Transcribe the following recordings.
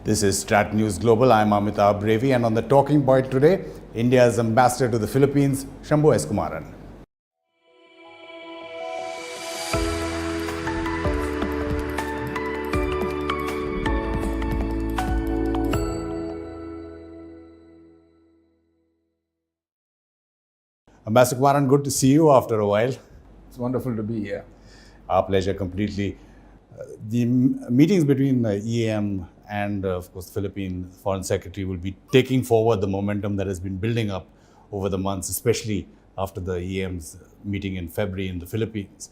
This is StratNews Global. I'm Amitabh Brevi, and on the talking point today, India's ambassador to the Philippines, Shambhu S. Kumaran. Ambassador Kumaran, good to see you after a while. It's wonderful to be here. Our pleasure completely. The meetings between EAM and, of course, the Philippine Foreign Secretary will be taking forward the momentum that has been building up over the months, especially after the EAM's meeting in February in the Philippines.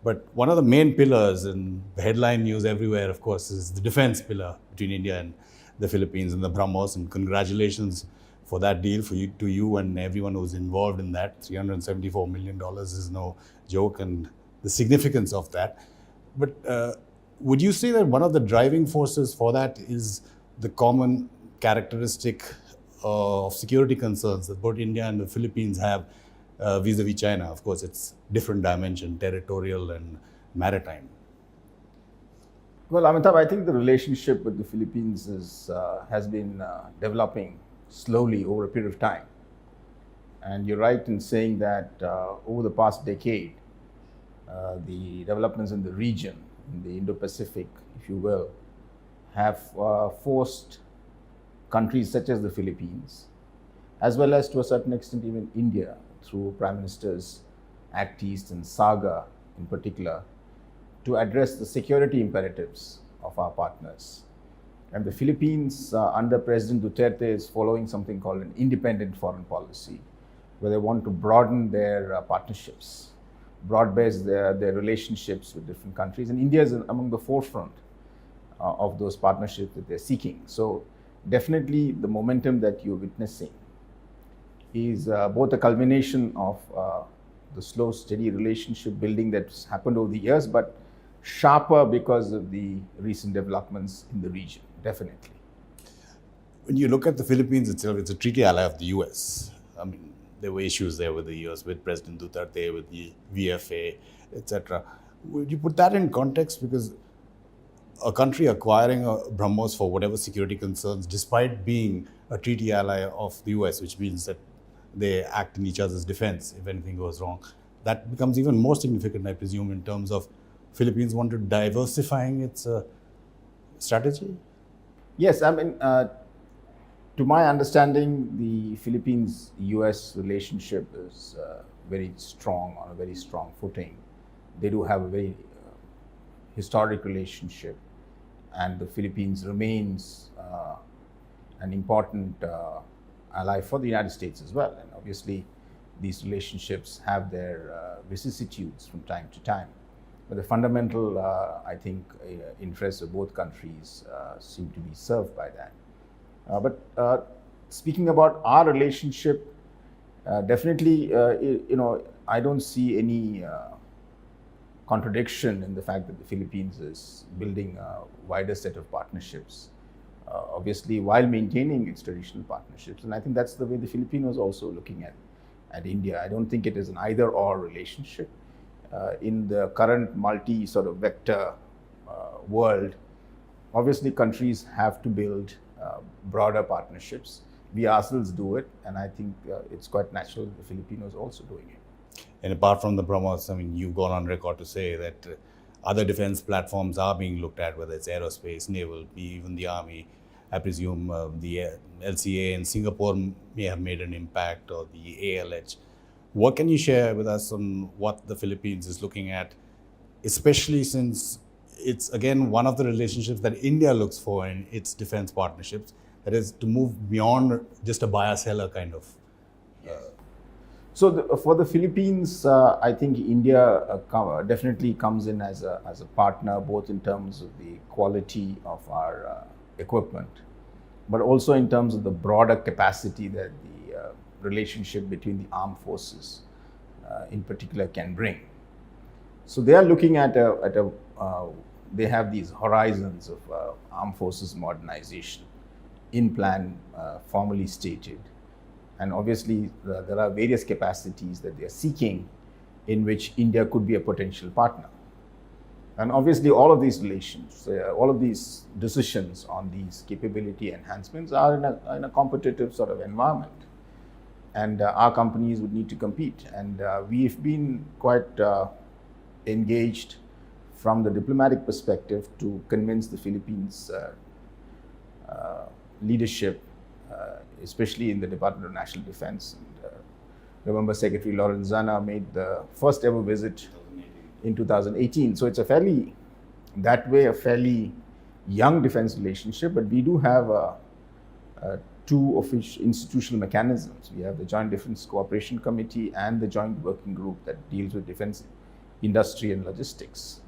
But one of the main pillars in the headline news everywhere, of course, is the defense pillar between India and the Philippines and the BrahMos. And congratulations for that deal to you and everyone who's involved in that. $374 million is no joke, and the significance of that. But would you say that one of the driving forces for that is the common characteristic of security concerns that both India and the Philippines have vis-a-vis China? Of course, it's different dimension, territorial and maritime. Well, Amitabh, I think the relationship with the Philippines has been developing slowly over a period of time. And you're right in saying that over the past decade, the developments in the region, in the Indo-Pacific, if you will, have forced countries such as the Philippines, as well as to a certain extent even India, through Prime Ministers Act East and Saga in particular, to address the security imperatives of our partners. And the Philippines, under President Duterte, is following something called an independent foreign policy, where they want to broaden their partnerships, broad-base their relationships with different countries. And India is among the forefront of those partnerships that they're seeking. So definitely the momentum that you're witnessing is both a culmination of the slow, steady relationship building that's happened over the years, but sharper because of the recent developments in the region, definitely. When you look at the Philippines itself, it's a treaty ally of the US. I mean, there were issues there with the US, with President Duterte, with the VFA, etc. Would you put that in context? Because a country acquiring a BrahMos for whatever security concerns, despite being a treaty ally of the US, which means that they act in each other's defense if anything goes wrong, that becomes even more significant, I presume, in terms of Philippines want to diversifying its strategy? Yes, I mean, to my understanding, the Philippines-US relationship is very strong, on a very strong footing. They do have a very historic relationship, and the Philippines remains an important ally for the United States as well. And obviously, these relationships have their vicissitudes from time to time. But the fundamental, I think, interests of both countries seem to be served by that. But speaking about our relationship, definitely, I don't see any contradiction in the fact that the Philippines is building a wider set of partnerships, obviously while maintaining its traditional partnerships. And I think that's the way the Filipinos also looking at India. I don't think it is an either-or relationship. In the current multi-sort of vector world, obviously countries have to build broader partnerships. We ourselves do it, and I think it's quite natural that the Filipinos also doing it. And apart from the BrahMos, I mean, you've gone on record to say that other defense platforms are being looked at, whether it's aerospace, naval, even the army. I presume the LCA in Singapore may have made an impact, or the ALH. What can you share with us on what the Philippines is looking at, especially since it's, again, one of the relationships that India looks for in its defense partnerships, that is to move beyond just a buyer-seller kind of. So for the Philippines, I think India definitely comes in as a partner, both in terms of the quality of our equipment, but also in terms of the broader capacity that the relationship between the armed forces in particular can bring. So they are looking at they have these horizons of armed forces modernization in plan, formally stated. And obviously there are various capacities that they are seeking in which India could be a potential partner. And obviously, all of these relations, all of these decisions on these capability enhancements are in a competitive sort of environment. And our companies would need to compete. And we've been quite engaged from the diplomatic perspective to convince the Philippines leadership, especially in the Department of National Defense. And, remember, Secretary Lorenzana made the first ever visit in 2018. So it's a fairly young defense relationship, but we do have two official institutional mechanisms. We have the Joint Defense Cooperation Committee and the Joint Working Group that deals with defense industry and logistics.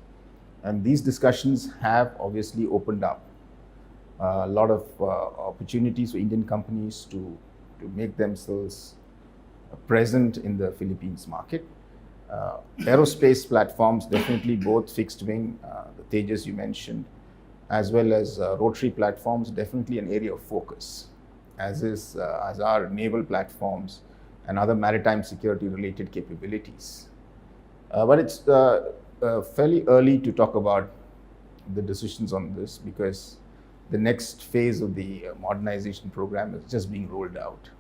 And these discussions have obviously opened up a lot of opportunities for Indian companies to make themselves present in the Philippines market. Aerospace platforms, definitely both fixed wing, the Tejas you mentioned, as well as rotary platforms, definitely an area of focus, as are naval platforms and other maritime security related capabilities. But it's fairly early to talk about the decisions on this because the next phase of the modernization program is just being rolled out.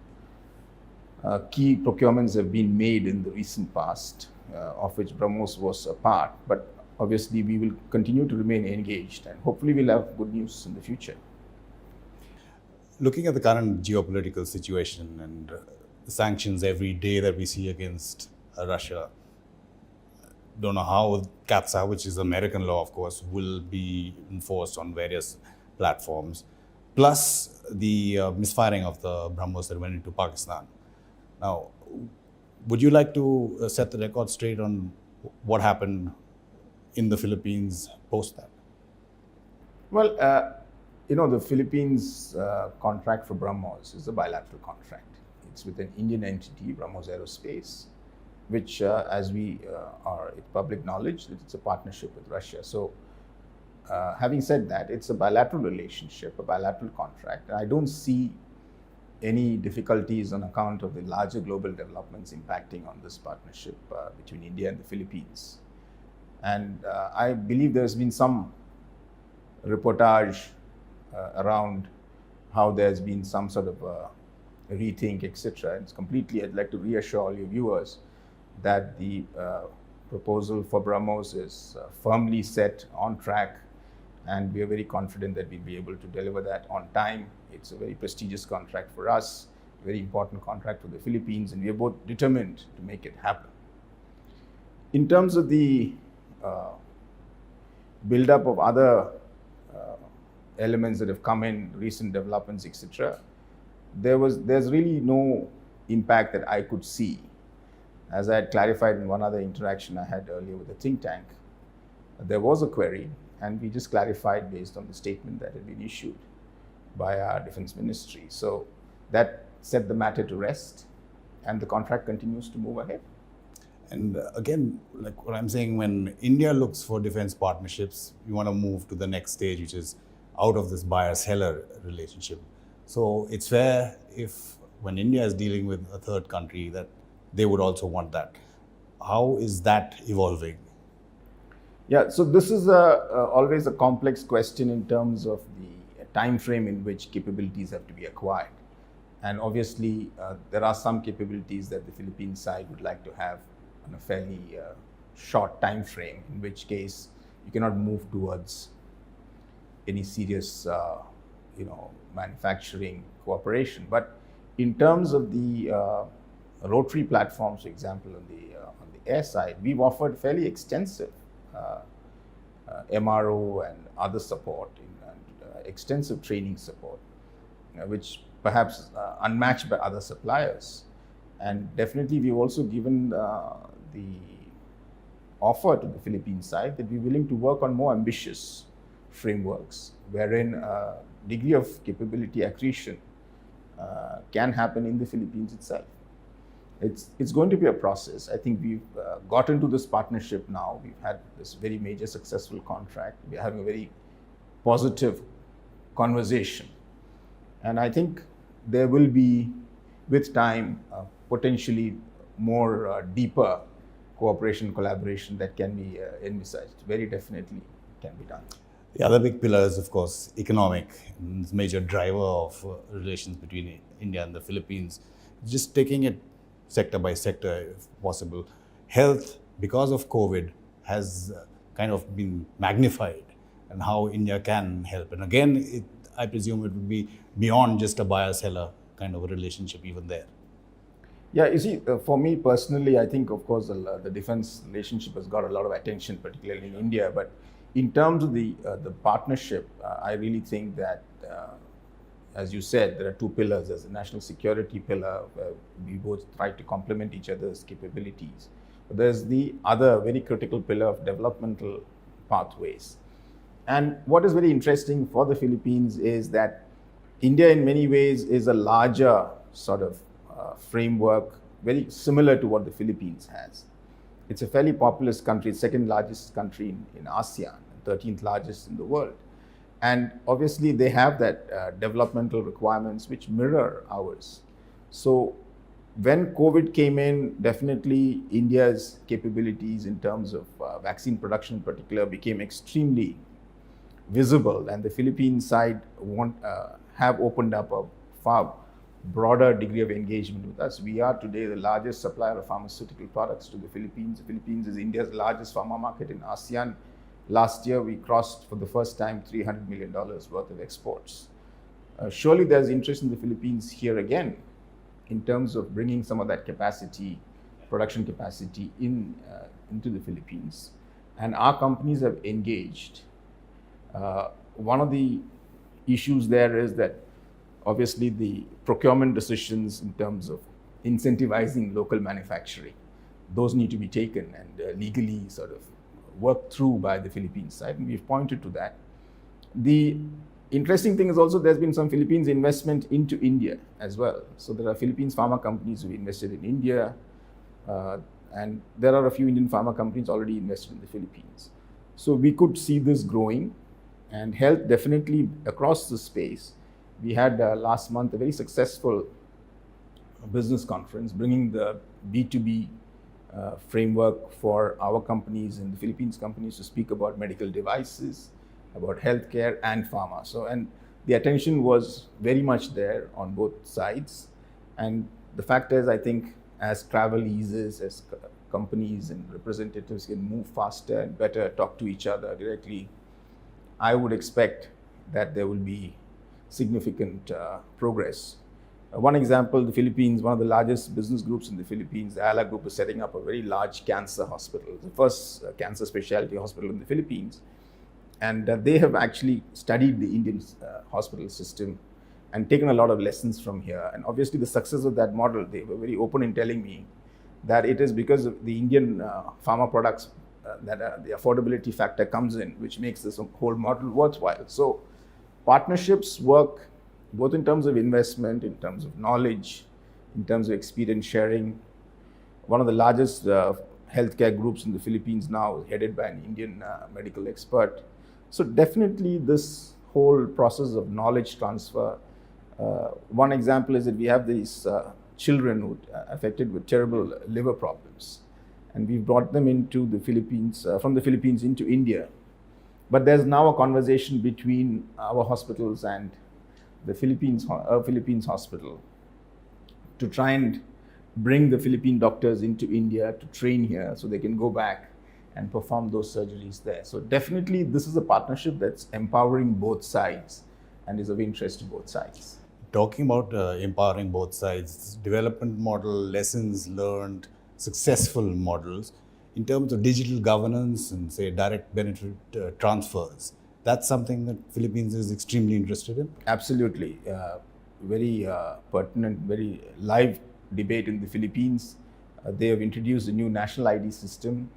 Key procurements have been made in the recent past, of which BrahMos was a part, but obviously we will continue to remain engaged and hopefully we'll have good news in the future. Looking at the current geopolitical situation and the sanctions every day that we see against Russia, don't know how CAATSA, which is American law, of course, will be enforced on various platforms, plus the misfiring of the BrahMos that went into Pakistan. Now, would you like to set the record straight on what happened in the Philippines post that? Well, the Philippines contract for BrahMos is a bilateral contract. It's with an Indian entity, BrahMos Aerospace, which, as we are, it's public knowledge that it's a partnership with Russia. So, having said that, it's a bilateral relationship, a bilateral contract. I don't see any difficulties on account of the larger global developments impacting on this partnership between India and the Philippines. And I believe there's been some reportage around how there's been some sort of rethink, etc. It's completely, I'd like to reassure all your viewers that the proposal for BrahMos is firmly set on track, and we are very confident that we'll be able to deliver that on time. It's a very prestigious contract for us, a very important contract for the Philippines, and we are both determined to make it happen. In terms of the build-up of other elements that have come in, recent developments, etc., there's really no impact that I could see. As I had clarified in one other interaction I had earlier with the think tank, there was a query, and we just clarified based on the statement that had been issued by our defense ministry. So that set the matter to rest, and the contract continues to move ahead. And again, like what I'm saying, when India looks for defense partnerships, we want to move to the next stage, which is out of this buyer-seller relationship. So it's fair if when India is dealing with a third country that they would also want that. How is that evolving? Yeah, so this is always a complex question in terms of the time frame in which capabilities have to be acquired. And obviously, there are some capabilities that the Philippine side would like to have on a fairly short time frame, in which case you cannot move towards any serious manufacturing cooperation. But in terms of the rotary platforms, for example, on the air side, we've offered fairly extensive MRO and other support and extensive training support, which perhaps unmatched by other suppliers. And definitely we've also given the offer to the Philippine side that we're willing to work on more ambitious frameworks, wherein a degree of capability accretion can happen in the Philippines itself. It's going to be a process. I think we've got into this partnership now. We've had this very major successful contract. We're having a very positive conversation. And I think there will be, with time, potentially more deeper cooperation, collaboration that can be envisaged. Very definitely can be done. The other big pillar is, of course, economic, and major driver of relations between India and the Philippines. Just taking it sector by sector, if possible. Health, because of COVID, has kind of been magnified, and how India can help. And again, I presume it would be beyond just a buyer-seller kind of a relationship even there. Yeah, you see, for me personally, I think, of course, the defense relationship has got a lot of attention, particularly in India. But in terms of the partnership, I really think that, as you said, there are two pillars. There's a national security pillar, where we both try to complement each other's capabilities. But there's the other very critical pillar of developmental pathways. And what is very interesting for the Philippines is that India, in many ways, is a larger sort of framework, very similar to what the Philippines has. It's a fairly populous country, second largest country in ASEAN, 13th largest in the world. And obviously they have that developmental requirements which mirror ours. So when COVID came in, definitely India's capabilities in terms of vaccine production in particular became extremely visible, and the Philippine side have opened up a far broader degree of engagement with us. We are today the largest supplier of pharmaceutical products to the Philippines. The Philippines is India's largest pharma market in ASEAN. Last year, we crossed for the first time $300 million worth of exports. Surely there's interest in the Philippines here again in terms of bringing some of that capacity, production capacity into the Philippines. And our companies have engaged. One of the issues there is that obviously the procurement decisions in terms of incentivizing local manufacturing, those need to be taken and legally sort of worked through by the Philippine side, and we've pointed to that. The interesting thing is also there's been some Philippines investment into India as well. So there are Philippines pharma companies who invested in India, and there are a few Indian pharma companies already invested in the Philippines. So we could see this growing, and health definitely across the space. We had last month a very successful business conference bringing the B2B framework for our companies and the Philippines companies to speak about medical devices, about healthcare and pharma. So, and the attention was very much there on both sides. And the fact is, I think as travel eases, as companies and representatives can move faster and better, talk to each other directly, I would expect that there will be significant progress. One example, the Philippines, one of the largest business groups in the Philippines, the ALA Group, is setting up a very large cancer hospital, the first cancer specialty hospital in the Philippines. And they have actually studied the Indian hospital system and taken a lot of lessons from here. And obviously the success of that model, they were very open in telling me that it is because of the Indian pharma products that the affordability factor comes in, which makes this whole model worthwhile. So partnerships work both in terms of investment, in terms of knowledge, in terms of experience sharing. One of the largest healthcare groups in the Philippines now is headed by an Indian medical expert. So definitely this whole process of knowledge transfer. One example is that we have these children who are affected with terrible liver problems. And we've brought them into the Philippines, from the Philippines into India. But there's now a conversation between our hospitals and the Philippines hospital to try and bring the Philippine doctors into India to train here so they can go back and perform those surgeries there. So definitely this is a partnership that's empowering both sides and is of interest to both sides. Talking about empowering both sides, development model, lessons learned, successful models, in terms of digital governance and say direct benefit transfers, that's something that Philippines is extremely interested in? Absolutely. Very pertinent, very live debate in the Philippines. They have introduced a new national ID system.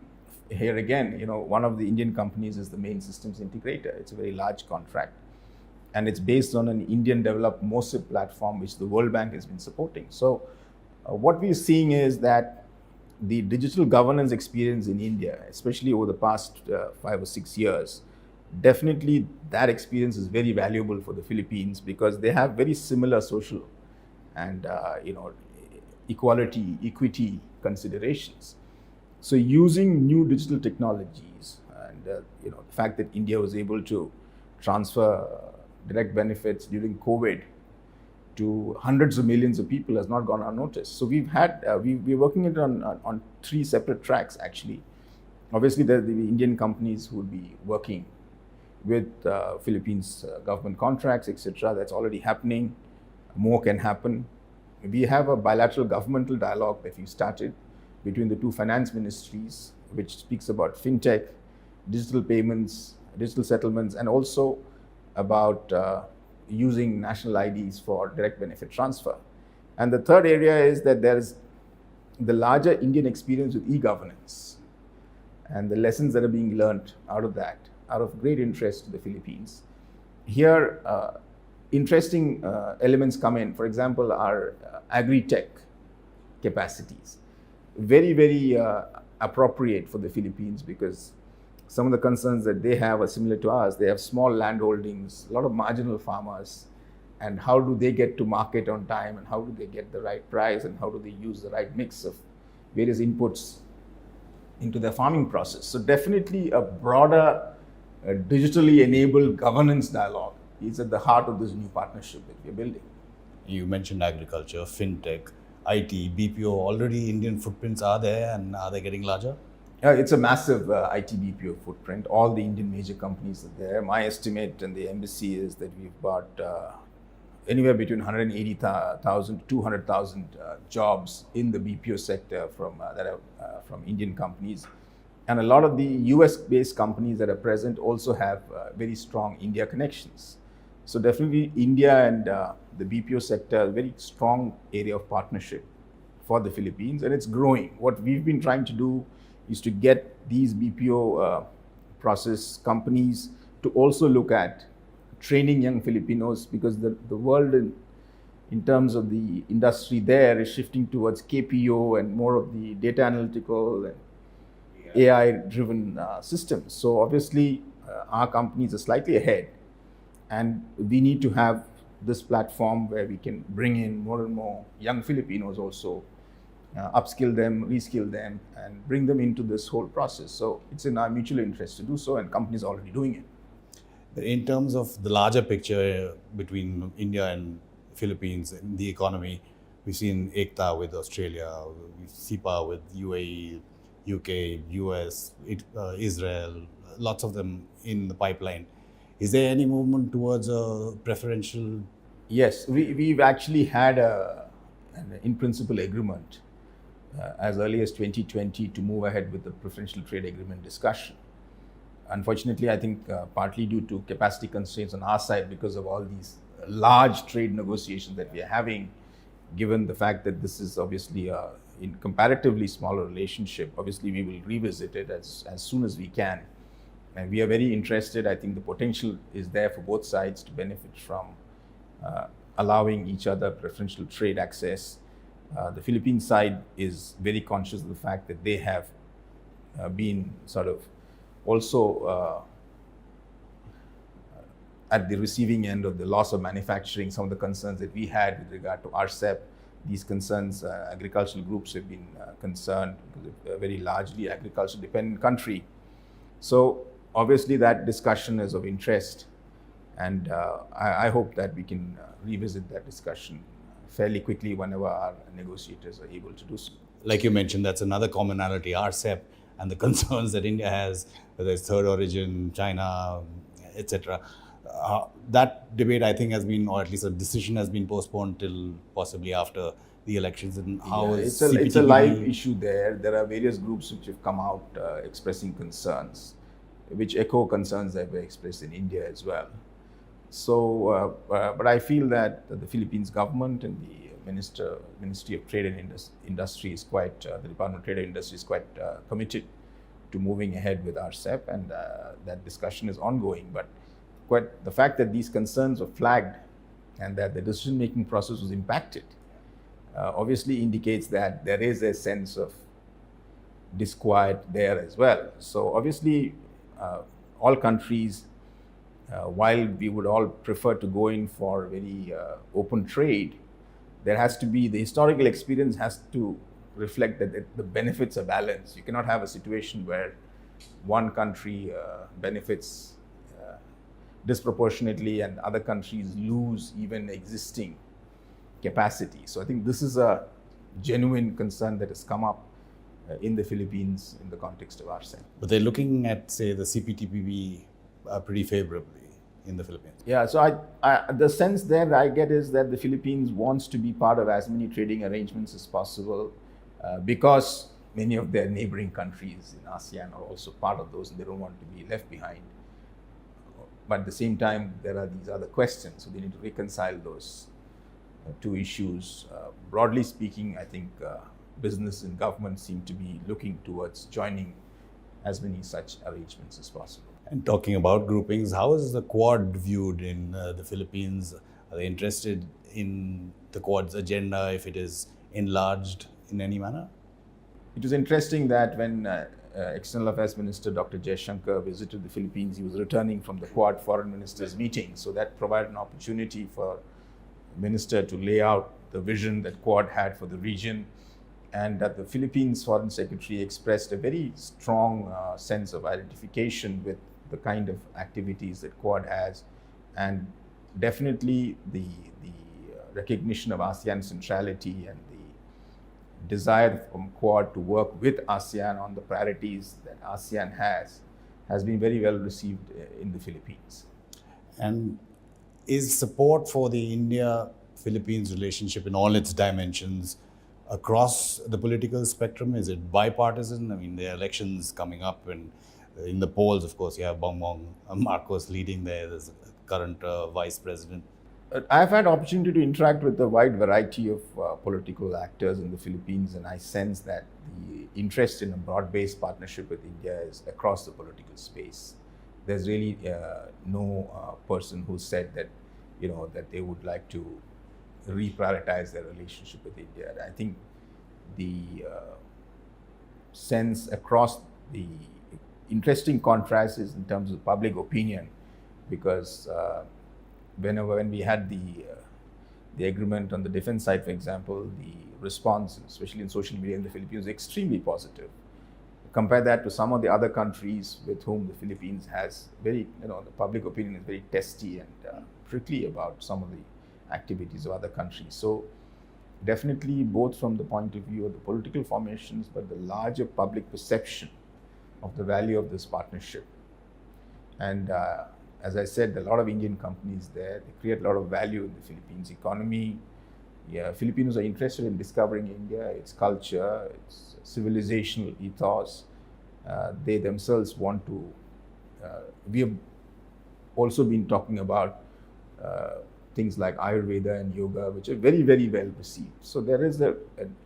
Here again, one of the Indian companies is the main systems integrator. It's a very large contract. And it's based on an Indian developed MOSIP platform, which the World Bank has been supporting. So what we're seeing is that the digital governance experience in India, especially over the past 5 or 6 years, definitely that experience is very valuable for the Philippines because they have very similar social and equity considerations. So using new digital technologies and the fact that India was able to transfer direct benefits during COVID to hundreds of millions of people has not gone unnoticed. So we're working it on three separate tracks actually. Obviously, there are the Indian companies who will be working with Philippines government contracts, etc. That's already happening. More can happen. We have a bilateral governmental dialogue that we've started between the two finance ministries, which speaks about fintech, digital payments, digital settlements, and also about using national IDs for direct benefit transfer. And the third area is that there is the larger Indian experience with e-governance and the lessons that are being learned out of that are of great interest to the Philippines. Here, interesting elements come in. For example, our agri-tech capacities. Very, very appropriate for the Philippines because some of the concerns that they have are similar to ours. They have small land holdings, a lot of marginal farmers, and how do they get to market on time, and how do they get the right price, and how do they use the right mix of various inputs into their farming process. So definitely a broader digitally enabled governance dialogue is at the heart of this new partnership that we're building. You mentioned agriculture, fintech, IT, BPO. Already Indian footprints are there, and are they getting larger? It's a massive IT BPO footprint. All the Indian major companies are there. My estimate and the embassy is that we've got anywhere between 180,000 to 200,000 jobs in the BPO sector from Indian companies. And a lot of the US-based companies that are present also have very strong India connections. So definitely India and the BPO sector are a very strong area of partnership for the Philippines, and it's growing. What we've been trying to do is to get these BPO process companies to also look at training young Filipinos, because the world in terms of the industry there is shifting towards KPO and more of the data analytical and AI-driven systems. So obviously our companies are slightly ahead, and we need to have this platform where we can bring in more and more young Filipinos also, upskill them, reskill them, and bring them into this whole process. So it's in our mutual interest to do so, and companies are already doing it. In terms of the larger picture between India and Philippines in the economy, we've seen ECTA with Australia, SIPA with UAE, UK, US, Israel, lots of them in the pipeline. Is there any movement towards a preferential? Yes, we've actually had an in-principle agreement as early as 2020 to move ahead with the preferential trade agreement discussion. Unfortunately, I think partly due to capacity constraints on our side because of all these large trade negotiations that we are having, given the fact that this is obviously a comparatively smaller relationship, obviously we will revisit it as soon as we can. And we are very interested. I think the potential is there for both sides to benefit from allowing each other preferential trade access. The Philippine side is very conscious of the fact that they have been sort of also at the receiving end of the loss of manufacturing. Some of the concerns that we had with regard to RCEP, these concerns, agricultural groups have been concerned because it's a very largely agriculture dependent country. So obviously that discussion is of interest, and I hope that we can revisit that discussion fairly quickly whenever our negotiators are able to do so. Like you mentioned, that's another commonality, RCEP, and the concerns that India has, whether it's third origin, China, etc. That debate, I think, has been, or at least a decision has been postponed till possibly after the elections. And how is it's a live issue there. There are various groups which have come out expressing concerns, which echo concerns that were expressed in India as well. So, but I feel that the Philippines government and the Ministry of Trade and Industry is quite, the Department of Trade and Industry is quite committed to moving ahead with RCEP, and that discussion is ongoing. But the fact that these concerns were flagged and that the decision-making process was impacted obviously indicates that there is a sense of disquiet there as well. So obviously all countries, while we would all prefer to go in for very open trade, there has to be, the historical experience has to reflect that the benefits are balanced. You cannot have a situation where one country benefits disproportionately and other countries lose even existing capacity. So I think this is a genuine concern that has come up in the Philippines in the context of ASEAN. But they're looking at, say, the CPTPP pretty favorably in the Philippines. Yeah, so the sense there I get is that the Philippines wants to be part of as many trading arrangements as possible because many of their neighboring countries in ASEAN are also part of those and they don't want to be left behind. But at the same time, there are these other questions, so they need to reconcile those two issues. Broadly speaking, I think business and government seem to be looking towards joining as many such arrangements as possible. And talking about groupings, how is the Quad viewed in the Philippines? Are they interested in the Quad's agenda if it is enlarged in any manner? It was interesting that when External Affairs Minister Dr. Jaishankar visited the Philippines, he was returning from the Quad Foreign Ministers meeting. So that provided an opportunity for the minister to lay out the vision that Quad had for the region. And that the Philippines Foreign Secretary expressed a very strong sense of identification with the kind of activities that Quad has, and definitely the recognition of ASEAN centrality and the desire from Quad to work with ASEAN on the priorities that ASEAN has been very well received in the Philippines. And is support for the India-Philippines relationship in all its dimensions across the political spectrum? Is it bipartisan? I mean, there are elections coming up, and in the polls, of course, you have Bongbong Marcos leading there. There's a current vice president. I've had opportunity to interact with a wide variety of political actors in the Philippines, and I sense that the interest in a broad-based partnership with India is across the political space. There's really no person who said that, that they would like to reprioritize their relationship with India. I think the sense across the interesting contrast is in terms of public opinion, because when we had the agreement on the defense side, for example, the response, especially in social media in the Philippines, was extremely positive. Compare that to some of the other countries with whom the Philippines has very, the public opinion is very testy and prickly about some of the activities of other countries. So definitely both from the point of view of the political formations, but the larger public perception of the value of this partnership. And as I said, a lot of Indian companies there, they create a lot of value in the Philippines economy. Yeah, Filipinos are interested in discovering India, its culture, its civilizational ethos. They themselves want to, we have also been talking about things like Ayurveda and yoga, which are very, very well received. So there is an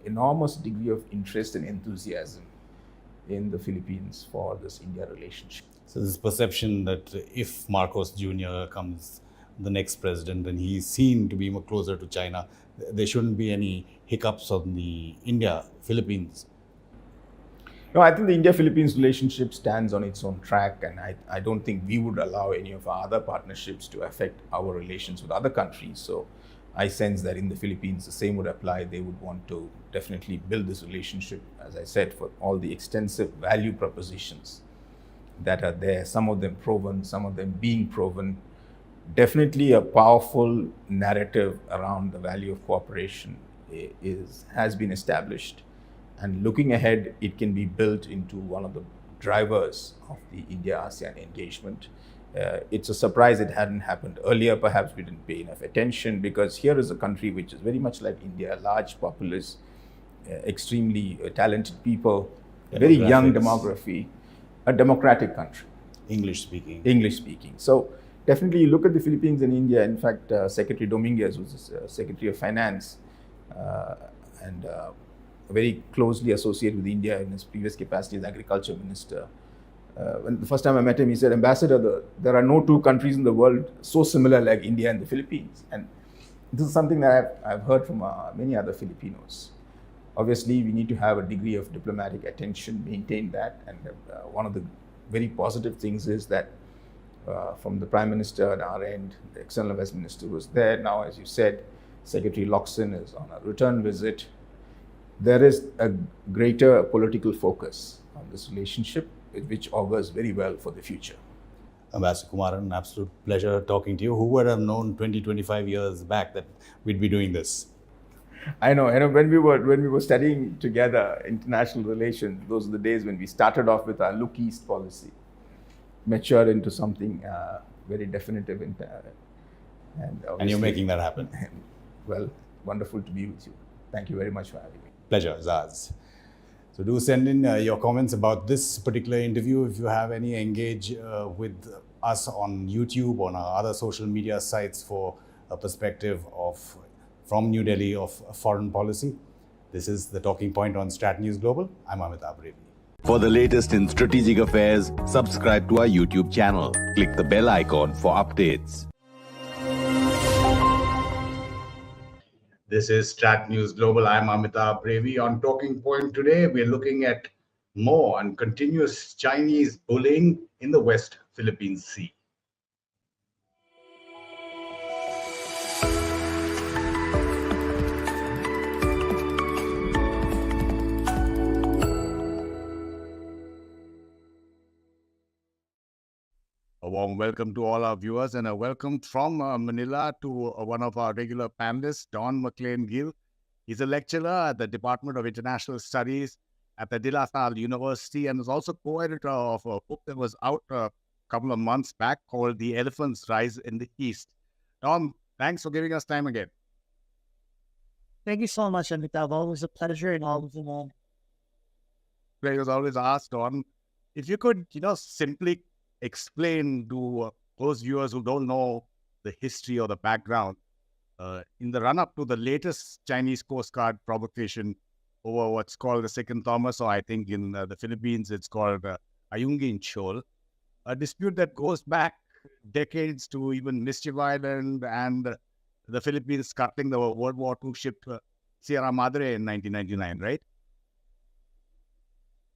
enormous degree of interest and enthusiasm in the Philippines for this India relationship. So this perception that if Marcos Jr. comes the next president and he's seen to be more closer to China, there shouldn't be any hiccups on the India-Philippines. No, I think the India-Philippines relationship stands on its own track, and I don't think we would allow any of our other partnerships to affect our relations with other countries. So I sense that in the Philippines, the same would apply. They would want to definitely build this relationship, as I said, for all the extensive value propositions that are there, some of them proven, some of them being proven. Definitely a powerful narrative around the value of cooperation has been established. And looking ahead, it can be built into one of the drivers of the India-ASEAN engagement. It's a surprise it hadn't happened earlier. Perhaps we didn't pay enough attention, because here is a country which is very much like India, large populace, extremely talented people, very young demography, a democratic country. English speaking. English speaking. So definitely you look at the Philippines and India. In fact, Secretary Dominguez was Secretary of Finance and very closely associated with India in his previous capacity as Agriculture Minister. When the first time I met him, he said, "Ambassador, there are no two countries in the world so similar like India and the Philippines." And this is something that I've heard from many other Filipinos. Obviously, we need to have a degree of diplomatic attention, maintain that. And one of the very positive things is that from the Prime Minister at our end, the External Affairs Minister was there. Now, as you said, Secretary Locsin is on a return visit. there is a greater political focus on this relationship, which augurs very well for the future. Ambassador Kumar, an absolute pleasure talking to you. Who would have known 20, 25 years back that we'd be doing this? I know when we were studying together international relations, those are the days when we started off with our look east policy, matured into something very definitive, And you're making that happen. Well, wonderful to be with you. Thank you very much for having me. Pleasure is ours. So do send in your comments about this particular interview. If you have any, engage with us on YouTube, on our other social media sites for a perspective from New Delhi of foreign policy. This is The Talking Point on StratNews Global. I'm Amitabh Revi. For the latest in strategic affairs, subscribe to our YouTube channel. Click the bell icon for updates. This is StratNews Global. I'm Amitabh Revi. On Talking Point today, we're looking at more and continuous Chinese bullying in the West Philippine Sea. A warm welcome to all our viewers and a welcome from Manila to one of our regular panelists, Don McLean-Gill. He's a lecturer at the Department of International Studies at the De La Salle University and is also co-editor of a book that was out a couple of months back called The Elephants Rise in the East. Don, thanks for giving us time again. Thank you so much, Amitabh. Always a pleasure and always an honor. Players always ask, Don, if you could, simply explain to those viewers who don't know the history or the background, in the run-up to the latest Chinese Coast Guard provocation over what's called the Second Thomas, or I think in the Philippines it's called Ayungin Shoal, a dispute that goes back decades to even Mischief Island and the Philippines cutting the World War II ship Sierra Madre in 1999, right?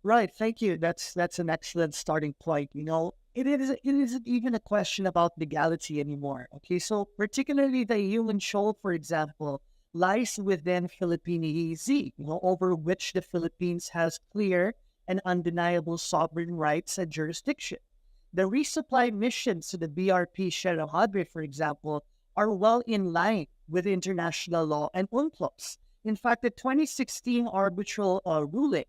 Right, thank you. That's an excellent starting point. It isn't even a question about legality anymore. Okay, so particularly the Ayungin Shoal, for example, lies within Philippine EEZ, over which the Philippines has clear and undeniable sovereign rights and jurisdiction. The resupply missions to the BRP Sierra Madre, for example, are well in line with international law and UNCLOS. In fact, the 2016 arbitral ruling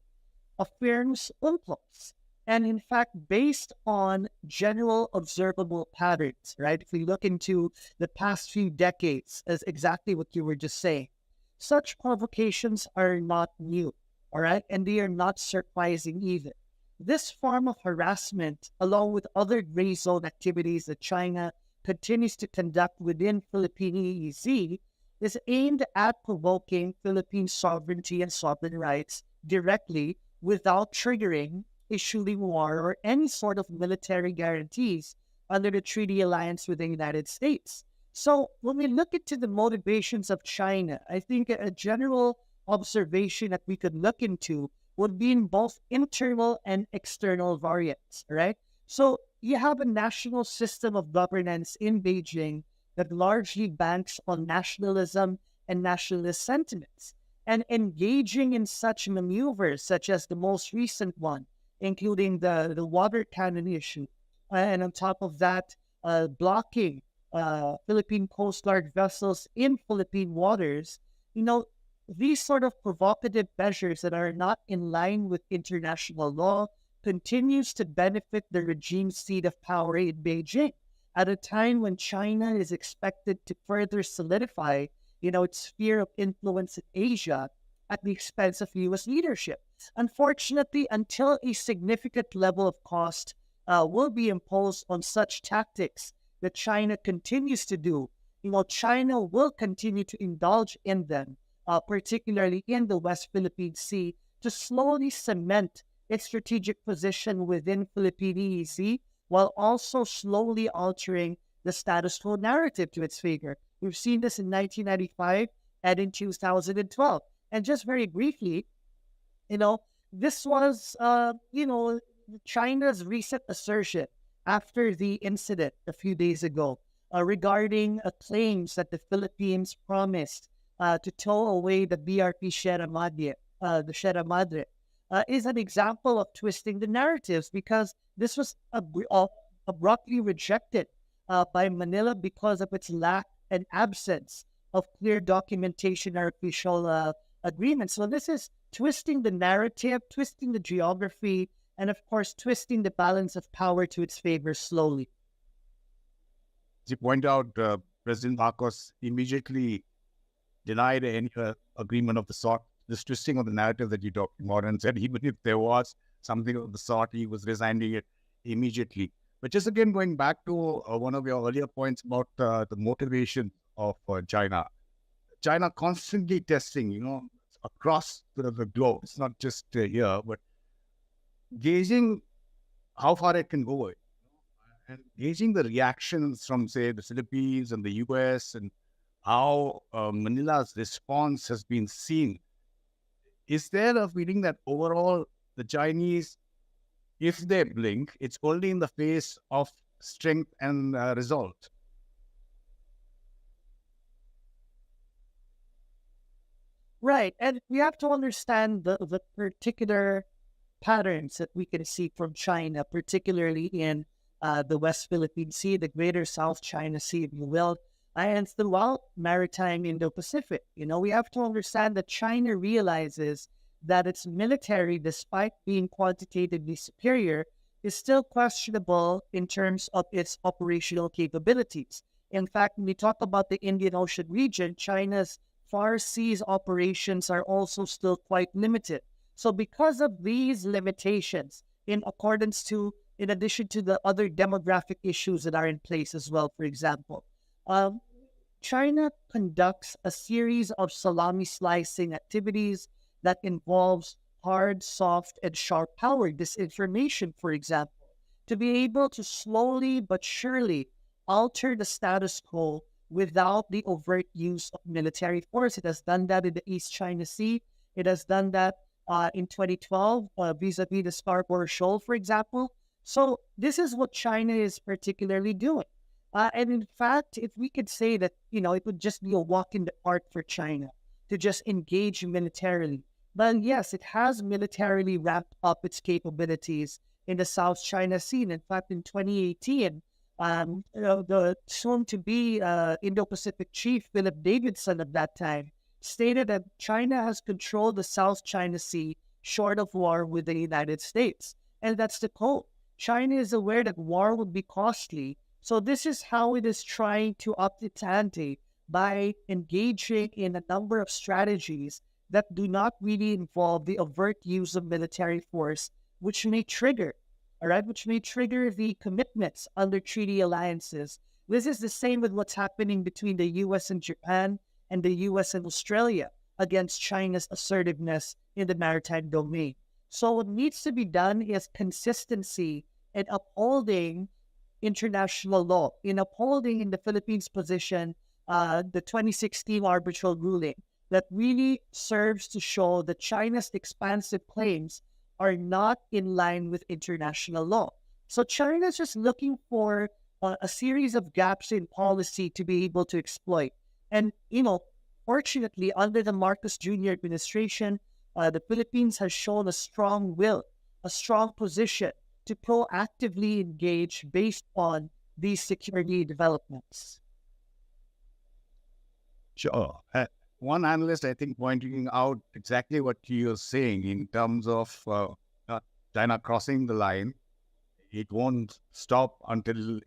affirms UNCLOS. And in fact, based on general observable patterns, right? If we look into the past few decades, as exactly what you were just saying, such provocations are not new, all right? And they are not surprising either. This form of harassment, along with other gray zone activities that China continues to conduct within Philippine EEZ, is aimed at provoking Philippine sovereignty and sovereign rights directly without triggering issuing war or any sort of military guarantees under the treaty alliance with the United States. So when we look into the motivations of China, I think a general observation that we could look into would be in both internal and external variants, right? So you have a national system of governance in Beijing that largely banks on nationalism and nationalist sentiments. And engaging in such maneuvers, such as the most recent one, including the water cannon issue, and on top of that, blocking Philippine Coast Guard vessels in Philippine waters, these sort of provocative measures that are not in line with international law continues to benefit the regime's seat of power in Beijing at a time when China is expected to further solidify its sphere of influence in Asia at the expense of U.S. leadership. Unfortunately, until a significant level of cost will be imposed on such tactics that China continues to do, China will continue to indulge in them, particularly in the West Philippine Sea, to slowly cement its strategic position within Philippine EEZ, while also slowly altering the status quo narrative to its favor. We've seen this in 1995 and in 2012. And just very briefly, this was, China's recent assertion after the incident a few days ago regarding claims that the Philippines promised to tow away the BRP Sierra Madre the Sierra Madre, is an example of twisting the narratives because this was abruptly rejected by Manila because of its lack and absence of clear documentation or official agreement. So this is twisting the narrative, twisting the geography, and of course, twisting the balance of power to its favor slowly. As you point out, President Marcos immediately denied any agreement of the sort, this twisting of the narrative that you talked about, and said even if there was something of the sort, he was resigning it immediately. But just again, going back to one of your earlier points about the motivation of China. China constantly testing, across the globe. It's not just here, but gauging how far it can go and gauging the reactions from, say, the Philippines and the US and how Manila's response has been seen. Is there a feeling that overall the Chinese, if they blink, it's only in the face of strength and resolve? Right. And we have to understand the particular patterns that we can see from China, particularly in the West Philippine Sea, the greater South China Sea, if you will, and throughout maritime Indo-Pacific. We have to understand that China realizes that its military, despite being quantitatively superior, is still questionable in terms of its operational capabilities. In fact, when we talk about the Indian Ocean region, China's far seas operations are also still quite limited. So because of these limitations, in addition to the other demographic issues that are in place as well, for example, China conducts a series of salami slicing activities that involves hard, soft, and sharp power disinformation, for example, to be able to slowly but surely alter the status quo without the overt use of military force. It has done that in the East China Sea. It has done that in 2012 vis-a-vis the Scarborough Shoal, for example. So this is what China is particularly doing. And in fact, if we could say that, it would just be a walk in the park for China to just engage militarily. But yes, it has militarily ramped up its capabilities in the South China Sea. And in fact, in 2018, the soon-to-be Indo-Pacific chief, Philip Davidson at that time, stated that China has controlled the South China Sea short of war with the United States. And that's the quote. China is aware that war would be costly. So this is how it is trying to up its ante by engaging in a number of strategies that do not really involve the overt use of military force, which may trigger the commitments under treaty alliances. This is the same with what's happening between the U.S. and Japan and the U.S. and Australia against China's assertiveness in the maritime domain. So what needs to be done is consistency in upholding international law, in upholding in the Philippines' position the 2016 arbitral ruling that really serves to show that China's expansive claims are not in line with international law. So China is just looking for a series of gaps in policy to be able to exploit. And, fortunately, under the Marcos Jr. administration, the Philippines has shown a strong will, a strong position to proactively engage based on these security developments. Sure. One analyst, I think, pointing out exactly what you're saying in terms of China crossing the line. It won't stop until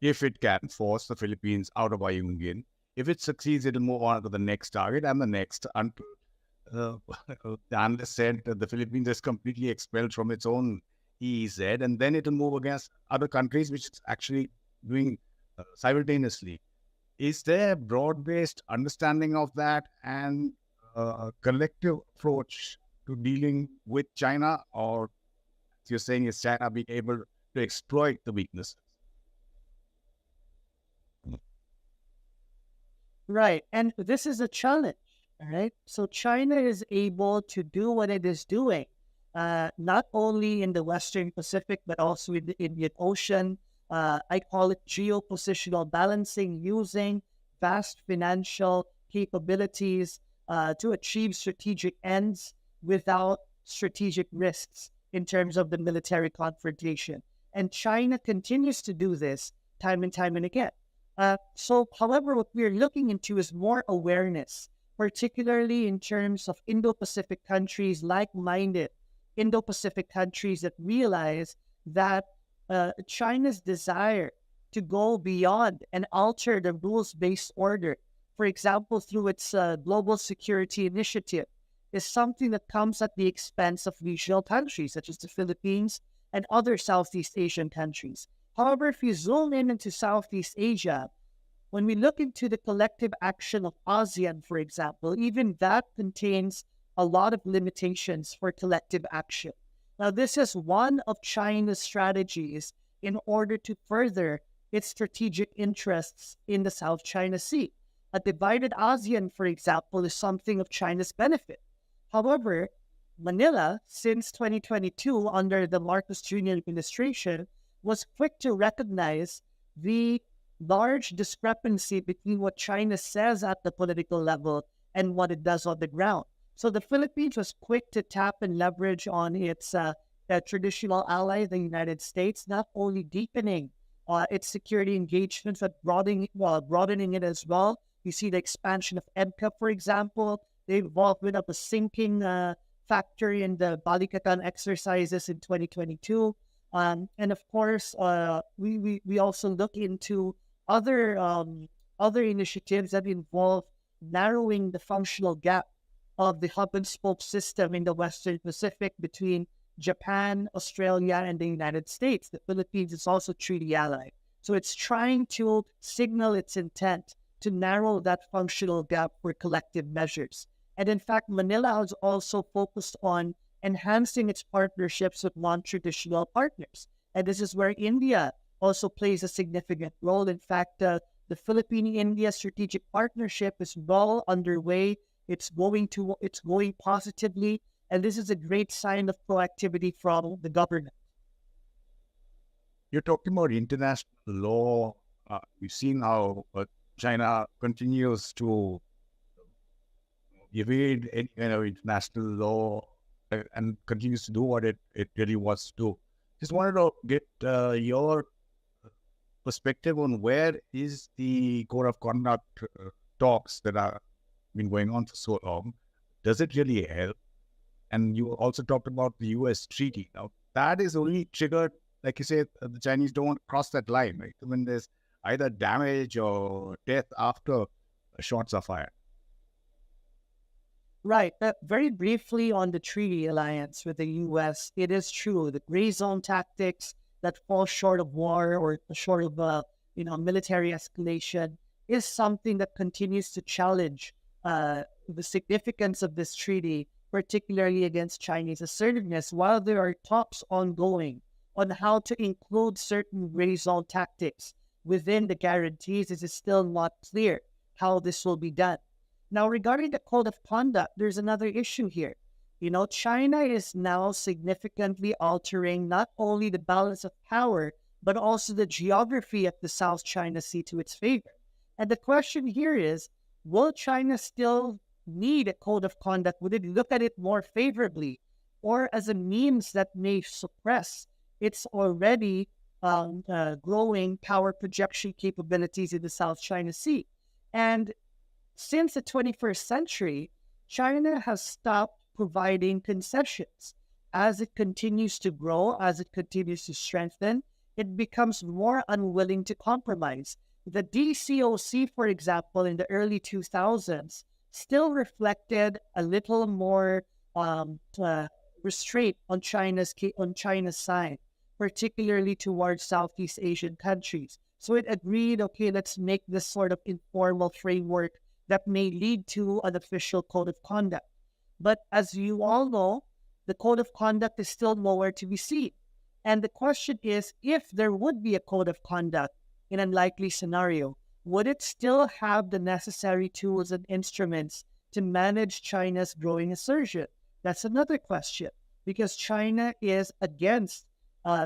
if it can force the Philippines out of IUCN. If it succeeds, it'll move on to the next target and the next until the analyst said that the Philippines is completely expelled from its own EEZ, and then it'll move against other countries, which is actually doing simultaneously. Is there a broad-based understanding of that and a collective approach to dealing with China, or as you're saying, is China being able to exploit the weaknesses? Right. And this is a challenge, all right? So China is able to do what it is doing, not only in the Western Pacific, but also in the Indian Ocean. I call it geopositional balancing, using vast financial capabilities to achieve strategic ends without strategic risks in terms of the military confrontation. And China continues to do this time and time and again. However, what we're looking into is more awareness, particularly in terms of Indo-Pacific countries, like-minded Indo-Pacific countries that realize that China's desire to go beyond and alter the rules-based order, for example, through its global security initiative, is something that comes at the expense of regional countries such as the Philippines and other Southeast Asian countries. However, if you zoom in into Southeast Asia, when we look into the collective action of ASEAN, for example, even that contains a lot of limitations for collective action. Now, this is one of China's strategies in order to further its strategic interests in the South China Sea. A divided ASEAN, for example, is something of China's benefit. However, Manila, since 2022, under the Marcos Jr. administration, was quick to recognize the large discrepancy between what China says at the political level and what it does on the ground. So the Philippines was quick to tap and leverage on its traditional ally, the United States, not only deepening its security engagement, but broadening it as well. You see the expansion of EDCA, for example, the involvement of a sinking factor in the Balikatan exercises in 2022. And of course, we also look into other initiatives that involve narrowing the functional gap of the hub and spoke system in the Western Pacific between Japan, Australia, and the United States. The Philippines is also a treaty ally. So it's trying to signal its intent to narrow that functional gap for collective measures. And in fact, Manila has also focused on enhancing its partnerships with non-traditional partners. And this is where India also plays a significant role. In fact, the Philippine-India strategic partnership is well underway. It's going positively, and this is a great sign of proactivity from the government. You're talking about international law. We've seen how China continues to evade any kind of international law and continues to do what it really wants to do. Just wanted to get your perspective on where is the code of conduct talks that are been going on for so long. Does it really help? And you also talked about the US treaty. Now, that is only triggered, like you said, the Chinese don't cross that line, right? When there's either damage or death after shots are fired. Right. Very briefly on the treaty alliance with the U.S., it is true. The gray zone tactics that fall short of war or short of military escalation is something that continues to challenge the significance of this treaty, particularly against Chinese assertiveness, while there are talks ongoing on how to include certain gray zone tactics within the guarantees. It is still not clear how this will be done. Now, regarding the code of conduct, there's another issue here. China is now significantly altering not only the balance of power, but also the geography of the South China Sea to its favor. And the question here is, will China still need a code of conduct? Would it look at it more favorably or as a means that may suppress its already growing power projection capabilities in the South China Sea? And since the 21st century, China has stopped providing concessions. As it continues to grow, as it continues to strengthen, it becomes more unwilling to compromise. The DCOC, for example, in the early 2000s, still reflected a little more restraint on China's side, particularly towards Southeast Asian countries. So it agreed, okay, let's make this sort of informal framework that may lead to an official code of conduct. But as you all know, the code of conduct is still nowhere to be seen. And the question is, if there would be a code of conduct in an unlikely scenario, would it still have the necessary tools and instruments to manage China's growing assertion? That's another question, because China is against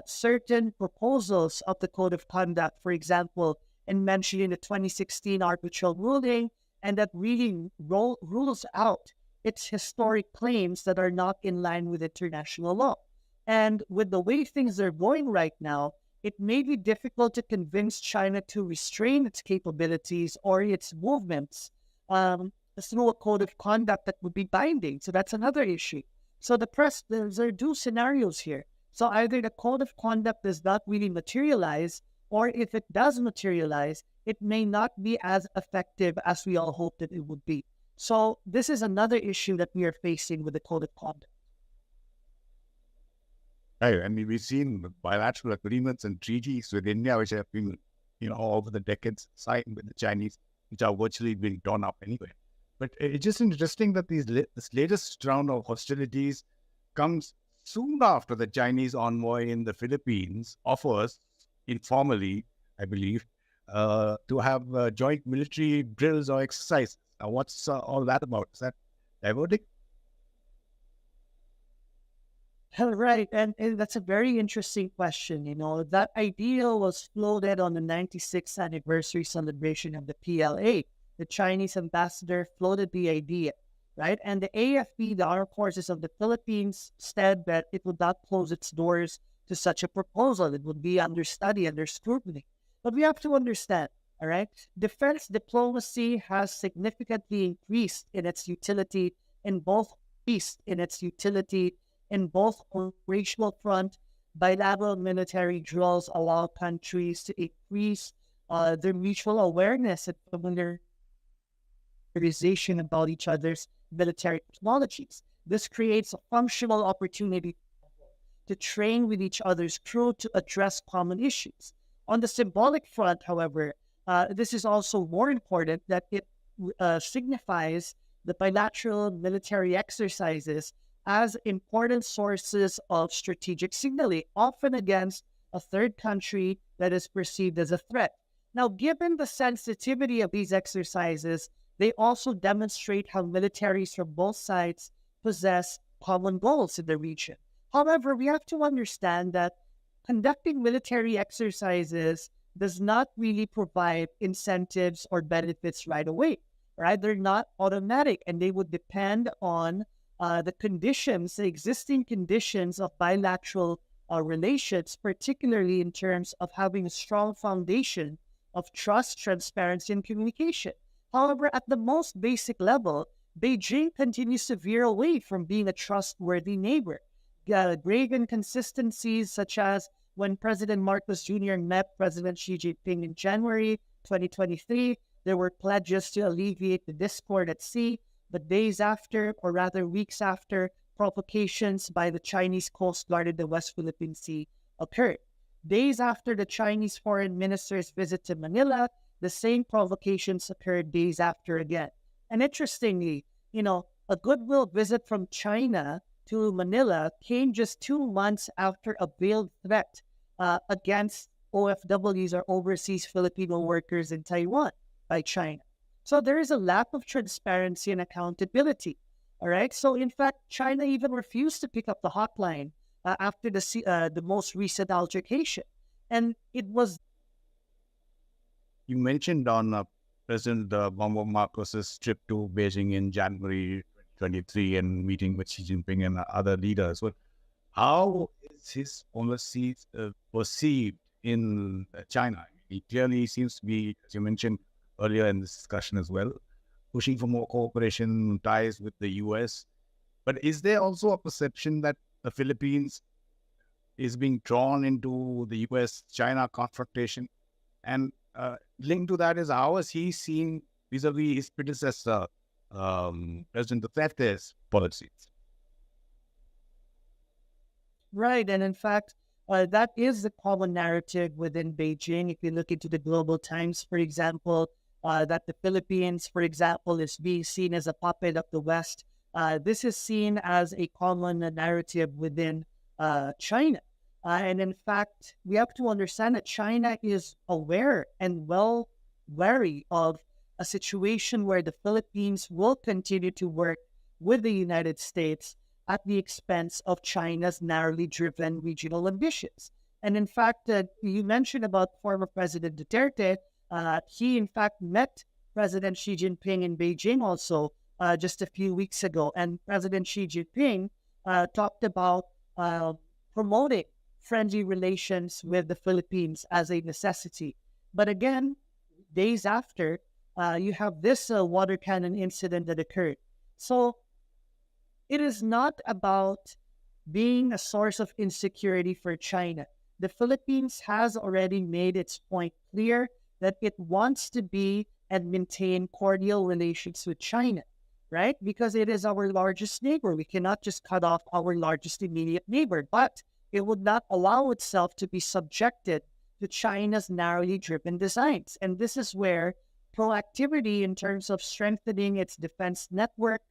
certain proposals of the code of conduct, for example, in mentioning the 2016 arbitral ruling and that really rules out its historic claims that are not in line with international law. And with the way things are going right now, it may be difficult to convince China to restrain its capabilities or its movements through a code of conduct that would be binding. So that's another issue. So there are two scenarios here. So either the code of conduct does not really materialize, or if it does materialize, it may not be as effective as we all hoped that it would be. So this is another issue that we are facing with the code of conduct. Right. I mean, we've seen bilateral agreements and treaties with India, which have been, over the decades signed with the Chinese, which are virtually being torn up anyway. But it's just interesting that this latest round of hostilities comes soon after the Chinese envoy in the Philippines offers, informally, I believe, to have joint military drills or exercises. Now, what's all that about? Is that diverting? Right, and that's a very interesting question. That idea was floated on the 96th anniversary celebration of the PLA. The Chinese ambassador floated the idea, right? And the AFP, the Armed Forces of the Philippines, said that it would not close its doors to such a proposal. It would be under study, under scrutiny. But we have to understand, all right? Defense diplomacy has significantly increased in its utility in both operational front. Bilateral military drills allow countries to increase their mutual awareness and familiarization about each other's military technologies. This creates a functional opportunity to train with each other's crew to address common issues. On the symbolic front, however, this is also more important that it signifies the bilateral military exercises as important sources of strategic signaling, often against a third country that is perceived as a threat. Now, given the sensitivity of these exercises, they also demonstrate how militaries from both sides possess common goals in the region. However, we have to understand that conducting military exercises does not really provide incentives or benefits right away, right? They're not automatic, and they would depend on the existing conditions of bilateral relations, particularly in terms of having a strong foundation of trust, transparency, and communication. However, at the most basic level, Beijing continues to veer away from being a trustworthy neighbor. Grave inconsistencies, such as when President Marcos Jr. met President Xi Jinping in January 2023, there were pledges to alleviate the discord at sea. But days after, or rather weeks after, provocations by the Chinese Coast Guard in the West Philippine Sea occurred. Days after the Chinese foreign minister's visit to Manila, the same provocations occurred days after again. And interestingly, a goodwill visit from China to Manila came just 2 months after a veiled threat against OFWs, or overseas Filipino workers in Taiwan, by China. So there is a lack of transparency and accountability. All right. So in fact, China even refused to pick up the hotline after the most recent altercation, and it was. You mentioned on President Marcos's trip to Beijing in January 2023 and meeting with Xi Jinping and other leaders. Well, how is his policy perceived in China? He clearly seems to be, as you mentioned earlier in this discussion as well, pushing for more cooperation, ties with the US. But is there also a perception that the Philippines is being drawn into the US-China confrontation? And linked to that is, how is he seen vis-a-vis his predecessor, President Duterte's policies? Right. And in fact, that is the common narrative within Beijing. If you look into the Global Times, for example, that the Philippines, for example, is being seen as a puppet of the West. This is seen as a common narrative within China. And in fact, we have to understand that China is aware and well wary of a situation where the Philippines will continue to work with the United States at the expense of China's narrowly driven regional ambitions. And in fact, you mentioned about former President Duterte. He, in fact, met President Xi Jinping in Beijing also just a few weeks ago. And President Xi Jinping talked about promoting friendly relations with the Philippines as a necessity. But again, days after, you have this water cannon incident that occurred. So it is not about being a source of insecurity for China. The Philippines has already made its point clear that it wants to be and maintain cordial relations with China, right? Because it is our largest neighbor. We cannot just cut off our largest immediate neighbor, but it would not allow itself to be subjected to China's narrowly driven designs. And this is where proactivity in terms of strengthening its defense network,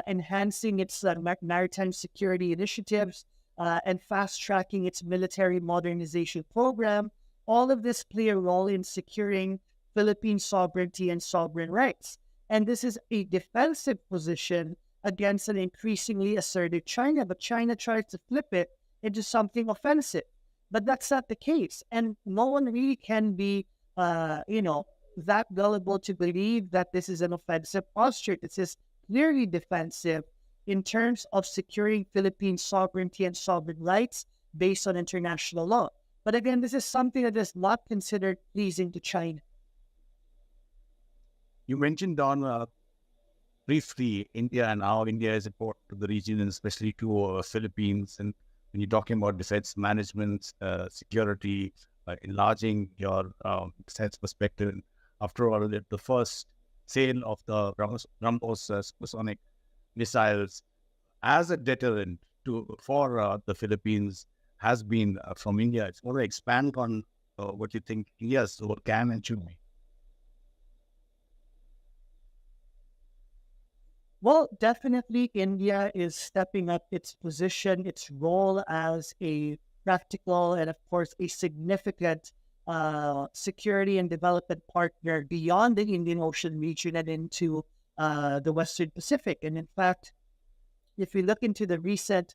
enhancing its maritime security initiatives, and fast-tracking its military modernization program, all of this play a role in securing Philippine sovereignty and sovereign rights. And this is a defensive position against an increasingly assertive China, but China tries to flip it into something offensive. But that's not the case. And no one really can be, that gullible to believe that this is an offensive posture. This is clearly defensive in terms of securing Philippine sovereignty and sovereign rights based on international law. But again, this is something that is not considered pleasing to China. You mentioned, Don, briefly India and how India is important to the region, and especially to Philippines. And when you're talking about defense management, security, enlarging your defense perspective, after all, the first sale of the BrahMos supersonic missiles as a deterrent for the Philippines has been from India. It's want to expand on what you think India's role can and should be. Well, definitely India is stepping up its position, its role as a practical and, of course, a significant security and development partner beyond the Indian Ocean region and into the Western Pacific. And in fact, if we look into the recent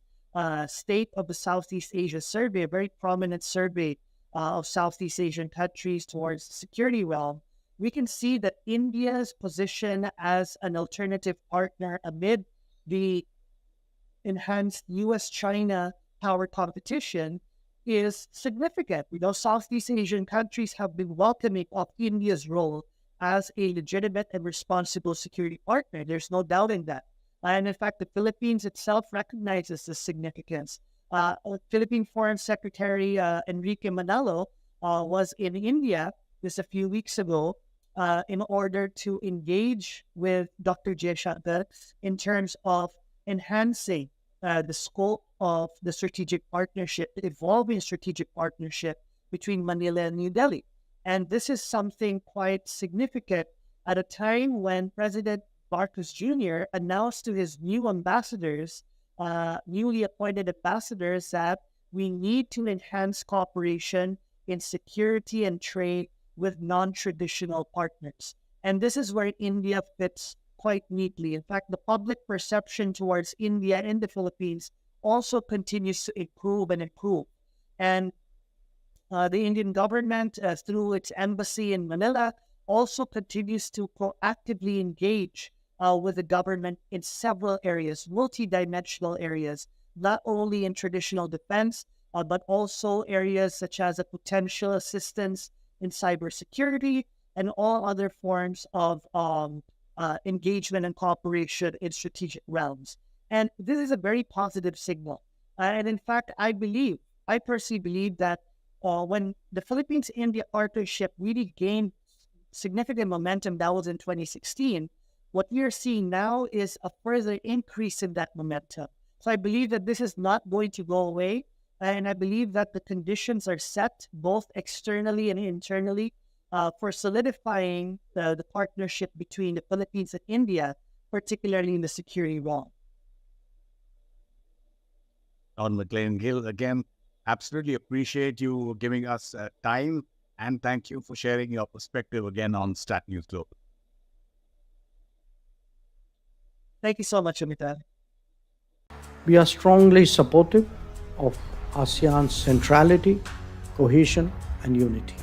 State of the Southeast Asia survey, a very prominent survey of Southeast Asian countries towards the security realm, we can see that India's position as an alternative partner amid the enhanced U.S.-China power competition is significant. We know Southeast Asian countries have been welcoming of India's role as a legitimate and responsible security partner. There's no doubt in that. And in fact, the Philippines itself recognizes this significance. Philippine Foreign Secretary Enrique Manalo was in India just a few weeks ago in order to engage with Dr. Jaishankar in terms of enhancing the scope of the strategic partnership, the evolving strategic partnership between Manila and New Delhi. And this is something quite significant at a time when President Marcos Jr. announced to his new ambassadors, newly appointed ambassadors, that we need to enhance cooperation in security and trade with non-traditional partners. And this is where India fits quite neatly. In fact, the public perception towards India and the Philippines also continues to improve and improve. And the Indian government, through its embassy in Manila, also continues to proactively engage with the government in several areas, multidimensional areas, not only in traditional defense, but also areas such as a potential assistance in cybersecurity and all other forms of engagement and cooperation in strategic realms. And this is a very positive signal. And in fact, I personally believe that when the Philippines-India partnership really gained significant momentum, that was in 2016, what we are seeing now is a further increase in that momentum. So I believe that this is not going to go away. And I believe that the conditions are set both externally and internally for solidifying the partnership between the Philippines and India, particularly in the security realm. Don McLean-Gill, again, absolutely appreciate you giving us time, and thank you for sharing your perspective again on StratNews Global. Thank you so much, Amitabh. We are strongly supportive of ASEAN's centrality, cohesion, and unity.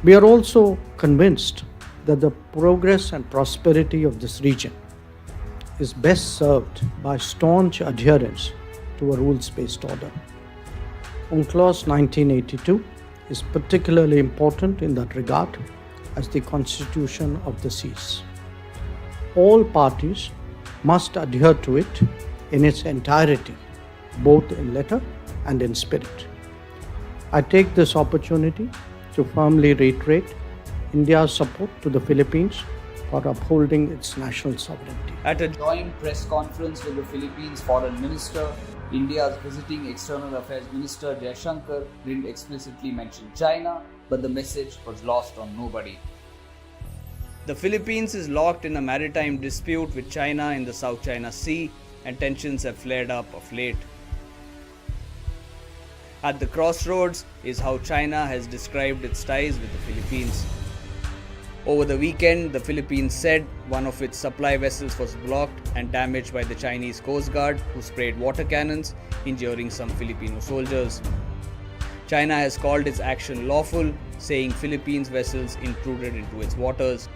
We are also convinced that the progress and prosperity of this region is best served by staunch adherence to a rules-based order. UNCLOS 1982 is particularly important in that regard as the constitution of the seas. All parties must adhere to it in its entirety, both in letter and in spirit. I take this opportunity to firmly reiterate India's support to the Philippines for upholding its national sovereignty. At a joint press conference with the Philippines Foreign Minister, India's visiting External Affairs Minister Jaishankar didn't explicitly mention China, but the message was lost on nobody. The Philippines is locked in a maritime dispute with China in the South China Sea, and tensions have flared up of late. At the crossroads is how China has described its ties with the Philippines. Over the weekend, the Philippines said one of its supply vessels was blocked and damaged by the Chinese Coast Guard, who sprayed water cannons, injuring some Filipino soldiers. China has called its action lawful, saying Philippines vessels intruded into its waters.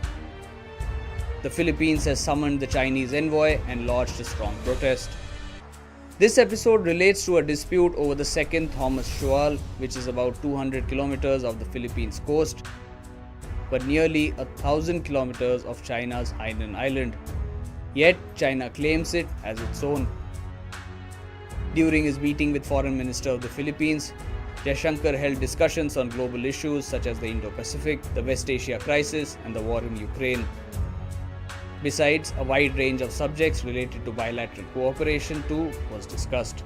The Philippines has summoned the Chinese envoy and lodged a strong protest. This episode relates to a dispute over the second Thomas Shoal, which is about 200 kilometers of the Philippines coast, but nearly 1,000 kilometers of China's Hainan Island. Yet China claims it as its own. During his meeting with Foreign Minister of the Philippines, Jaishankar held discussions on global issues such as the Indo-Pacific, the West Asia crisis, and the war in Ukraine. Besides, a wide range of subjects related to bilateral cooperation too was discussed.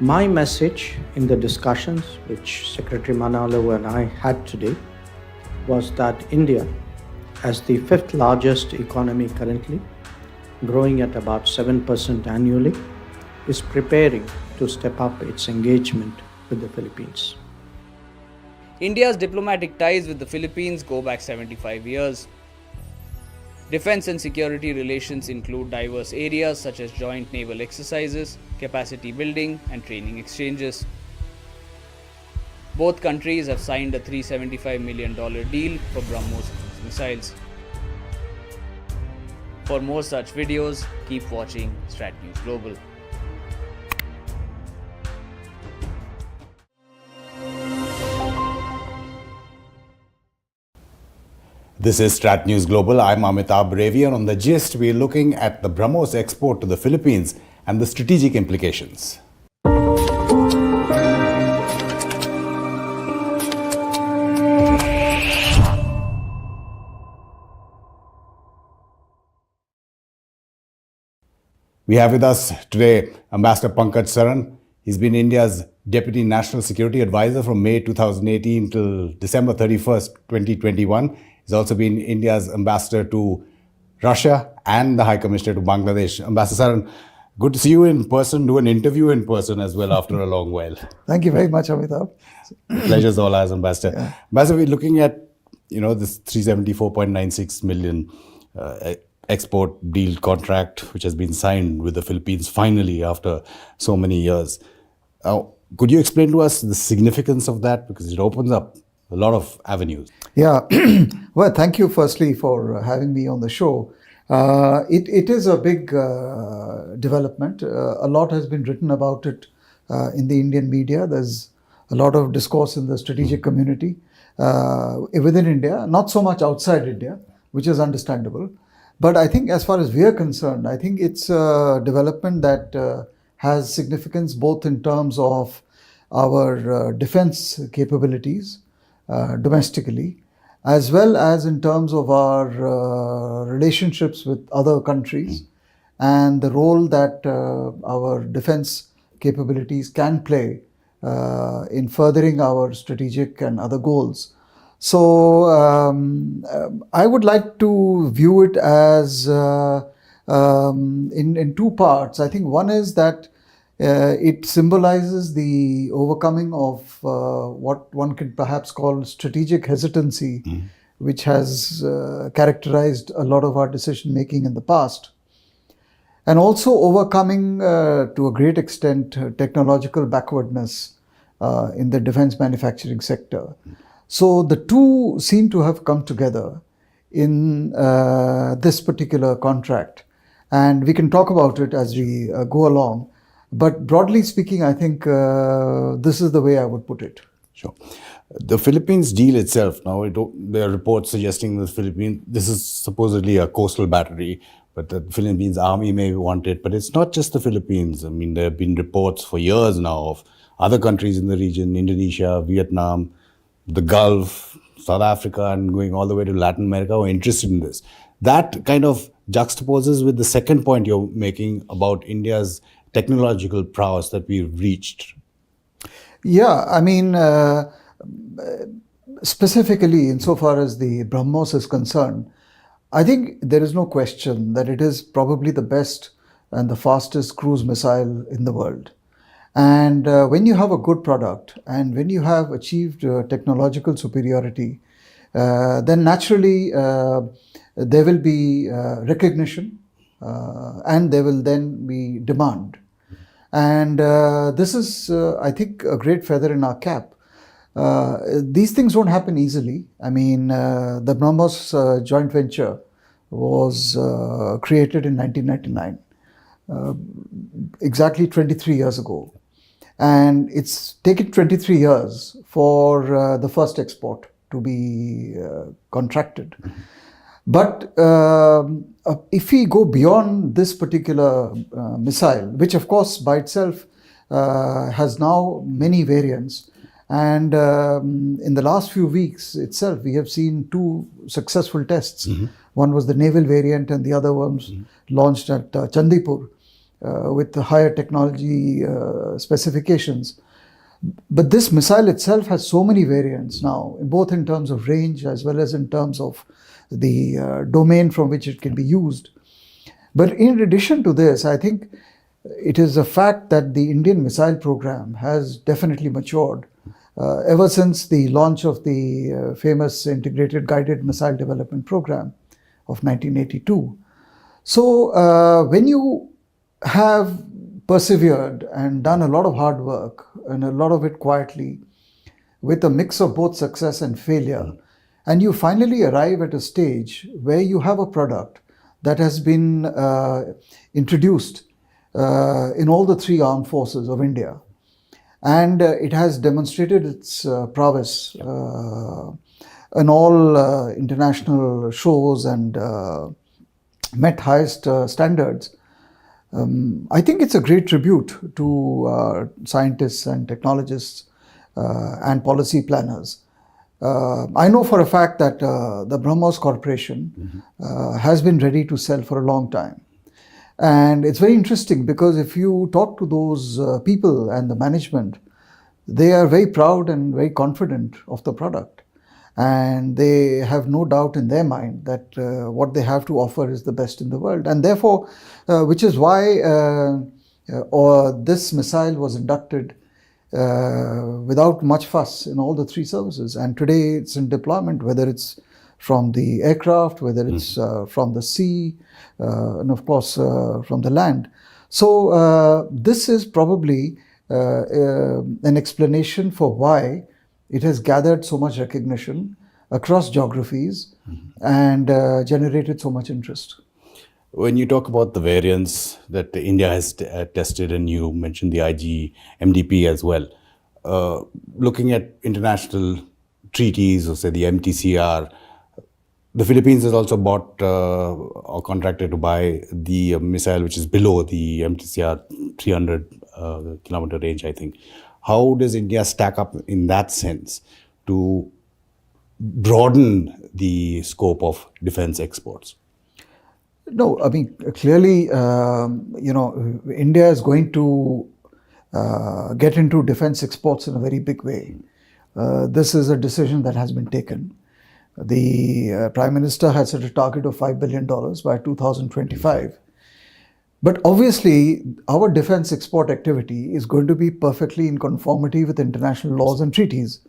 My message in the discussions which Secretary Manalo and I had today was that India, as the fifth largest economy currently, growing at about 7% annually, is preparing to step up its engagement with the Philippines. India's diplomatic ties with the Philippines go back 75 years. Defense and security relations include diverse areas such as joint naval exercises, capacity building, and training exchanges. Both countries have signed a $375 million deal for BrahMos cruise missiles. For more such videos, keep watching StratNews Global. This is StratNews Global. I'm Amitabh Ravi, and on the gist, we're looking at the BrahMos export to the Philippines and the strategic implications. We have with us today Ambassador Pankaj Saran. He's been India's Deputy National Security Advisor from May 2018 till December 31st, 2021. He's also been India's ambassador to Russia and the High Commissioner to Bangladesh. Ambassador Saran, good to see you in person, do an interview in person as well after a long while. Thank you very much, Amitabh. Pleasure's all ours, Ambassador. Yeah. Ambassador, we're looking at, this 374.96 million export deal contract, which has been signed with the Philippines finally after so many years. Could you explain to us the significance of that? Because it opens up a lot of avenues. Yeah. Well, thank you firstly for having me on the show. It is a big development. A lot has been written about it in the Indian media. There's a lot of discourse in the strategic community within India, not so much outside India, which is understandable. But I think as far as we are concerned, I think it's a development that has significance both in terms of our defense capabilities domestically, as well as in terms of our relationships with other countries and the role that our defense capabilities can play in furthering our strategic and other goals. So I would like to view it as in two parts. I think one is that it symbolizes the overcoming of what one could perhaps call strategic hesitancy, which has characterized a lot of our decision making in the past. And also overcoming to a great extent technological backwardness in the defense manufacturing sector. So the two seem to have come together in this particular contract. And we can talk about it as we go along. But broadly speaking, I think this is the way I would put it. Sure. The Philippines deal itself, now there are reports suggesting the Philippines, this is supposedly a coastal battery, but the Philippines army may want it. But it's not just the Philippines. I mean, there have been reports for years now of other countries in the region, Indonesia, Vietnam, the Gulf, South Africa, and going all the way to Latin America who are interested in this. That kind of juxtaposes with the second point you're making about India's technological prowess that we've reached. Yeah, I mean, specifically insofar as the BrahMos is concerned, I think there is no question that it is probably the best and the fastest cruise missile in the world. And when you have a good product and when you have achieved technological superiority, then naturally there will be recognition and there will then be demand. And this is, I think, a great feather in our cap. These things don't happen easily. I mean, the BrahMos joint venture was created in 1999, exactly 23 years ago. And it's taken 23 years for the first export to be contracted. But if we go beyond this particular missile, which of course by itself has now many variants, and in the last few weeks itself, we have seen two successful tests. One was the naval variant and the other one was launched at Chandipur with the higher technology specifications. But this missile itself has so many variants now, both in terms of range as well as in terms of the domain from which it can be used. But in addition to this, I think it is a fact that the Indian missile program has definitely matured ever since the launch of the famous Integrated Guided Missile Development Program of 1982. So when you have persevered and done a lot of hard work, and a lot of it quietly, with a mix of both success and failure, and you finally arrive at a stage where you have a product that has been introduced in all the three armed forces of India, and it has demonstrated its prowess in all international shows and met highest standards. I think it's a great tribute to scientists and technologists and policy planners. I know for a fact that the BrahMos Corporation has been ready to sell for a long time. And it's very interesting because if you talk to those people and the management, they are very proud and very confident of the product. And they have no doubt in their mind that what they have to offer is the best in the world. And therefore, which is why this missile was inducted without much fuss in all the three services. And today it's in deployment, whether it's from the aircraft, whether it's from the sea, and of course from the land. So this is probably an explanation for why it has gathered so much recognition across geographies and generated so much interest. When you talk about the variants that India has tested, and you mentioned the MDP as well, looking at international treaties, or say the MTCR, the Philippines has also bought or contracted to buy the missile which is below the MTCR 300 kilometer range, I think. How does India stack up in that sense to broaden the scope of defense exports? No, I mean, clearly, India is going to get into defense exports in a very big way. This is a decision that has been taken. The Prime Minister has set a target of $5 billion by 2025. But obviously, our defense export activity is going to be perfectly in conformity with international laws and treaties.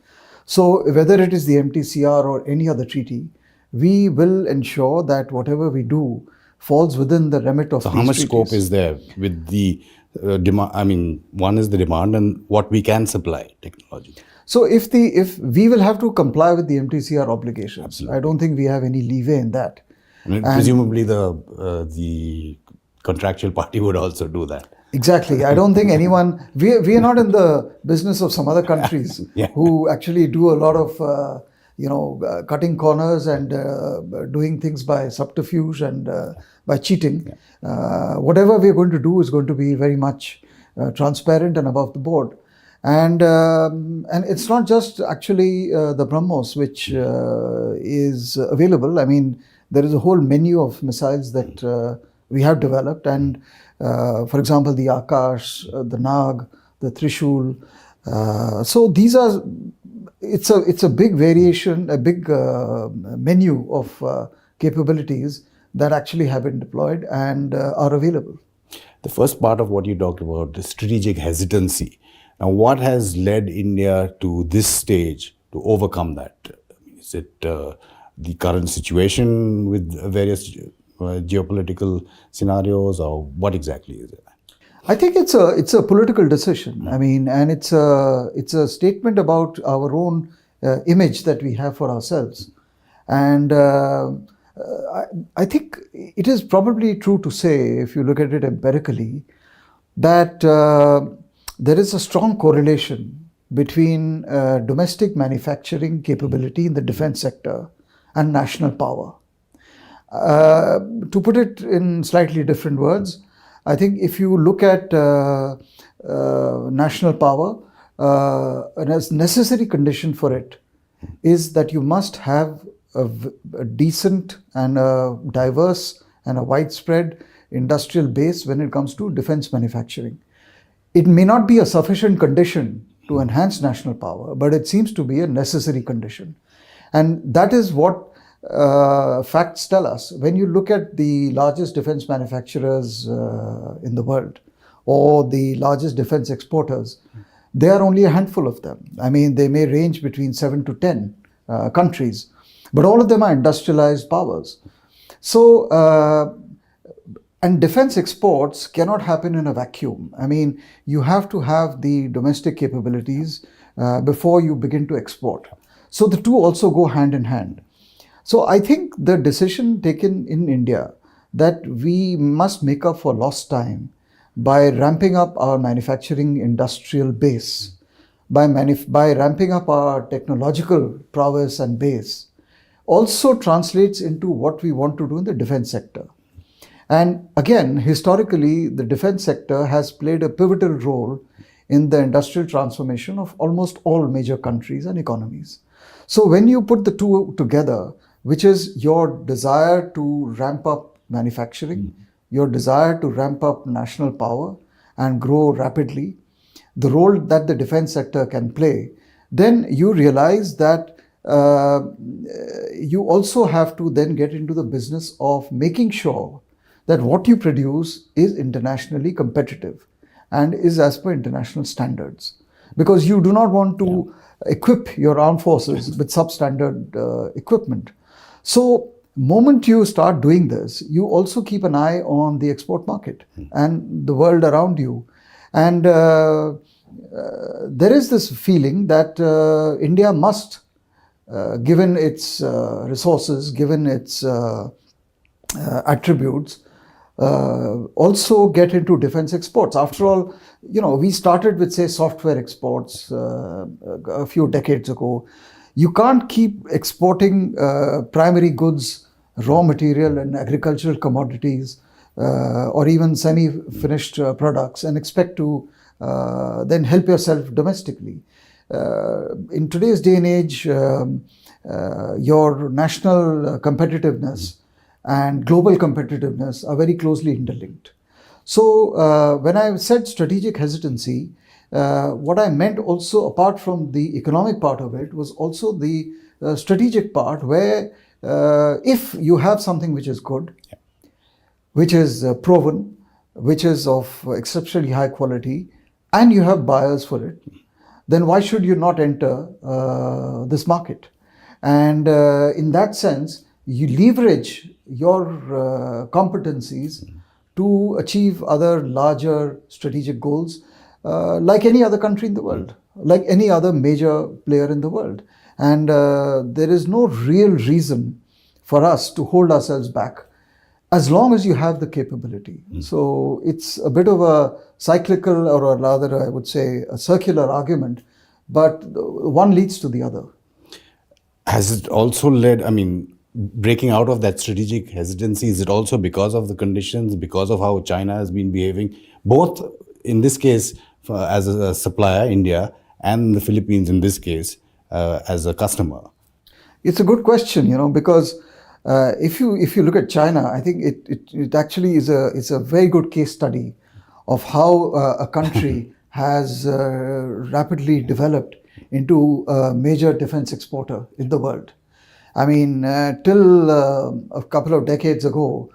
So whether it is the MTCR or any other treaty, we will ensure that whatever we do falls within the remit of these treaties. So how much scope is there with the one is the demand and what we can supply technology. So if we will have to comply with the MTCR obligations, Absolutely. I don't think we have any leeway in that. And presumably the contractual party would also do that. Exactly. I don't think anyone, we are not in the business of some other countries Yeah. who actually do a lot of, cutting corners and doing things by subterfuge and by cheating. Whatever we're going to do is going to be very much transparent and above the board. And it's not just actually the BrahMos which is available. I mean, there is a whole menu of missiles that we have developed, and for example, the Akash, the Nag, the Trishul. So these are, it's a big variation, a big menu of capabilities that actually have been deployed and are available. The first part of what you talked about, the strategic hesitancy. Now, what has led India to this stage to overcome that? Is it the current situation with various geopolitical scenarios, or what exactly is it? I think it's a political decision. I mean, and it's a statement about our own image that we have for ourselves. And I think it is probably true to say, if you look at it empirically, that there is a strong correlation between domestic manufacturing capability in the defense sector and national power. To put it in slightly different words, I think if you look at national power, a necessary condition for it is that you must have a decent and a diverse and a widespread industrial base when it comes to defense manufacturing. It may not be a sufficient condition to enhance national power, but it seems to be a necessary condition. And that is what facts tell us. When you look at the largest defense manufacturers in the world, or the largest defense exporters, there are only a handful of them. I mean, they may range between 7 to 10 countries, but all of them are industrialized powers. So, and defense exports cannot happen in a vacuum. I mean, you have to have the domestic capabilities before you begin to export. So the two also go hand in hand. So I think the decision taken in India that we must make up for lost time by ramping up our manufacturing industrial base, by ramping up our technological prowess and base, also translates into what we want to do in the defense sector. And again, historically, the defense sector has played a pivotal role in the industrial transformation of almost all major countries and economies. So when you put the two together, which is your desire to ramp up manufacturing, your desire to ramp up national power and grow rapidly, the role that the defense sector can play, then you realize that you also have to then get into the business of making sure that what you produce is internationally competitive and is as per international standards. Because you do not want to equip your armed forces with substandard equipment. So, moment you start doing this, you also keep an eye on the export market and the world around you. And there is this feeling that India must, given its resources, given its attributes, also get into defense exports. After all, we started with, say, software exports a few decades ago. You can't keep exporting primary goods, raw material and agricultural commodities, or even semi-finished products and expect to then help yourself domestically. In today's day and age, your national competitiveness and global competitiveness are very closely interlinked. So when I said strategic hesitancy, what I meant also, apart from the economic part of it, was also the strategic part where if you have something which is good, which is proven, which is of exceptionally high quality, and you have buyers for it, then why should you not enter this market? And in that sense, you leverage your competencies to achieve other larger strategic goals, like any other country in the world, like any other major player in the world. And there is no real reason for us to hold ourselves back as long as you have the capability. So it's a bit of a cyclical, or rather I would say a circular argument, but one leads to the other. Has it also led, I mean, breaking out of that strategic hesitancy, is it also because of the conditions, because of how China has been behaving, both in this case as a supplier, India, and the Philippines in this case as a customer? It's a good question, because if you look at China, I think it actually is a very good case study of how a country has rapidly developed into a major defense exporter in the world. I mean, till a couple of decades ago,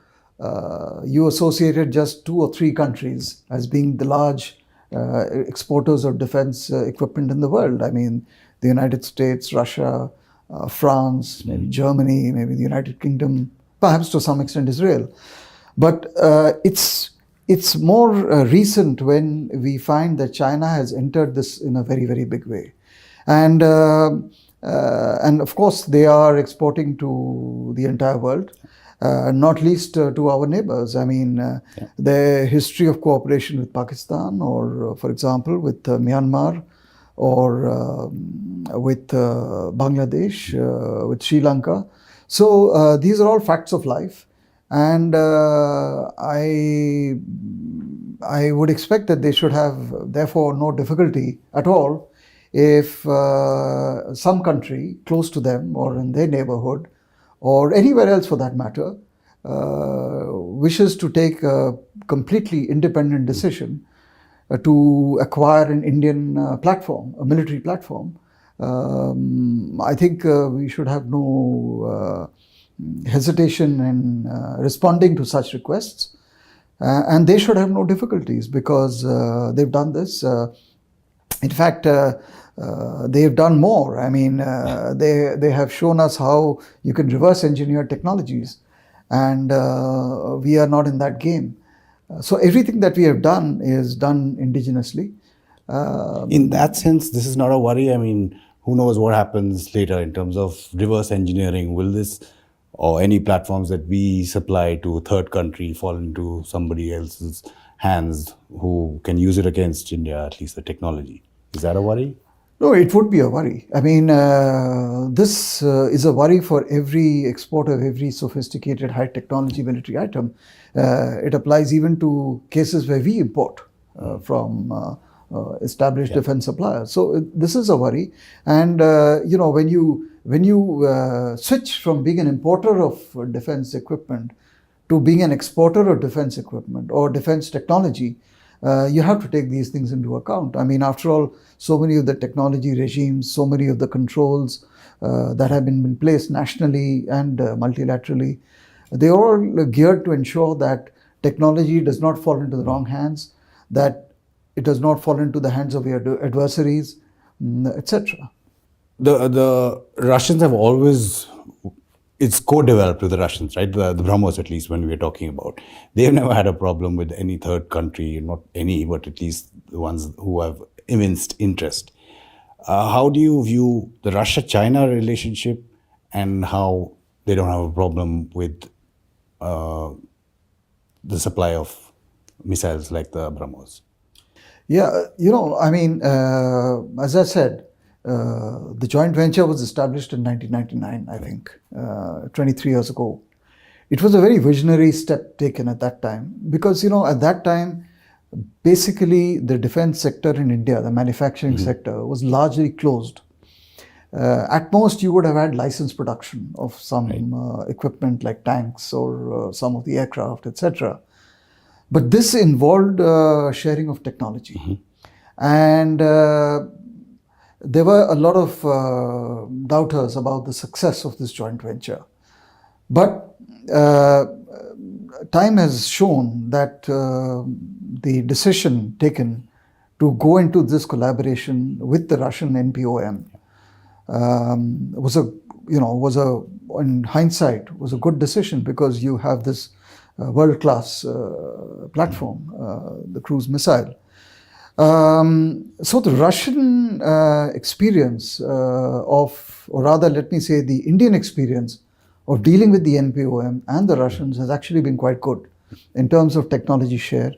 you associated just 2 or 3 countries as being the large exporters of defense equipment in the world. I mean, the United States, Russia, France, maybe Germany, maybe the United Kingdom, perhaps to some extent Israel. But it's more recent when we find that China has entered this in a very, very big way. And of course, they are exporting to the entire world, not least to our neighbors. I mean, the history of cooperation with Pakistan, or for example, with Myanmar, or with Bangladesh, with Sri Lanka. So these are all facts of life. And I would expect that they should have, therefore, no difficulty at all if some country close to them or in their neighborhood or anywhere else for that matter wishes to take a completely independent decision to acquire an Indian platform, a military platform. I think we should have no hesitation in responding to such requests. And they should have no difficulties because they've done this. In fact, they've done more. I mean, they have shown us how you can reverse engineer technologies, and we are not in that game. So everything that we have done is done indigenously. In that sense, this is not a worry. I mean, who knows what happens later in terms of reverse engineering? Will this or any platforms that we supply to a third country fall into somebody else's hands who can use it against India, at least the technology? Is that a worry? No, it would be a worry. I mean, this is a worry for every exporter of every sophisticated high technology military item. It applies even to cases where we import from established defense suppliers. So this is a worry. And when you switch from being an importer of defense equipment to being an exporter of defense equipment or defense technology, you have to take these things into account. I mean, after all, so many of the technology regimes, so many of the controls that have been placed nationally and multilaterally, they are all geared to ensure that technology does not fall into the wrong hands, that it does not fall into the hands of your adversaries, etc. The Russians have always, it's co-developed with the Russians, right? The BrahMos, at least, when we're talking about. They've never had a problem with any third country, not any, but at least the ones who have evinced interest. How do you view the Russia-China relationship and how they don't have a problem with the supply of missiles like the BrahMos? Yeah, I mean, as I said, the joint venture was established in 1999, I think, 23 years ago. It was a very visionary step taken at that time because, at that time, basically the defense sector in India, the manufacturing sector, was largely closed. At most, you would have had licensed production of some equipment like tanks or some of the aircraft, etc. But this involved sharing of technology. And there were a lot of doubters about the success of this joint venture. But time has shown that the decision taken to go into this collaboration with the Russian NPOM was in hindsight, was a good decision because you have this world-class platform, the cruise missile. So the Russian experience or rather let me say the Indian experience of dealing with the NPOM and the Russians has actually been quite good in terms of technology share,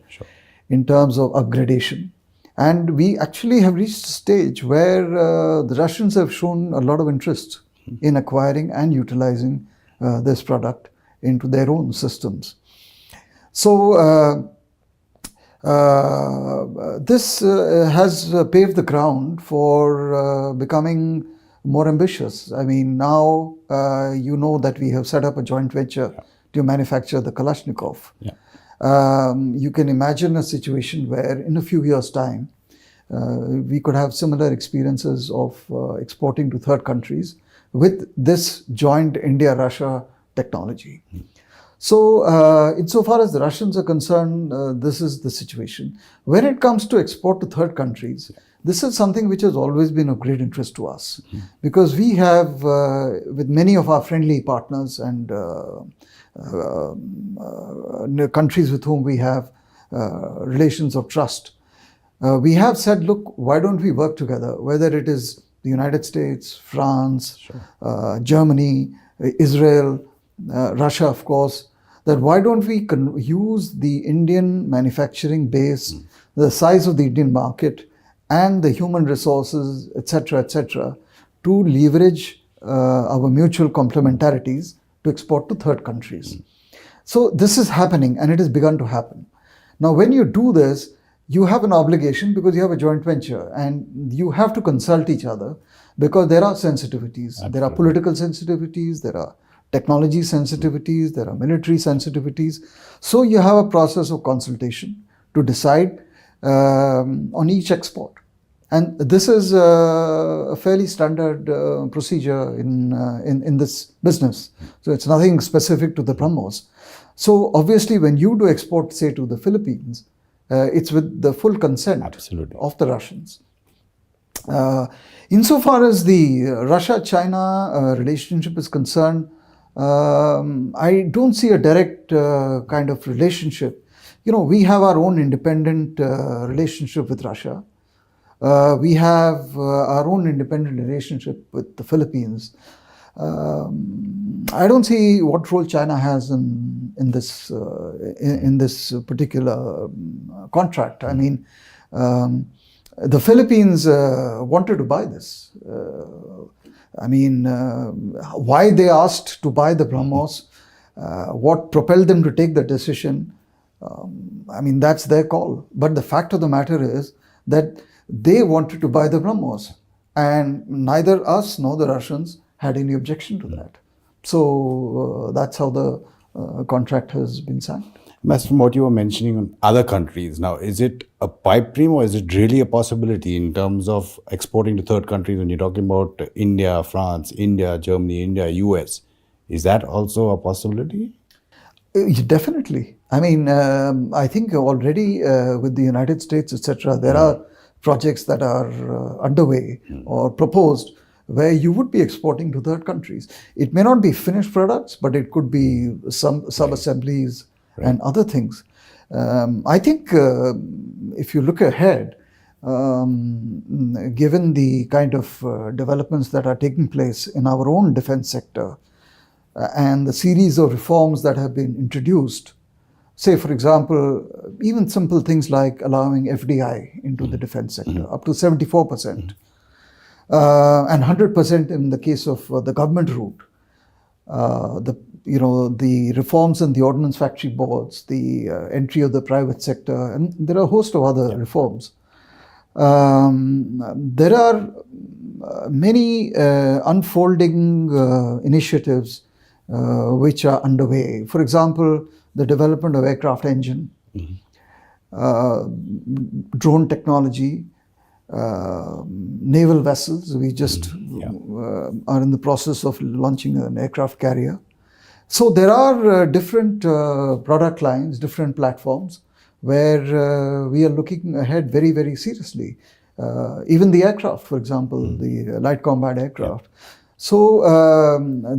in terms of upgradation. And we actually have reached a stage where the Russians have shown a lot of interest in acquiring and utilizing this product into their own systems. So this has paved the ground for becoming more ambitious. I mean, now you know that we have set up a joint venture to manufacture the Kalashnikov. You can imagine a situation where in a few years' time, we could have similar experiences of exporting to third countries with this joint India-Russia technology. So, insofar as the Russians are concerned, this is the situation. When it comes to export to third countries, this is something which has always been of great interest to us, because we have, with many of our friendly partners and countries with whom we have relations of trust, we have said, look, why don't we work together, whether it is the United States, France, Germany, Israel, Russia, of course, that why don't we use the Indian manufacturing base, the size of the Indian market, and the human resources, etc., to leverage our mutual complementarities to export to third countries. So this is happening, and it has begun to happen. Now, when you do this, you have an obligation because you have a joint venture, and you have to consult each other because there are sensitivities. Absolutely. There are political sensitivities, there are technology sensitivities, there are military sensitivities. So you have a process of consultation to decide on each export. And this is a fairly standard procedure in this business. So it's nothing specific to the BrahMos. So obviously when you do export, say, to the Philippines, it's with the full consent of the Russians. Insofar as the Russia-China relationship is concerned, I don't see a direct kind of relationship. You know, we have our own independent relationship with Russia. We have our own independent relationship with the Philippines. I don't see what role China has in this particular contract. I mean, the Philippines wanted to buy this. I mean, why they asked to buy the BrahMos, what propelled them to take the decision, I mean, that's their call. But the fact of the matter is that they wanted to buy the BrahMos, and neither us nor the Russians had any objection to that. So that's how the contract has been signed. As from what you were mentioning on other countries, now, is it a pipe dream or is it really a possibility in terms of exporting to third countries when you're talking about India, France, India, Germany, India, US? Is that also a possibility? Definitely. I mean, I think already with the United States, etc., there are projects that are underway or proposed where you would be exporting to third countries. It may not be finished products, but it could be some sub-assemblies and other things. I think if you look ahead, given the kind of developments that are taking place in our own defense sector and the series of reforms that have been introduced, say, for example, even simple things like allowing FDI into the defense sector, up to 74%, and 100% in the case of the government route. The reforms in the ordnance factory boards, the entry of the private sector, and there are a host of other reforms. There are many unfolding initiatives which are underway. For example, the development of aircraft engine, drone technology, naval vessels. We just are in the process of launching an aircraft carrier. So there are different product lines, different platforms where we are looking ahead very, very seriously. Even the aircraft, for example, the light combat aircraft. So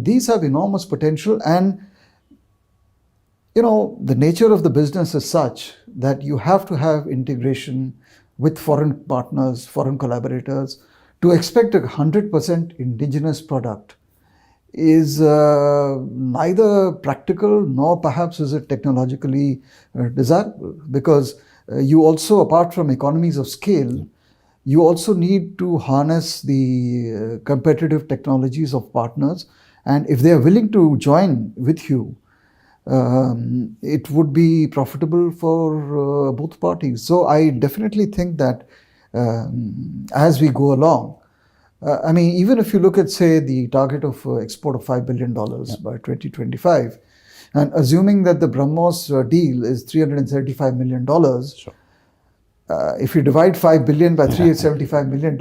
these have enormous potential, and the nature of the business is such that you have to have integration with foreign partners, foreign collaborators. To expect a 100% indigenous product is neither practical nor perhaps is it technologically desirable, because you also, apart from economies of scale, you also need to harness the competitive technologies of partners. And if they are willing to join with you, it would be profitable for both parties. So I definitely think that as we go along, even if you look at, say, the target of export of $5 billion by 2025, and assuming that the BrahMos deal is $375 million, Sure. If you divide $5 billion by $375 million,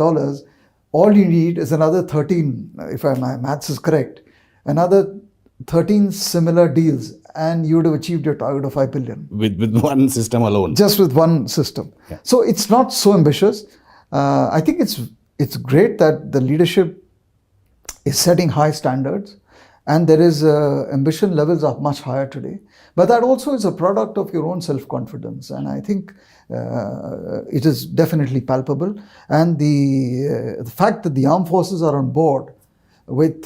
all you need is another 13, if my maths is correct, another 13 similar deals, and you would have achieved your target of $5 billion. With one system alone. Just with one system. Yeah. So it's not so ambitious. I think it's great that the leadership is setting high standards, and there is ambition levels are much higher today. But that also is a product of your own self-confidence, and I think it is definitely palpable. And the fact that the armed forces are on board with,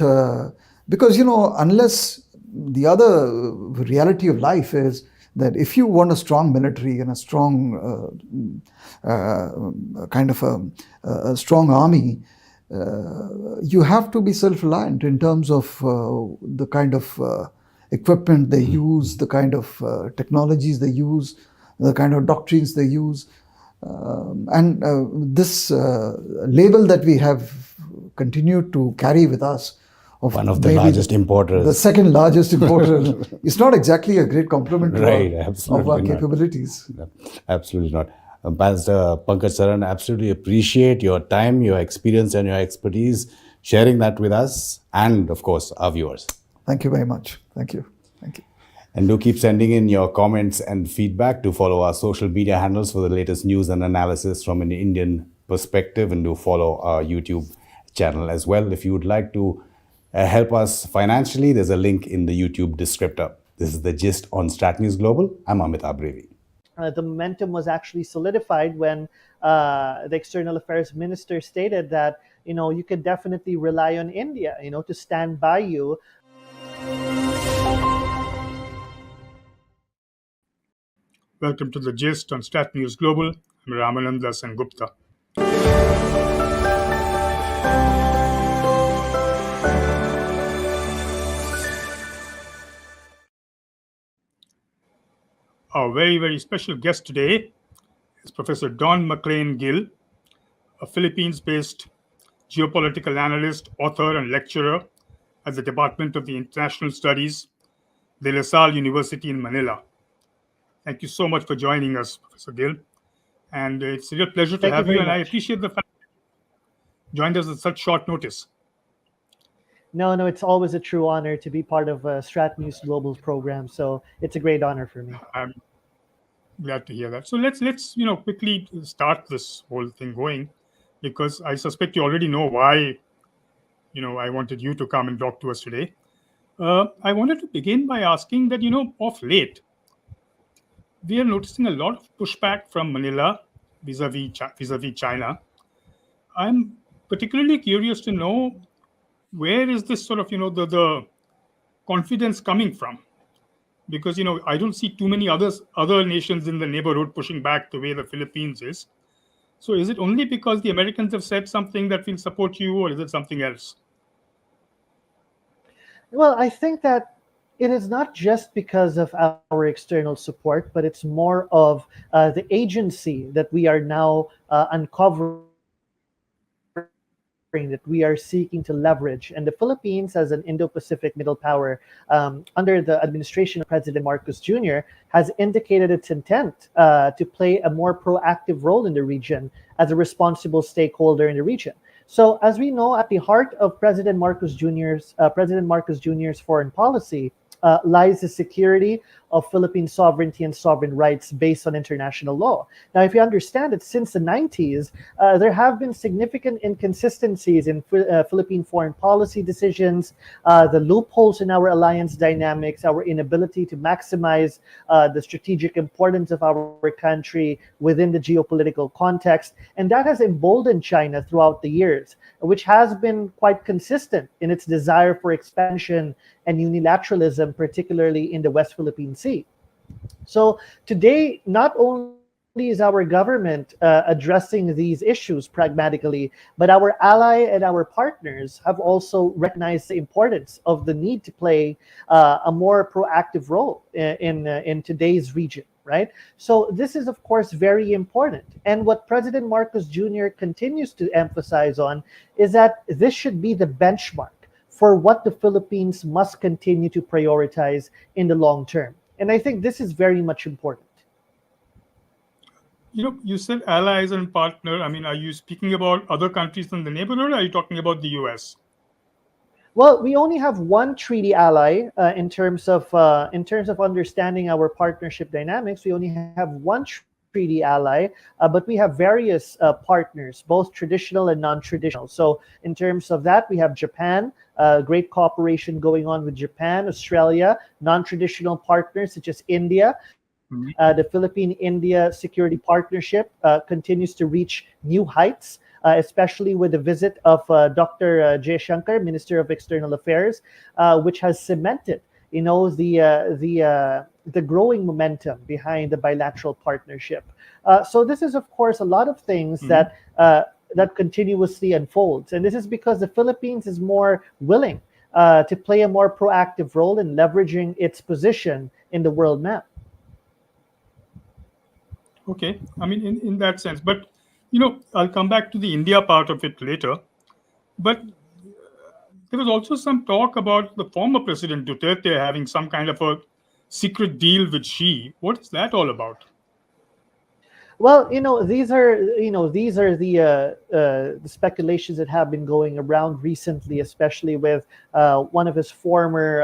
because unless the other reality of life is that if you want a strong military and a strong kind of a strong army, you have to be self-reliant in terms of the kind of equipment they use, the kind of technologies they use, the kind of doctrines they use. And this label that we have continued to carry with us, of one of the largest importers. The second largest importer. It's not exactly a great compliment to our capabilities. No, absolutely not. Pastor Pankaj Saran, absolutely appreciate your time, your experience and your expertise, sharing that with us and, of course, our viewers. Thank you very much. Thank you. Thank you. And do keep sending in your comments and feedback. Do follow our social media handles for the latest news and analysis from an Indian perspective, and do follow our YouTube channel as well. If you would like to help us financially, there's a link in the YouTube descriptor. This is The Gist on StratNews Global. I'm Amitabh Brevi. The momentum was actually solidified when the External Affairs Minister stated that, you can definitely rely on India, to stand by you. Welcome to The Gist on StratNews Global. I'm Ramananda Sengupta. Our very, very special guest today is Professor Don McLean Gill, a Philippines-based geopolitical analyst, author, and lecturer at the Department of the International Studies, De La Salle University in Manila. Thank you so much for joining us, Professor Gill. And it's a real pleasure to have you, and I appreciate the fact that you joined us at such short notice. No, it's always a true honor to be part of StratNews Global's program. So it's a great honor for me. I'm glad to hear that. So let's quickly start this whole thing going, because I suspect you already know why I wanted you to come and talk to us today. I wanted to begin by asking that of late we are noticing a lot of pushback from Manila vis-a-vis China. I'm particularly curious to know, where is this sort of the confidence coming from? Because I don't see too many other nations in the neighborhood pushing back the way the Philippines is. So is it only because the Americans have said something that will support you, or is it something else? Well, I think that it is not just because of our external support, but it's more of the agency that we are now uncovering, that we are seeking to leverage. And the Philippines, as an Indo-Pacific middle power under the administration of President Marcos Jr., has indicated its intent to play a more proactive role in the region as a responsible stakeholder in the region. So, as we know, at the heart of President Marcos Jr.'s foreign policy lies the security of Philippine sovereignty and sovereign rights based on international law. Now, if you understand it, since the 90s, there have been significant inconsistencies in Philippine foreign policy decisions, the loopholes in our alliance dynamics, our inability to maximize the strategic importance of our country within the geopolitical context. And that has emboldened China throughout the years, which has been quite consistent in its desire for expansion and unilateralism, particularly in the West Philippine Sea. So today, not only is our government addressing these issues pragmatically, but our ally and our partners have also recognized the importance of the need to play a more proactive role in today's region, right? So this is, of course, very important. And what President Marcos Jr. continues to emphasize on is that this should be the benchmark for what the Philippines must continue to prioritize in the long term. And I think this is very much important. You said allies and partner. I mean, are you speaking about other countries in the neighborhood, or are you talking about the US? Well, we only have one treaty ally in terms of understanding our partnership dynamics. We only have one treaty ally, but we have various partners, both traditional and non-traditional. So in terms of that, we have Japan, great cooperation going on with Japan, Australia, non-traditional partners such as India. The Philippine-India Security Partnership continues to reach new heights, especially with the visit of Dr. Jaishankar, Minister of External Affairs, which has cemented, the growing momentum behind the bilateral partnership. So this is, of course, a lot of things that continuously unfolds, and this is because the Philippines is more willing to play a more proactive role in leveraging its position in the world map. Okay, I mean, in that sense, but I'll come back to the India part of it later. But there was also some talk about the former President Duterte having some kind of a secret deal with Xi. What is that all about? Well, these are the speculations that have been going around recently, especially with one of his former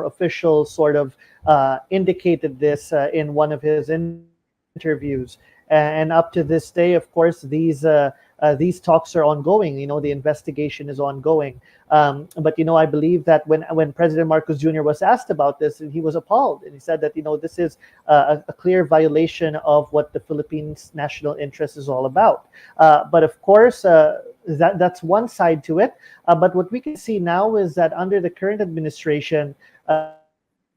officials sort of indicated this in one of his interviews. And up to this day, of course, these talks are ongoing. The investigation is ongoing. But I believe that when President Marcos Jr. was asked about this, he was appalled, and he said that this is a clear violation of what the Philippines' national interest is all about. But of course, that's one side to it. But what we can see now is that under the current administration,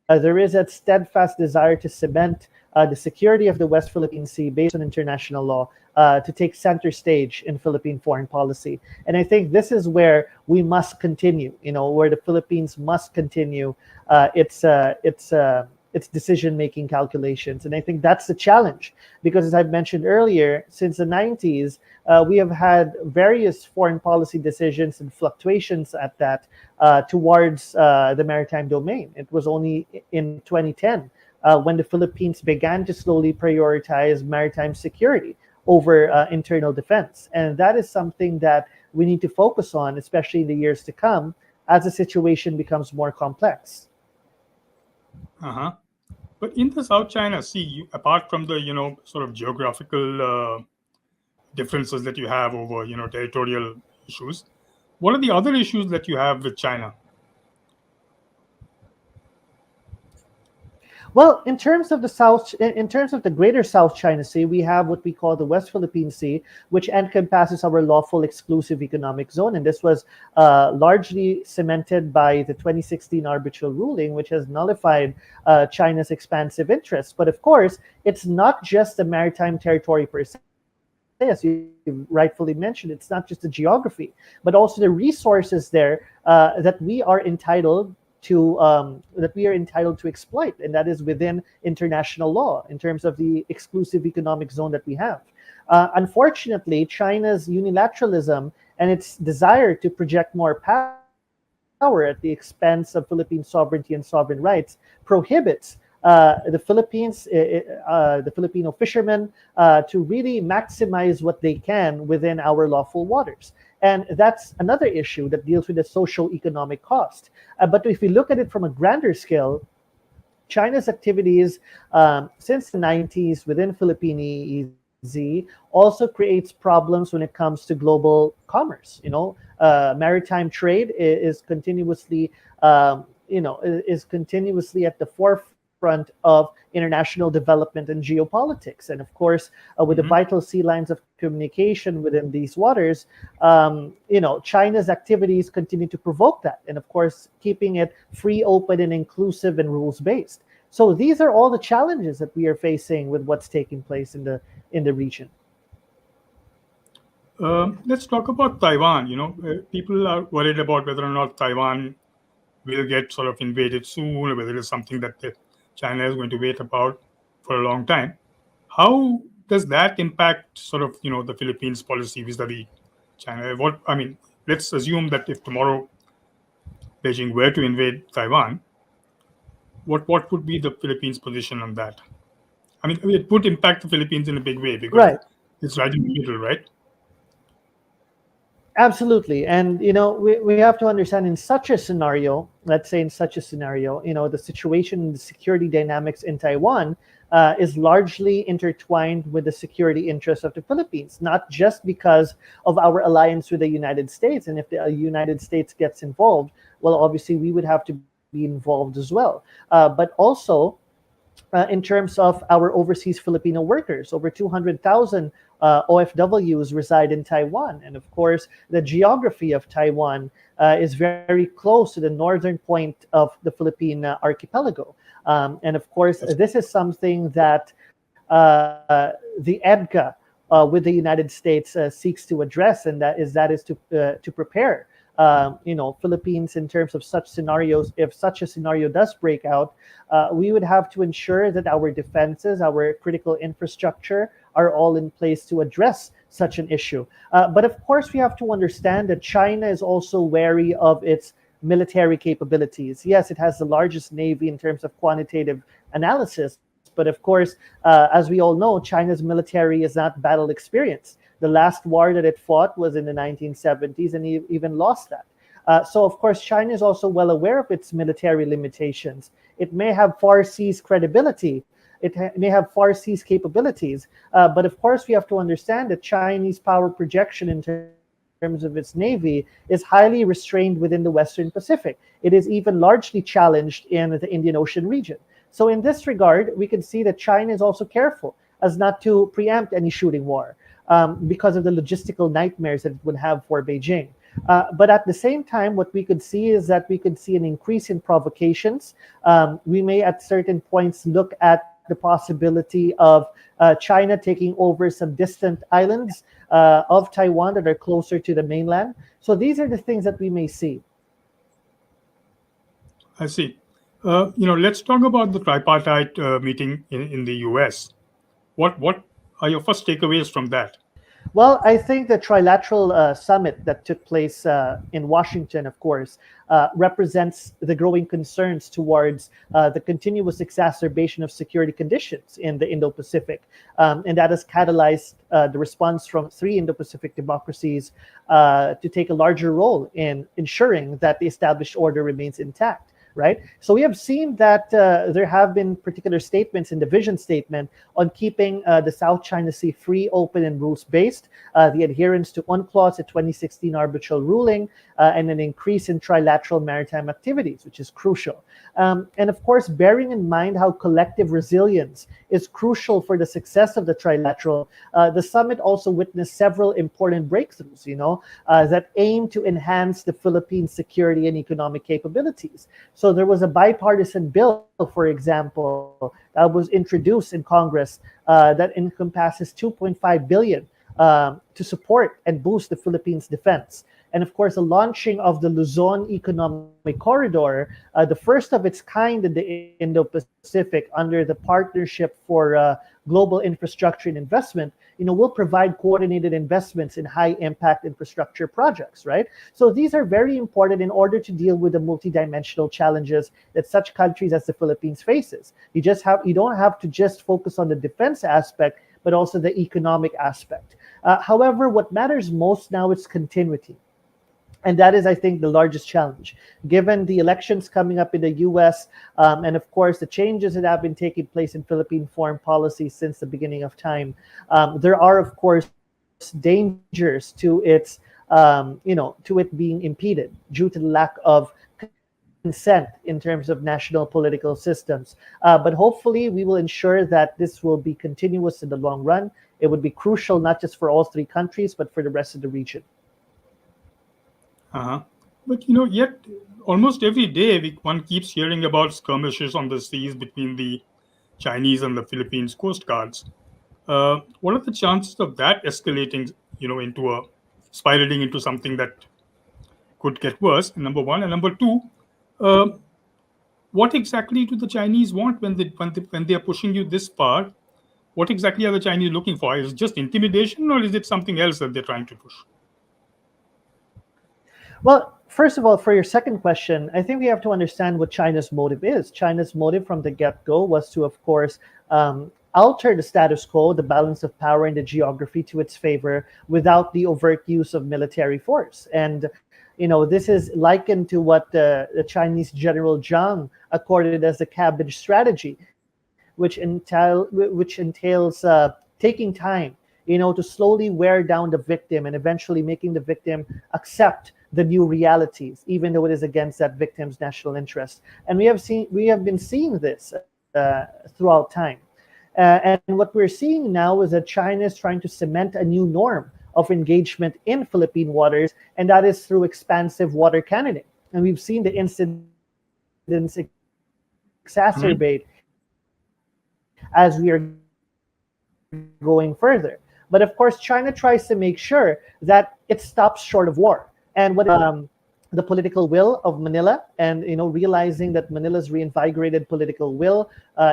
there is a steadfast desire to cement the security of the West Philippine Sea based on international law to take center stage in Philippine foreign policy. And I think this is where we must continue, where the Philippines must continue its decision-making calculations. And I think that's the challenge, because as I've mentioned earlier, since the 90s, we have had various foreign policy decisions and fluctuations at that towards the maritime domain. It was only in 2010 when the Philippines began to slowly prioritize maritime security over internal defense. And that is something that we need to focus on, especially in the years to come, as the situation becomes more complex. But in the South China Sea, apart from the sort of geographical differences that you have over territorial issues, what are the other issues that you have with China? Well, in terms of the greater South China Sea, we have what we call the West Philippine Sea, which encompasses our lawful exclusive economic zone. And this was largely cemented by the 2016 arbitral ruling, which has nullified China's expansive interests. But of course, it's not just the maritime territory per se. As you rightfully mentioned, it's not just the geography, but also the resources there that we are entitled to exploit, and that is within international law in terms of the exclusive economic zone that we have. Unfortunately, China's unilateralism and its desire to project more power at the expense of Philippine sovereignty and sovereign rights prohibits the Filipino fishermen to really maximize what they can within our lawful waters. And that's another issue that deals with the socio-economic cost. But if we look at it from a grander scale, China's activities since the 90s within Philippine EEZ also creates problems when it comes to global commerce. Maritime trade is continuously, is continuously at the forefront of international development and geopolitics. And of course, with the vital sea lines of communication within these waters, China's activities continue to provoke that. And of course, keeping it free, open, and inclusive and rules-based. So these are all the challenges that we are facing with what's taking place in the region. Let's talk about Taiwan. People are worried about whether or not Taiwan will get sort of invaded soon, or whether it's something that China is going to wait about for a long time. How does that impact sort of the Philippines' policy vis-a-vis China? Let's assume that if tomorrow Beijing were to invade Taiwan, what would be the Philippines' position on that? It would impact the Philippines in a big way because it's right in the middle, right? Absolutely. And, we have to understand in such a scenario, let's say in such a scenario, the situation, the security dynamics in Taiwan is largely intertwined with the security interests of the Philippines, not just because of our alliance with the United States. And if the United States gets involved, well, obviously we would have to be involved as well. But also, in terms of our overseas Filipino workers, over 200,000 OFWs reside in Taiwan. And of course, the geography of Taiwan is very close to the northern point of the Philippine archipelago. And of course, this is something that the EDCA with the United States seeks to address, and that is to prepare Philippines in terms of such scenarios. If such a scenario does break out, we would have to ensure that our defenses, our critical infrastructure are all in place to address such an issue. But of course, we have to understand that China is also wary of its military capabilities. Yes, it has the largest navy in terms of quantitative analysis, but of course, as we all know, China's military is not battle experienced. The last war that it fought was in the 1970s, and he even lost that. So, of course, China is also well aware of its military limitations. It may have far seas credibility. It may have far seas capabilities. But, of course, we have to understand that Chinese power projection in terms of its navy is highly restrained within the Western Pacific. It is even largely challenged in the Indian Ocean region. So in this regard, we can see that China is also careful as not to preempt any shooting war. Because of the logistical nightmares that it would have for Beijing. But at the same time, what we could see is that we could see an increase in provocations. We may at certain points look at the possibility of China taking over some distant islands of Taiwan that are closer to the mainland. So these are the things that we may see. I see. Let's talk about the tripartite meeting in the US. What are your first takeaways from that? Well, I think the Trilateral summit that took place in Washington, of course, represents the growing concerns towards the continuous exacerbation of security conditions in the Indo-Pacific. And that has catalyzed the response from 3 Indo-Pacific democracies to take a larger role in ensuring that the established order remains intact. Right. So we have seen that there have been particular statements in the vision statement on keeping the South China Sea free, open, and rules-based, the adherence to UNCLOS, the 2016 arbitral ruling, and an increase in trilateral maritime activities, which is crucial. And of course, bearing in mind how collective resilience is crucial for the success of the trilateral, the summit also witnessed several important breakthroughs, that aim to enhance the Philippines' security and economic capabilities. So there was a bipartisan bill, for example, that was introduced in Congress that encompasses $2.5 billion to support and boost the Philippines' defense. And of course, the launching of the Luzon Economic Corridor, the first of its kind in the Indo-Pacific under the Partnership for Global Infrastructure and Investment, will provide coordinated investments in high-impact infrastructure projects, right? So these are very important in order to deal with the multidimensional challenges that such countries as the Philippines faces. You don't have to just focus on the defense aspect, but also the economic aspect. However, what matters most now is continuity. And that is, I think, the largest challenge. Given the elections coming up in the US, and of course the changes that have been taking place in Philippine foreign policy since the beginning of time, there are, of course, dangers to its, to it being impeded due to the lack of consent in terms of national political systems. But hopefully, we will ensure that this will be continuous in the long run. It would be crucial not just for all three countries, but for the rest of the region. Uh-huh. But yet almost every day one keeps hearing about skirmishes on the seas between the Chinese and the Philippines coast guards. What are the chances of that escalating, into spiraling into something that could get worse? Number one, and number two, uh, what exactly do the Chinese want when they are pushing you this far? What exactly are the Chinese looking for? Is it just intimidation, or is it something else that they're trying to push? Well, first of all, for your second question, I think we have to understand what China's motive is. China's motive from the get go was to, of course, alter the status quo, the balance of power in the geography to its favor without the overt use of military force. And this is likened to what the Chinese General Zhang accorded as the cabbage strategy, which entails taking time, to slowly wear down the victim and eventually making the victim accept the new realities, even though it is against that victim's national interest. And we have been seeing this throughout time. And what we're seeing now is that China is trying to cement a new norm of engagement in Philippine waters, and that is through expansive water cannoning. And we've seen the incidents exacerbate as we are going further. But of course, China tries to make sure that it stops short of war. And what the political will of Manila, and realizing that Manila's reinvigorated political will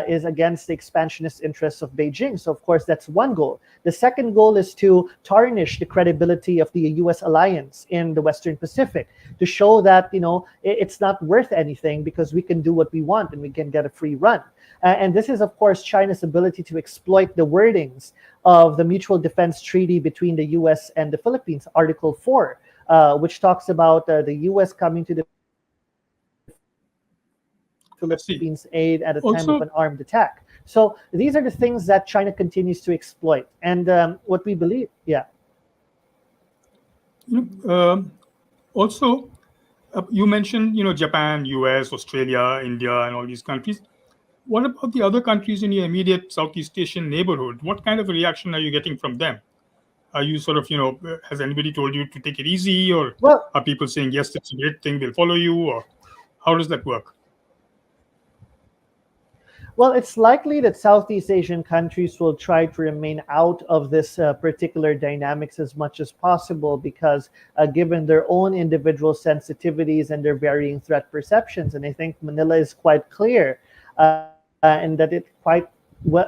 is against the expansionist interests of Beijing. So of course, that's one goal. The second goal is to tarnish the credibility of the U.S. alliance in the Western Pacific, to show that it's not worth anything because we can do what we want and we can get a free run. And this is, of course, China's ability to exploit the wordings of the Mutual Defense Treaty between the U.S. and the Philippines, Article 4, which talks about the U.S. coming to the Philippines aid at a time of an armed attack. So these are the things that China continues to exploit. And what we believe, Also, you mentioned, Japan, US, Australia, India, and all these countries. What about the other countries in your immediate Southeast Asian neighborhood? What kind of a reaction are you getting from them? Are you sort of, has anybody told you to take it easy, or are people saying, yes, it's a great thing, we'll follow you, or how does that work? Well, it's likely that Southeast Asian countries will try to remain out of this particular dynamics as much as possible because given their own individual sensitivities and their varying threat perceptions. And I think Manila is quite clear and that it quite well,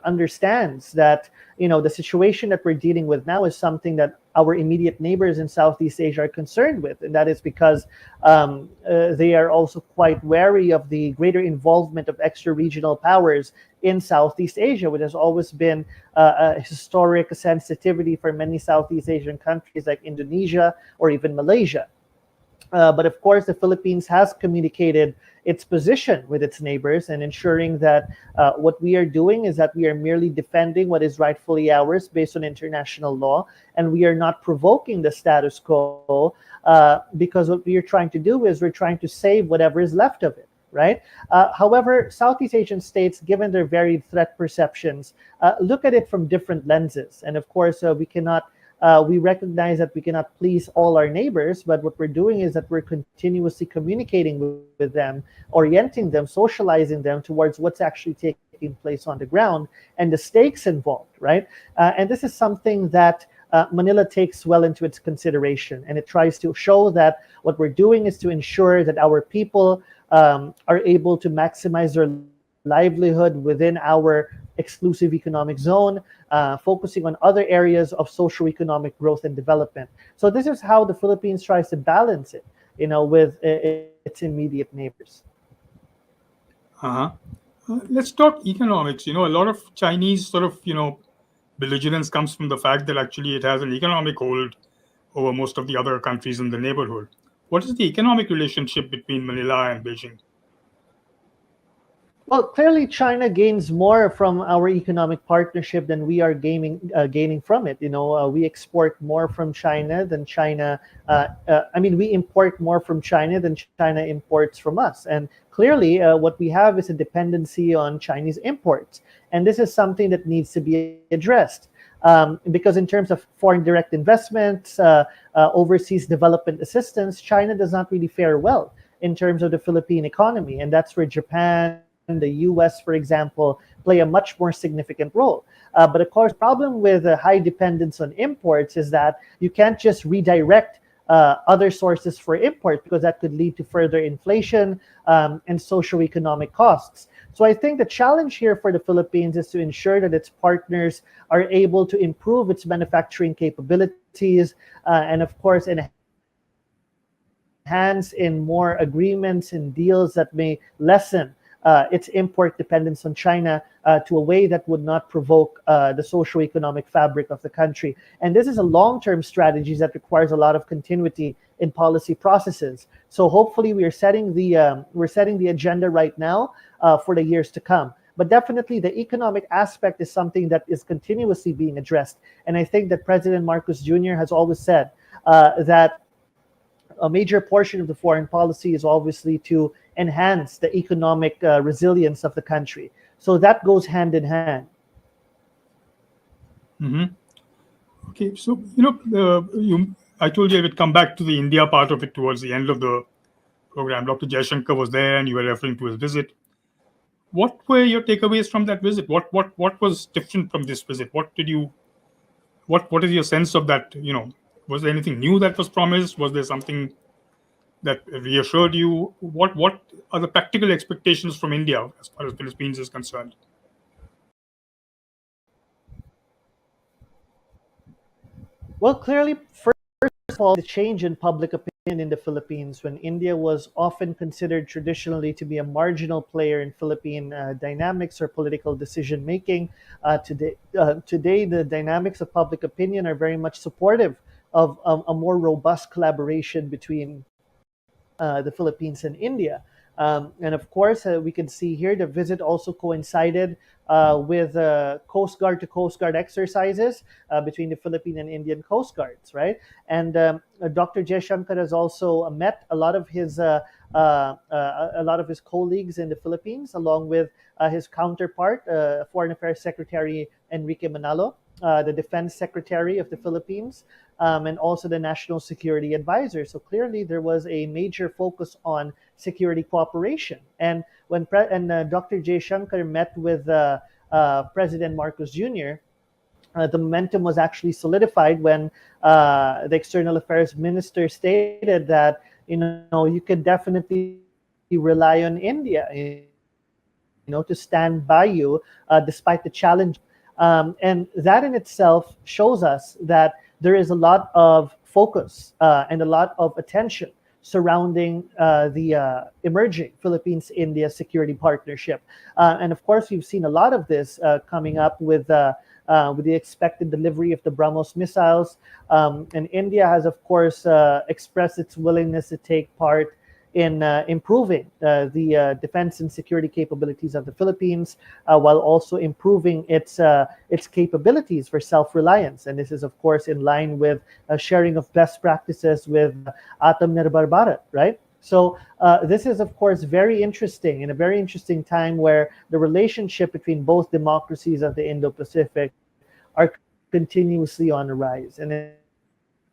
understands that, the situation that we're dealing with now is something that our immediate neighbors in Southeast Asia are concerned with. And that is because they are also quite wary of the greater involvement of extra-regional powers in Southeast Asia, which has always been a historic sensitivity for many Southeast Asian countries like Indonesia or even Malaysia. But of course, the Philippines has communicated its position with its neighbors and ensuring that what we are doing is that we are merely defending what is rightfully ours based on international law, and we are not provoking the status quo because what we are trying to do is we're trying to save whatever is left of it, right? However, Southeast Asian states, given their varied threat perceptions, look at it from different lenses. And of course, we recognize that we cannot please all our neighbors, but what we're doing is that we're continuously communicating with them, orienting them, socializing them towards what's actually taking place on the ground and the stakes involved, right? And this is something that Manila takes well into its consideration, and it tries to show that what we're doing is to ensure that our people are able to maximize their livelihood within our exclusive economic zone, focusing on other areas of socio-economic growth and development. So this is how the Philippines tries to balance it, with its immediate neighbors. Let's talk economics. A lot of Chinese sort of, belligerence comes from the fact that actually it has an economic hold over most of the other countries in the neighborhood. What is the economic relationship between Manila and Beijing? Well, clearly, China gains more from our economic partnership than we are gaining from it. We export more from China than China. We import more from China than China imports from us. And clearly, what we have is a dependency on Chinese imports, and this is something that needs to be addressed. Because in terms of foreign direct investments, overseas development assistance, China does not really fare well in terms of the Philippine economy, and that's where Japan, the US, for example, play a much more significant role. But of course, the problem with a high dependence on imports is that you can't just redirect other sources for import, because that could lead to further inflation and socioeconomic costs. So I think the challenge here for the Philippines is to ensure that its partners are able to improve its manufacturing capabilities and, of course, enhance in more agreements and deals that may lessen its import dependence on China to a way that would not provoke the socioeconomic fabric of the country. And this is a long-term strategy that requires a lot of continuity in policy processes. So hopefully we're setting the agenda right now for the years to come. But definitely the economic aspect is something that is continuously being addressed. And I think that President Marcos Jr. has always said that a major portion of the foreign policy is obviously to enhance the economic resilience of the country. So that goes hand in hand. Mm-hmm. Okay, so I told you I would come back to the India part of it towards the end of the program. Dr. Jaishankar was there, and you were referring to his visit. What were your takeaways from that visit? What was different from this visit? What is your sense of that? Was there anything new that was promised? Was there something that reassured you? What are the practical expectations from India as far as Philippines is concerned? Well, clearly, first of all, the change in public opinion in the Philippines, when India was often considered traditionally to be a marginal player in Philippine dynamics or political decision making. Today, the dynamics of public opinion are very much supportive of a more robust collaboration between the Philippines and India. And of course, we can see here the visit also coincided with Coast Guard to Coast Guard exercises between the Philippine and Indian Coast Guards, right? And Dr. Jaishankar has also met a lot of his colleagues in the Philippines, along with his counterpart, Foreign Affairs Secretary Enrique Manalo, the Defense Secretary of the Philippines, and also the National Security Advisor. So clearly, there was a major focus on security cooperation. And when Dr. Jaishankar met with President Marcos Jr., the momentum was actually solidified when the External Affairs Minister stated that you can definitely rely on India, to stand by you despite the challenge. And that in itself shows us that there is a lot of focus and a lot of attention surrounding the emerging Philippines-India security partnership. And of course, we've seen a lot of this coming up with the expected delivery of the BrahMos missiles. And India has, of course, expressed its willingness to take part in improving the defense and security capabilities of the Philippines, while also improving its capabilities for self-reliance. And this is, of course, in line with sharing of best practices with Atmanirbhar Bharat, right? So this is, of course, very interesting, in a very interesting time where the relationship between both democracies of the Indo-Pacific are continuously on the rise. And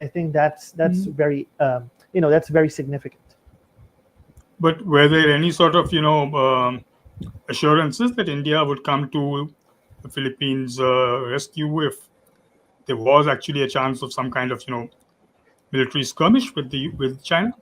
I think that's very that's very significant. But were there any sort of assurances that India would come to the Philippines' rescue if there was actually a chance of some kind of military skirmish with China?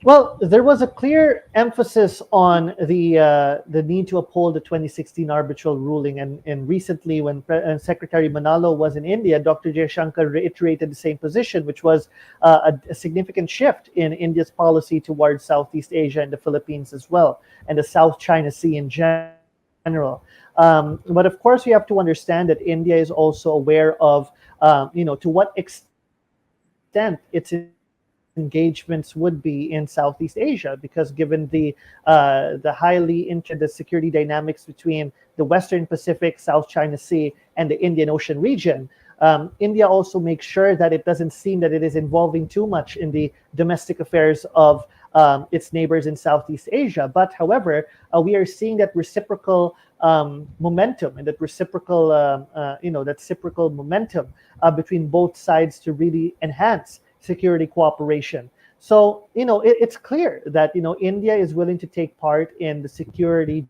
Well, there was a clear emphasis on the need to uphold the 2016 arbitral ruling, and recently, when Secretary Manalo was in India, Dr. Jaishankar reiterated the same position, which was a significant shift in India's policy towards Southeast Asia and the Philippines as well, and the South China Sea in general. But of course, we have to understand that India is also aware of, to what extent its engagements would be in Southeast Asia, because given the highly the security dynamics between the Western Pacific, South China Sea, and the Indian Ocean region, India also makes sure that it doesn't seem that it is involving too much in the domestic affairs of its neighbors in Southeast Asia. But however, we are seeing that reciprocal momentum and that reciprocal, momentum between both sides to really enhance security cooperation. So, it's clear that, India is willing to take part in the security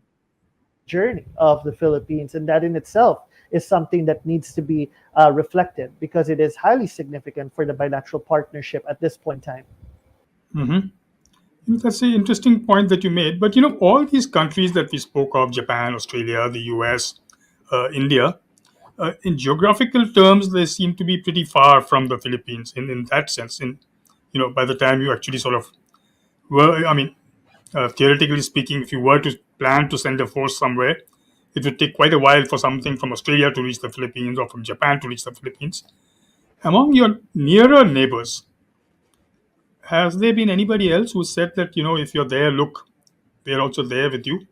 journey of the Philippines, and that in itself is something that needs to be reflected, because it is highly significant for the bilateral partnership at this point in time. That's an interesting point that you made. But all these countries that we spoke of, Japan, Australia, the US, India, in geographical terms, they seem to be pretty far from the Philippines in that sense. By the time you actually sort of theoretically speaking, if you were to plan to send a force somewhere, it would take quite a while for something from Australia to reach the Philippines or from Japan to reach the Philippines. Among your nearer neighbors, has there been anybody else who said that, if you're there, look, we're also there with you?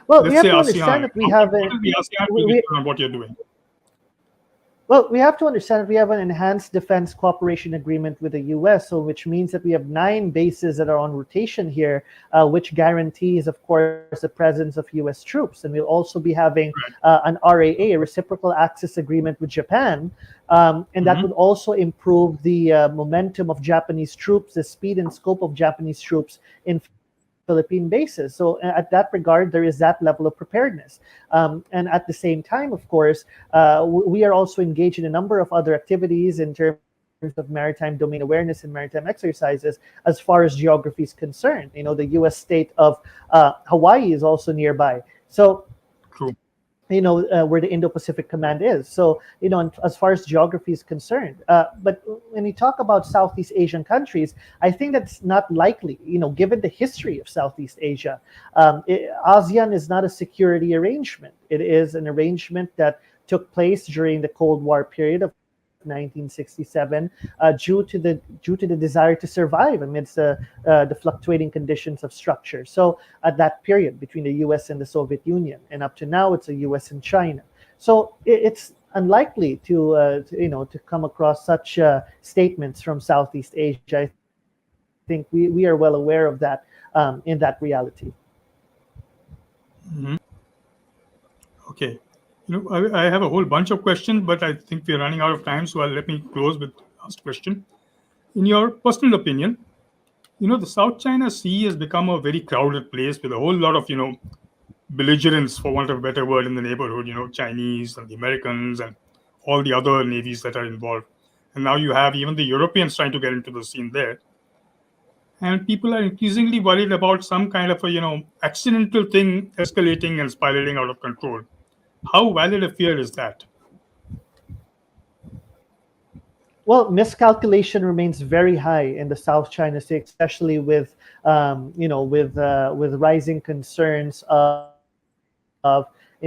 Well, we Let's have say to understand ASEAN. that we How have does a the ASEAN we, position we, on what you're doing? Well, we have to understand that we have an enhanced defense cooperation agreement with the U.S., so which means that we have 9 bases that are on rotation here, which guarantees, of course, the presence of U.S. troops. And we'll also be having an RAA, a reciprocal access agreement with Japan, and that would also improve the momentum of Japanese troops, the speed and scope of Japanese troops in Philippine bases. So at that regard, there is that level of preparedness. And at the same time, of course, we are also engaged in a number of other activities in terms of maritime domain awareness and maritime exercises as far as geography is concerned. The U.S. state of Hawaii is also nearby. So True. where the Indo-Pacific Command is. So, as far as geography is concerned. But when you talk about Southeast Asian countries, I think that's not likely, given the history of Southeast Asia. ASEAN is not a security arrangement. It is an arrangement that took place during the Cold War period of 1967, due to the desire to survive amidst the fluctuating conditions of structure. So at that period between the U.S. and the Soviet Union, and up to now, it's the U.S. and China. So it's unlikely to come across such statements from Southeast Asia. I think we are well aware of that in that reality. Okay. I have a whole bunch of questions, but I think we're running out of time, so let me close with the last question. In your personal opinion, the South China Sea has become a very crowded place with a whole lot of, belligerents, for want of a better word, in the neighborhood, Chinese and the Americans and all the other navies that are involved. And now you have even the Europeans trying to get into the scene there. And people are increasingly worried about some kind of a, accidental thing escalating and spiraling out of control. How valid a fear is that? Well, miscalculation remains very high in the South China Sea, especially with rising concerns of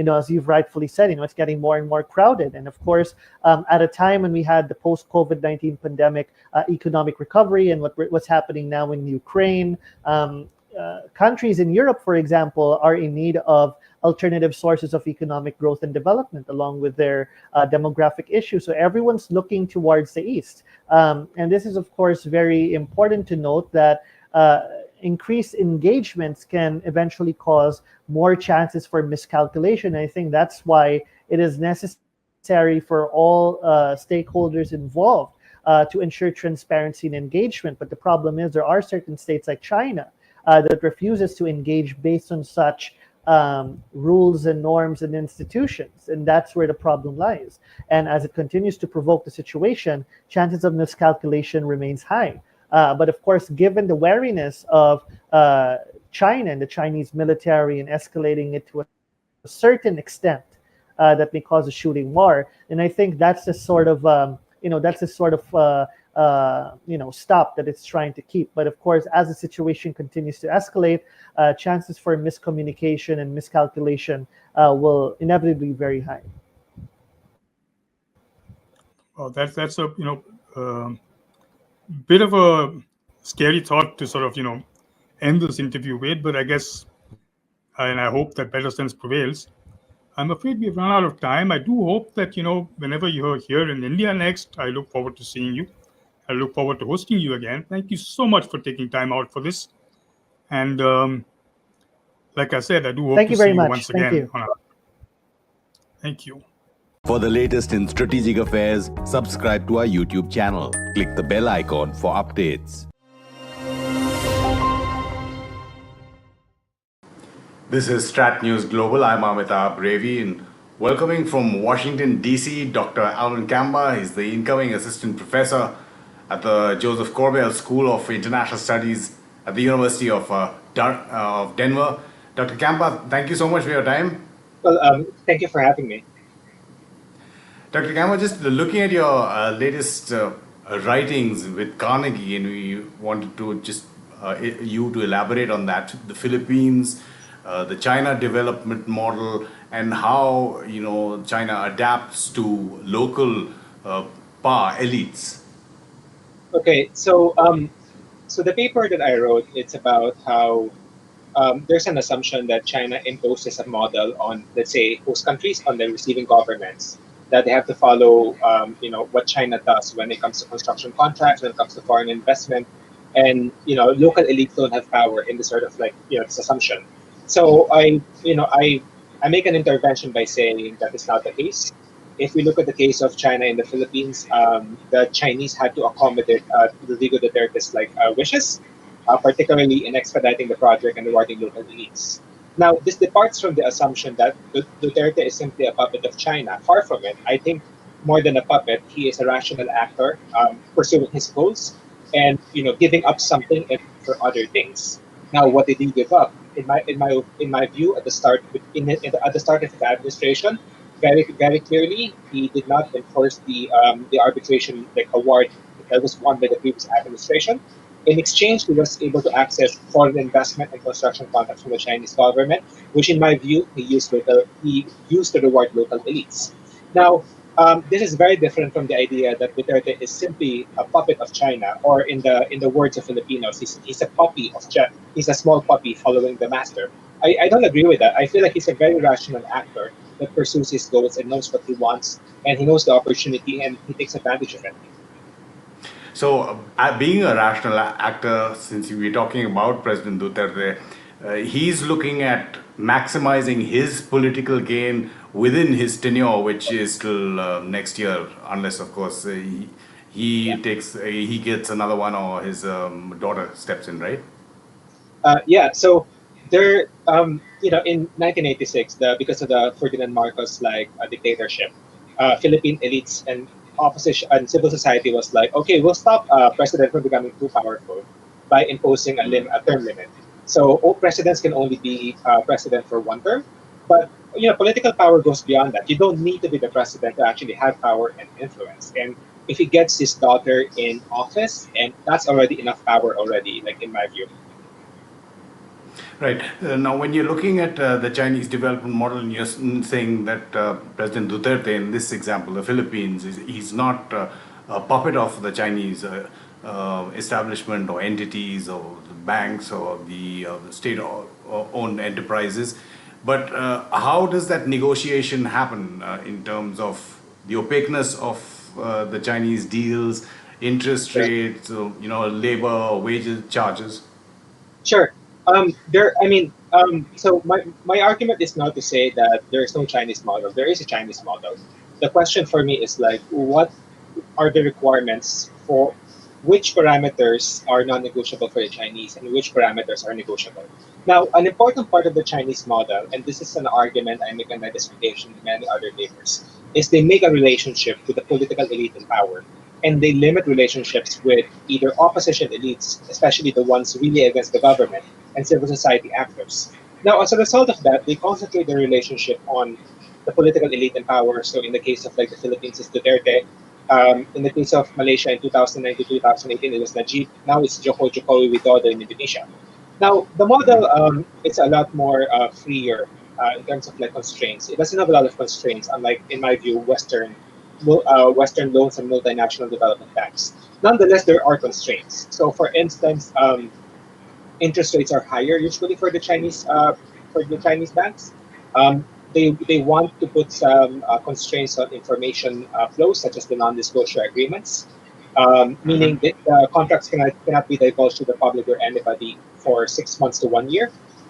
as you've rightfully said, it's getting more and more crowded. And of course, at a time when we had the post-COVID-19 pandemic economic recovery and what's happening now in Ukraine, countries in Europe, for example, are in need of alternative sources of economic growth and development along with their demographic issues. So everyone's looking towards the east. And this is, of course, very important to note that increased engagements can eventually cause more chances for miscalculation. I think that's why it is necessary for all stakeholders involved to ensure transparency and engagement. But the problem is there are certain states like China that refuses to engage based on such rules and norms and institutions. And that's where the problem lies. And as it continues to provoke the situation, chances of miscalculation remains high. But of course, given the wariness of China and the Chinese military and escalating it to a certain extent that may cause a shooting war, and I think that's the sort of stop that it's trying to keep. But of course, as the situation continues to escalate, chances for miscommunication and miscalculation will inevitably be very high. That's a bit of a scary thought to sort of end this interview with, but I guess, and I hope that better sense prevails. I'm afraid we've run out of time. I do hope that whenever you're here in India next, I look forward to seeing you. I look forward to hosting you again. Thank you so much for taking time out for this. And like I said, I do hope Thank to you see very you much. once Thank again. you. Thank you. For the latest in strategic affairs, subscribe to our YouTube channel. Click the bell icon for updates. This is StratNews Global. I'm Amitabh Revi, and welcoming from Washington, D.C., Dr. Alvin Kamba. He's the incoming assistant professor at the Joseph Corbell School of International Studies at the University of Denver. Dr. Kamba, thank you so much for your time. Well, thank you for having me. Dr. Kamba, just looking at your latest writings with Carnegie, and we wanted to just you to elaborate on that. The Philippines, the China development model, and how China adapts to local power elites. Okay, so the paper that I wrote, it's about how there's an assumption that China imposes a model on, let's say, host countries, on the receiving governments, that they have to follow, what China does when it comes to construction contracts, when it comes to foreign investment, and local elites don't have power in this sort of this assumption. So I make an intervention by saying that is not the case. If we look at the case of China in the Philippines, the Chinese had to accommodate Rodrigo Duterte's wishes, particularly in expediting the project and rewarding local elites. Now, this departs from the assumption that Duterte is simply a puppet of China. Far from it. I think more than a puppet, he is a rational actor pursuing his goals and giving up something for other things. Now, what did he give up? In my view, at the start at the start of the administration, very clearly, he did not enforce the arbitration award that was won by the previous administration. In exchange, he was able to access foreign investment and construction contracts from the Chinese government, which, in my view, he used to reward local elites. Now, this is very different from the idea that Duterte is simply a puppet of China, or in the words of Filipinos, he's a puppy of China. He's a small puppy following the master. I don't agree with that. I feel like he's a very rational actor that pursues his goals and knows what he wants, and he knows the opportunity, and he takes advantage of it. So, being a rational actor, since we're talking about President Duterte, he's looking at maximizing his political gain within his tenure, which is till next year, unless, of course, he gets another one, or his daughter steps in, right? Yeah. So there, in 1986, because of the Ferdinand Marcos dictatorship, Philippine elites and opposition and civil society was like, okay, we'll stop president from becoming too powerful by imposing a term limit. So all presidents can only be president for one term, but political power goes beyond that. You don't need to be the president to actually have power and influence. And if he gets his daughter in office, and that's already enough power already, in my view. Right. Now, when you're looking at the Chinese development model, and you're saying that President Duterte, in this example, the Philippines, he's not a puppet of the Chinese establishment or entities or the banks or the state-owned enterprises. But how does that negotiation happen in terms of the opaqueness of the Chinese deals, interest rates, labor, wages, charges? Sure. So my argument is not to say that there is no Chinese model. There is a Chinese model. The question for me is what are the requirements for which parameters are non-negotiable for the Chinese and which parameters are negotiable. Now, an important part of the Chinese model, and this is an argument I make in my dissertation and many other papers, is they make a relationship with the political elite in power. And they limit relationships with either opposition elites, especially the ones really against the government, and civil society actors. Now, as a result of that, they concentrate their relationship on the political elite in power. So in the case of the Philippines, it's Duterte. In the case of Malaysia in 2009 to 2018, it was Najib. Now it's Jokowi Widodo in Indonesia. Now, the model is a lot more freer in terms of constraints. It doesn't have a lot of constraints, unlike, in my view, Western Western loans and multinational development banks. Nonetheless, there are constraints. So, for instance, interest rates are higher usually for the Chinese banks. They want to put some constraints on information flows, such as the non-disclosure agreements, meaning that contracts cannot be divulged to the public or anybody for 6 months to 1 year.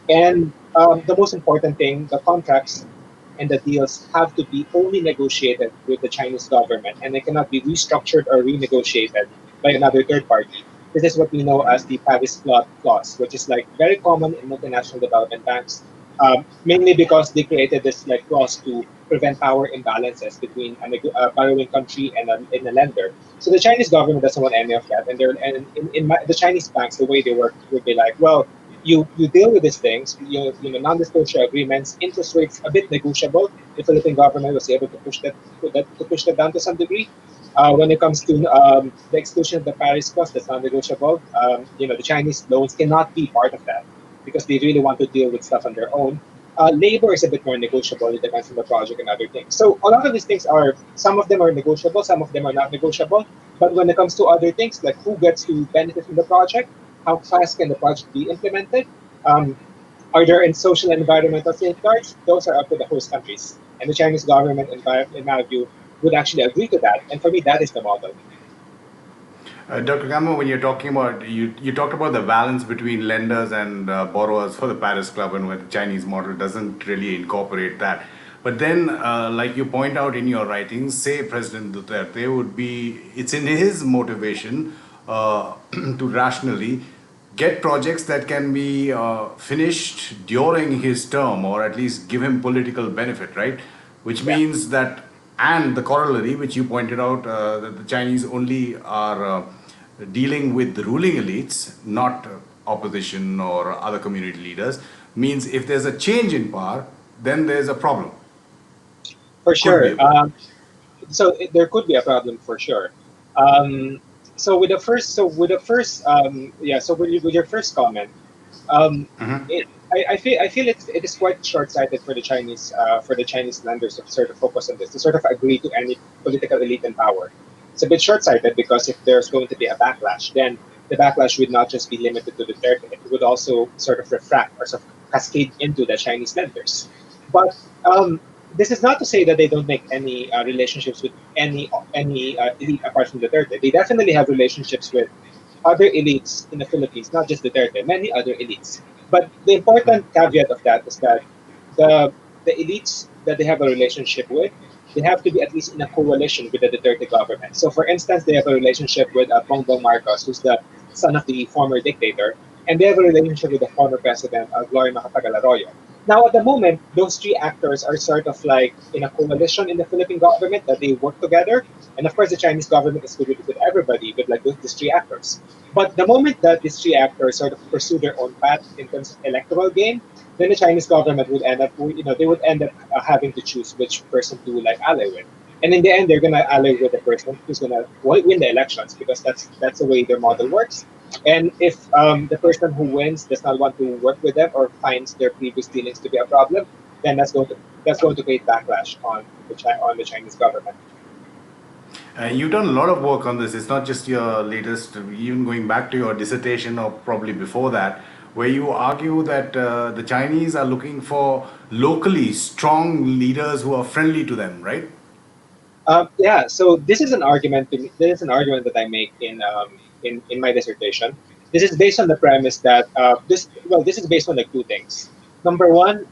And the most important thing, the contracts and the deals have to be only negotiated with the Chinese government, and they cannot be restructured or renegotiated by another third party. This is what we know as the Paris clause, which is like very common in multinational development banks, mainly because they created this like clause to prevent power imbalances between a borrowing country and a lender. So the Chinese government doesn't want any of that, and the Chinese banks, the way they work would be like, well, you deal with these things, non-disclosure agreements, interest rates a bit negotiable. The Philippine government was able to push that down to some degree. When it comes to the exclusion of the Paris Clause, that's non-negotiable. The Chinese loans cannot be part of that because they really want to deal with stuff on their own. Labor is a bit more negotiable. It depends on the project and other things. So a lot of these things some of them are negotiable, some of them are not negotiable. But when it comes to other things, like who gets to benefit from the project, how fast can the project be implemented, are there in social and environmental safeguards, those are up to the host countries. And the Chinese government, in my view, would actually agree to that. And for me, that is the model. Dr. Gamma, when you're talking about, you talked about the balance between lenders and borrowers for the Paris Club, and where the Chinese model doesn't really incorporate that. But then, like you point out in your writings, say President Duterte it's in his motivation to rationally get projects that can be finished during his term, or at least give him political benefit, right? Which means that, and the corollary, which you pointed out, that the Chinese only are dealing with the ruling elites, not opposition or other community leaders, means if there's a change in power, then there's a problem. For sure. There could be a problem for sure. With your first comment, I feel it is quite short-sighted for the Chinese lenders to sort of focus on this, to sort of agree to any political elite in power. It's a bit short-sighted because if there's going to be a backlash, then the backlash would not just be limited to the Duterte, it would also sort of refract or sort of cascade into the Chinese lenders. But this is not to say that they don't make any relationships with any elite apart from the Duterte. They definitely have relationships with other elites in the Philippines, not just the Duterte, many other elites. But the important caveat of that is that the elites that they have a relationship with, they have to be at least in a coalition with the Duterte government. So, for instance, they have a relationship with Bongbong Marcos, who's the son of the former dictator, and they have a relationship with the former president, Gloria Macapagal-Arroyo. Now, at the moment, those three actors are sort of like in a coalition in the Philippine government that they work together. And of course, the Chinese government is good with everybody, with like these three actors. But the moment that these three actors sort of pursue their own path in terms of electoral gain, then the Chinese government would end up, they would end up having to choose which person to like ally with. And in the end, they're gonna ally with the person who's gonna win the elections because that's the way their model works. And if the person who wins does not want to work with them or finds their previous dealings to be a problem, then that's going to create backlash on the Chinese government. You've done a lot of work on this. It's not just your latest, even going back to your dissertation or probably before that, where you argue that the Chinese are looking for locally strong leaders who are friendly to them, right? So this is an argument. This is an argument that I make in my dissertation. This is based on the premise that this is based on like two things. Number one,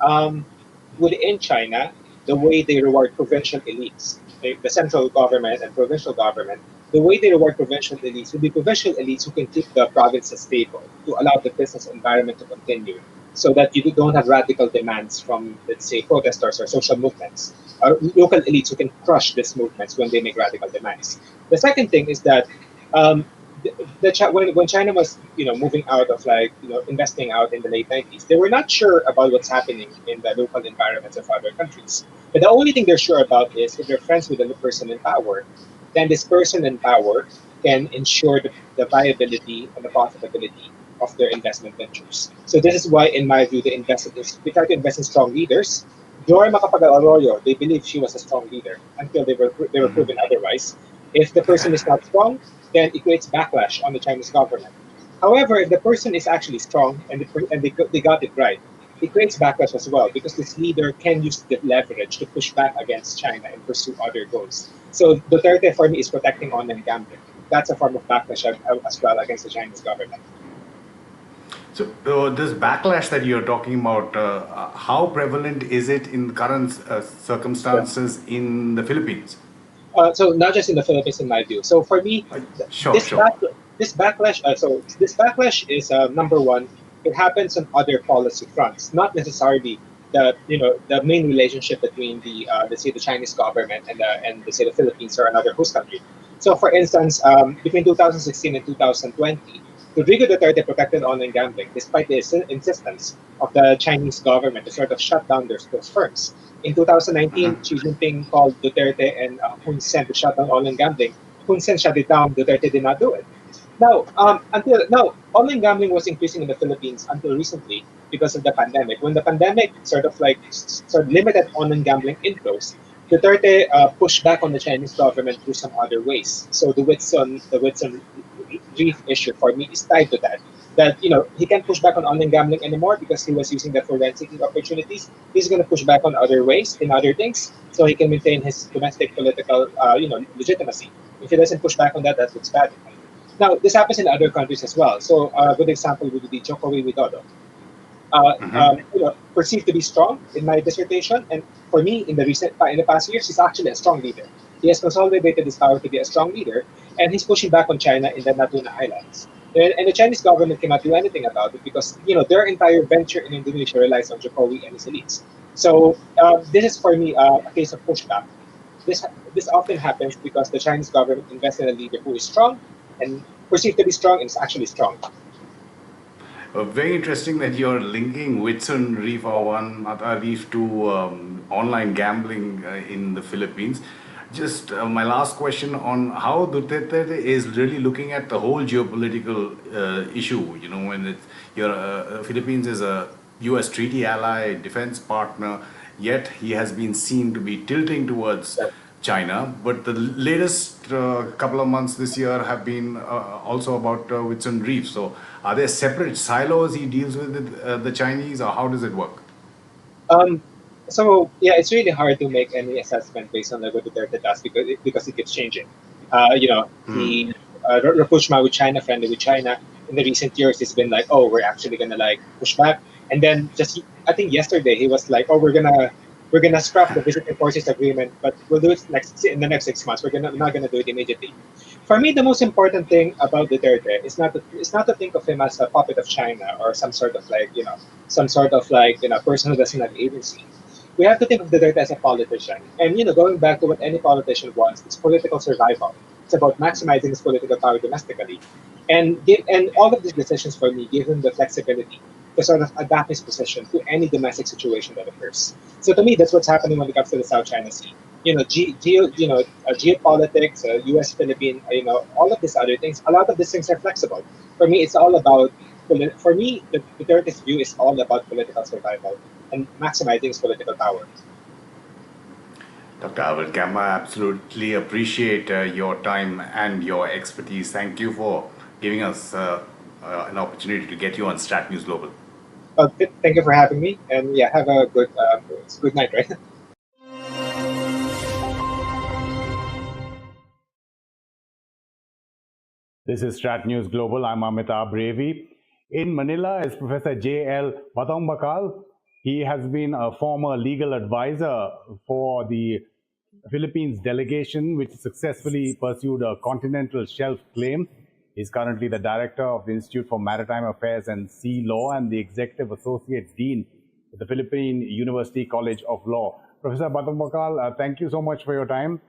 within China, the way they reward provincial elites, the central government and provincial government, the way they reward provincial elites will be provincial elites who can keep the provinces stable to allow the business environment to continue, so that you don't have radical demands from, let's say, protesters or social movements, or local elites who can crush these movements when they make radical demands. The second thing is that when China was moving out of investing out in the late 90s, they were not sure about what's happening in the local environments of other countries. But the only thing they're sure about is if they're friends with the person in power, then this person in power can ensure the viability and the profitability of their investment ventures. So this is why, in my view, they try to invest in strong leaders Joy Macapagal Arroyo, they believe she was a strong leader until they were proven otherwise. If the person is not strong, then it creates backlash on the Chinese government. However, if the person is actually strong and they got it right, it creates backlash as well because this leader can use the leverage to push back against China and pursue other goals. So Duterte for me is protecting online gambling. That's a form of backlash as well against the Chinese government. So this backlash that you're talking about, how prevalent is it in current circumstances in the Philippines? So not just in the Philippines, in my view. So for me, Sure, this sure. this backlash is number one. It happens on other policy fronts, not necessarily the main relationship between the let's say the Chinese government and let's say the Philippines or another host country. So for instance, between 2016 and 2020, Rodrigo Duterte protected online gambling despite the insistence of the Chinese government to sort of shut down those firms. In 2019, Xi Jinping called Duterte and Hun Sen to shut down online gambling. Hun Sen shut it down. Duterte did not do it. Now, until now, online gambling was increasing in the Philippines until recently because of the pandemic. When the pandemic sort of limited online gambling inflows, Duterte pushed back on the Chinese government through some other ways. So the Witson Reef issue for me is tied to that. That he can't push back on online gambling anymore because he was using that for rent-seeking opportunities. He's going to push back on other ways in other things so he can maintain his domestic political legitimacy. If he doesn't push back on that, that looks bad. Now, this happens in other countries as well. So, a good example would be Joko Widodo. Perceived to be strong in my dissertation, and for me, in the past years, he's actually a strong leader. He has consolidated his power to be a strong leader, and he's pushing back on China in the Natuna Islands. And the Chinese government cannot do anything about it because their entire venture in Indonesia relies on Jokowi and his elites. So this is for me a case of pushback. This often happens because the Chinese government invests in a leader who is strong and perceived to be strong and is actually strong. Very interesting that you're linking Witson Reef or one other reef to online gambling in the Philippines. Just my last question on how Duterte is really looking at the whole geopolitical issue. When Philippines is a U.S. treaty ally, defense partner, yet he has been seen to be tilting towards China. But the latest couple of months this year have been also about Witson Reef. So are there separate silos he deals with the Chinese, or how does it work? So yeah, it's really hard to make any assessment based on what Duterte does because it keeps changing. The rapprochement with China, friendly with China, in the recent years, it's been like, oh, we're actually gonna push back, and then just I think yesterday he was like, oh, we're gonna scrap the visiting forces agreement, but we'll do it in the next 6 months. We're not gonna do it immediately. For me, the most important thing about Duterte is not to think of him as a puppet of China or some sort of person who doesn't have agency. We have to think of Duterte as a politician, and going back to what any politician wants, it's political survival. It's about maximizing his political power domestically, and all of these decisions for me give him the flexibility to sort of adapt his position to any domestic situation that occurs. So to me, that's what's happening when it comes to the South China Sea. Geopolitics, U.S. Philippine, all of these other things. A lot of these things are flexible. For me, it's all about. For me, the Duterte's view is all about political survival and maximizing his political power. Dr. Albert Gamba, absolutely appreciate your time and your expertise. Thank you for giving us an opportunity to get you on StratNews Global. Thank you for having me, and yeah, have a good night, right? This is StratNews Global. I'm Amitabh Brevi. In Manila is Professor J.L. Batong. He has been a former legal advisor for the Philippines delegation, which successfully pursued a continental shelf claim. He's currently the director of the Institute for Maritime Affairs and Sea Law and the executive associate dean at the Philippine University College of Law. Professor Batong, thank you so much for your time.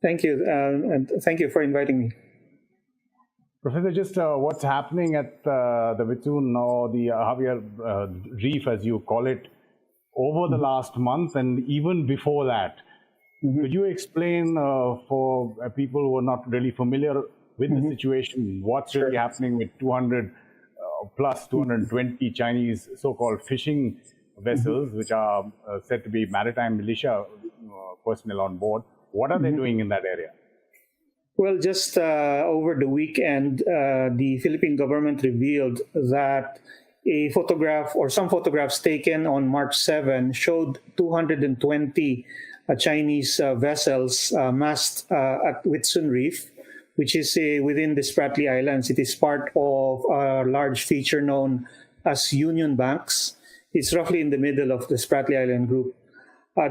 Thank you, and thank you for inviting me. Professor, just what's happening at the Witsun or the Javier Reef, as you call it, over the last month and even before that? Could you explain for people who are not really familiar with the situation, what's really happening with 200 plus 220 Chinese so-called fishing vessels, which are said to be maritime militia personnel on board. What are they doing in that area? Well, just over the weekend, the Philippine government revealed that a photograph or some photographs taken on March 7 showed 220 Chinese vessels massed at Witson Reef, which is within the Spratly Islands. It is part of a large feature known as Union Banks. It's roughly in the middle of the Spratly Island group.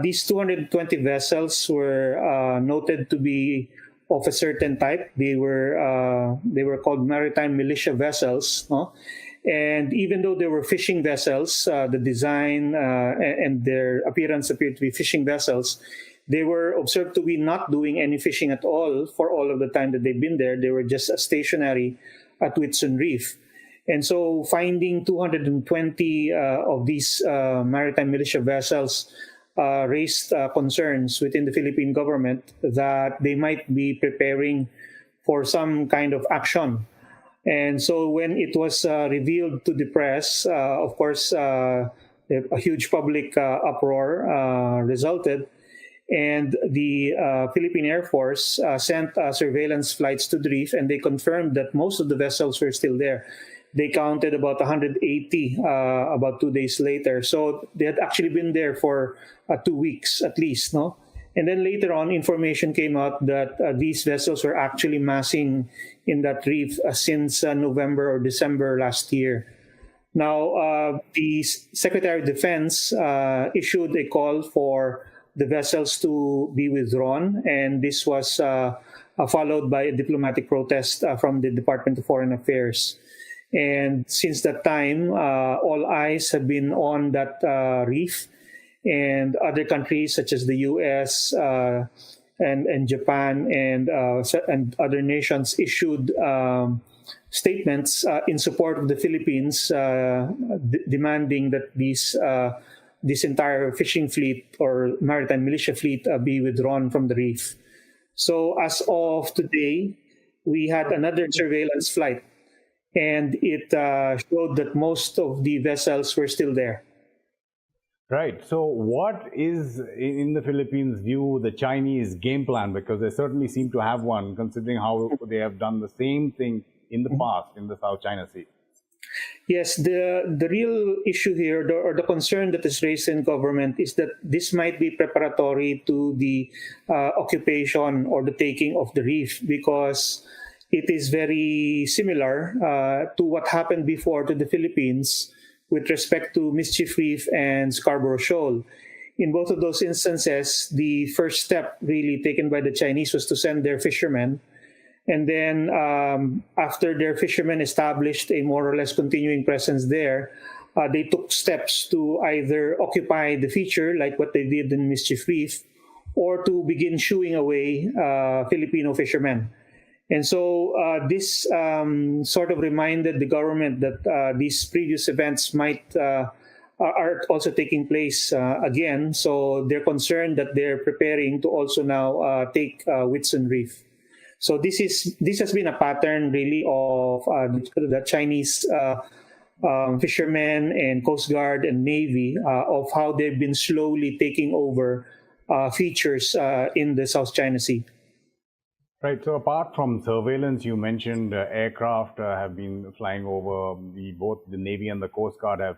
These 220 vessels were noted to be of a certain type. They were called maritime militia vessels, no? And even though they were fishing vessels, the design and their appearance appeared to be fishing vessels, they were observed to be not doing any fishing at all for all of the time that they've been there. They were just stationary at Witson Reef. And so finding 220 of these maritime militia vessels raised concerns within the Philippine government that they might be preparing for some kind of action. And so when it was revealed to the press, of course, a huge public uproar resulted. And the Philippine Air Force sent surveillance flights to the reef, and they confirmed that most of the vessels were still there. They counted about 180 about 2 days later. So they had actually been there for 2 weeks at least, no? And then later on, information came out that these vessels were actually massing in that reef since November or December last year. Now, the Secretary of Defense issued a call for the vessels to be withdrawn, and this was followed by a diplomatic protest from the Department of Foreign Affairs. And since that time, all eyes have been on that reef, and other countries such as the U.S. And Japan and other nations issued statements in support of the Philippines, demanding that this entire fishing fleet or maritime militia fleet be withdrawn from the reef. So as of today, we had another surveillance flight, and it showed that most of the vessels were still there. Right. So what is, in the Philippines' view, the Chinese game plan? Because they certainly seem to have one, considering how they have done the same thing in the past in the South China Sea. Yes, the real issue here, or the concern that is raised in government, is that this might be preparatory to the occupation or the taking of the reef, because it is very similar to what happened before to the Philippines with respect to Mischief Reef and Scarborough Shoal. In both of those instances, the first step really taken by the Chinese was to send their fishermen. And then after their fishermen established a more or less continuing presence there, they took steps to either occupy the feature, like what they did in Mischief Reef, or to begin shooing away Filipino fishermen. And so this sort of reminded the government that these previous events are also taking place again. So they're concerned that they're preparing to also now take Witson Reef. So this has been a pattern really of the Chinese fishermen and Coast Guard and Navy of how they've been slowly taking over features in the South China Sea. Right. So apart from surveillance, you mentioned aircraft have been flying over. Both the Navy and the Coast Guard have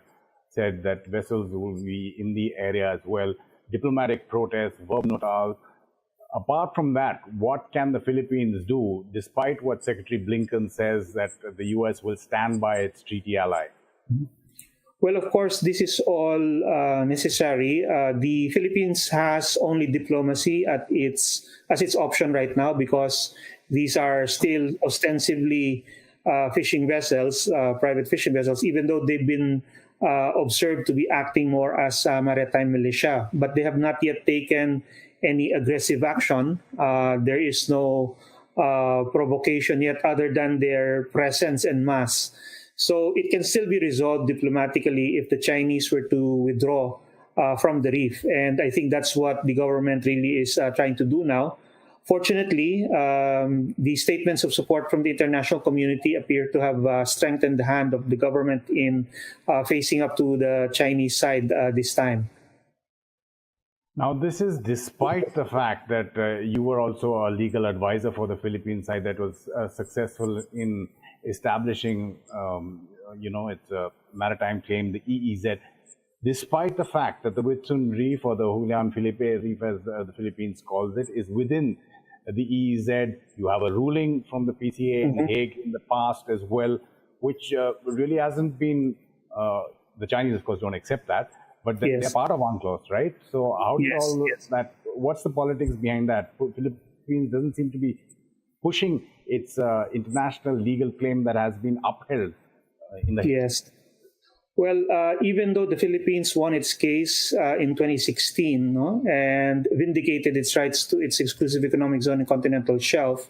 said that vessels will be in the area as well. Diplomatic protests, verb notables. Apart from that, what can the Philippines do, despite what Secretary Blinken says that the U.S. will stand by its treaty ally? Well, of course, this is all necessary. The Philippines has only diplomacy as its option right now, because these are still ostensibly fishing vessels, private fishing vessels, even though they've been observed to be acting more as maritime militia. But they have not yet taken any aggressive action. There is no provocation yet other than their presence en masse. So it can still be resolved diplomatically if the Chinese were to withdraw from the reef. And I think that's what the government really is trying to do now. Fortunately, the statements of support from the international community appear to have strengthened the hand of the government in facing up to the Chinese side this time. Now, this is despite the fact that you were also a legal advisor for the Philippine side that was successful in establishing, its maritime claim, the EEZ, despite the fact that the Witson Reef, or the Julian Felipe Reef, as the Philippines calls it, is within the EEZ. You have a ruling from the PCA in The Hague in the past as well, which really hasn't been, the Chinese, of course, don't accept that. But they're part of UNCLOS, right? So how do you all that? What's the politics behind that? Philippines doesn't seem to be pushing its international legal claim that has been upheld in the Yes. Well, even though the Philippines won its case in 2016, and vindicated its rights to its exclusive economic zone and continental shelf,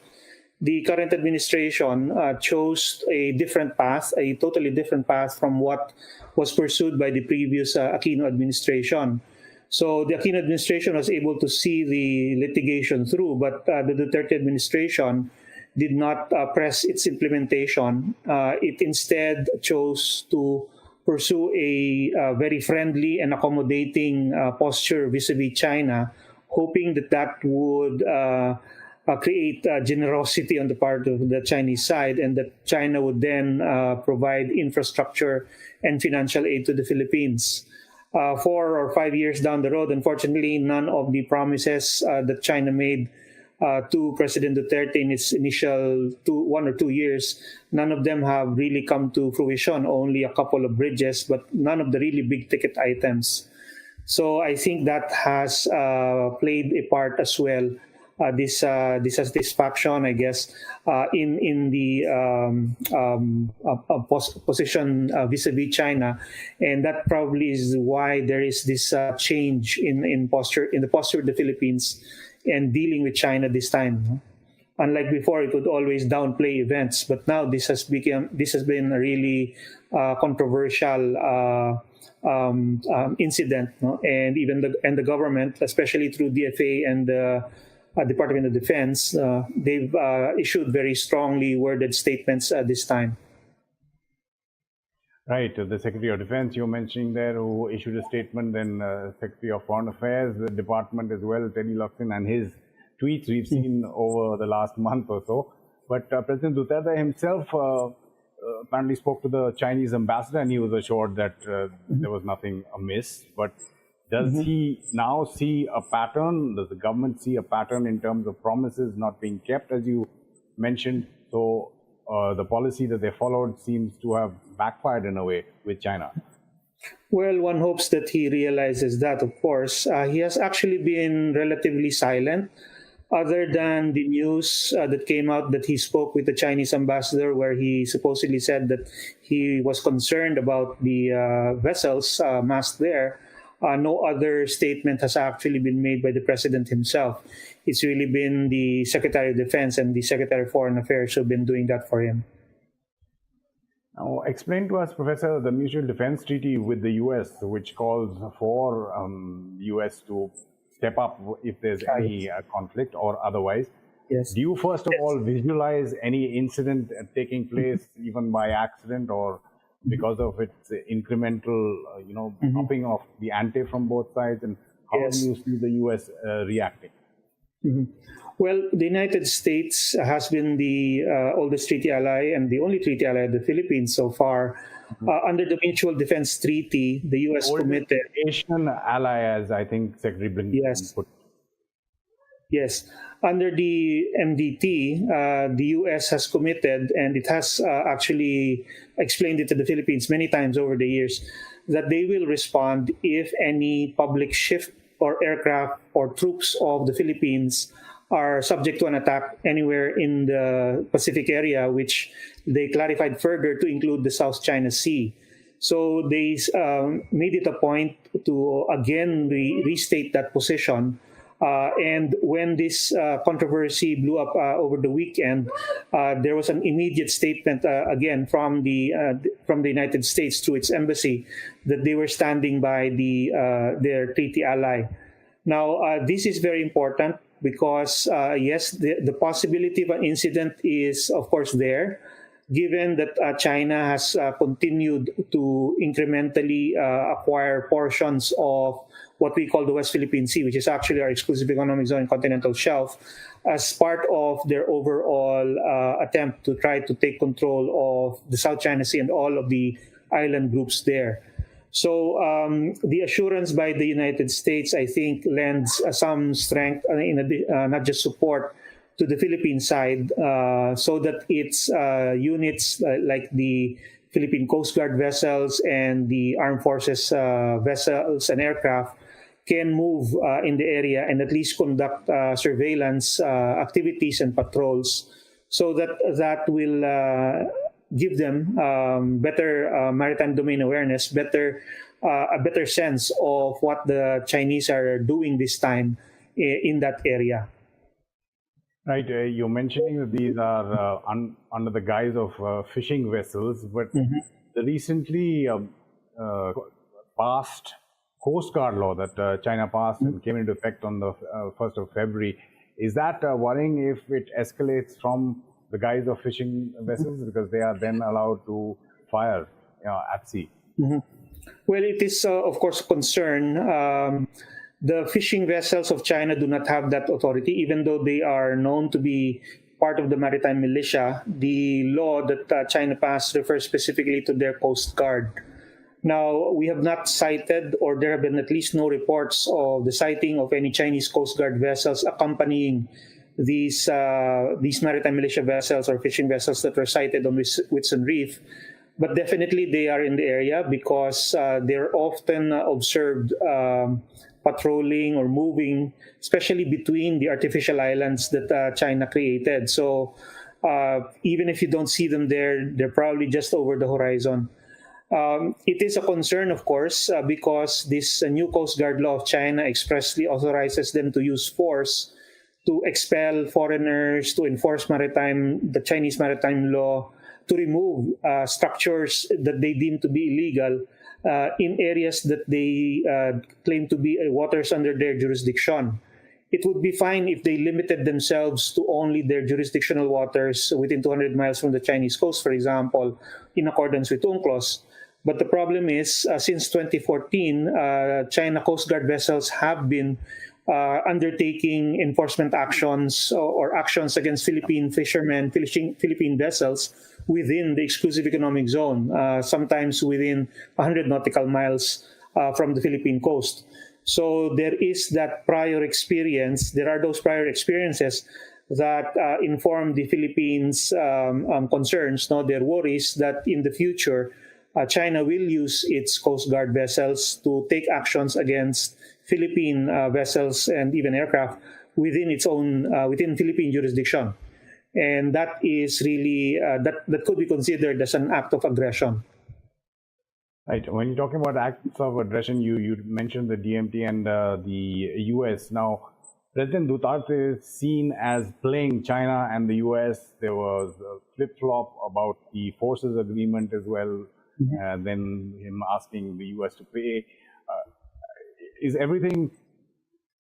the current administration chose a different path, a totally different path from what was pursued by the previous Aquino administration. So the Aquino administration was able to see the litigation through, but the Duterte administration did not press its implementation. It instead chose to pursue a very friendly and accommodating posture vis-a-vis China, hoping that that would create generosity on the part of the Chinese side, and that China would then provide infrastructure and financial aid to the Philippines. 4 or 5 years down the road, unfortunately, none of the promises that China made to President Duterte in its initial 1 or 2 years, none of them have really come to fruition. Only a couple of bridges, but none of the really big ticket items. So I think that has played a part as well. This dissatisfaction, I guess, in the position vis-a-vis China, and that probably is why there is this change in the posture of the Philippines and dealing with China this time. Unlike before, it would always downplay events, but now this has been a really controversial incident, and even the government, especially through DFA and the Department of Defense, they've issued very strongly worded statements this time. Right, the Secretary of Defense you're mentioning there, who issued a statement, then Secretary of Foreign Affairs, the department as well, Teddy Locsin, and his tweets we've seen over the last month or so. But President Duterte himself apparently spoke to the Chinese ambassador, and he was assured that there was nothing amiss. But does he now see a pattern? Does the government see a pattern in terms of promises not being kept, as you mentioned? So the policy that they followed seems to have backfired in a way with China. Well, one hopes that he realizes that, of course. He has actually been relatively silent, other than the news that came out that he spoke with the Chinese ambassador, where he supposedly said that he was concerned about the vessels massed there. No other statement has actually been made by the president himself. It's really been the Secretary of Defense and the Secretary of Foreign Affairs who have been doing that for him. Now, explain to us, Professor, the Mutual Defense Treaty with the U.S., which calls for the U.S. to step up if there's any conflict or otherwise. Yes. Do you first of all visualize any incident taking place, even by accident or because of its incremental, upping of the ante from both sides, and how do you see the U.S. reacting? Well, the United States has been the oldest treaty ally and the only treaty ally of the Philippines so far. Under the Mutual Defense Treaty, the U.S. committed. Asian ally, as I think Secretary Blinken put. Yes. Under the MDT, the U.S. has committed, and it has actually explained it to the Philippines many times over the years, that they will respond if any public ship or aircraft or troops of the Philippines are subject to an attack anywhere in the Pacific area, which they clarified further to include the South China Sea. So they made it a point to again restate that position. And when this controversy blew up over the weekend, there was an immediate statement again from the United States through its embassy that they were standing by their treaty ally. Now, this is very important. because yes, the possibility of an incident is of course there, given that China has continued to incrementally acquire portions of what we call the West Philippine Sea, which is actually our exclusive economic zone and continental shelf, as part of their overall attempt to try to take control of the South China Sea and all of the island groups there. So the assurance by the United States, I think, lends some strength, not just support, to the Philippine side, so that its units like the Philippine Coast Guard vessels and the Armed Forces vessels and aircraft can move in the area and at least conduct surveillance activities and patrols, so that will give them better maritime domain awareness, a better sense of what the Chinese are doing this time in that area. Right, you're mentioning that these are under the guise of fishing vessels, but the recently passed Coast Guard law that China passed and came into effect on the 1st of February, is that worrying if it escalates from the guise of fishing vessels, because they are then allowed to fire at sea? Well, it is of course a concern. The fishing vessels of China do not have that authority, even though they are known to be part of the maritime militia. The law that China passed refers specifically to their Coast Guard. Now, we have not cited, or there have been at least no reports of the sighting of any Chinese Coast Guard vessels accompanying these maritime militia vessels or fishing vessels that were sighted on Witson Reef. But definitely they are in the area because they're often observed patrolling or moving, especially between the artificial islands that China created. So even if you don't see them there, they're probably just over the horizon. It is a concern, of course, because this new Coast Guard law of China expressly authorizes them to use force to expel foreigners, to enforce the Chinese maritime law, to remove structures that they deem to be illegal in areas that they claim to be waters under their jurisdiction. It would be fine if they limited themselves to only their jurisdictional waters within 200 miles from the Chinese coast, for example, in accordance with UNCLOS. But the problem is, since 2014, China Coast Guard vessels have been undertaking enforcement actions or actions against Philippine fishermen, Philippine vessels within the exclusive economic zone, sometimes within 100 nautical miles from the Philippine coast. So there is that prior experience. There are those prior experiences that inform the Philippines' concerns, their worries that in the future, China will use its Coast Guard vessels to take actions against Philippine vessels and even aircraft within its own within Philippine jurisdiction, and that is really that could be considered as an act of aggression. Right. When you're talking about acts of aggression, you mentioned the DMT and the US. Now, President Duterte is seen as playing China and the US. There was a flip-flop about the forces agreement as well. Then him asking the US to pay. Is everything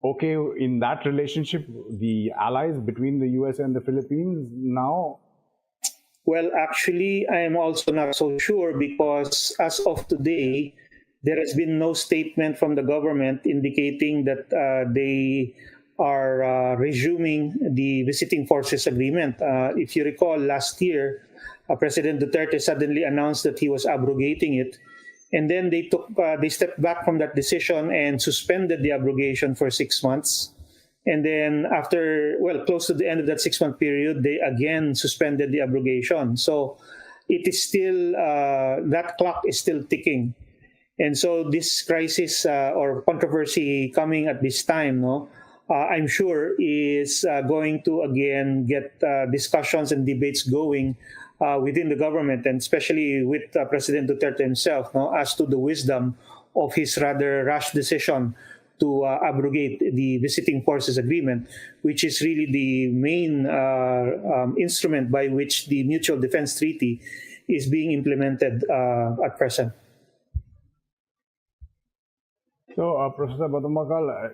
okay in that relationship, the allies between the US and the Philippines now? Well, actually, I am also not so sure because as of today, there has been no statement from the government indicating that they are resuming the visiting forces agreement. If you recall, last year, President Duterte suddenly announced that he was abrogating it. And then they stepped back from that decision and suspended the abrogation for 6 months. And then after, close to the end of that 6-month period, they again suspended the abrogation. So it is still, that clock is still ticking. And so this crisis or controversy coming at this time, I'm sure is going to again get discussions and debates going within the government, and especially with President Duterte himself, as to the wisdom of his rather rash decision to abrogate the visiting forces agreement, which is really the main instrument by which the Mutual Defense Treaty is being implemented at present. So, Professor Badumakal,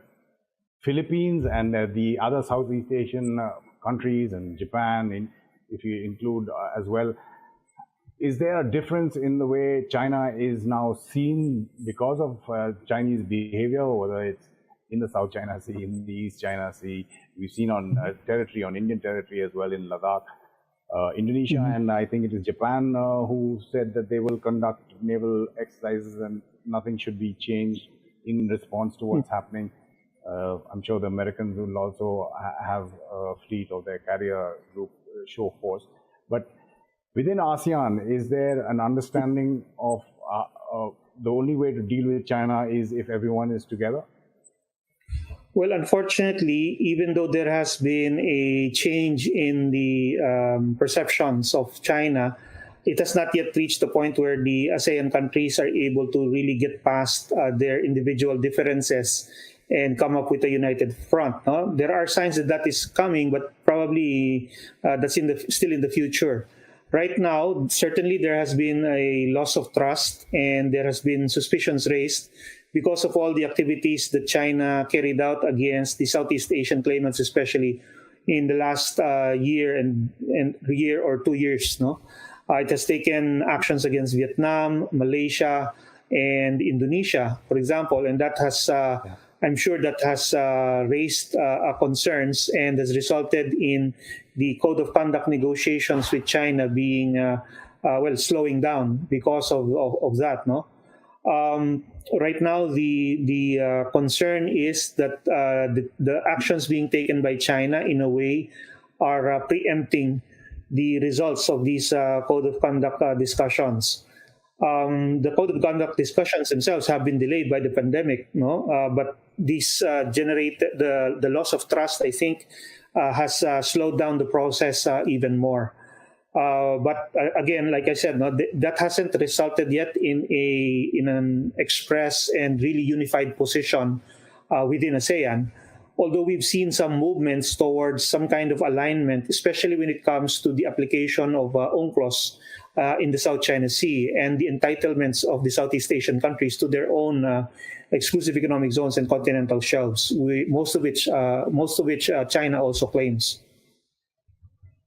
Philippines and the other Southeast Asian countries and Japan, if you include as well, is there a difference in the way China is now seen because of Chinese behavior, whether it's in the South China Sea, in the East China Sea? We've seen on territory, on Indian territory as well in Ladakh, Indonesia, and I think it is Japan who said that they will conduct naval exercises and nothing should be changed in response to what's happening. I'm sure the Americans will also have a fleet of their carrier group show force. But within ASEAN, is there an understanding of the only way to deal with China is if everyone is together? Well, unfortunately, even though there has been a change in the perceptions of China, it has not yet reached the point where the ASEAN countries are able to really get past their individual differences and come up with a united front. No? There are signs that that is coming, but probably that's still in the future. Right now, certainly there has been a loss of trust and there has been suspicions raised because of all the activities that China carried out against the Southeast Asian claimants, especially in the last year or 2 years. No, it has taken actions against Vietnam, Malaysia, and Indonesia, for example, and that has, I'm sure, that has raised concerns and has resulted in the code of conduct negotiations with China being slowing down because of that. No. Right now, the concern is that the actions being taken by China, in a way, are preempting the results of these code of conduct discussions. The code of conduct discussions themselves have been delayed by the pandemic, but this generated the loss of trust, I think, has slowed down the process even more. But again, like I said, that hasn't resulted yet in an express and really unified position within ASEAN. Although we've seen some movements towards some kind of alignment, especially when it comes to the application of UNCLOS in the South China Sea and the entitlements of the Southeast Asian countries to their own exclusive economic zones and continental shelves, most of which China also claims.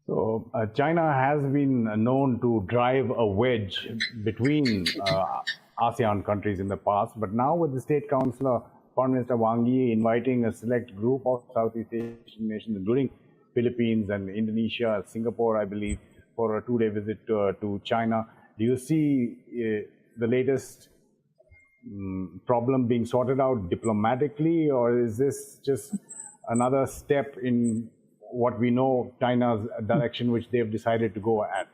So China has been known to drive a wedge between ASEAN countries in the past, but now with the State Councillor, Foreign Minister Wang Yi, inviting a select group of Southeast Asian nations, including Philippines and Indonesia, Singapore, I believe, for a 2-day visit to China, do you see the latest problem being sorted out diplomatically, or is this just another step in what we know China's direction which they've decided to go at?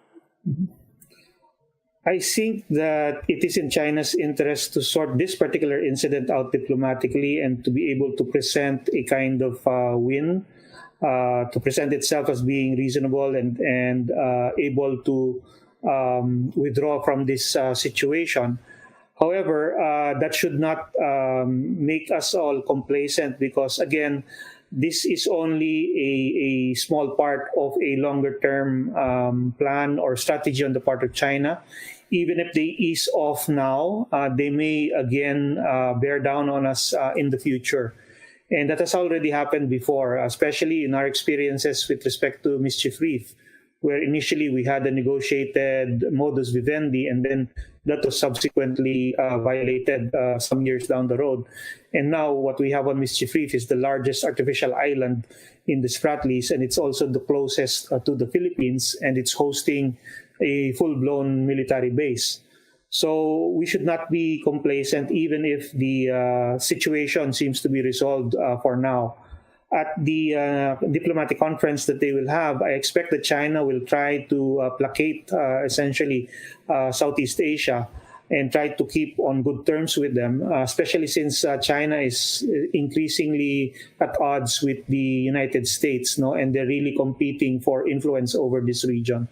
I think that it is in China's interest to sort this particular incident out diplomatically and to be able to present a kind of win, to present itself as being reasonable and able to withdraw from this situation. However, that should not make us all complacent because, again, this is only a small part of a longer-term plan or strategy on the part of China. Even if they ease off now, they may again bear down on us in the future. And that has already happened before, especially in our experiences with respect to Mischief Reef, where initially we had a negotiated modus vivendi, and then that was subsequently violated some years down the road. And now what we have on Mischief Reef is the largest artificial island in the Spratlys, and it's also the closest to the Philippines, and it's hosting a full-blown military base. So we should not be complacent, even if the situation seems to be resolved for now. At the diplomatic conference that they will have, I expect that China will try to placate essentially Southeast Asia and try to keep on good terms with them, especially since China is increasingly at odds with the United States, and they're really competing for influence over this region.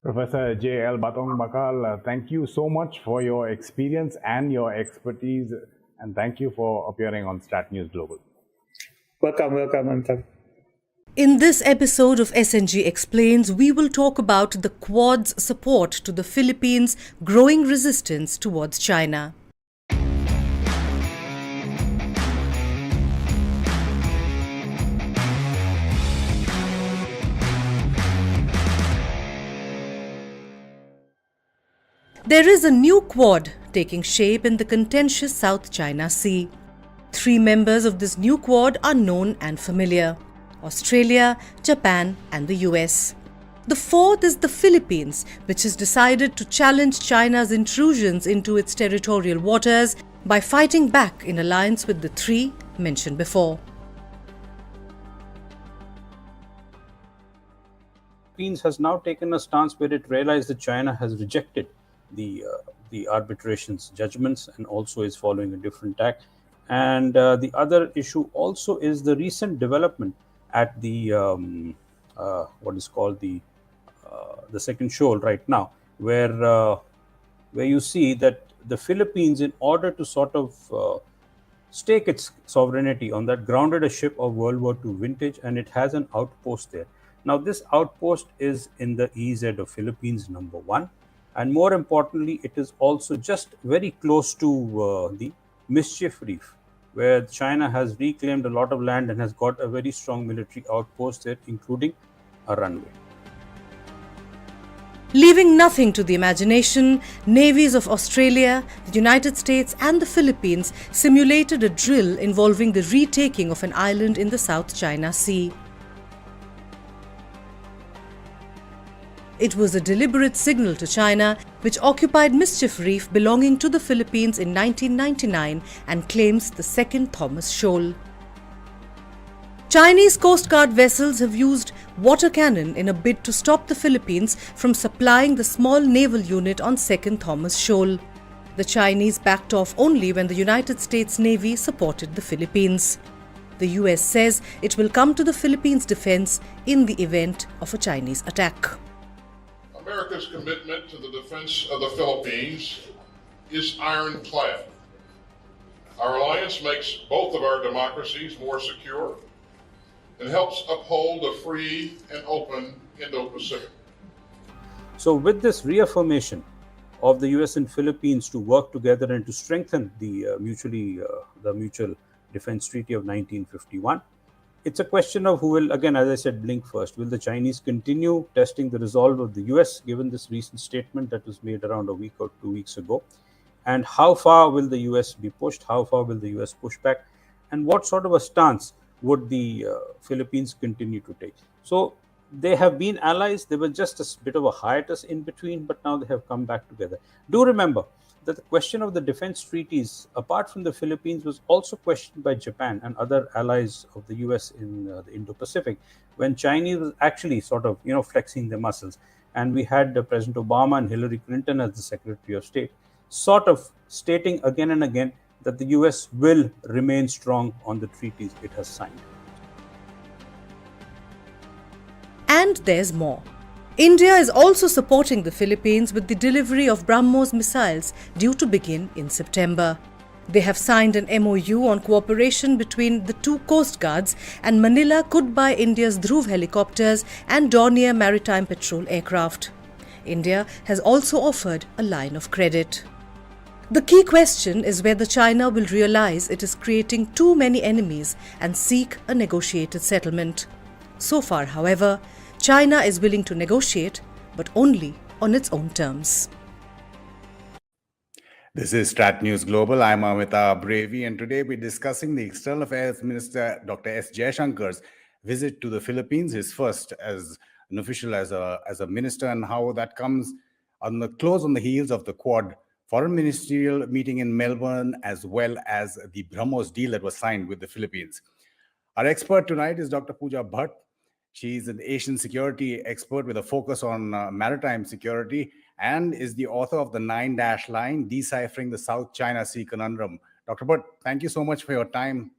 Professor J.L. Batong Bakal, thank you so much for your experience and your expertise, and thank you for appearing on StratNews Global. Welcome, Amitabh. In this episode of SNG Explains, we will talk about the Quad's support to the Philippines' growing resistance towards China. There is a new Quad taking shape in the contentious South China Sea. 3 members of this new Quad are known and familiar: Australia, Japan, and the US. The fourth is the Philippines, which has decided to challenge China's intrusions into its territorial waters by fighting back in alliance with the 3 mentioned before. Philippines has now taken a stance where it realized that China has rejected the arbitration's judgments and also is following a different tack. And the other issue also is the recent development at the what is called the second shoal right now, where you see that the Philippines, in order to sort of stake its sovereignty on that, grounded a ship of World War II vintage, and it has an outpost there. Now, this outpost is in the EZ of Philippines number 1, and more importantly, it is also just very close to the Mischief Reef, where China has reclaimed a lot of land and has got a very strong military outpost there, including a runway. Leaving nothing to the imagination, navies of Australia, the United States, and the Philippines simulated a drill involving the retaking of an island in the South China Sea. It was a deliberate signal to China, which occupied Mischief Reef belonging to the Philippines in 1999 and claims the second Thomas Shoal. Chinese Coast Guard vessels have used water cannon in a bid to stop the Philippines from supplying the small naval unit on second Thomas Shoal. The Chinese backed off only when the United States Navy supported the Philippines. The US says it will come to the Philippines' defense in the event of a Chinese attack. America's commitment to the defense of the Philippines is ironclad. Our alliance makes both of our democracies more secure and helps uphold a free and open Indo-Pacific. So with this reaffirmation of the US and Philippines to work together and to strengthen the mutual defense treaty of 1951, it's a question of who will, again, as I said, blink first. Will the Chinese continue testing the resolve of the US, given this recent statement that was made around a week or 2 weeks ago? And how far will the US be pushed? How far will the US push back? And what sort of a stance would the Philippines continue to take? So they have been allies. There was just a bit of a hiatus in between, but now they have come back together. Do remember that the question of the defense treaties, apart from the Philippines, was also questioned by Japan and other allies of the US in the Indo-Pacific, when Chinese was actually sort of, flexing their muscles. And we had President Obama and Hillary Clinton as the Secretary of State, sort of stating again and again that the US will remain strong on the treaties it has signed. And there's more. India is also supporting the Philippines with the delivery of BrahMos missiles due to begin in September. They have signed an MOU on cooperation between the 2 coast guards, and Manila could buy India's Dhruv helicopters and Dornier maritime patrol aircraft. India has also offered a line of credit. The key question is whether China will realize it is creating too many enemies and seek a negotiated settlement. So far, however, China is willing to negotiate, but only on its own terms. This is StratNews Global. I'm Amita Bravi, and today we're discussing the External Affairs Minister Dr. S. Jaishankar's visit to the Philippines, his first as an official, as a minister, and how that comes on the heels of the Quad foreign ministerial meeting in Melbourne, as well as the BrahMos deal that was signed with the Philippines. Our expert tonight is Dr. Pooja Bhatt. She's an Asian security expert with a focus on maritime security and is the author of the 9-Dash Line, Deciphering the South China Sea Conundrum. Dr. Bhatt, thank you so much for your time.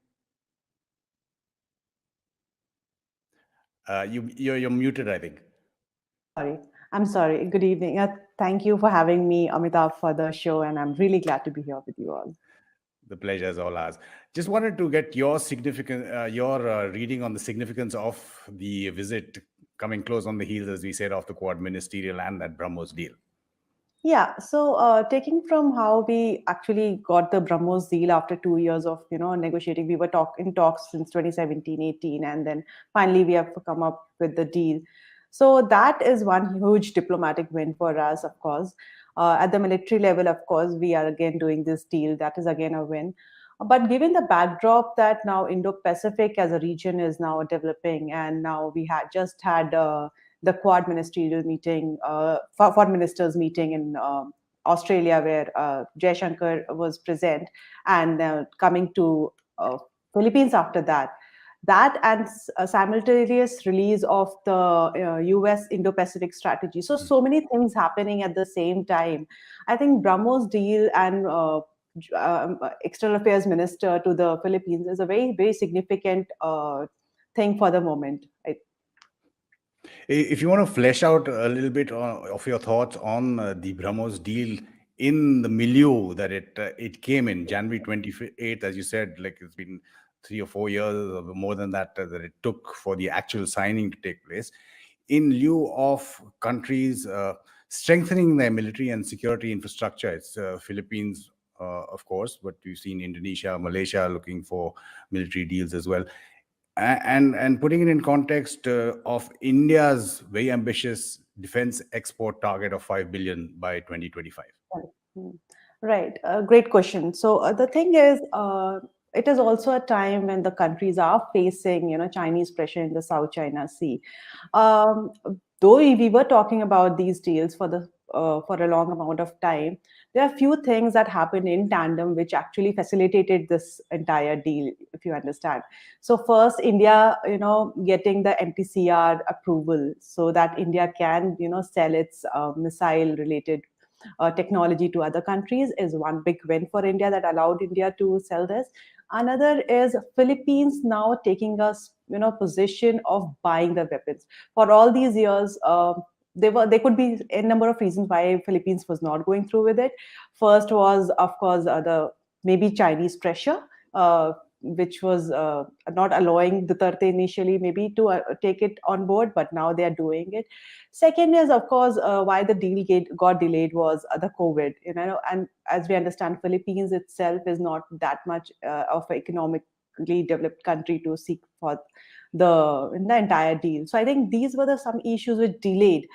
You're muted, I think. I'm sorry. Good evening. Thank you for having me, Amitabh, for the show, and I'm really glad to be here with you all. The pleasure is all ours. Just wanted to get your reading on the significance of the visit coming close on the heels, as we said, of the Quad ministerial and that BrahMos deal. Yeah. So taking from how we actually got the BrahMos deal after 2 years of negotiating, we were in talks since 2017-18, and then finally we have come up with the deal. So that is one huge diplomatic win for us, of course. At the military level, of course, we are again doing this deal. That is again a win. But given the backdrop that now Indo-Pacific as a region is now developing, and now we had just had the Quad ministerial meeting, foreign ministers meeting in Australia, where Jaishankar was present, and coming to Philippines after that. That and a simultaneous release of the US Indo-Pacific strategy. So many things happening at the same time. I think BrahMos deal and external affairs minister to the Philippines is a very, very significant thing for the moment. If you want to flesh out a little bit of your thoughts on the BrahMos deal in the milieu that it came in January 28th, as you said, like it's been 3 or 4 years or more than that that it took for the actual signing to take place, in lieu of countries strengthening their military and security infrastructure. It's Philippines, of course, but we've seen Indonesia, Malaysia looking for military deals as well. And putting it in context of India's very ambitious defense export target of 5 billion by 2025. Right. Great question. So the thing is, it is also a time when the countries are facing, Chinese pressure in the South China Sea. Though we were talking about these deals for a long amount of time, there are few things that happened in tandem which actually facilitated this entire deal, if you understand. So first, India, getting the MTCR approval so that India can, sell its missile-related technology to other countries is one big win for India that allowed India to sell this. Another is Philippines now taking us, position of buying the weapons. For all these years, there could be a number of reasons why Philippines was not going through with it. First was, of course, the maybe Chinese pressure, which was not allowing Duterte initially maybe to take it on board, but now they are doing it. Second is, of course, why the deal got delayed was the COVID, and as we understand, Philippines itself is not that much of an economically developed country to seek for the entire deal. So I think these were some issues which delayed.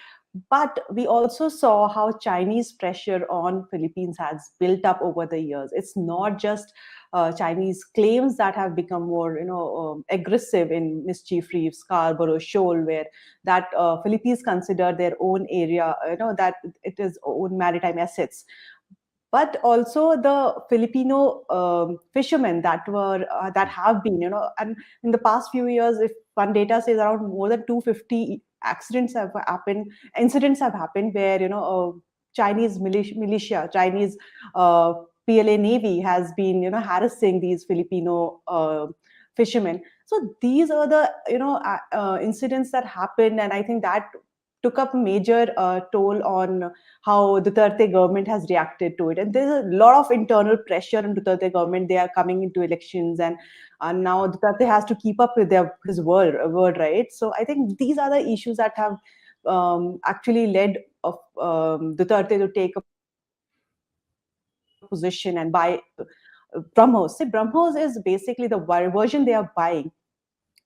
But we also saw how Chinese pressure on Philippines has built up over the years. It's not just Chinese claims that have become more, aggressive in Mischief Reef, Scarborough Shoal, where that Philippines consider their own area, that it is own maritime assets. But also the Filipino fishermen that have been, and in the past few years, if one data says around more than 250 incidents have happened where Chinese militia, Chinese PLA Navy has been harassing these Filipino fishermen. So these are the incidents that happened, and I think that took up a major toll on how Duterte government has reacted to it. And there's a lot of internal pressure on Duterte government. They are coming into elections, and now Duterte has to keep up with his word, right? So I think these are the issues that have actually led of Duterte to take a position and buy BrahMos. See, BrahMos is basically the version they are buying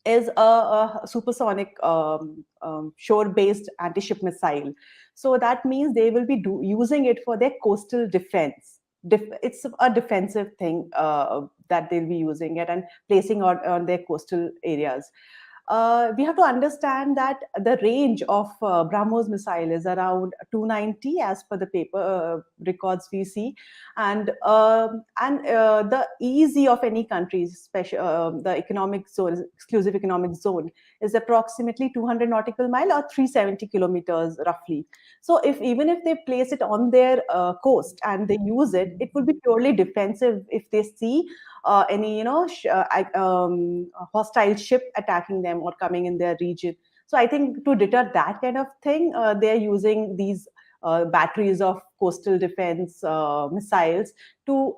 is a supersonic shore-based anti-ship missile. So that means they will be using it for their coastal defense. It's a defensive thing that they'll be using it and placing on their coastal areas. We have to understand that the range of BrahMos missile is around 290 as per the paper records we see, and the EEZ of any country's special the economic zone, exclusive economic zone, is approximately 200 nautical mile or 370 kilometers roughly. So even if they place it on their coast and they use it, it will be purely defensive if they see any hostile ship attacking them or coming in their region. So I think to deter that kind of thing, they're using these batteries of coastal defense missiles to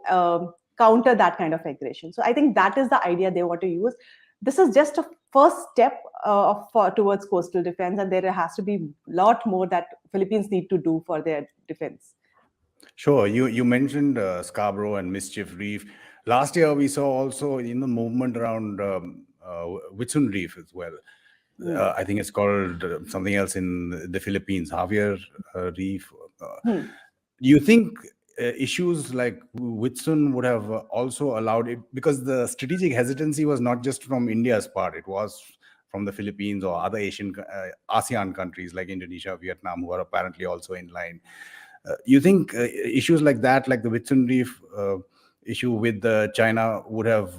counter that kind of aggression. So I think that is the idea they want to use. This is just a first step towards coastal defense, and there has to be a lot more that Philippines need to do for their defense. Sure. You mentioned Scarborough and Mischief Reef. Last year, we saw also in the movement around Witson Reef as well. I think it's called something else in the Philippines, Javier Reef. Do you think issues like Witson would have also allowed it? Because the strategic hesitancy was not just from India's part, it was from the Philippines or other ASEAN countries like Indonesia, Vietnam, who are apparently also in line. You think issues like that, like the Witson Reef issue with China, would have,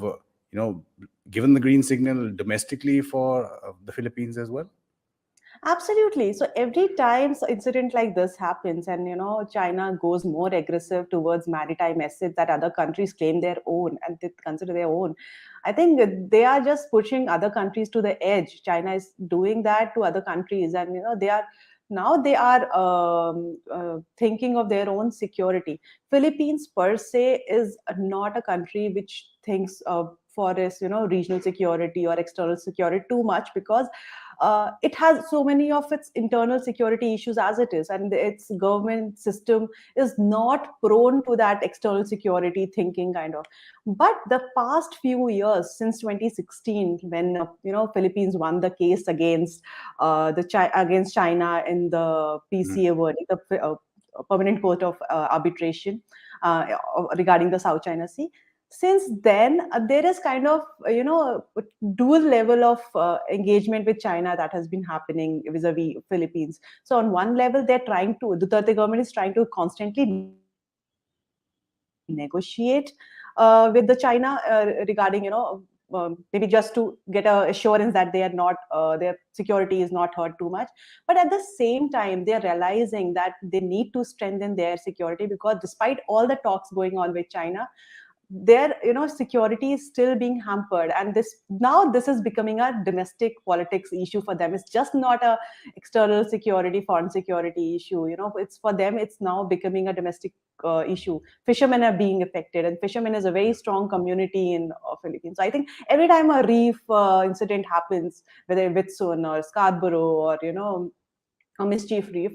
given the green signal domestically for the Philippines as well? Absolutely. So every time incident like this happens, and China goes more aggressive towards maritime assets that other countries claim their own and they consider their own, I think they are just pushing other countries to the edge. China is doing that to other countries, and they are thinking of their own security. Philippines per se is not a country which thinks for its regional security or external security too much, because it has so many of its internal security issues as it is, and its government system is not prone to that external security thinking kind of. But the past few years, since 2016, when Philippines won the case against against China in the PCA verdict, the Permanent Court of Arbitration, regarding the South China Sea. Since then, there is kind of dual level of engagement with China that has been happening vis-a-vis Philippines. So on one level, the Duterte government is trying to constantly negotiate with the China regarding maybe just to get a assurance that they are not their security is not hurt too much. But at the same time, they are realizing that they need to strengthen their security, because despite all the talks going on with China, their security is still being hampered, and this is becoming a domestic politics issue for them. It's just not a external security, foreign security issue. It's for them, it's now becoming a domestic issue. Fishermen are being affected, and fishermen is a very strong community in Philippines. So I think every time a reef incident happens, whether Witson or Scarborough or a mischief reef,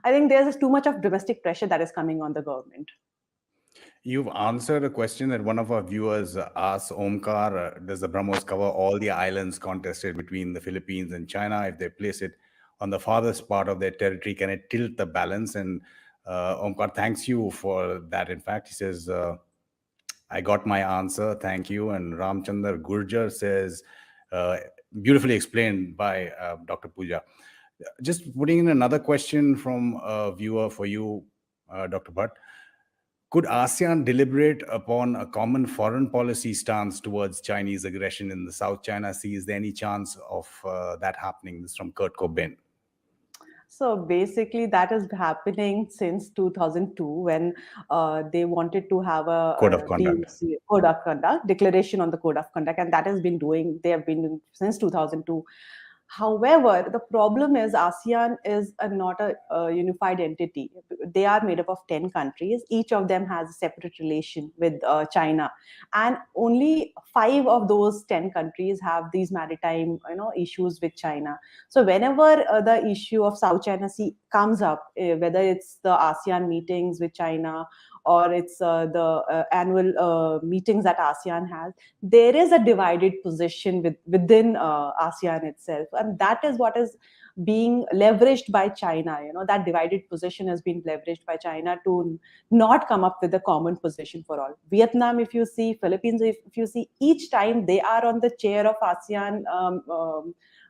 I think there's too much of domestic pressure that is coming on the government. You've answered a question that one of our viewers asked, Omkar, does the BrahMos cover all the islands contested between the Philippines and China? If they place it on the farthest part of their territory, can it tilt the balance? And Omkar thanks you for that. In fact, he says, I got my answer, thank you. And Ramchandar Gurjar says, beautifully explained by Dr. Pooja. Just putting in another question from a viewer for you, Dr. Bhatt. Could ASEAN deliberate upon a common foreign policy stance towards Chinese aggression in the South China Sea? Is there any chance of that happening? This is from Kurt Cobain. So basically, that is happening since 2002, when they wanted to have a Code of Conduct, declaration on the Code of Conduct, and that has been they have been doing since 2002. However, the problem is ASEAN is not a unified entity. They are made up of 10 countries. Each of them has a separate relation with China. And only 5 of those 10 countries have these maritime issues with China. So whenever the issue of South China Sea comes up, whether it's the ASEAN meetings with China or it's the annual meetings that ASEAN has, there is a divided position within ASEAN itself. And that is what is being leveraged by China. That divided position has been leveraged by China to not come up with a common position for all. Vietnam, if you see, Philippines, if you see, each time they are on the chair of ASEAN,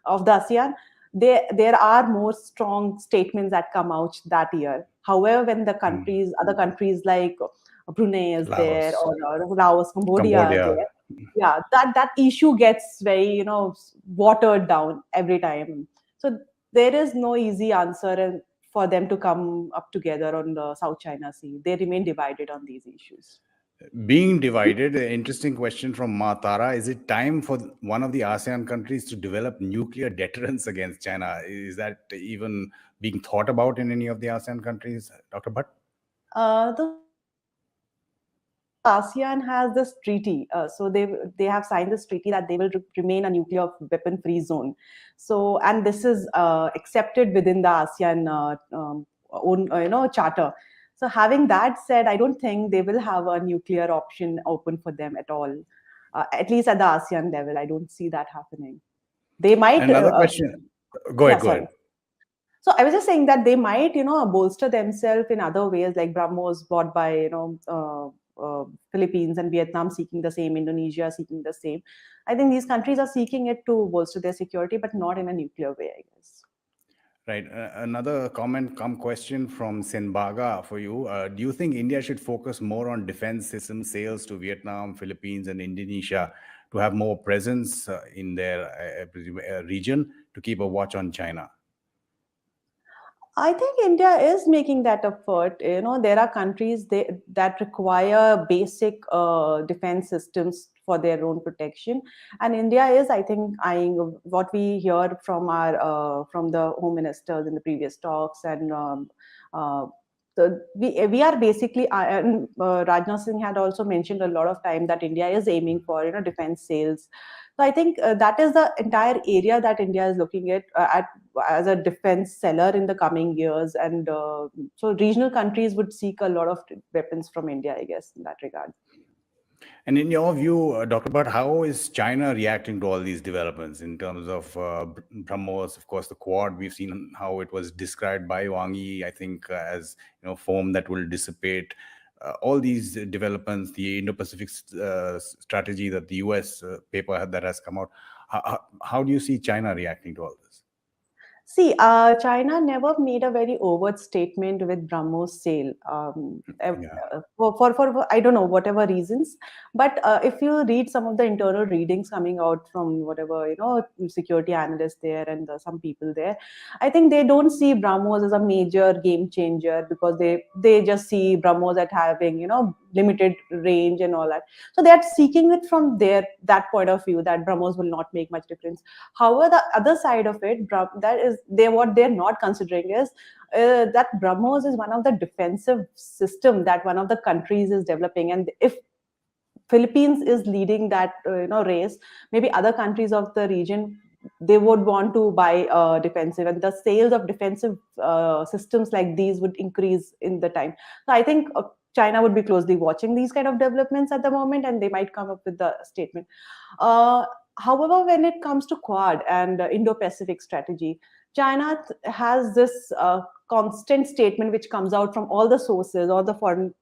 of the ASEAN, there are more strong statements that come out that year. However, when the other countries like Brunei is Laos. there, or Laos, Cambodia are there, yeah, that issue gets very watered down every time. So there is no easy answer for them to come up together on the South China Sea. They remain divided on these issues. Being divided, an interesting question from Matara. Is it time for one of the ASEAN countries to develop nuclear deterrence against China? Is that even being thought about in any of the ASEAN countries, Dr. Bhatt? The ASEAN has this treaty, so they have signed this treaty that they will remain a nuclear weapon-free zone. So, and this is accepted within the ASEAN own charter. So, having that said, I don't think they will have a nuclear option open for them at all. At least at the ASEAN level, I don't see that happening. They might. Another question. Go ahead. So I was just saying that they might, bolster themselves in other ways, like BrahMos bought by, Philippines and Vietnam seeking the same, Indonesia seeking the same. I think these countries are seeking it to bolster their security, but not in a nuclear way, I guess. Right. Another question from Senbaga for you. Do you think India should focus more on defense system sales to Vietnam, Philippines, and Indonesia to have more presence in their region to keep a watch on China? I think India is making that effort. There are countries that require basic defense systems for their own protection, and India is, I think, eyeing what we hear from from the home ministers in the previous talks, and we are basically. And Rajnath Singh had also mentioned a lot of time that India is aiming for defense sales. So I think that is the entire area that India is looking at as a defense seller in the coming years, and so regional countries would seek a lot of weapons from India, I guess, in that regard. And in your view, Dr. Bhatt, how is China reacting to all these developments in terms of BrahMos, of course, the Quad? We've seen how it was described by Wang Yi, I think, as foam that will dissipate. All these developments, the Indo-Pacific strategy that the US paper that has come out, how do you see China reacting to all this? See, China never made a very overt statement with BrahMos sale for I don't know whatever reasons. But if you read some of the internal readings coming out from whatever security analysts there and some people there, I think they don't see BrahMos as a major game changer, because they just see BrahMos at having limited range and all that. So they are seeking it from that point of view, that BrahMos will not make much difference. However, the other side of it, that is what they're not considering is that BrahMos is one of the defensive system that one of the countries is developing, and if Philippines is leading that race, maybe other countries of the region, they would want to buy defensive, and the sales of defensive systems like these would increase in the time. So I think China would be closely watching these kind of developments at the moment, and they might come up with the statement. However, when it comes to Quad and Indo-Pacific strategy, China has this constant statement which comes out from all the sources, all the foreign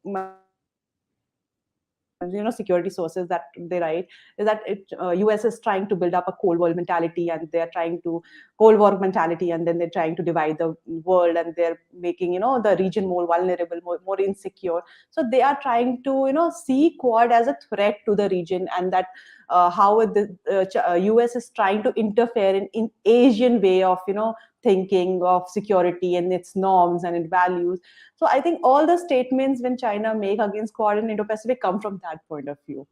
security sources that they write, is that US is trying to build up a Cold War mentality, and they're trying to Cold War mentality, and then they're trying to divide the world, and they're making the region more vulnerable, more insecure. So they are trying to see Quad as a threat to the region, and that how the US is trying to interfere in Asian way of thinking of security and its norms and its values. So I think all the statements when China make against Quad and Indo-Pacific come from that point of view.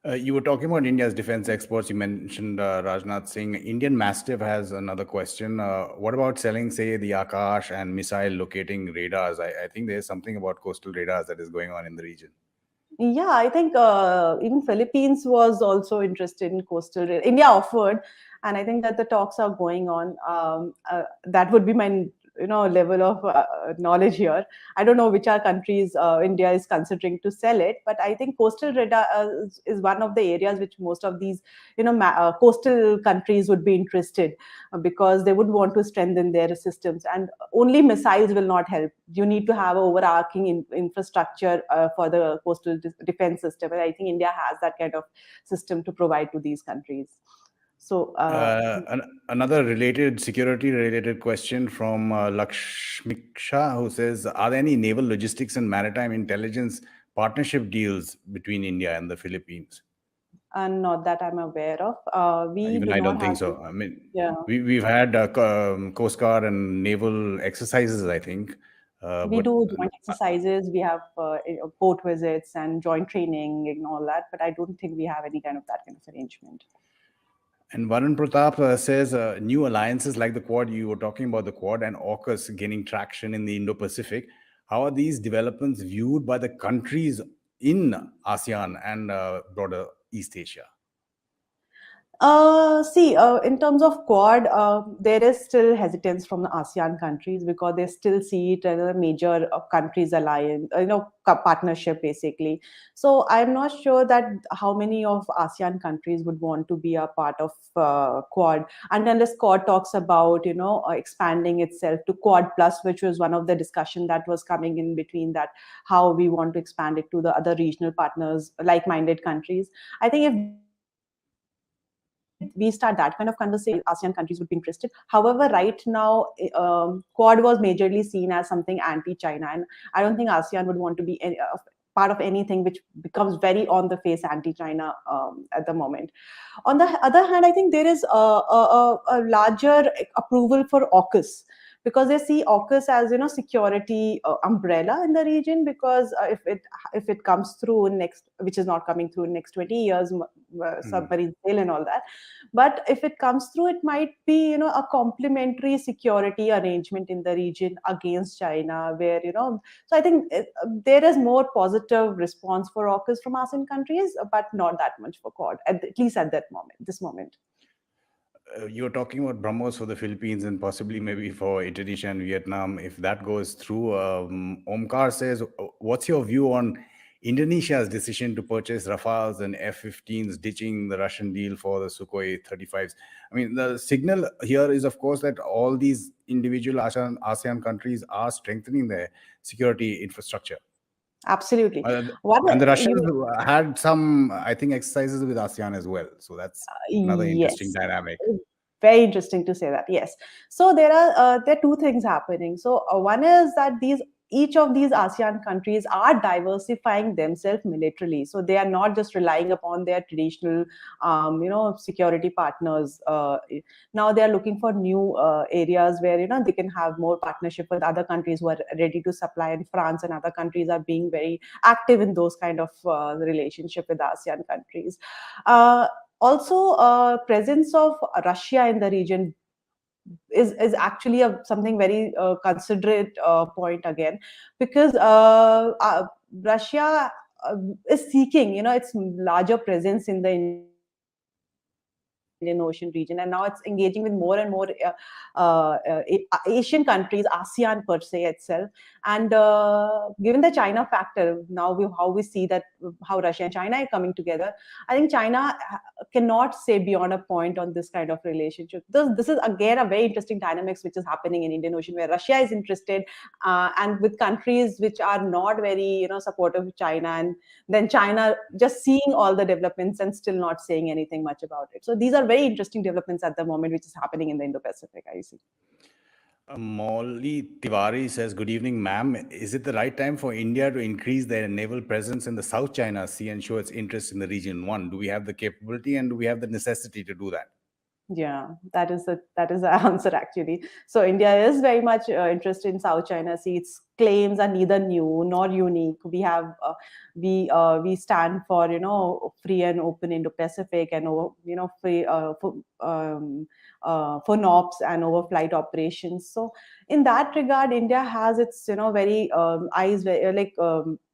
You were talking about India's defense exports. You mentioned Rajnath Singh. Indian Mastiff has another question. What about selling, say, the Akash and missile locating radars? I think there's something about coastal radars that is going on in the region. Yeah, I think even Philippines was also interested in coastal. India offered, and I think that the talks are going on. That would be my level of knowledge here. I don't know which are countries India is considering to sell it, but I think coastal radar is one of the areas which most of these coastal countries would be interested, because they would want to strengthen their systems, and only missiles will not help. You need to have an overarching infrastructure for the coastal defense system, and I think India has that kind of system to provide to these countries. So another security related question from Lakshmiksha, who says, are there any naval logistics and maritime intelligence partnership deals between India and the Philippines? And not that I'm aware of. I don't think so. I mean, we've had Coast Guard and naval exercises, I think. We do joint exercises. We have port visits and joint training and all that, but I don't think we have any kind of arrangement. And Varun Pratap says new alliances like the Quad, you were talking about the Quad and AUKUS gaining traction in the Indo-Pacific. How are these developments viewed by the countries in ASEAN and broader East Asia? In terms of Quad, there is still hesitance from the ASEAN countries because they still see it as a major countries alliance, partnership basically. So I'm not sure that how many of ASEAN countries would want to be a part of Quad, and unless Quad talks about expanding itself to Quad Plus, which was one of the discussion that was coming in between, that how we want to expand it to the other regional partners, like-minded countries. I think if we start that kind of conversation, ASEAN countries would be interested. However, right now, Quad was majorly seen as something anti-China, and I don't think ASEAN would want to be part of anything which becomes very on the face anti-China at the moment. On the other hand, I think there is a larger approval for AUKUS, because they see AUKUS as security umbrella in the region, because if it comes through next, which is not coming through in next 20 years, submarine sale and all that, but if it comes through, it might be a complementary security arrangement in the region against China, where so I think there is more positive response for AUKUS from ASEAN countries, but not that much for Quad, at least at this moment. You're talking about BrahMos for the Philippines and possibly maybe for Indonesia and Vietnam. If that goes through, Omkar says, what's your view on Indonesia's decision to purchase Rafales and F-15s, ditching the Russian deal for the Sukhoi 35s? I mean, the signal here is, of course, that all these individual ASEAN countries are strengthening their security infrastructure. Absolutely. And the Russians had some, I think, exercises with ASEAN as well. So that's another interesting dynamic. Very interesting to say that. Yes. So there are two things happening. So one is that each of these ASEAN countries are diversifying themselves militarily. So they are not just relying upon their traditional, security partners. Now they are looking for new areas where, they can have more partnership with other countries who are ready to supply. And France and other countries are being very active in those kind of relationship with ASEAN countries. Also, presence of Russia in the region is actually something very considerate point again, because Russia is seeking, its larger presence in the Indian Ocean region, and now it's engaging with more and more Asian countries, ASEAN per se itself. And given the China factor, now how we see that how Russia and China are coming together, I think China cannot say beyond a point on this kind of relationship. This is again a very interesting dynamics which is happening in Indian Ocean, where Russia is interested, and with countries which are not very supportive of China, and then China just seeing all the developments and still not saying anything much about it. So these are very interesting developments at the moment, which is happening in the Indo-Pacific, I see. Molly Tiwari says, good evening, ma'am. Is it the right time for India to increase their naval presence in the South China Sea and show its interest in the region? One, do we have the capability and do we have the necessity to do that? Yeah, that is the answer actually. So India is very much interested in South China Sea. Its claims are neither new nor unique. We have we stand for free and open Indo-Pacific, and free for NOPs and overflight operations. So in that regard, India has its very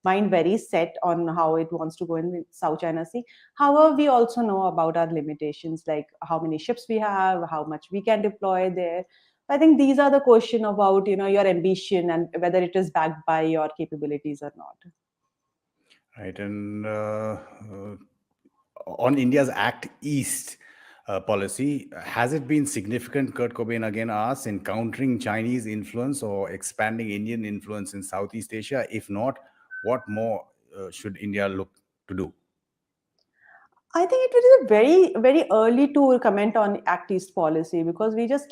mind very set on how it wants to go in the South China Sea. However, we also know about our limitations, like how many ships we have, how much we can deploy there. I think these are the question about your ambition and whether it is backed by your capabilities or not. Right, and on India's Act East policy, has it been significant, Kurt Cobain again asks, in countering Chinese influence or expanding Indian influence in Southeast Asia? If not, what more should India look to do? I think it is a very, very early to comment on Act East policy, because we just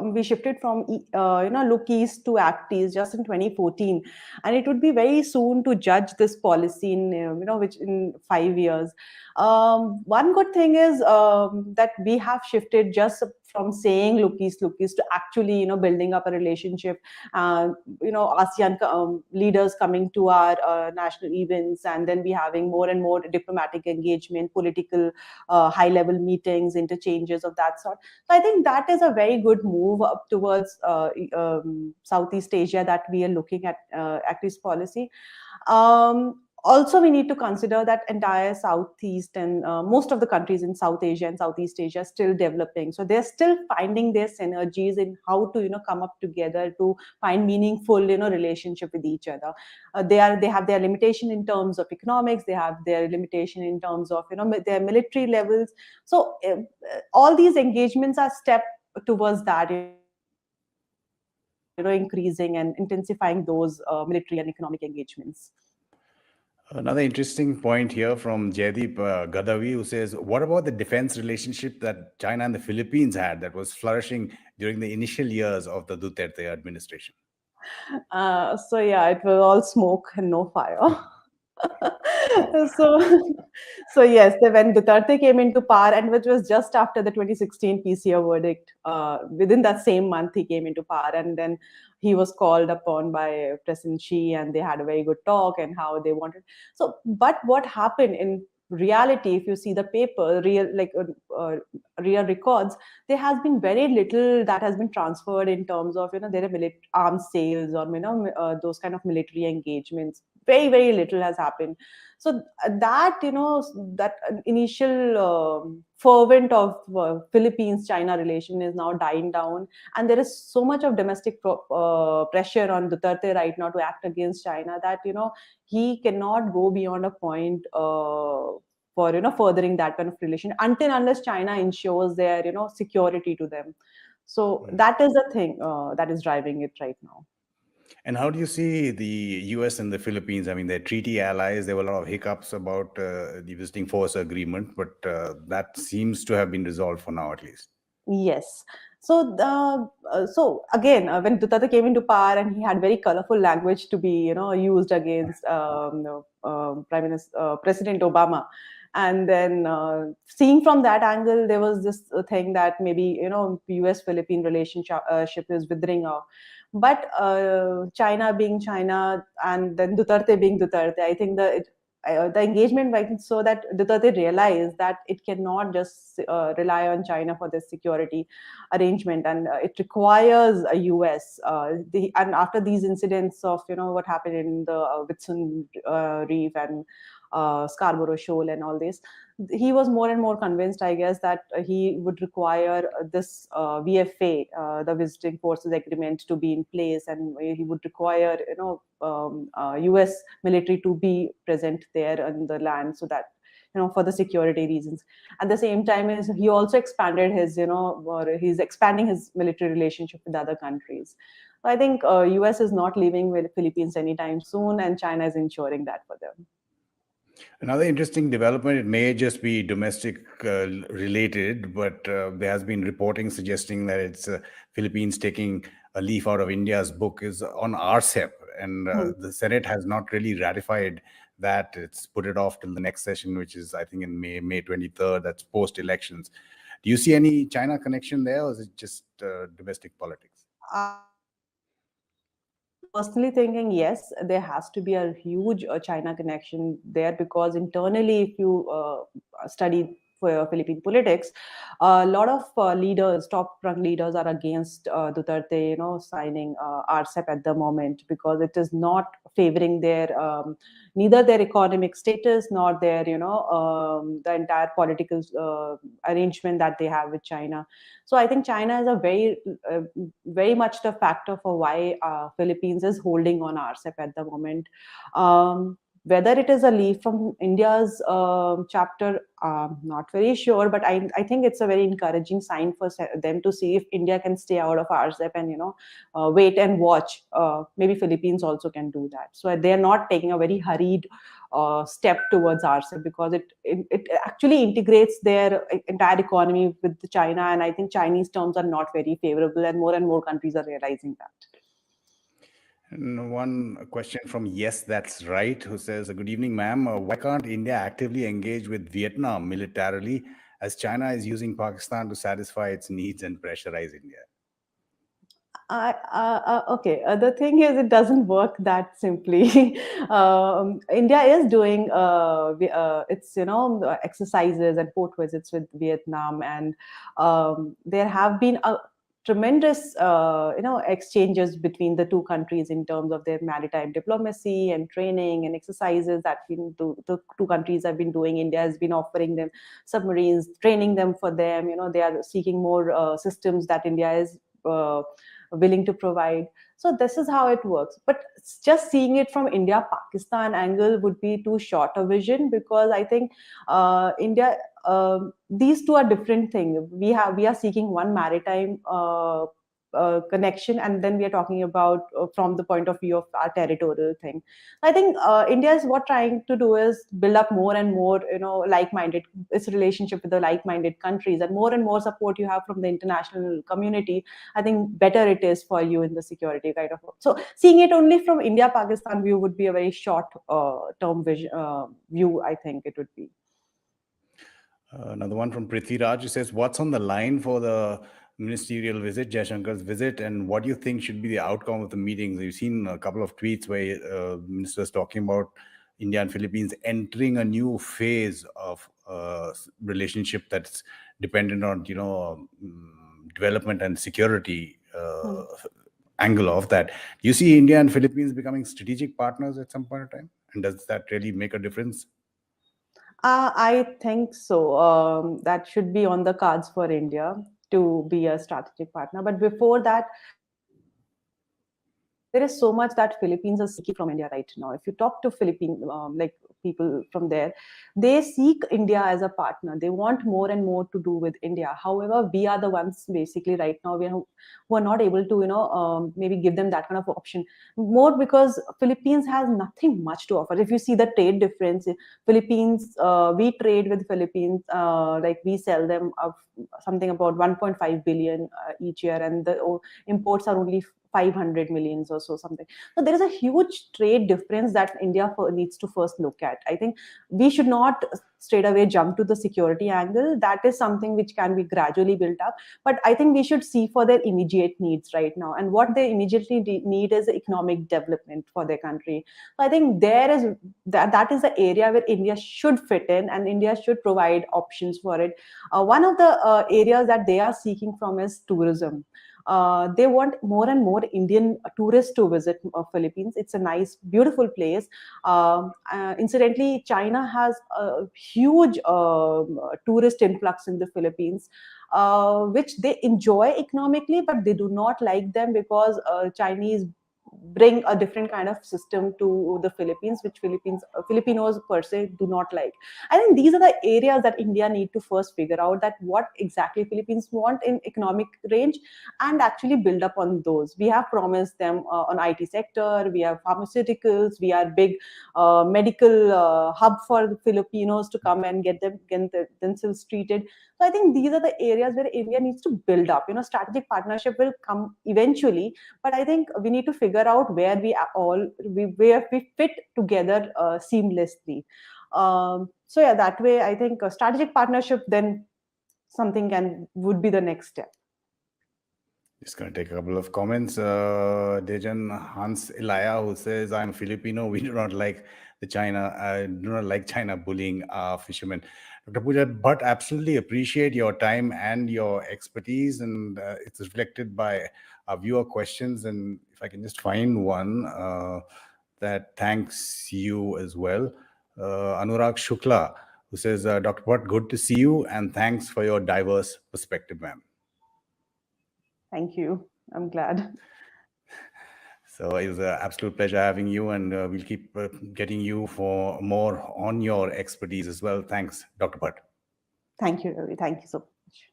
we shifted from Look East to Act East just in 2014, and it would be very soon to judge this policy in which in 5 years. One good thing is that we have shifted just from saying Look East to actually building up a relationship. ASEAN leaders coming to our national events, and then we having more and more diplomatic engagement, political high-level meetings, interchanges of that sort. So I think that is a very good move up towards Southeast Asia that we are looking at Act East policy. also we need to consider that entire Southeast and most of the countries in South Asia and Southeast Asia are still developing. So they're still finding their synergies in how to come up together to find meaningful relationship with each other. They have their limitation in terms of economics. They have their limitation in terms of their military levels. So all these engagements are step towards that, increasing and intensifying those military and economic engagements. Another interesting point here from Jaideep Gadavi, who says, what about the defense relationship that China and the Philippines had that was flourishing during the initial years of the Duterte administration? So yeah, it was all smoke and no fire. so so yes, when Duterte came into power, and which was just after the 2016 PCO verdict, within that same month he came into power, and then he was called upon by President Xi, and they had a very good talk and how they wanted. So, but what happened in reality, if you see the paper, real records, there has been very little that has been transferred in terms of their arms sales or those kind of military engagements. Very very little has happened. So that that initial fervent of Philippines China relation is now dying down, and there is so much of domestic pressure on Duterte right now to act against China that he cannot go beyond a point for furthering that kind of relation until unless China ensures their security to them. So that is the thing that is driving it right now. And how do you see the US and the Philippines? I mean, they're treaty allies. There were a lot of hiccups about the visiting force agreement, but that seems to have been resolved for now, at least. Yes. So, so again, when Duterte came into power, and he had very colorful language to be, used against President Obama, and then seeing from that angle, there was this thing that maybe U.S.-Philippine relationship is withering out. But China being China, and then Duterte being Duterte, I think the engagement went so that Duterte realized that it cannot just rely on China for this security arrangement, and it requires a US. And after these incidents of what happened in the Witson Reef and Scarborough Shoal and all this, he was more and more convinced, I guess, that he would require this VFA, the Visiting Forces Agreement, to be in place, and he would require US military to be present there on the land, so that for the security reasons. At the same time, he also expanded his he's expanding his military relationship with other countries. So I think US is not leaving with Philippines anytime soon, and China is ensuring that for them. Another interesting development, it may just be domestic related, but there has been reporting suggesting that it's Philippines taking a leaf out of India's book is on RCEP, and the Senate has not really ratified that. It's put it off till the next session, which is, I think, in May 23rd. That's post-elections. Do you see any China connection there, or is it just domestic politics? Personally thinking, yes, there has to be a huge China connection there, because internally, if you study for Philippine politics, a lot of leaders, top-rung leaders, are against Duterte, signing RCEP at the moment, because it is not favoring their neither their economic status nor their the entire political arrangement that they have with China. So I think China is a very much the factor for why Philippines is holding on RCEP at the moment. Whether it is a leaf from India's chapter, not very sure, but I think it's a very encouraging sign for them to see if India can stay out of RCEP and wait and watch. Maybe Philippines also can do that. So they're not taking a very hurried step towards RCEP, because it actually integrates their entire economy with China, and I think Chinese terms are not very favorable, and more countries are realizing that. And one question from Yes, That's Right, who says, good evening, ma'am. Why can't India actively engage with Vietnam militarily, as China is using Pakistan to satisfy its needs and pressurize India? Okay, the thing is, it doesn't work that simply. India is doing its exercises and port visits with Vietnam, and there have been tremendous exchanges between the two countries in terms of their maritime diplomacy and training and exercises that the two countries have been doing. India has been offering them submarines, training them for them. They are seeking more systems that India is willing to provide. So this is how it works. But just seeing it from India-Pakistan angle would be too short a vision, because I think India, these two are different things. We are seeking one maritime connection, and then we are talking about from the point of view of our territorial thing. I think India is trying to do is build up more and more, like-minded, its relationship with the like-minded countries, and more support you have from the international community, I think better it is for you in the security kind of. So seeing it only from India-Pakistan view would be a very short term vision view, I think it would be. Another one from Prithviraj, who says, what's on the line for the ministerial visit, Jaishankar's visit, and what do you think should be the outcome of the meetings? You've seen a couple of tweets where ministers talking about India and Philippines entering a new phase of relationship that's dependent on, development and security angle of that. Do you see India and Philippines becoming strategic partners at some point in time? And does that really make a difference? I think so. That should be on the cards for India to be a strategic partner. But before that, there is so much that Philippines are seeking from India right now. If you talk to Philippine people from there, they seek India as a partner. They want more and more to do with India. However, we are the ones basically right now who are not able to maybe give them that kind of option. More because Philippines has nothing much to offer. If you see the trade difference, Philippines, we trade with Philippines, like we sell them something about 1.5 billion each year, and the imports are only 500 millions or so something. So there is a huge trade difference that India needs to first look at. I think we should not straight away jump to the security angle. That is something which can be gradually built up. But I think we should see for their immediate needs right now. And what they immediately need is economic development for their country. So I think that is the area where India should fit in, and India should provide options for it. One of the areas that they are seeking from is tourism. They want more and more Indian tourists to visit Philippines. It's a nice, beautiful place. Incidentally, China has a huge tourist influx in the Philippines, which they enjoy economically, but they do not like them because Chinese bring a different kind of system to the Philippines, which Filipinos per se do not like. I think these are the areas that India need to first figure out, that what exactly Philippines want in economic range, and actually build up on those. We have promised them on IT sector, we have pharmaceuticals, we are big medical hub for the Filipinos to come and get themselves treated. So I think these are the areas where India needs to build up. Strategic partnership will come eventually, but I think we need to figure out where we fit together seamlessly. So yeah, that way I think a strategic partnership, then something would be the next step. Just going to take a couple of comments. Dejan Hans Ilaya, who says, I'm Filipino. We do not like China bullying our fishermen. Dr. Pooja Bhatt, absolutely appreciate your time and your expertise, and it's reflected by our viewer questions. And if I can just find one that thanks you as well. Anurag Shukla, who says, Dr. Bhatt, good to see you, and thanks for your diverse perspective, ma'am. Thank you. I'm glad. So it was an absolute pleasure having you, and we'll keep getting you for more on your expertise as well. Thanks, Dr. Bhatt. Thank you, Ravi. Thank you so much.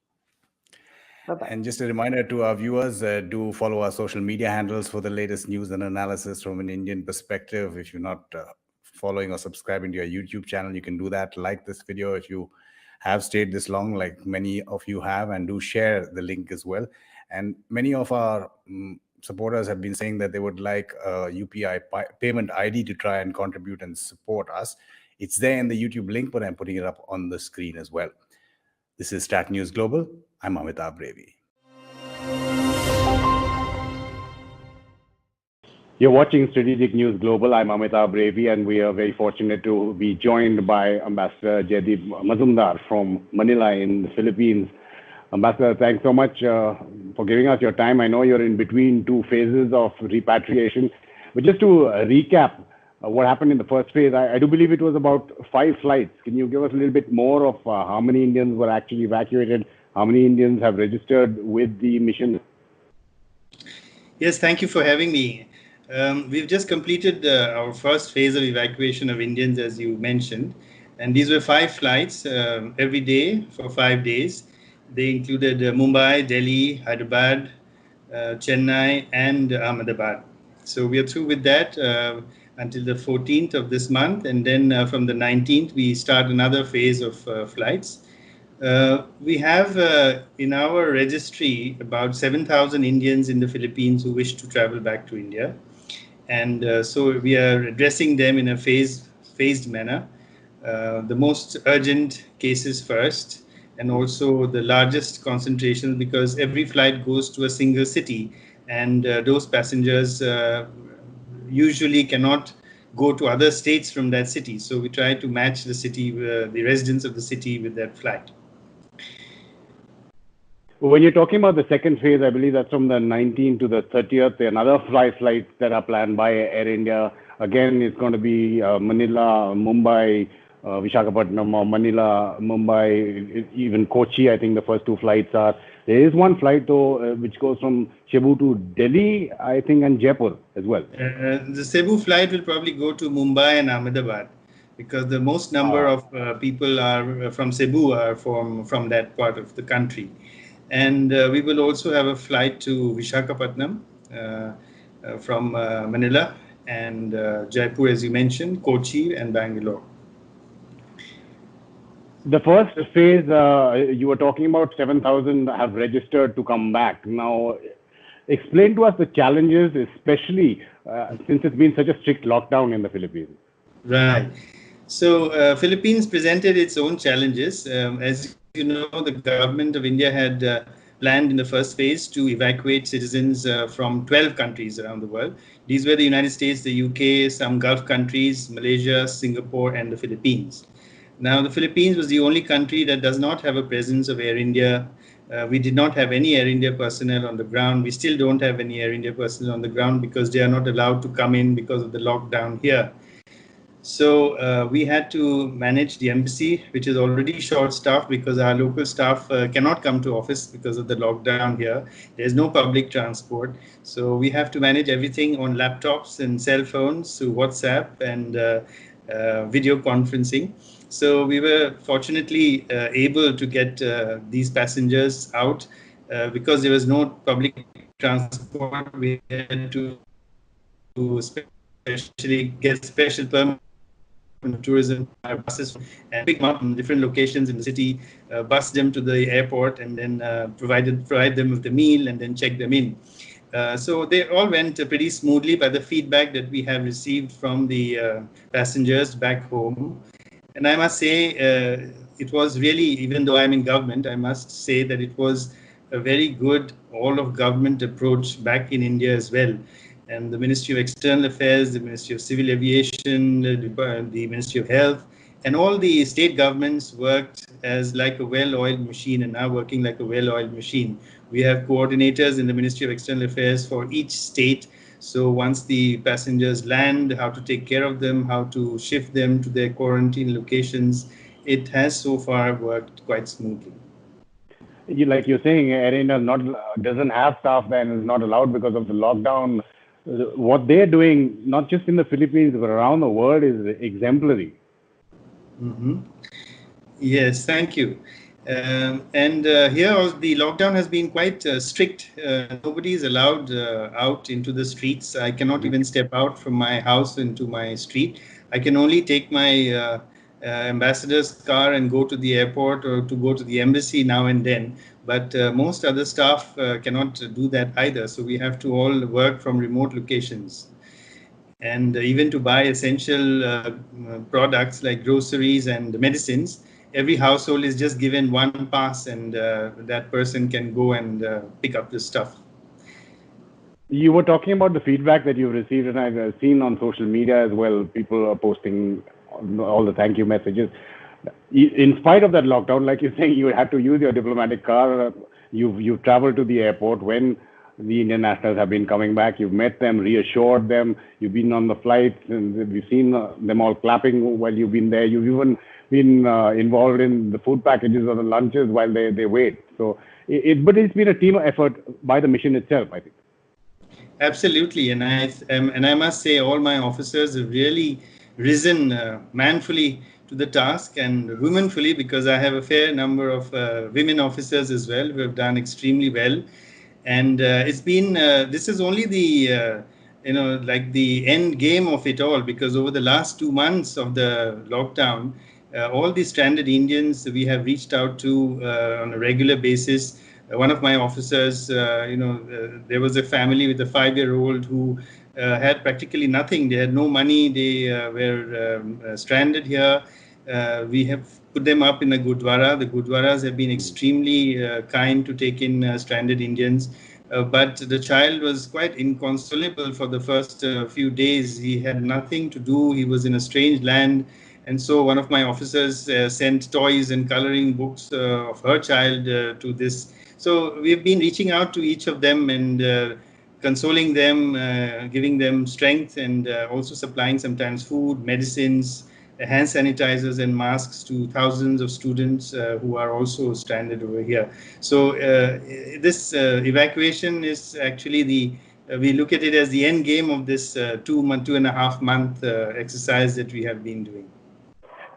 Bye-bye. And just a reminder to our viewers, do follow our social media handles for the latest news and analysis from an Indian perspective. If you're not following or subscribing to our YouTube channel, you can do that. Like this video if you have stayed this long, like many of you have, and do share the link as well. And many of our supporters have been saying that they would like a UPI payment ID to try and contribute and support us. It's there in the YouTube link, but I'm putting it up on the screen as well. This is StratNews Global. I'm Amitabh Revi. You're watching Strategic News Global. I'm Amitabh Revi, and we are very fortunate to be joined by Ambassador Jaideep Mazumdar from Manila in the Philippines. Ambassador, thanks so much for giving us your time. I know you're in between two phases of repatriation. But just to recap what happened in the first phase, I do believe it was about 5 flights. Can you give us a little bit more of how many Indians were actually evacuated? How many Indians have registered with the mission? Yes, thank you for having me. We've just completed our first phase of evacuation of Indians, as you mentioned. And these were 5 flights every day for 5 days. They included Mumbai, Delhi, Hyderabad, Chennai, and Ahmedabad. So we are through with that until the 14th of this month. And then from the 19th, we start another phase of flights. We have in our registry about 7,000 Indians in the Philippines who wish to travel back to India. And so we are addressing them in a phased manner. The most urgent cases first, and also the largest concentration, because every flight goes to a single city, and those passengers usually cannot go to other states from that city. So we try to match the city, the residents of the city with that flight. When you're talking about the second phase, I believe that's from the 19th to the 30th. There are another 5 flights that are planned by Air India. Again, it's going to be Manila, Mumbai, Visakhapatnam, or Manila, Mumbai, even Kochi. I think the first 2 flights are. There is one flight though, which goes from Cebu to Delhi, I think, and Jaipur as well. The Cebu flight will probably go to Mumbai and Ahmedabad, because the most number of people are from Cebu are from that part of the country. And we will also have a flight to Visakhapatnam from Manila, and Jaipur, as you mentioned, Kochi, and Bangalore. The first phase, you were talking about 7,000 have registered to come back. Now, explain to us the challenges, especially since it's been such a strict lockdown in the Philippines. Right. So Philippines presented its own challenges. As you know, the government of India had planned in the first phase to evacuate citizens from 12 countries around the world. These were the United States, the UK, some Gulf countries, Malaysia, Singapore, and the Philippines. Now, the Philippines was the only country that does not have a presence of Air India. We did not have any Air India personnel on the ground. We still don't have any Air India personnel on the ground because they are not allowed to come in because of the lockdown here. So we had to manage the embassy, which is already short-staffed because our local staff cannot come to office because of the lockdown here. There's no public transport. So we have to manage everything on laptops and cell phones through WhatsApp and video conferencing. So we were fortunately able to get these passengers out because there was no public transport. We had to especially get special permit from tourism buses and pick them up from different locations in the city, bus them to the airport, and then provide them with the meal and then check them in. So they all went pretty smoothly by the feedback that we have received from the passengers back home. And I must say, it was really, even though I'm in government, I must say that it was a very good all-of-government approach back in India as well. And the Ministry of External Affairs, the Ministry of Civil Aviation, the Ministry of Health, and all the state governments worked as like a well-oiled machine and now working like a well-oiled machine. We have coordinators in the Ministry of External Affairs for each state. So once the passengers land, how to take care of them, how to shift them to their quarantine locations, it has so far worked quite smoothly. Like you're saying, Air India doesn't have staff there and is not allowed because of the lockdown. What they're doing, not just in the Philippines, but around the world, is exemplary. Mm-hmm. Yes, thank you. Here the lockdown has been quite strict. Nobody is allowed out into the streets. I cannot even step out from my house into my street. I can only take my ambassador's car and go to the airport or to go to the embassy now and then. But most other staff cannot do that either. So we have to all work from remote locations. And even to buy essential products like groceries and medicines, every household is just given one pass, and that person can go and pick up the stuff. You were talking about the feedback that you've received, and I've seen on social media as well, people are posting all the thank you messages. in spite of that lockdown, like you're saying, you had to use your diplomatic car. You've traveled to the airport when the Indian nationals have been coming back. You've met them, reassured them. You've been on the flights, and we've seen them all clapping while you've been there. You've even been involved in the food packages or the lunches while they wait. So, but it's been a team effort by the mission itself, I think. Absolutely, and I must say, all my officers have really risen manfully to the task, and womanfully, because I have a fair number of women officers as well who have done extremely well. And it's been this is only the like the end game of it all, because over the last 2 months of the lockdown, all the stranded Indians we have reached out to on a regular basis. One of my officers, there was a family with a 5-year-old who had practically nothing. They had no money. They were stranded here. We have put them up in a Gurdwara. The Gurdwaras have been extremely kind to take in stranded Indians. But the child was quite inconsolable for the first few days. He had nothing to do. He was in a strange land. And so one of my officers sent toys and coloring books of her child to this. So we've been reaching out to each of them and consoling them, giving them strength, and also supplying sometimes food, medicines, hand sanitizers and masks to thousands of students who are also stranded over here. So this evacuation is actually we look at it as the end game of this 2.5 month exercise that we have been doing.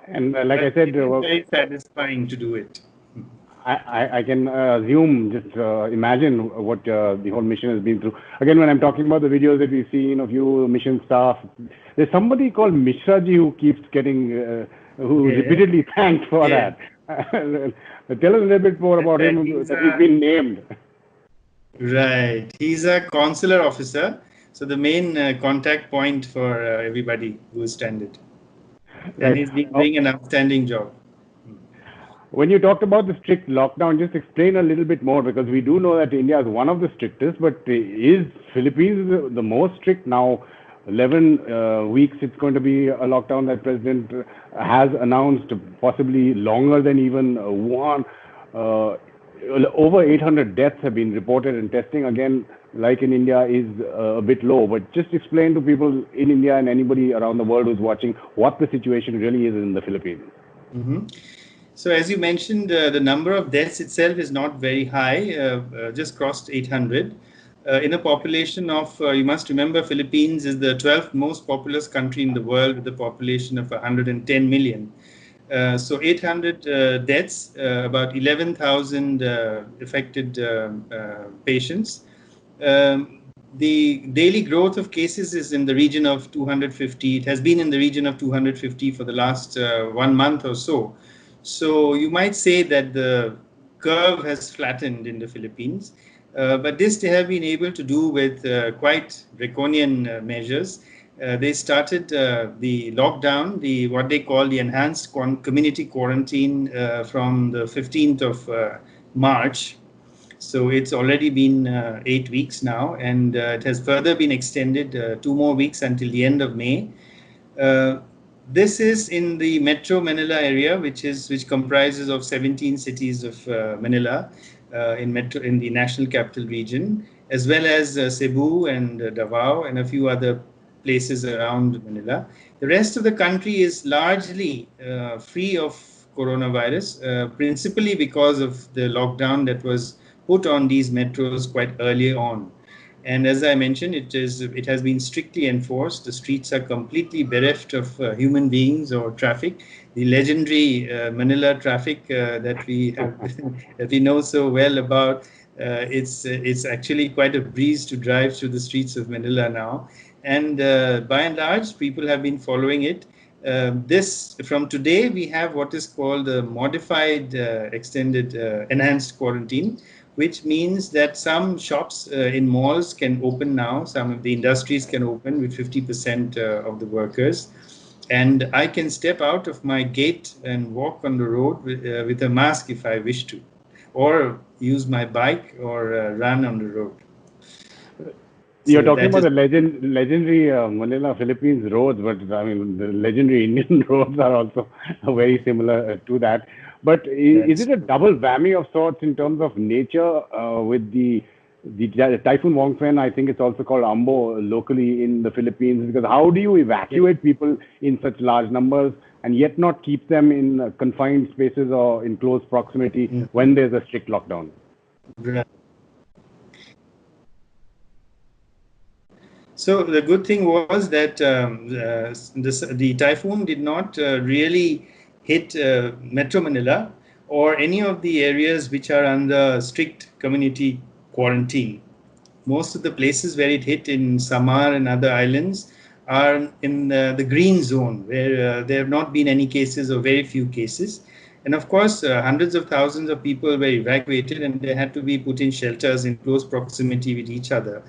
And like I said, it's very satisfying to do it. I can assume, just imagine what the whole mission has been through. Again, when I'm talking about the videos that we've seen of you mission staff, there's somebody called Mishraji who keeps getting, who repeatedly thanked for that. Tell us a little bit more about him, that he's been named. Right. He's a consular officer, so the main contact point for everybody who is stranded. And he's been doing an outstanding job. When you talked about the strict lockdown, just explain a little bit more, because we do know that India is one of the strictest, but is Philippines the most strict now? 11 weeks it's going to be a lockdown that President has announced, possibly longer than even one. Over 800 deaths have been reported, and testing, again, like in India, is a bit low. But just explain to people in India and anybody around the world who's watching what the situation really is in the Philippines. Mm-hmm. So as you mentioned, the number of deaths itself is not very high, just crossed 800. In a population of, you must remember, Philippines is the 12th most populous country in the world with a population of 110 million. So 800 deaths, about 11,000 affected patients. The daily growth of cases is in the region of 250. It has been in the region of 250 for the last 1 month or so. So you might say that the curve has flattened in the Philippines, but this they have been able to do with quite draconian measures. They started the lockdown, what they call the enhanced community quarantine from the 15th of March. So it's already been 8 weeks now, and it has further been extended 2 more weeks until the end of May. This is in the Metro Manila area, which comprises of 17 cities of Manila in the National Capital Region, as well as Cebu and Davao and a few other places around Manila. The rest of the country is largely free of coronavirus, principally because of the lockdown that was put on these metros quite early on. And as I mentioned, it has been strictly enforced. The streets are completely bereft of human beings or traffic. The legendary Manila traffic that we know so well about, it's actually quite a breeze to drive through the streets of Manila now. And by and large, people have been following it. From today, we have what is called a modified extended enhanced quarantine, which means that some shops in malls can open now. Some of the industries can open with 50% of the workers. And I can step out of my gate and walk on the road with a mask if I wish to, or use my bike or run on the road. You're So talking that about is the legendary Manila, Philippines roads, but I mean the legendary Indian roads are also very similar to that. But is that's it a double whammy of sorts in terms of nature with the Typhoon Wongfen? I think it's also called Ambo locally in the Philippines. Because how do you evacuate people in such large numbers and yet not keep them in confined spaces or in close proximity when there's a strict lockdown? So the good thing was that the typhoon did not really hit Metro Manila or any of the areas which are under strict community quarantine. Most of the places where it hit in Samar and other islands are in the green zone, where there have not been any cases or very few cases. And of course, hundreds of thousands of people were evacuated and they had to be put in shelters in close proximity with each other.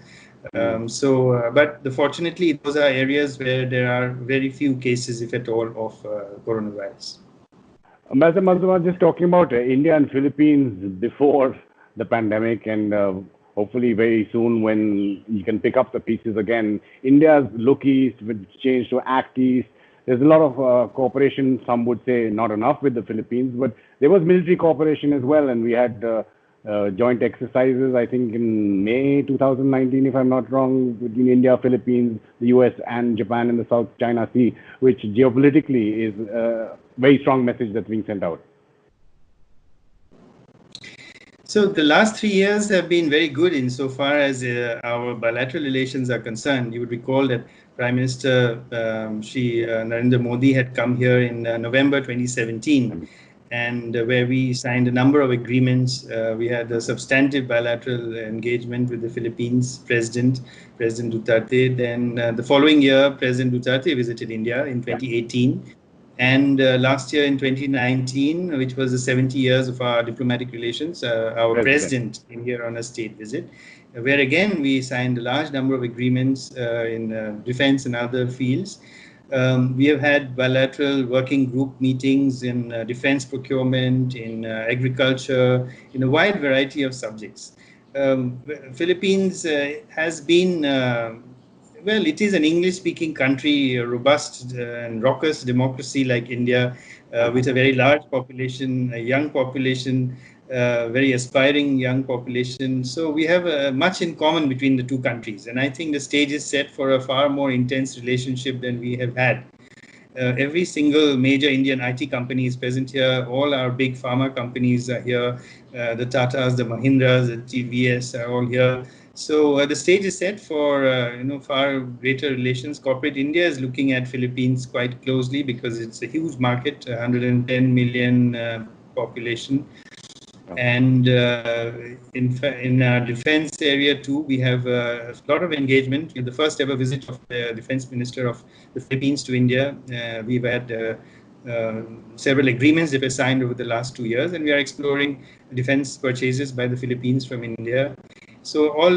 But fortunately, those are areas where there are very few cases, if at all, of coronavirus. Ambassador Mazumar, just talking about India and Philippines before the pandemic and hopefully very soon when you can pick up the pieces again. India's look east, which changed to act east. There's a lot of cooperation, some would say not enough with the Philippines, but there was military cooperation as well, and we had joint exercises, I think in May 2019, if I'm not wrong, between India, Philippines, the US and Japan in the South China Sea, which geopolitically is a very strong message that's being sent out. So the last 3 years have been very good insofar as our bilateral relations are concerned. You would recall that Prime Minister Shri Narendra Modi had come here in November 2017, and where we signed a number of agreements. We had a substantive bilateral engagement with the Philippines President Duterte. Then the following year, President Duterte visited India in 2018. And last year in 2019, which was the 70 years of our diplomatic relations, our president came here on a state visit, where again we signed a large number of agreements in defense and other fields. We have had bilateral working group meetings in defense procurement, in agriculture, in a wide variety of subjects. Philippines has been well, it is an English-speaking country, a robust and raucous democracy like India, with a very large population, a young population, very aspiring young population. So we have much in common between the two countries. And I think the stage is set for a far more intense relationship than we have had. Every single major Indian IT company is present here. All our big pharma companies are here. The Tatas, the Mahindras, the TVS are all here. So the stage is set for far greater relations. Corporate India is looking at Philippines quite closely because it's a huge market, 110 million population. And in our defense area too, we have a lot of engagement. In the first ever visit of the defense minister of the Philippines to India, we've had several agreements that were signed over the last 2 years, and we are exploring defense purchases by the Philippines from India. So all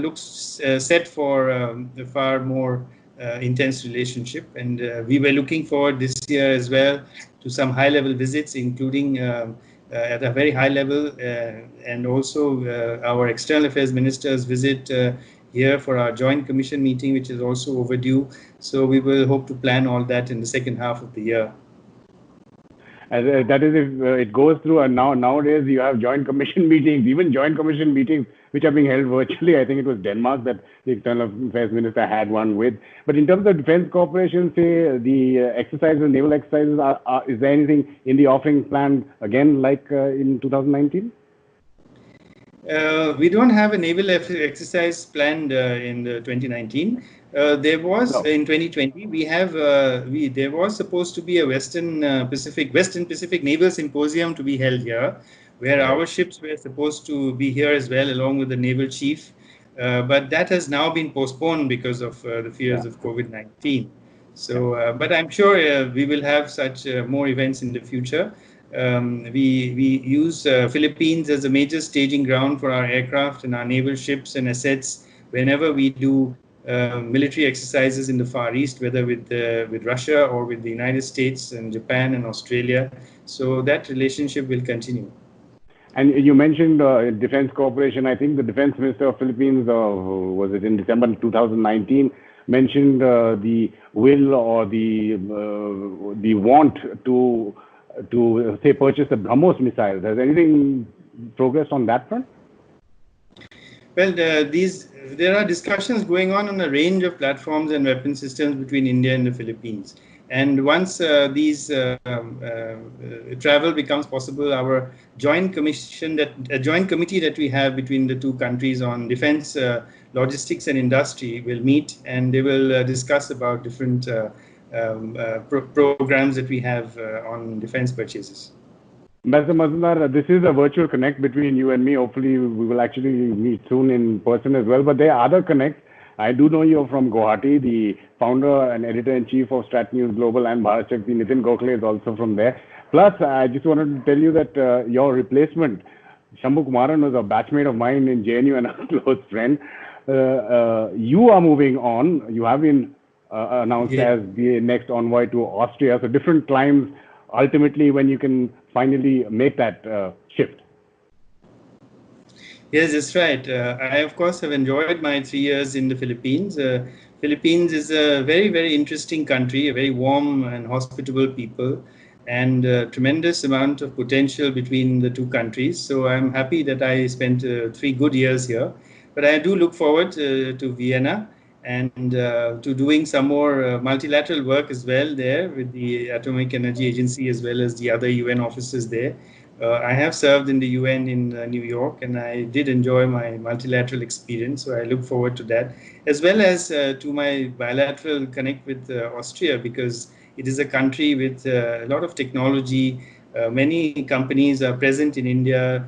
looks set for a far more intense relationship, and we were looking forward this year as well to some high-level visits, including at a very high level, and also our external affairs minister's visit here for our joint commission meeting, which is also overdue. So we will hope to plan all that in the second half of the year. That is, if it goes through, and nowadays you have joint commission meetings, even joint commission meetings which are being held virtually. I think it was Denmark that the external affairs minister had one with. But in terms of defense cooperation, say the exercises, naval exercises, is there anything in the offing planned again like in 2019? We don't have a naval exercise planned in 2019. There was in 2020. We have there was supposed to be a Western Pacific Naval Symposium to be held here, where our ships were supposed to be here as well, along with the naval chief. But that has now been postponed because of the fears of COVID-19. So, but I'm sure we will have such more events in the future. We use Philippines as a major staging ground for our aircraft and our naval ships and assets whenever we do military exercises in the Far East, whether with Russia or with the United States and Japan and Australia. So that relationship will continue. And you mentioned defense cooperation. I think the defense minister of Philippines, was it in December 2019, mentioned the will or the want to say purchase the BrahMos missiles. Has anything progressed on that front? Well, there are discussions going on a range of platforms and weapon systems between India and the Philippines. And once travel becomes possible, our joint committee that we have between the two countries on defense, logistics, and industry will meet, and they will discuss about different programs that we have on defense purchases. Mr. Mazumdar, this is a virtual connect between you and me. Hopefully, we will actually meet soon in person as well. But there are other connects. I do know you're from Guwahati. The founder and editor-in-chief of StratNews Global and Bharat Shakti, Nitin Gokhale, is also from there. Plus, I just wanted to tell you that your replacement, Shambhu Kumaran, was a batchmate of mine in JNU and a close friend. You are moving on. You have been announced as the next envoy to Austria. So different climes, ultimately, when you can finally make that shift. Yes, that's right. I, of course, have enjoyed my 3 years in the Philippines. Philippines is a very, very interesting country, a very warm and hospitable people, and a tremendous amount of potential between the two countries. So I'm happy that I spent 3 good years here. But I do look forward to Vienna and to doing some more multilateral work as well there with the Atomic Energy Agency as well as the other UN offices there. I have served in the UN in New York, and I did enjoy my multilateral experience, so I look forward to that, as well as to my bilateral connect with Austria, because it is a country with a lot of technology. Many companies are present in India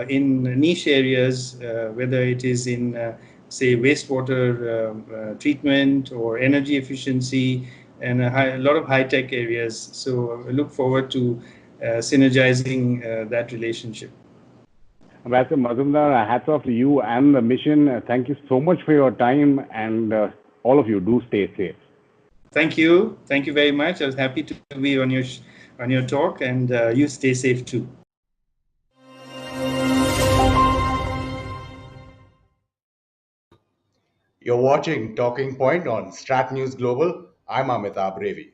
in niche areas, whether it is in say wastewater treatment or energy efficiency, and a lot of high-tech areas. So I look forward to synergizing that relationship. Ambassador Mazumdar, hats off to you and the mission. Thank you so much for your time, and all of you do stay safe. Thank you. Thank you very much. I was happy to be on your talk, and you stay safe too. You're watching Talking Point on StratNews Global. I'm Amitabh Revi.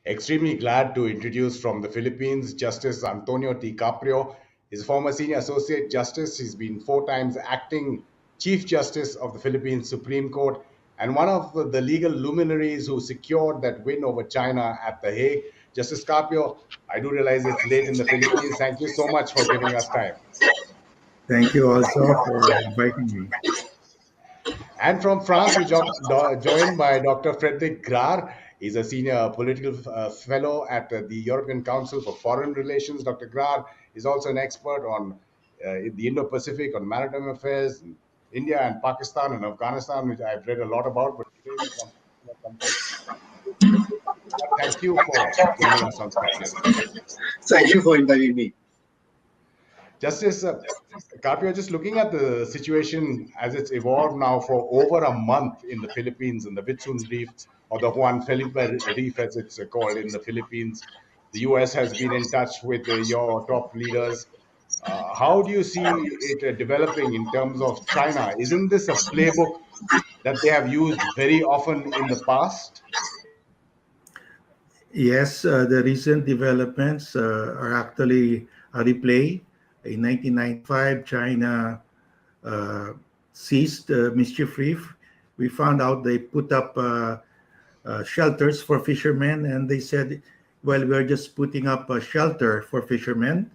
Extremely glad to introduce from the Philippines, Justice Antonio T. Caprio. He's a former Senior Associate Justice. He's been 4 times acting Chief Justice of the Philippines Supreme Court and one of the legal luminaries who secured that win over China at The Hague. Justice Caprio, I do realize it's late in the Philippines. Thank you so much for giving us time. Thank you also for inviting me. And from France, we're joined by Dr. Frédéric Grard. He's a senior political fellow at the European Council for Foreign Relations. Dr. Grard is also an expert on the Indo-Pacific, on maritime affairs, in India and Pakistan and Afghanistan, which I've read a lot about. But today we want to something. Thank you for joining us on StratNews. Thank you for inviting me. Justice Caprio, just looking at the situation as it's evolved now for over a month in the Philippines, in the Witson Reef, or the Juan Felipe Reef as it's called in the Philippines. The US has been in touch with your top leaders. How do you see it developing in terms of China? Isn't this a playbook that they have used very often in the past? Yes, the recent developments are actually a replay. In 1995, China seized Mischief Reef. We found out they put up shelters for fishermen, and they said, well, we're just putting up a shelter for fishermen,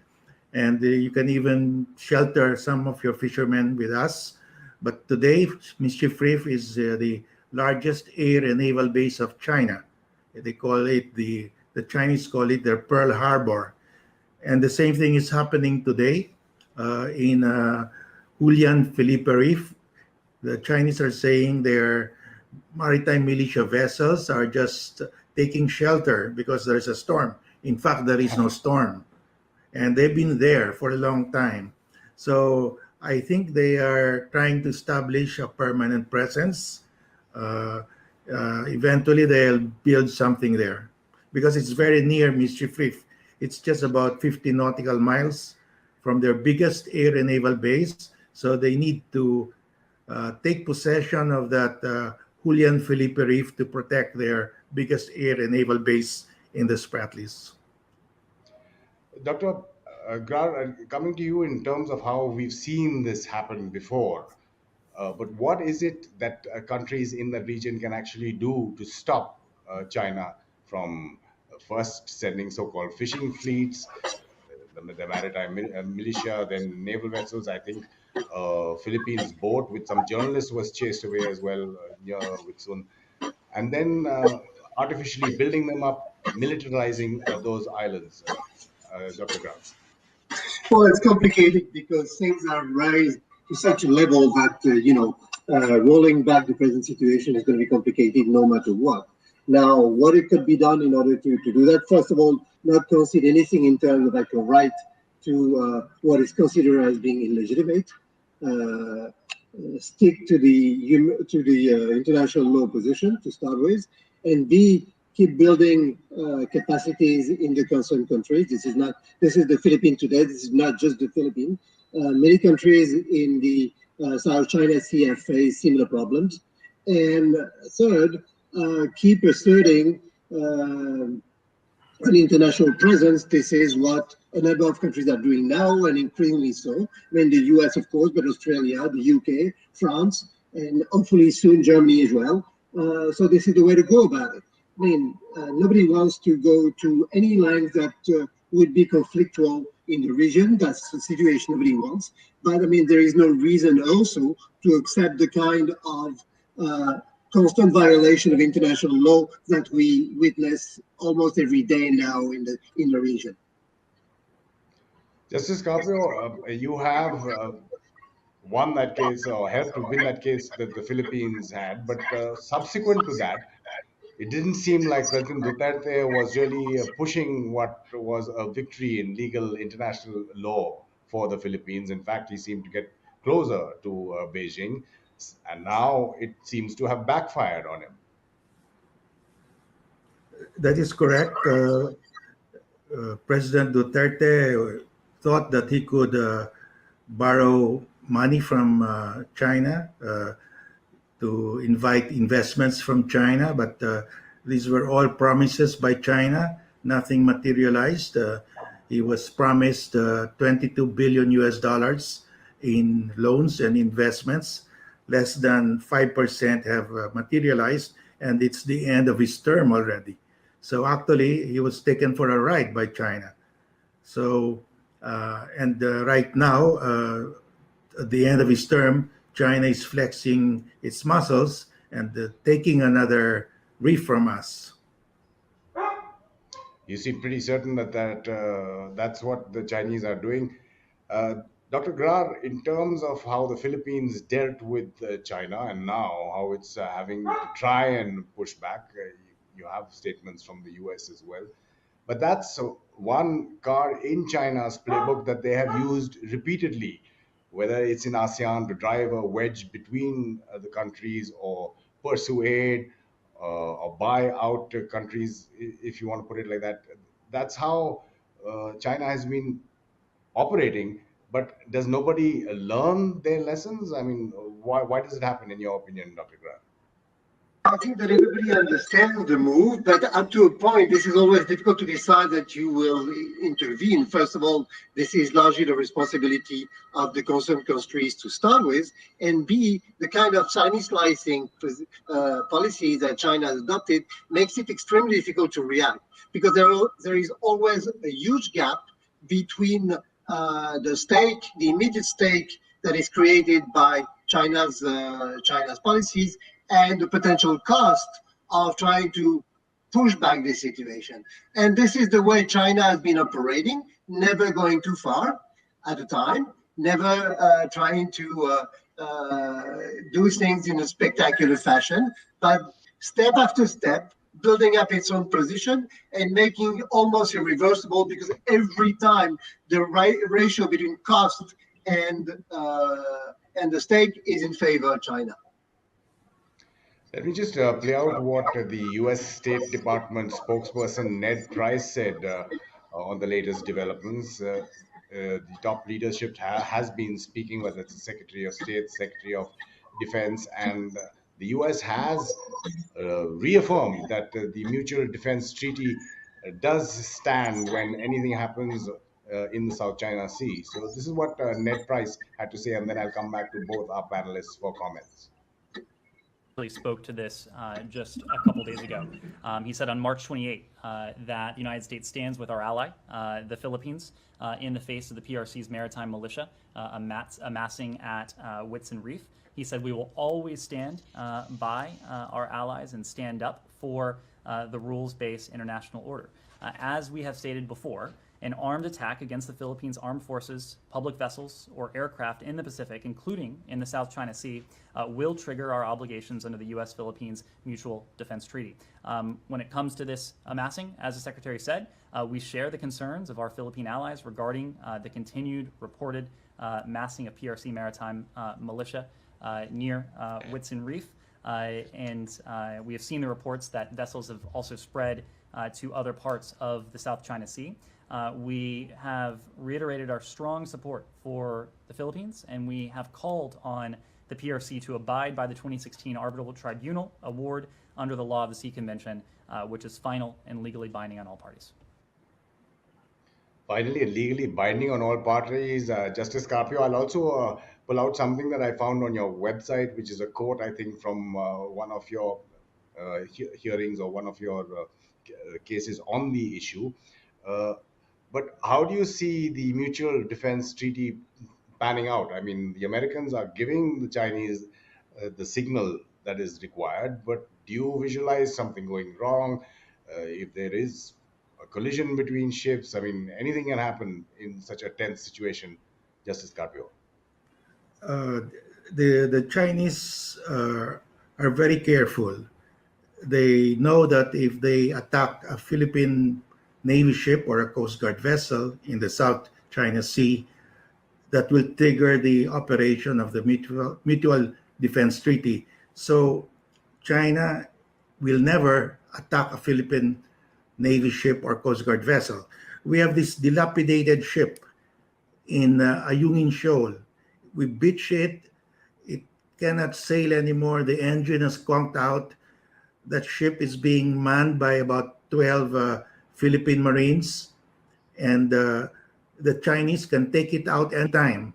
and you can even shelter some of your fishermen with us. But today, Mischief Reef is the largest air and naval base of China. They call it, the Chinese call it their Pearl Harbor. And the same thing is happening today in Juan Felipe Reef. The Chinese are saying their maritime militia vessels are just taking shelter because there's a storm. In fact, there is no storm. And they've been there for a long time. So I think they are trying to establish a permanent presence eventually they'll build something there because it's very near Mischief Reef. It's just about 50 nautical miles from their biggest air and naval base. So they need to take possession of that Julian Felipe Reef to protect their biggest air and naval base in the Spratlys. Dr. Grar, coming to you in terms of how we've seen this happen before, but what is it that countries in the region can actually do to stop China from first sending so-called fishing fleets, the maritime militia, then naval vessels? I think Philippines boat with some journalists was chased away as well near Witson, and then artificially building them up, militarizing those islands. Dr. Grant. Well, it's complicated because things are raised to such a level that, rolling back the present situation is going to be complicated no matter what. Now, what it could be done in order to do that, first of all, not consider anything in terms of like a right to what is considered as being illegitimate. Stick to the international law position to start with, and B, keep building capacities in the concerned countries. This is the Philippines today. This is not just the Philippines. Many countries in the South China Sea have faced similar problems. And third, keep asserting an international presence. This is what a number of countries are doing now, and increasingly so. I mean, the US, of course, but Australia, the UK, France, and hopefully soon Germany as well. So this is the way to go about it. I mean, nobody wants to go to any length that would be conflictual in the region. That's the situation nobody wants. But I mean, there is no reason also to accept the kind of constant violation of international law that we witness almost every day now in the region. Justice Carpio, you have won that case or helped to win that case that the Philippines had, but subsequent to that, it didn't seem like President Duterte was really pushing what was a victory in legal international law for the Philippines. In fact, he seemed to get closer to Beijing, and now it seems to have backfired on him. That is correct. President Duterte thought that he could borrow money from China to invite investments from China, but these were all promises by China. Nothing materialized. He was promised 22 billion US dollars in loans and investments. Less than 5% have materialized, and it's the end of his term already. So actually, he was taken for a ride by China. So, right now, at the end of his term, China is flexing its muscles and taking another reef from us. You seem pretty certain that that's what the Chinese are doing. Dr. Grar, in terms of how the Philippines dealt with China and now how it's having to try and push back, you have statements from the US as well. But that's one card in China's playbook that they have used repeatedly, whether it's in ASEAN to drive a wedge between the countries or persuade or buy out countries, if you want to put it like that. That's how China has been operating. But does nobody learn their lessons? I mean, why does it happen, in your opinion, Dr. Grant? I think that everybody understands the move, but up to a point, this is always difficult to decide that you will intervene. First of all, this is largely the responsibility of the concerned countries to start with, and B, the kind of Chinese slicing policy that China has adopted makes it extremely difficult to react, because there is always a huge gap between the immediate stake that is created by China's policies and the potential cost of trying to push back this situation. And this is the way China has been operating, never going too far at a time, never trying to do things in a spectacular fashion, but step after step, building up its own position and making almost irreversible, because every time the ratio between cost and the stake is in favor of China. Let me just play out what the US State Department spokesperson Ned Price said on the latest developments. The top leadership has been speaking, whether it's the Secretary of State, Secretary of Defense, and the US has reaffirmed that the Mutual Defense Treaty does stand when anything happens in the South China Sea. So, this is what Ned Price had to say, and then I'll come back to both our panelists for comments. Spoke to this just a couple days ago. He said on March 28 that the United States stands with our ally, the Philippines, in the face of the PRC's maritime militia amassing at Witson Reef. He said we will always stand by our allies and stand up for the rules-based international order. As we have stated before, an armed attack against the Philippines' armed forces, public vessels, or aircraft in the Pacific, including in the South China Sea, will trigger our obligations under the U.S.-Philippines Mutual Defense Treaty. When it comes to this amassing, as the Secretary said, we share the concerns of our Philippine allies regarding the continued reported massing of PRC maritime militia near Witson Reef. And we have seen the reports that vessels have also spread to other parts of the South China Sea. We have reiterated our strong support for the Philippines, and we have called on the PRC to abide by the 2016 Arbitral Tribunal award under the Law of the Sea Convention, which is final and legally binding on all parties. Finally, legally binding on all parties, Justice Carpio, I'll also pull out something that I found on your website, which is a quote, I think, from one of your hearings or one of your cases on the issue. But how do you see the Mutual Defense Treaty panning out? I mean, the Americans are giving the Chinese the signal that is required, but do you visualize something going wrong? If there is a collision between ships, I mean, anything can happen in such a tense situation, Justice Carpio. The Chinese are very careful. They know that if they attack a Philippine Navy ship or a Coast Guard vessel in the South China Sea, that will trigger the operation of the Mutual Defense Treaty. So China will never attack a Philippine Navy ship or Coast Guard vessel. We have this dilapidated ship in Ayungin Shoal. We beach it. It cannot sail anymore. The engine has conked out. That ship is being manned by about 12 Philippine Marines, and the Chinese can take it out anytime,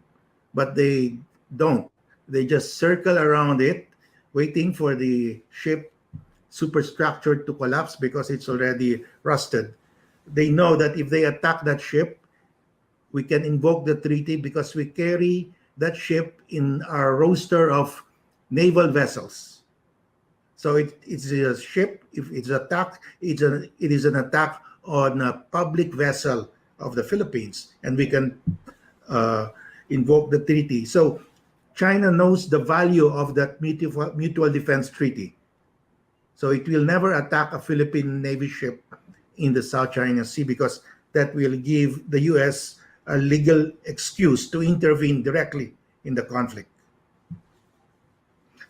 but they don't. They just circle around it, waiting for the ship superstructure to collapse because it's already rusted. They know that if they attack that ship, we can invoke the treaty because we carry that ship in our roster of naval vessels. So it's a ship. If it's attacked, it is an attack on a public vessel of the Philippines, and we can invoke the treaty. So China knows the value of that mutual defense treaty. So it will never attack a Philippine Navy ship in the South China Sea because that will give the U.S. a legal excuse to intervene directly in the conflict.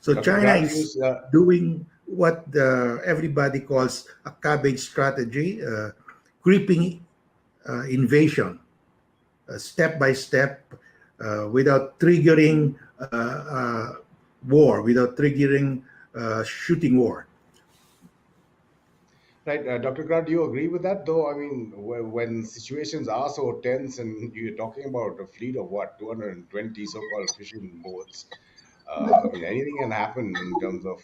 So China is doing what everybody calls a cabbage strategy, creeping invasion, step by step, without triggering war, without triggering shooting war. Right, Dr. Grant, do you agree with that? Though, I mean, when situations are so tense, and you're talking about a fleet of what, 220 so-called fishing boats. I mean, anything can happen in terms of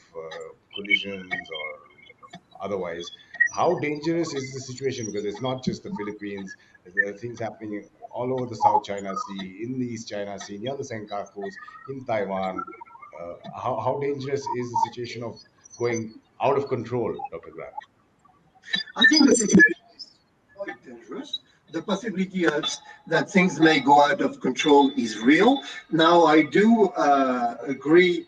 collisions or otherwise. How dangerous is the situation? Because it's not just the Philippines. There are things happening all over the South China Sea, in the East China Sea, near the Senkakus, in Taiwan. How dangerous is the situation of going out of control, Dr. Grant? I think the situation is quite dangerous. The possibility that things may go out of control is real. Now, I do agree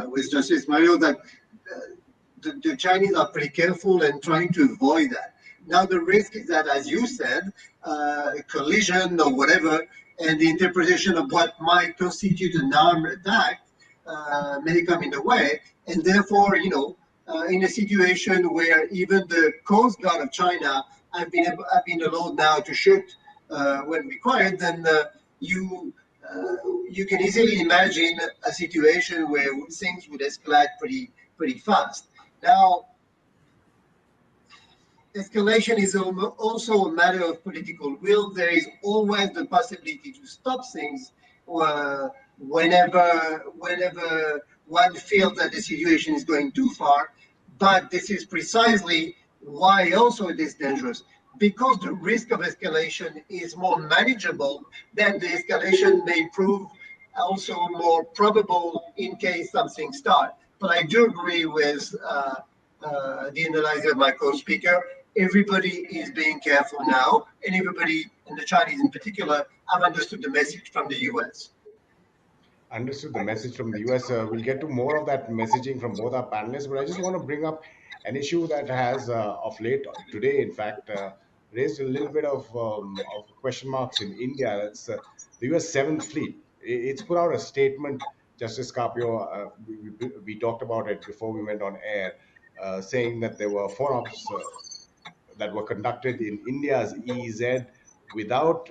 with Justice Mario that the Chinese are pretty careful and trying to avoid that. Now, the risk is that, as you said, a collision or whatever, and the interpretation of what might constitute an armed attack may come in the way, And therefore, in a situation where even the Coast Guard of China have been allowed now to shoot when required, then you can easily imagine a situation where things would escalate pretty fast. Now, escalation is also a matter of political will. There is always the possibility to stop things whenever one feels that the situation is going too far. But this is precisely why also it is dangerous. Because the risk of escalation is more manageable, then the escalation may prove also more probable in case something starts. But I do agree with the analysis of my co-speaker. Everybody is being careful now, and everybody, and the Chinese in particular, have understood the message from the US. Understood the message from the US. We'll get to more of that messaging from both our panelists, but I just want to bring up an issue that has, of late, today, in fact, raised a little bit of question marks in India. That's the US 7th Fleet. It's put out a statement, Justice Carpio, we talked about it before we went on air, saying that there were FONOPs that were conducted in India's EEZ without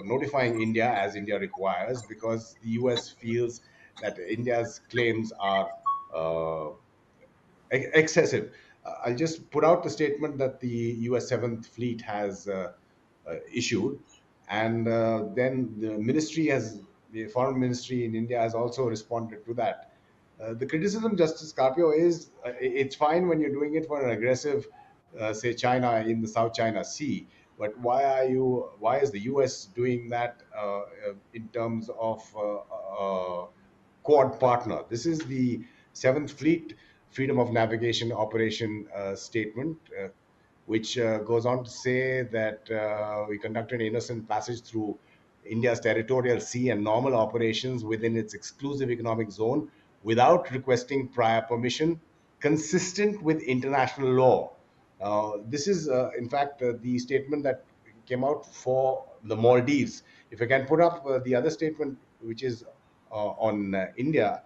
notifying India as India requires, because the US feels that India's claims are excessive. I'll just put out the statement that the US 7th Fleet has issued, and then the foreign ministry in India has also responded to that. The criticism, Justice Carpio, is it's fine when you're doing it for an aggressive, say, China in the South China Sea, but why is the US doing that in terms of Quad partner? This is the 7th Fleet Freedom of Navigation Operation statement, which goes on to say that we conducted an innocent passage through India's territorial sea and normal operations within its exclusive economic zone without requesting prior permission, consistent with international law. This is, in fact, the statement that came out for the Maldives. If I can put up the other statement, which is on India,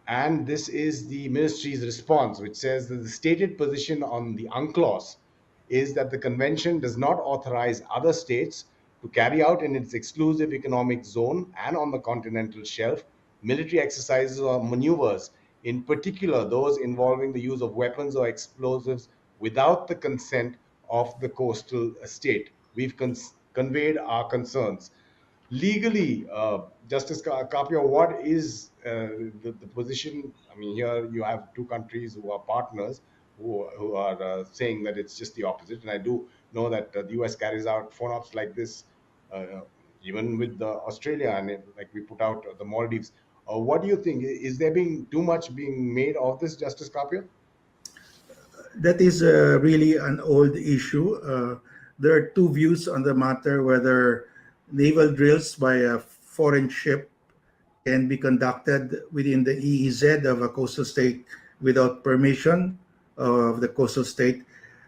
and this is the ministry's response, which says that the stated position on the UNCLOS is that the convention does not authorize other states to carry out in its exclusive economic zone and on the continental shelf military exercises or maneuvers, in particular those involving the use of weapons or explosives without the consent of the coastal state. We've conveyed our concerns. Legally, Justice Carpio, what is the position? I mean, here you have two countries who are partners who are saying that it's just the opposite. And I do know that the US carries out FONOPs like this, even with Australia, and like we put out the Maldives. What do you think? Is there being too much being made of this, Justice Carpio? That is really an old issue. There are two views on the matter, whether naval drills by a foreign ship can be conducted within the EEZ of a coastal state without permission of the coastal state.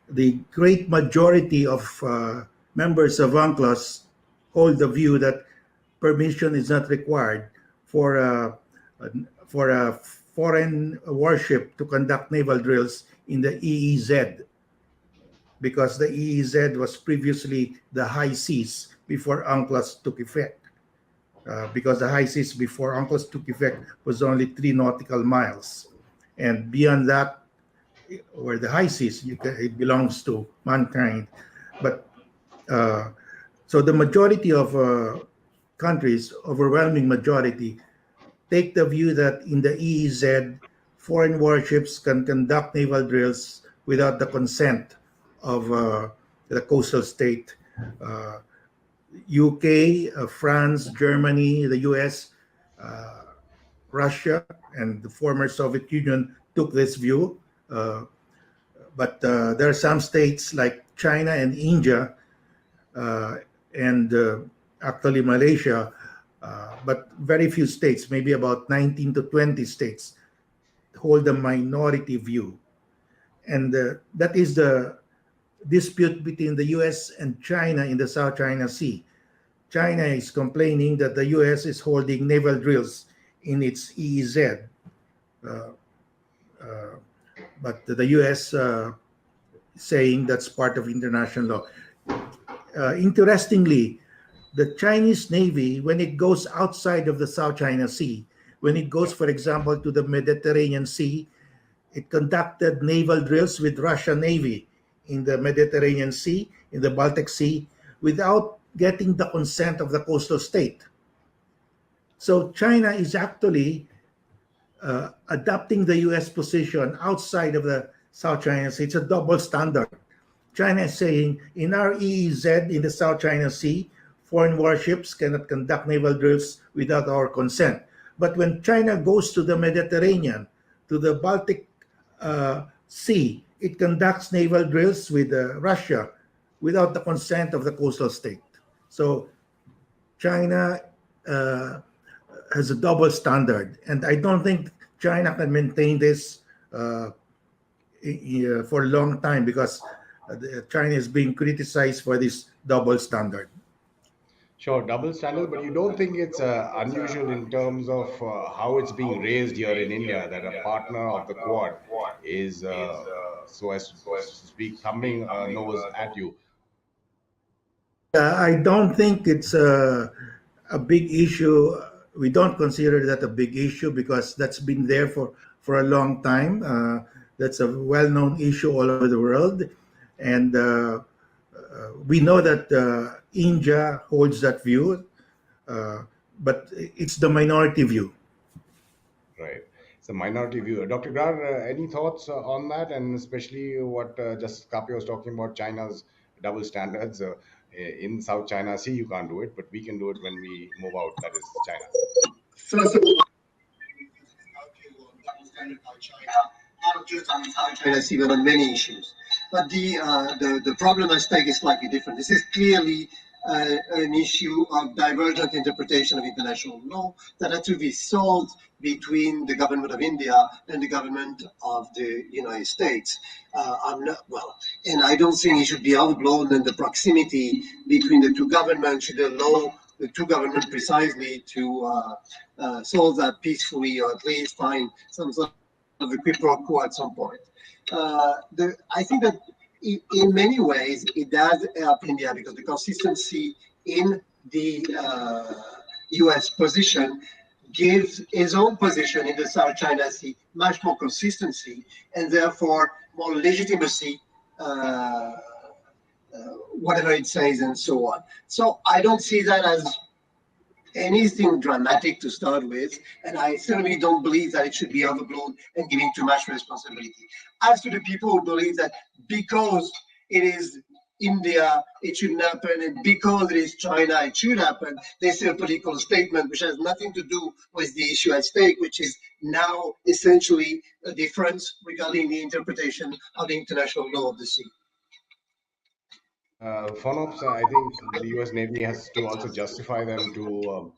The great majority of members of UNCLOS hold the view that permission is not required for a foreign warship to conduct naval drills in the EEZ, because the EEZ was previously the high seas before UNCLOS took effect. Because the high seas before UNCLOS took effect was only 3 nautical miles. And beyond that, where the high seas, it belongs to mankind. But so the majority of countries, overwhelming majority, take the view that in the EEZ, foreign warships can conduct naval drills without the consent of the coastal state. UK, France, Germany, the US, Russia, and the former Soviet Union took this view. But there are some states like China and India, and actually Malaysia, but very few states, maybe about 19 to 20 states, hold a minority view. And that is the dispute between the US and China in the South China Sea. China is complaining that the US is holding naval drills in its EEZ. but the U.S. Saying that's part of international law. Interestingly, the Chinese Navy, when it goes outside of the South China Sea, when it goes, for example, to the Mediterranean Sea, it conducted naval drills with Russian Navy in the Mediterranean Sea, in the Baltic Sea, without getting the consent of the coastal state. So China is actually adopting the US position outside of the South China Sea. It's a double standard. China is saying in our EEZ in the South China Sea, foreign warships cannot conduct naval drills without our consent. But when China goes to the Mediterranean, to the Baltic Sea, it conducts naval drills with Russia without the consent of the coastal state. So China has a double standard, and I don't think China can maintain this for a long time, because China is being criticized for this double standard. Sure, double standard, but you don't think it's unusual in terms of how it's being raised here in India, that a partner of the Quad is, so as to speak, thumbing nose at you? I don't think it's a big issue. We don't consider that a big issue because that's been there for a long time. That's a well-known issue all over the world. And we know that India holds that view, but it's the minority view. Right. It's a minority view. Dr. Gar, any thoughts on that, and especially what Justice Kapil was talking about, China's double standards? In South China Sea, you can't do it, but we can do it when we move out, that is China. First of all, double standard by China, not just on South China Sea, but on many issues. But the problem at stake is slightly different. This is clearly an issue of divergent interpretation of international law that had to be solved between the government of India and the government of the United States. And I don't think it should be overblown, and the proximity between the two governments should allow the two governments precisely to solve that peacefully, or at least find some sort of a quid pro quo at some point. I think that in many ways it does help India, because the consistency in the US position gives his own position in the South China Sea much more consistency, and therefore more legitimacy, whatever it says and so on. So I don't see that as anything dramatic to start with, and I certainly don't believe that it should be overblown and giving too much responsibility. As to the people who believe that because it is India, it shouldn't happen, and because it is China, it should happen, they say a political statement which has nothing to do with the issue at stake, which is now essentially a difference regarding the interpretation of the international law of the sea. FONOPS, I think the US Navy has to also justify them to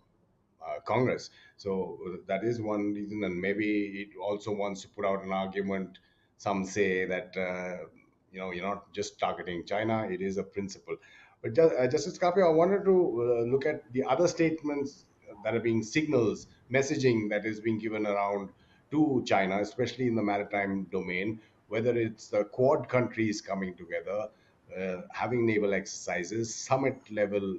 Congress. So that is one reason, and maybe it also wants to put out an argument. Some say that you're not just targeting China; it is a principle. But Justice Kapil, I wanted to look at the other statements that are being signals, messaging that is being given around to China, especially in the maritime domain, whether it's the Quad countries coming together, having naval exercises, summit level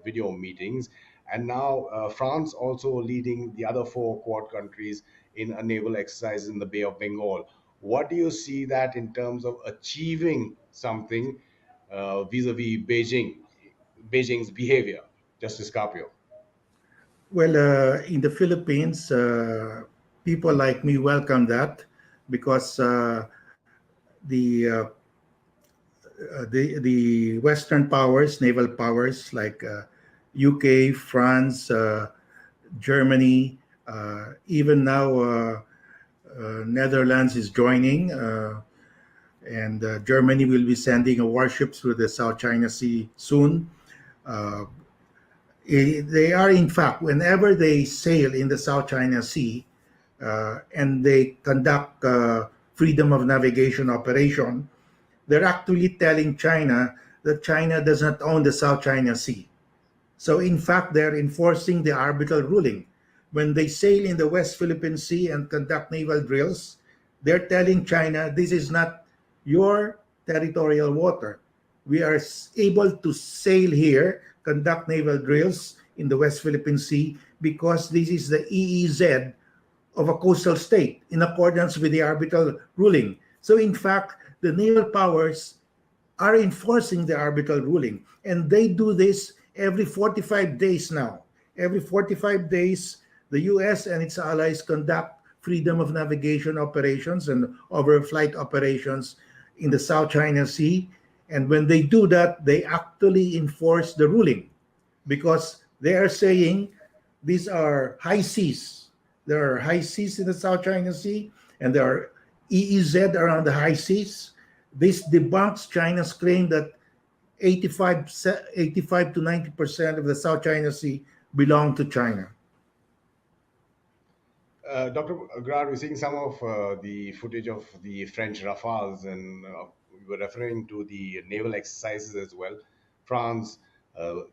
video meetings, and now France also leading the other four Quad countries in a naval exercise in the Bay of Bengal. What do you see that in terms of achieving something vis-a-vis Beijing's behavior, Justice Carpio? Well, in the Philippines, people like me welcome that, because the Western powers, naval powers like UK, France, Germany, even now Netherlands is joining, and Germany will be sending a warship through the South China Sea soon. They are, in fact, whenever they sail in the South China Sea and they conduct freedom of navigation operation, they're actually telling China that China does not own the South China Sea. So in fact, they're enforcing the arbitral ruling. When they sail in the West Philippine Sea and conduct naval drills, they're telling China, this is not your territorial water. We are able to sail here, conduct naval drills in the West Philippine Sea because this is the EEZ of a coastal state in accordance with the arbitral ruling. So in fact, the naval powers are enforcing the arbitral ruling, and they do this every 45 days now. Every 45 days, the US and its allies conduct freedom of navigation operations and overflight operations in the South China Sea. And when they do that, they actually enforce the ruling because they are saying these are high seas. There are high seas in the South China Sea, and there are EEZ around the high seas. This debunks China's claim that 85 to 90% of the South China Sea belong to China. Dr. Grad, we're seeing some of the footage of the French Rafales, and we were referring to the naval exercises as well. France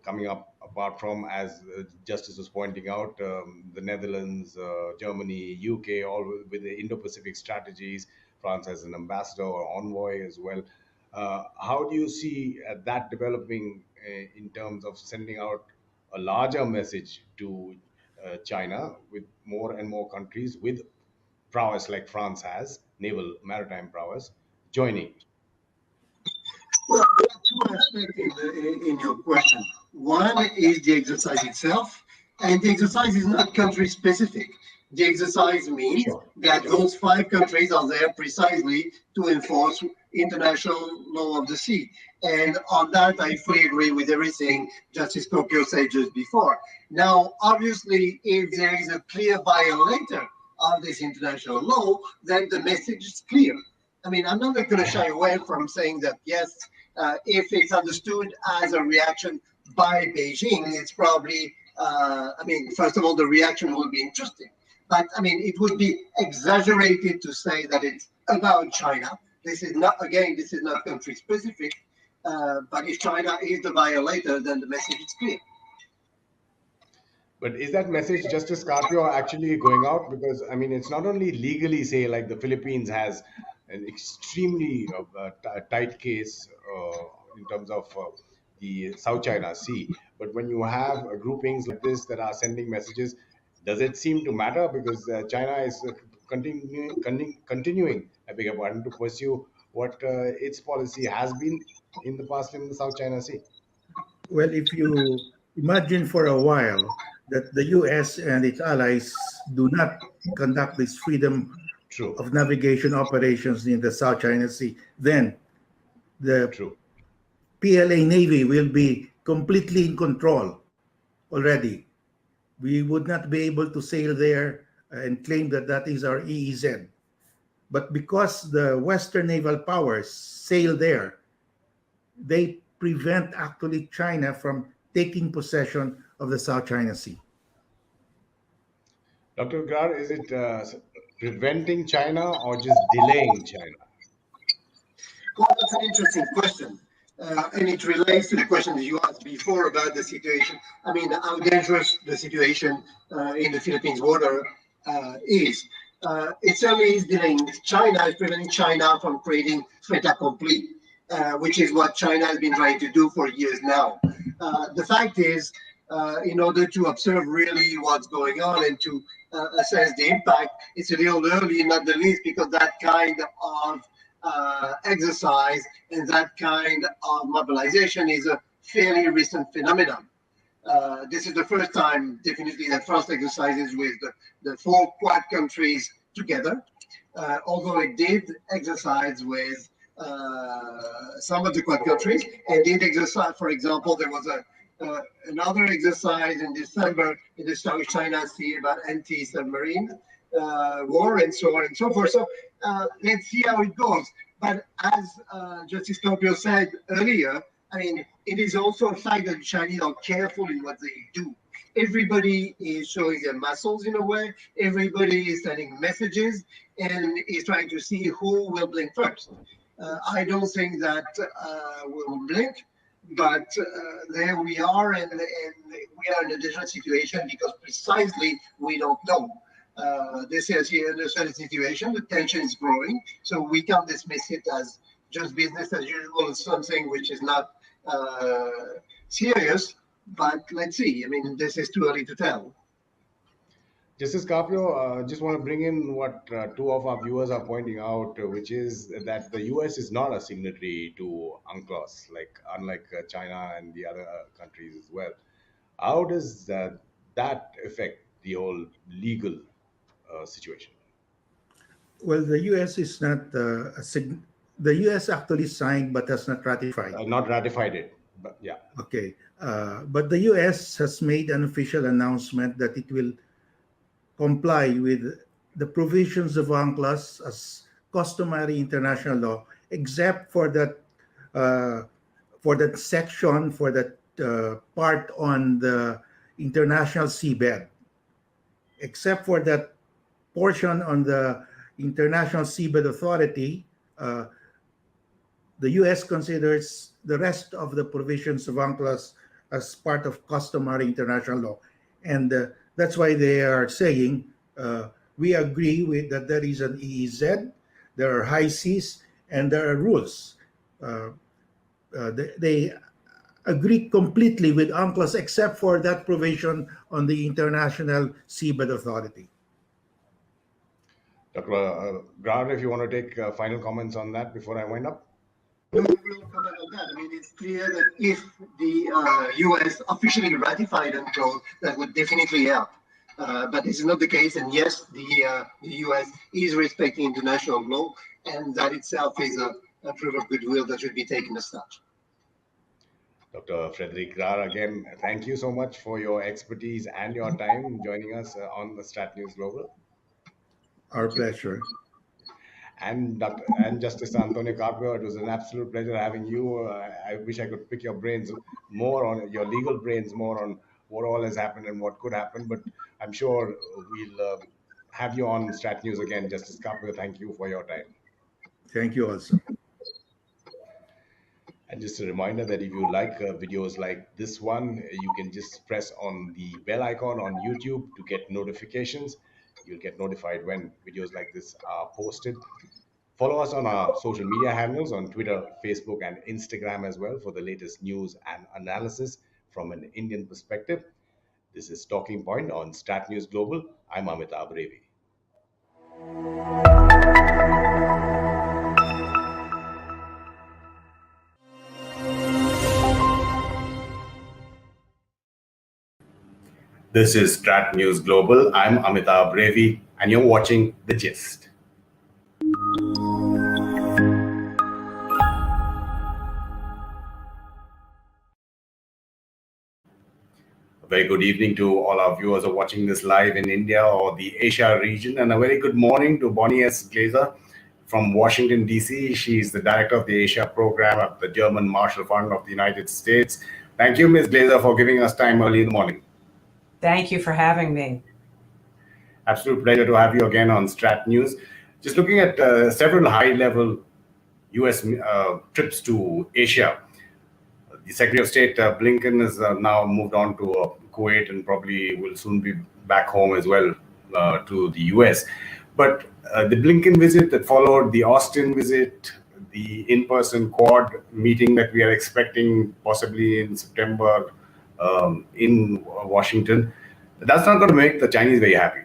coming up, apart from, as Justice was pointing out, the Netherlands, Germany, UK, all with the Indo-Pacific strategies. France has an ambassador or envoy as well. How do you see that developing in terms of sending out a larger message to China, with more and more countries with prowess like France has, naval maritime prowess, joining? Well, there are two aspects in your question. One is the exercise itself, and the exercise is not country specific. The exercise means that those 5 countries are there precisely to enforce international law of the sea. And on that, I fully agree with everything Justice Tokyo said just before. Now, obviously, if there is a clear violator of this international law, then the message is clear. I mean, I'm not going to shy away from saying that, yes, if it's understood as a reaction by Beijing, it's probably, first of all, the reaction will be interesting. But, it would be exaggerated to say that it's about China. This is not country specific. But if China is the violator, then the message is clear. But is that message, Justice Carpio, actually going out? Because, it's not only legally, say, like the Philippines has an extremely tight case in terms of the South China Sea. But when you have groupings like this that are sending messages, does it seem to matter? Because China is continuing, I beg your pardon, to pursue what its policy has been in the past in the South China Sea. Well, if you imagine for a while that the US and its allies do not conduct this freedom of navigation operations in the South China Sea, then the PLA Navy will be completely in control already. We would not be able to sail there and claim that that is our EEZ. But because the Western naval powers sail there, they prevent actually China from taking possession of the South China Sea. Dr. Gar, is it preventing China or just delaying China? Well, that's an interesting question. And it relates to the question that you asked before about the situation. How dangerous the situation in the Philippines water is. It certainly is delaying China, is preventing China from creating fait accompli, which is what China has been trying to do for years now. The fact is, in order to observe really what's going on and to assess the impact, it's a little early, not the least because that kind of exercise and that kind of mobilization is a fairly recent phenomenon. This is the first time, definitely, that France exercises with the 4 Quad countries together, although it did exercise with some of the Quad countries, and did exercise, for example, there was another exercise in December in the South China Sea about anti-submarine war and so on and so forth. So let's see how it goes. But as Justice Tokyo said earlier, it is also a fact that the Chinese are careful in what they do. Everybody is showing their muscles in a way. Everybody is sending messages and is trying to see who will blink first. I don't think that we'll blink, but there we are, and we are in a different situation because precisely we don't know. They say, as you understand the situation, the tension is growing, so we can't dismiss it as just business as usual, something which is not serious. But let's see. I mean, this is too early to tell. Justice Carpio, just want to bring in what two of our viewers are pointing out, which is that the US is not a signatory to UNCLOS, like unlike China and the other countries as well. How does that affect the whole legal situation? Well, the U.S. is not the U.S. actually signed but has not ratified. Not ratified it, but yeah. Okay, but the U.S. has made an official announcement that it will comply with the provisions of UNCLOS as customary international law, except for that section, for that part on the international seabed. Except for that portion on the International Seabed Authority, the U.S. considers the rest of the provisions of UNCLOS as part of customary international law. And that's why they are saying, we agree with that there is an EEZ, there are high seas, and there are rules. They agree completely with UNCLOS except for that provision on the International Seabed Authority. Dr. Grant, if you want to take final comments on that before I wind up. No real comment on that. I mean, it's clear that if the U.S. officially ratified UNCLOS, that would definitely help. But this is not the case. And yes, the U.S. is respecting international law, and that itself is a proof of goodwill that should be taken as such. Dr. Frederick Rar, again, thank you so much for your expertise and your time joining us on the StratNews Global. Our pleasure. And Justice Antonio Carpio, it was an absolute pleasure having you. I wish I could pick your brains more on your legal brains more on what all has happened and what could happen, but I'm sure we'll have you on Strat News again. Justice Carpio, thank you for your time. Thank you also. And just a reminder that if you like videos like this one, you can just press on the bell icon on YouTube to get notifications. You'll get notified when videos like this are posted. Follow us on our social media handles on Twitter, Facebook, and Instagram as well for the latest news and analysis from an Indian perspective. This is Talking Point on StratNews Global. I'm Amitabh Revi. This is StratNews Global. I'm Amitabh Revi, and you're watching The Gist. A very good evening to all our viewers who are watching this live in India or the Asia region, and a very good morning to Bonnie S. Glazer from Washington, D.C. She's the director of the Asia program at the German Marshall Fund of the United States. Thank you, Ms. Glazer, for giving us time early in the morning. Thank you for having me. Absolute pleasure to have you again on Strat News. Just looking at several high-level U.S. Trips to Asia. The Secretary of State Blinken has now moved on to Kuwait and probably will soon be back home as well to the U.S. But the Blinken visit that followed, the Austin visit, the in-person Quad meeting that we are expecting possibly in September in Washington, that's not going to make the Chinese very happy.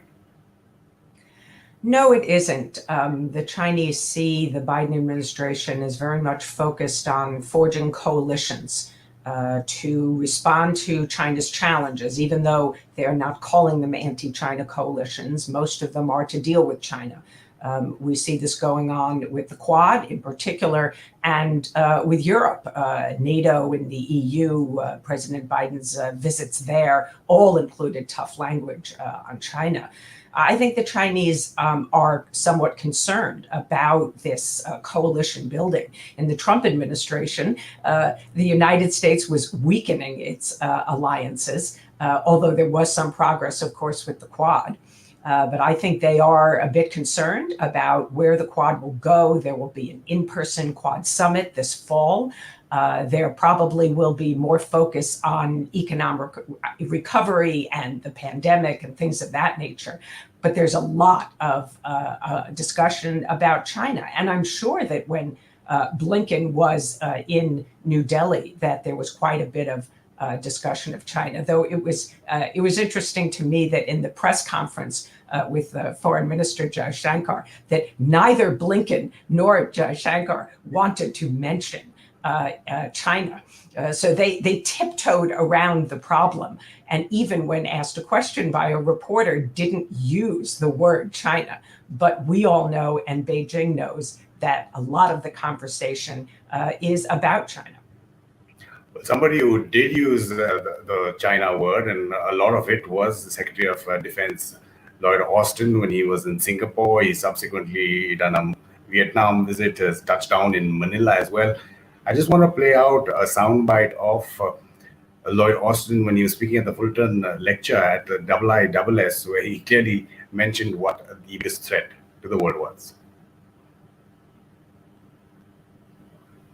No, it isn't. The Chinese see the Biden administration is very much focused on forging coalitions to respond to China's challenges, even though they are not calling them anti-China coalitions. Most of them are to deal with China. We see this going on with the Quad in particular, and with Europe, NATO and the EU. President Biden's visits there all included tough language on China. I think the Chinese are somewhat concerned about this coalition building. In the Trump administration, the United States was weakening its alliances, although there was some progress, of course, with the Quad. But I think they are a bit concerned about where the Quad will go. There will be an in-person Quad summit this fall. There probably will be more focus on economic recovery and the pandemic and things of that nature. but there's a lot of discussion about China. And I'm sure that when Blinken was in New Delhi, that there was quite a bit of discussion of China, though it was interesting to me that in the press conference with Foreign Minister Jaishankar, that neither Blinken nor Jaishankar wanted to mention China. So they tiptoed around the problem. And even when asked a question by a reporter, didn't use the word China. But we all know, and Beijing knows, that a lot of the conversation is about China. Somebody who did use the China word, and a lot of it, was the Secretary of Defense, Lloyd Austin, when he was in Singapore. He subsequently done a Vietnam visit, has touched down in Manila as well. I just want to play out a soundbite of Lloyd Austin when he was speaking at the Fulton lecture at the IISS, where he clearly mentioned what the biggest threat to the world was.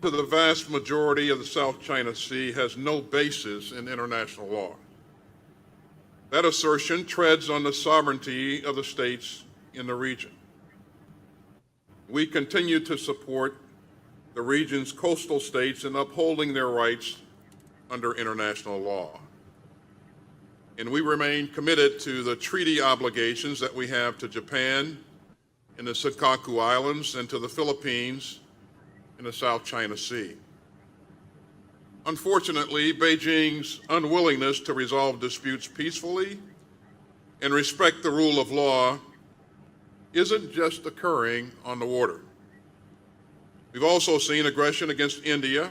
To the vast majority of the South China Sea has no basis in international law. That assertion treads on the sovereignty of the states in the region. We continue to support the region's coastal states in upholding their rights under international law. And we remain committed to the treaty obligations that we have to Japan in the Senkaku Islands and to the Philippines in the South China Sea. Unfortunately, Beijing's unwillingness to resolve disputes peacefully and respect the rule of law isn't just occurring on the water. We've also seen aggression against India,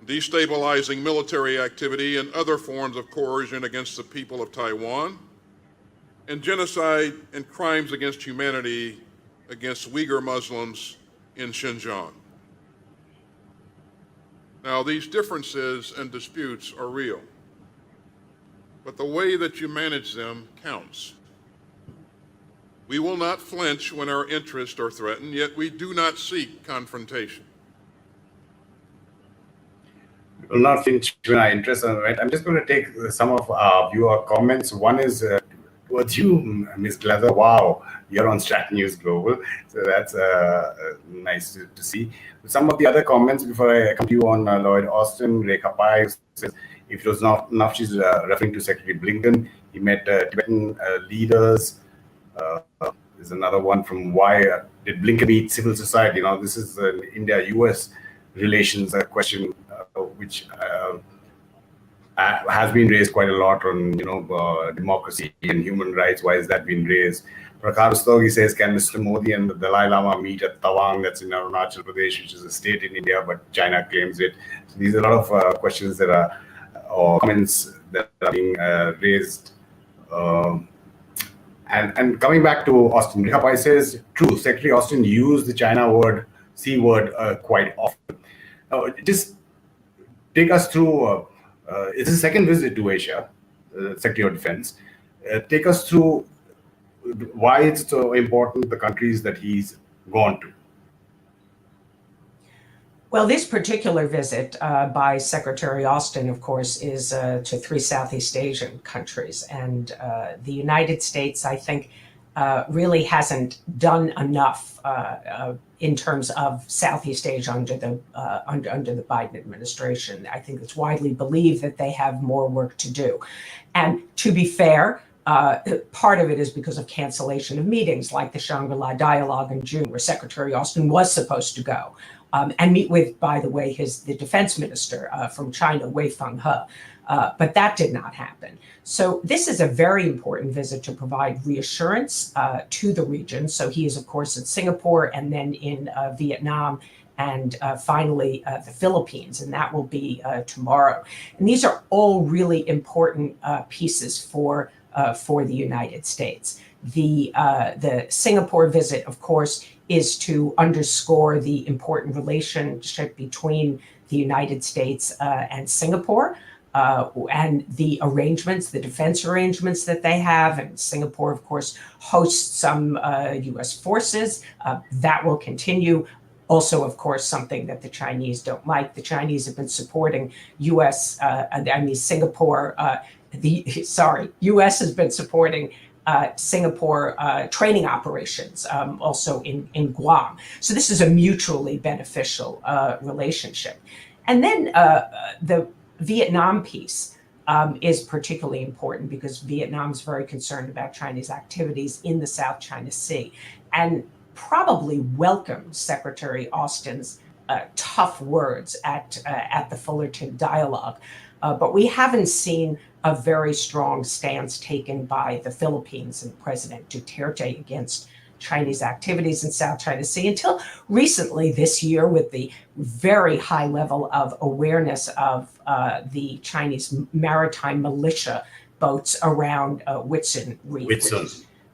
destabilizing military activity and other forms of coercion against the people of Taiwan, and genocide and crimes against humanity against Uyghur Muslims in Xinjiang. Now, these differences and disputes are real, but the way that you manage them counts. We will not flinch when our interests are threatened, yet we do not seek confrontation. We will not flinch when our interests are threatened. I'm just going to take some of our viewer comments. One is towards you, Ms. Glather. Wow, you're on StratNews Global, so that's nice to see. Some of the other comments before I come to you on Lloyd Austin, Rekha Pai says, if it was not enough, she's referring to Secretary Blinken. He met Tibetan leaders. There's another one from why did Blinken meet civil society? Now, this is an India-US relations question, which has been raised quite a lot on, democracy and human rights. Why has that been raised? Prakhar Ustogi says, can Mr. Modi and the Dalai Lama meet at Tawang, that's in Arunachal Pradesh, which is a state in India, but China claims it. So these are a lot of questions that are, or comments that are being raised. And coming back to Austin, Rekha Pai says, true, Secretary Austin used the China word, C word, quite often. Just take us through, it's his second visit to Asia, Secretary of Defense. Take us through why it's so important, the countries that he's gone to. Well, this particular visit by Secretary Austin, of course, is to 3 Southeast Asian countries. And the United States, I think, really hasn't done enough in terms of Southeast Asia under the Biden administration. I think it's widely believed that they have more work to do. And to be fair, part of it is because of cancellation of meetings like the Shangri-La Dialogue in June, where Secretary Austin was supposed to go and meet with, by the way, the defense minister from China, Wei Fenghe. But that did not happen. So this is a very important visit to provide reassurance to the region. So he is, of course, in Singapore and then in Vietnam and finally the Philippines, and that will be tomorrow. And these are all really important pieces for the United States. The Singapore visit, of course, is to underscore the important relationship between the United States and Singapore. And the arrangements, the defense arrangements that they have. And Singapore, of course, hosts some U.S. forces. That will continue. Also, of course, something that the Chinese don't like. The Chinese have been supporting U.S. U.S. has been supporting Singapore training operations, also in Guam. So this is a mutually beneficial relationship. And then the Vietnam piece is particularly important because Vietnam is very concerned about Chinese activities in the South China Sea, and probably welcomed Secretary Austin's tough words at the Fullerton dialogue. But we haven't seen a very strong stance taken by the Philippines and President Duterte against Chinese activities in South China Sea until recently this year, with the very high level of awareness of the Chinese maritime militia boats around Witson Reef, which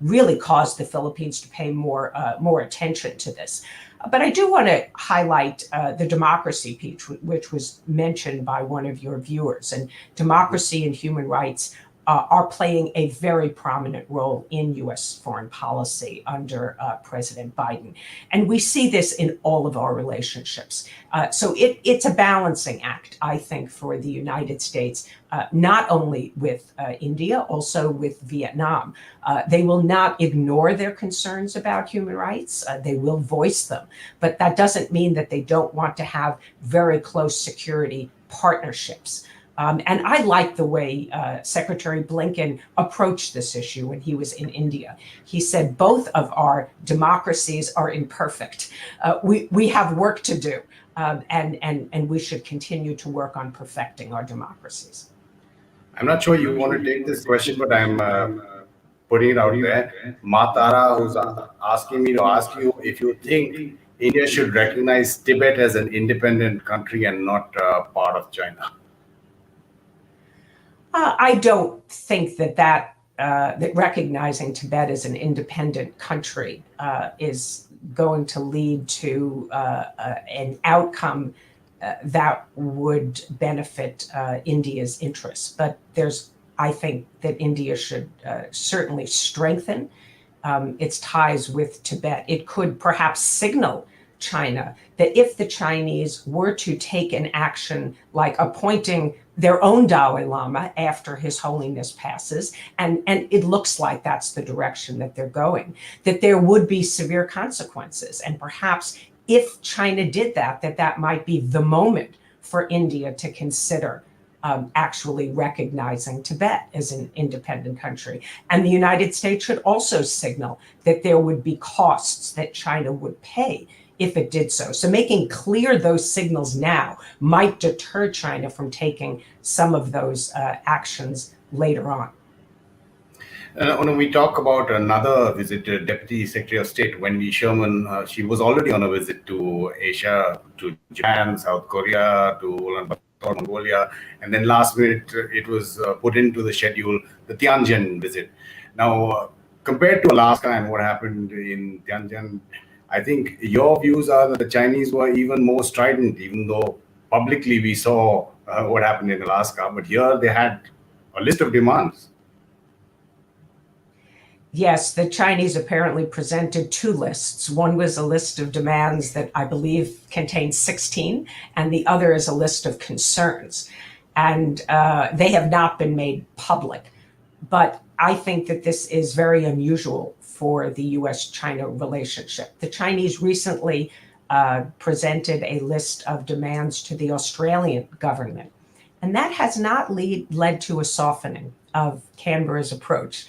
really caused the Philippines to pay more attention to this. But I do want to highlight the democracy piece, which was mentioned by one of your viewers. And democracy and human rights are playing a very prominent role in U.S. foreign policy under President Biden. And we see this in all of our relationships. So it's a balancing act, I think, for the United States, not only with India, also with Vietnam. They will not ignore their concerns about human rights. They will voice them. But that doesn't mean that they don't want to have very close security partnerships. And I like the way Secretary Blinken approached this issue when he was in India. He said both of our democracies are imperfect. We have work to do, and we should continue to work on perfecting our democracies. I'm not sure you want to take this question, but I'm putting it out there. Matara, who's asking me to ask you if you think India should recognize Tibet as an independent country and not part of China. I don't think that recognizing Tibet as an independent country is going to lead to an outcome that would benefit India's interests. But I think that India should certainly strengthen its ties with Tibet. It could perhaps signal China that if the Chinese were to take an action like appointing their own Dalai Lama after His Holiness passes, and it looks like that's the direction that they're going, that there would be severe consequences. And perhaps if China did that might be the moment for India to consider actually recognizing Tibet as an independent country. And the United States should also signal that there would be costs that China would pay if it did so. So making clear those signals now might deter China from taking some of those actions later on. When we talk about another visit, Deputy Secretary of State Wendy Sherman, she was already on a visit to Asia, to Japan, South Korea, to Ulaanbaatar, Mongolia, and then last minute it was put into the schedule, the Tianjin visit. Now, compared to Alaska and what happened in Tianjin, I think your views are that the Chinese were even more strident, even though publicly we saw what happened in Alaska, but here they had a list of demands. Yes, the Chinese apparently presented two lists. One was a list of demands that I believe contained 16, and the other is a list of concerns. And they have not been made public. But I think that this is very unusual for the US-China relationship. The Chinese recently presented a list of demands to the Australian government, and that has not led to a softening of Canberra's approach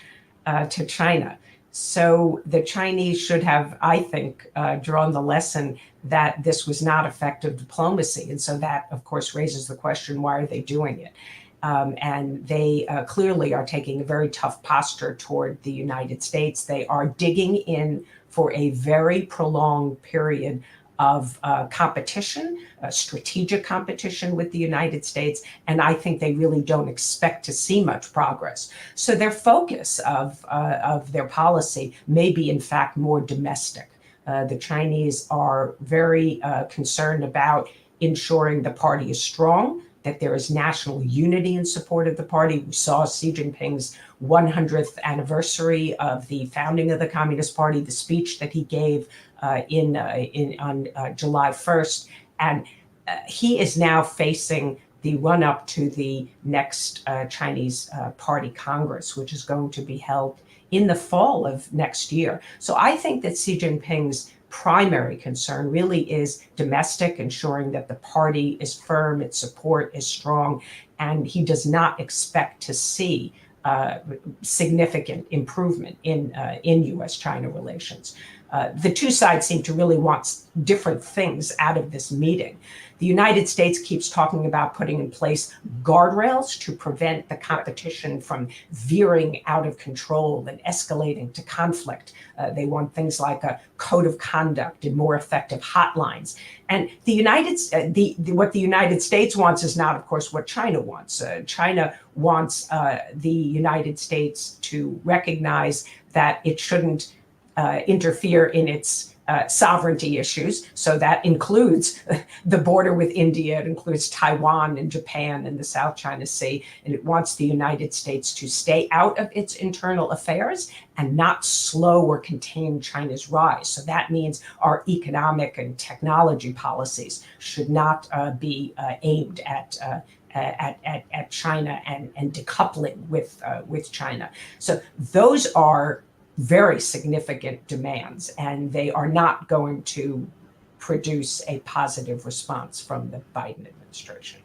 to China. So the Chinese should have, I think, drawn the lesson that this was not effective diplomacy. And so that, of course, raises the question, why are they doing it? And they clearly are taking a very tough posture toward the United States. They are digging in for a very prolonged period of competition, strategic competition with the United States. And I think they really don't expect to see much progress. So their focus of their policy may be, in fact, more domestic. The Chinese are very concerned about ensuring the party is strong, that there is national unity in support of the party. We saw Xi Jinping's 100th anniversary of the founding of the Communist Party, the speech that he gave on July 1st. And he is now facing the run-up to the next Chinese Party Congress, which is going to be held in the fall of next year. So I think that Xi Jinping's primary concern really is domestic, ensuring that the party is firm, its support is strong, and he does not expect to see significant improvement in U.S.-China relations. The two sides seem to really want different things out of this meeting. The United States keeps talking about putting in place guardrails to prevent the competition from veering out of control and escalating to conflict. They want things like a code of conduct and more effective hotlines. And what the United States wants is not, of course, what China wants. China wants the United States to recognize that it shouldn't interfere in its sovereignty issues. So that includes the border with India, it includes Taiwan and Japan and the South China Sea, and it wants the United States to stay out of its internal affairs and not slow or contain China's rise. So that means our economic and technology policies should not be aimed at China and decoupling with China. So those are very significant demands, and they are not going to produce a positive response from the Biden administration.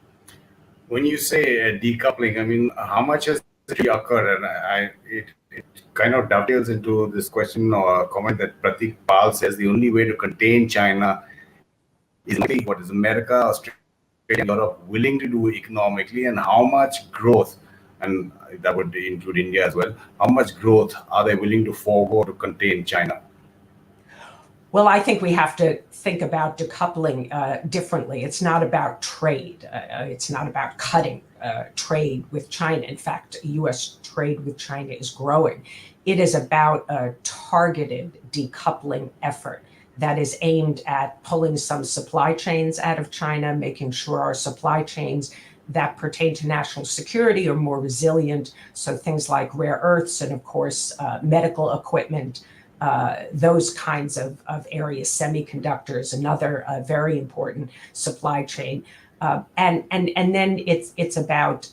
When you say decoupling, I mean, how much has actually occurred? And it kind of dovetails into this question or comment that Pratik Pal says the only way to contain China is what is America, Australia, and Europe willing to do economically, and how much growth, and that would include India as well, how much growth are they willing to forego to contain China? Well, I think we have to think about decoupling differently. It's not about trade. It's not about cutting trade with China. In fact, U.S. trade with China is growing. It is about a targeted decoupling effort that is aimed at pulling some supply chains out of China, making sure our supply chains that pertain to national security are more resilient. So things like rare earths and, of course, medical equipment, those kinds of areas, semiconductors, another very important supply chain. And then it's about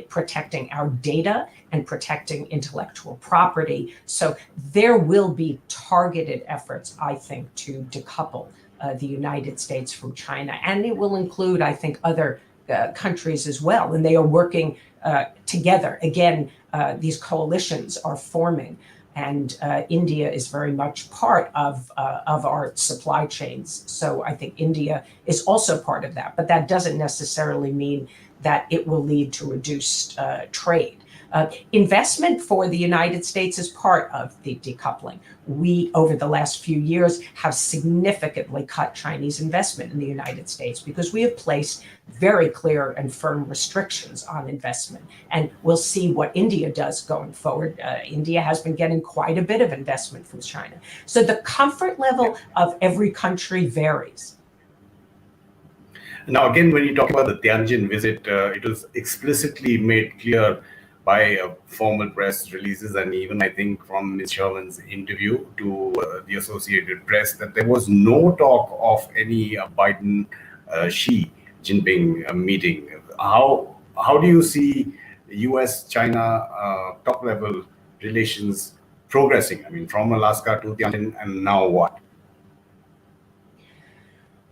protecting our data and protecting intellectual property. So there will be targeted efforts, I think, to decouple the United States from China. And it will include, I think, other countries as well. And they are working together. Again, these coalitions are forming. And India is very much part of our supply chains. So I think India is also part of that. But that doesn't necessarily mean that it will lead to reduced trade. Investment for the United States is part of the decoupling. We, over the last few years, have significantly cut Chinese investment in the United States because we have placed very clear and firm restrictions on investment. And we'll see what India does going forward. India has been getting quite a bit of investment from China. So the comfort level of every country varies. Now, again, when you talk about the Tianjin visit, it was explicitly made clear by formal press releases and even, I think, from Ms. Sherman's interview to the Associated Press that there was no talk of any Biden-Xi Jinping meeting. How do you see U.S.-China top-level relations progressing? I mean, from Alaska to Tianjin, and now what?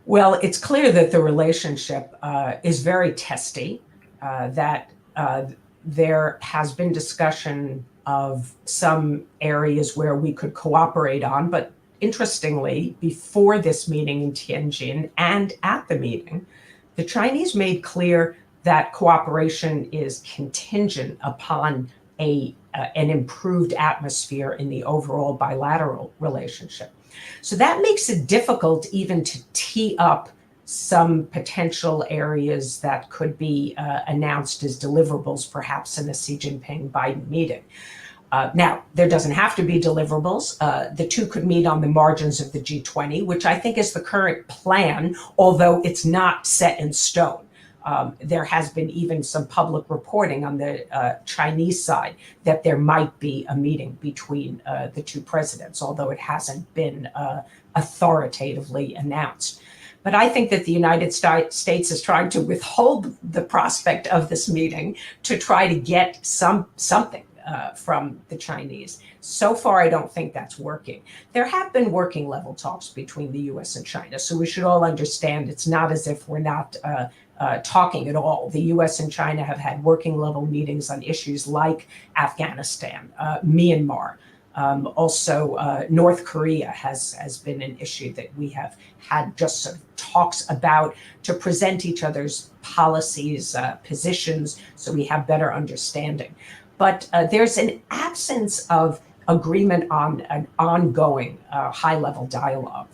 Well, it's clear that the relationship is very testy, that there has been discussion of some areas where we could cooperate on, but interestingly, before this meeting in Tianjin and at the meeting, the Chinese made clear that cooperation is contingent upon an improved atmosphere in the overall bilateral relationship. So that makes it difficult even to tee up some potential areas that could be announced as deliverables, perhaps in the Xi Jinping-Biden meeting. Now, there doesn't have to be deliverables. The two could meet on the margins of the G20, which I think is the current plan, although it's not set in stone. There has been even some public reporting on the Chinese side that there might be a meeting between the two presidents, although it hasn't been authoritatively announced. But I think that the United States is trying to withhold the prospect of this meeting to try to get something, from the Chinese. So far, I don't think that's working. There have been working level talks between the US and China, so we should all understand it's not as if we're not talking at all. The US and China have had working level meetings on issues like Afghanistan, Myanmar. Also, North Korea has been an issue that we have had just sort of talks about to present each other's policies, positions, so we have better understanding. But there's an absence of agreement on an ongoing high-level dialogue.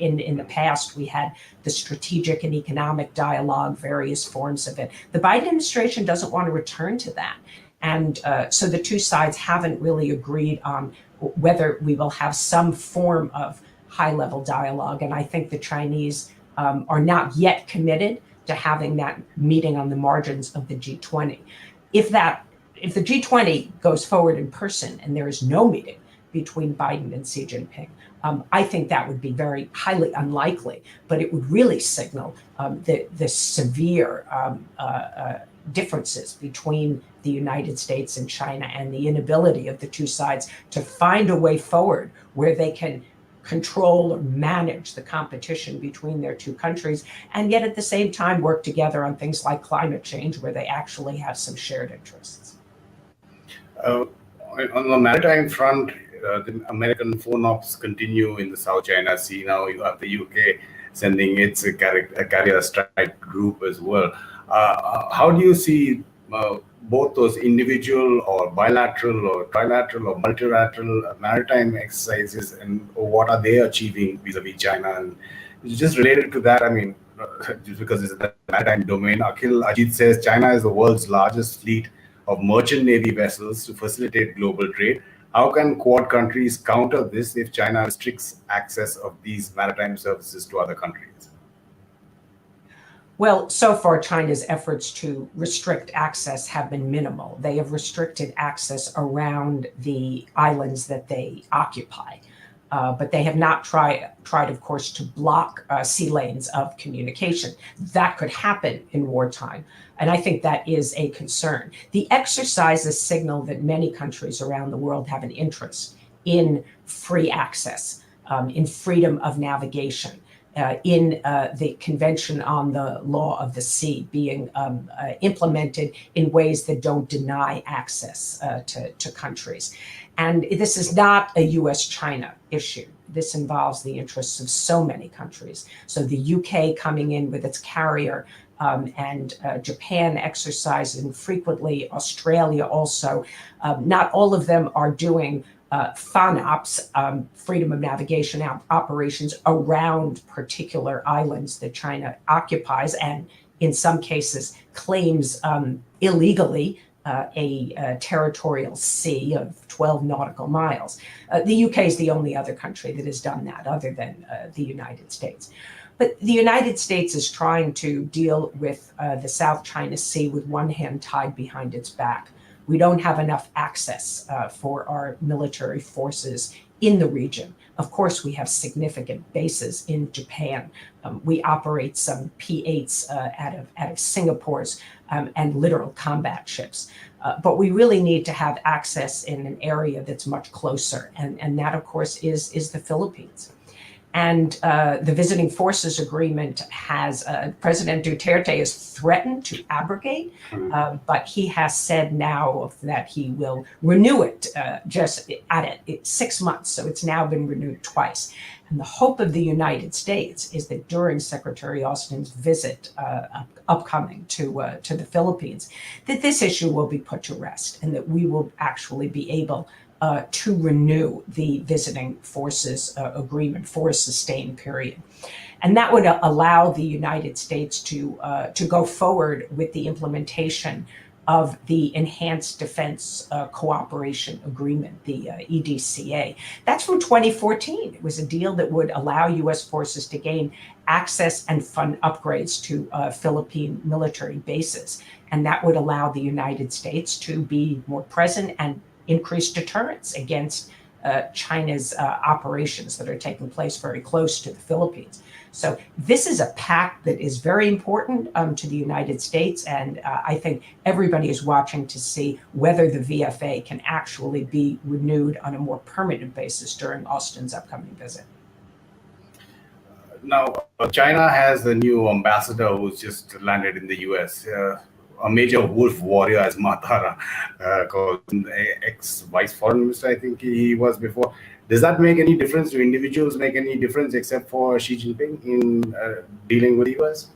In the past, we had the strategic and economic dialogue, various forms of it. The Biden administration doesn't want to return to that. And so the two sides haven't really agreed on whether we will have some form of high-level dialogue. And I think the Chinese are not yet committed to having that meeting on the margins of the G20. If the G20 goes forward in person and there is no meeting between Biden and Xi Jinping, I think that would be very highly unlikely, but it would really signal the severe differences between the United States and China and the inability of the two sides to find a way forward where they can control or manage the competition between their two countries, and yet at the same time work together on things like climate change where they actually have some shared interests. On the maritime front, the American phone ops continue in the South China Sea. Now you have the UK sending its carrier strike group as well. How do you see both those individual or bilateral or trilateral or multilateral maritime exercises, and what are they achieving vis-a-vis China? And just related to that, I mean, just because it's the maritime domain, Akhil Ajit says China is the world's largest fleet of merchant navy vessels to facilitate global trade. How can Quad countries counter this if China restricts access of these maritime services to other countries? Well, so far, China's efforts to restrict access have been minimal. They have restricted access around the islands that they occupy. But they have not tried, of course, to block sea lanes of communication. That could happen in wartime. And I think that is a concern. The exercises signal that many countries around the world have an interest in free access, in freedom of navigation, in the Convention on the Law of the Sea being implemented in ways that don't deny access to countries. And this is not a US-China issue. This involves the interests of so many countries. So the UK coming in with its carrier, and Japan exercising frequently, Australia also. Not all of them are doing FONOPs, freedom of navigation operations around particular islands that China occupies, and in some cases claims illegally a territorial sea of 12 nautical miles. The UK is the only other country that has done that other than the United States. But the United States is trying to deal with the South China Sea with one hand tied behind its back. We don't have enough access for our military forces in the region. Of course, we have significant bases in Japan. We operate some P-8s out of Singapore's and literal combat ships. But we really need to have access in an area that's much closer. And that, of course, is the Philippines. And the Visiting Forces Agreement has, President Duterte has threatened to abrogate, but he has said now that he will renew it just at 6 months. So it's now been renewed twice. And the hope of the United States is that during Secretary Austin's visit upcoming to the Philippines, that this issue will be put to rest and that we will actually be able to renew the Visiting Forces Agreement for a sustained period. And that would allow the United States to go forward with the implementation of the Enhanced Defense Cooperation Agreement, the EDCA. That's from 2014. It was a deal that would allow U.S. forces to gain access and fund upgrades to Philippine military bases. And that would allow the United States to be more present and increase deterrence against China's operations that are taking place very close to the Philippines. So this is a pact that is very important to the United States, and I think everybody is watching to see whether the VFA can actually be renewed on a more permanent basis during Austin's upcoming visit. Now, China has a new ambassador who's just landed in the US, a major wolf warrior, as Matara called ex-vice foreign minister, I think he was before. Does that make any difference? Do individuals make any difference except for Xi Jinping in dealing with the US?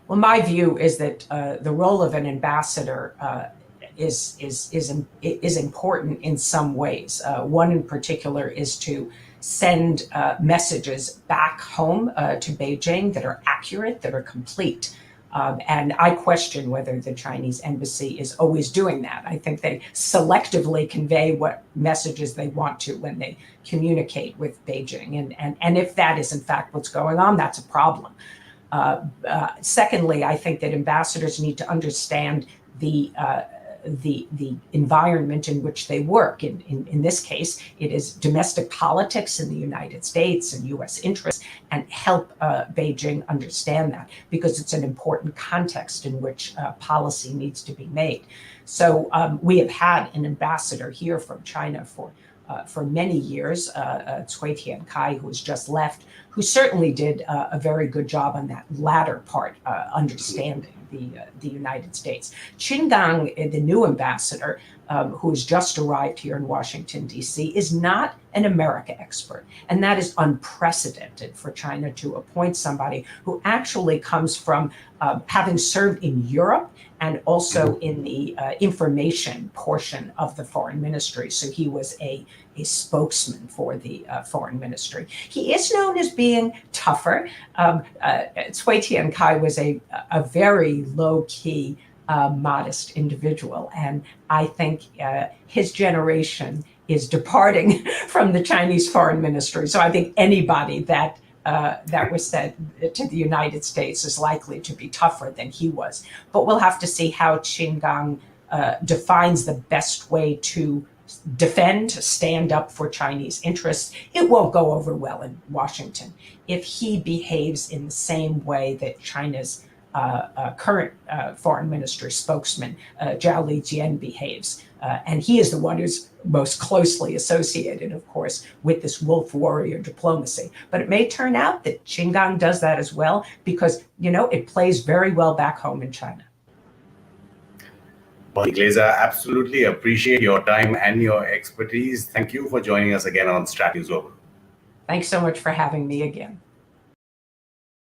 Well, my view is that the role of an ambassador is important in some ways. One in particular is to send messages back home to Beijing that are accurate, that are complete. And I question whether the Chinese embassy is always doing that. I think they selectively convey what messages they want to when they communicate with Beijing. And if that is in fact what's going on, that's a problem. Secondly, I think that ambassadors need to understand the environment in which they work. In this case, it is domestic politics in the United States and U.S. interests, and help Beijing understand that, because it's an important context in which policy needs to be made. So we have had an ambassador here from China for many years, Cui Tiankai, who has just left, who certainly did a very good job on that latter part, understanding the United States. Qin Gang, the new ambassador, who has just arrived here in Washington, D.C., is not an America expert. And that is unprecedented for China to appoint somebody who actually comes from having served in Europe and also in the information portion of the foreign ministry. So he was a spokesman for the foreign ministry. He is known as being tougher. Cui Tiankai was a very low-key, modest individual. And I think his generation is departing from the Chinese foreign ministry. So I think anybody that was sent to the United States is likely to be tougher than he was. But we'll have to see how Qin Gang defines the best way to defend, stand up for Chinese interests. It won't go over well in Washington if he behaves in the same way that China's current foreign ministry spokesman, Zhao Lijian, behaves. And he is the one who's most closely associated, of course, with this wolf warrior diplomacy. But it may turn out that Qin Gang does that as well, because, it plays very well back home in China. Bonnie Glazer, absolutely appreciate your time and your expertise. Thank you for joining us again on StratNews Global. Thanks so much for having me again.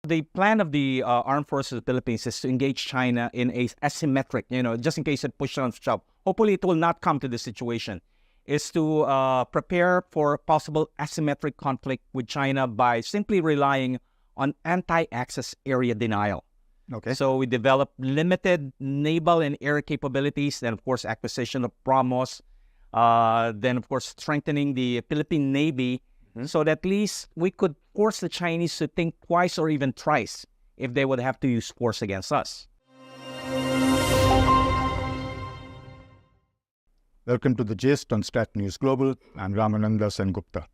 The plan of the Armed Forces of the Philippines is to engage China in a asymmetric, just in case it pushes on shove. Hopefully it will not come to this situation. Is to prepare for possible asymmetric conflict with China by simply relying on anti-access area denial. Okay. So we develop limited naval and air capabilities, then of course acquisition of BrahMos, then of course strengthening the Philippine Navy, so that at least we could force the Chinese to think twice or even thrice if they would have to use force against us. Welcome to The Gist on StratNews Global. I'm Ramananda Sengupta.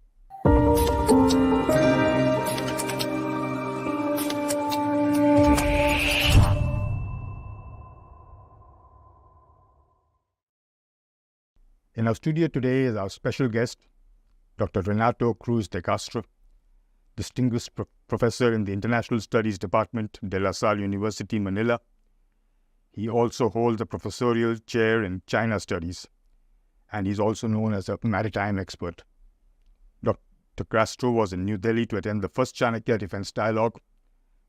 In our studio today is our special guest, Dr. Renato Cruz de Castro, Distinguished Professor in the International Studies Department, De La Salle University, Manila. He also holds a professorial chair in China Studies, and he's also known as a maritime expert. Dr. Castro was in New Delhi to attend the first Chanakya Defense Dialogue,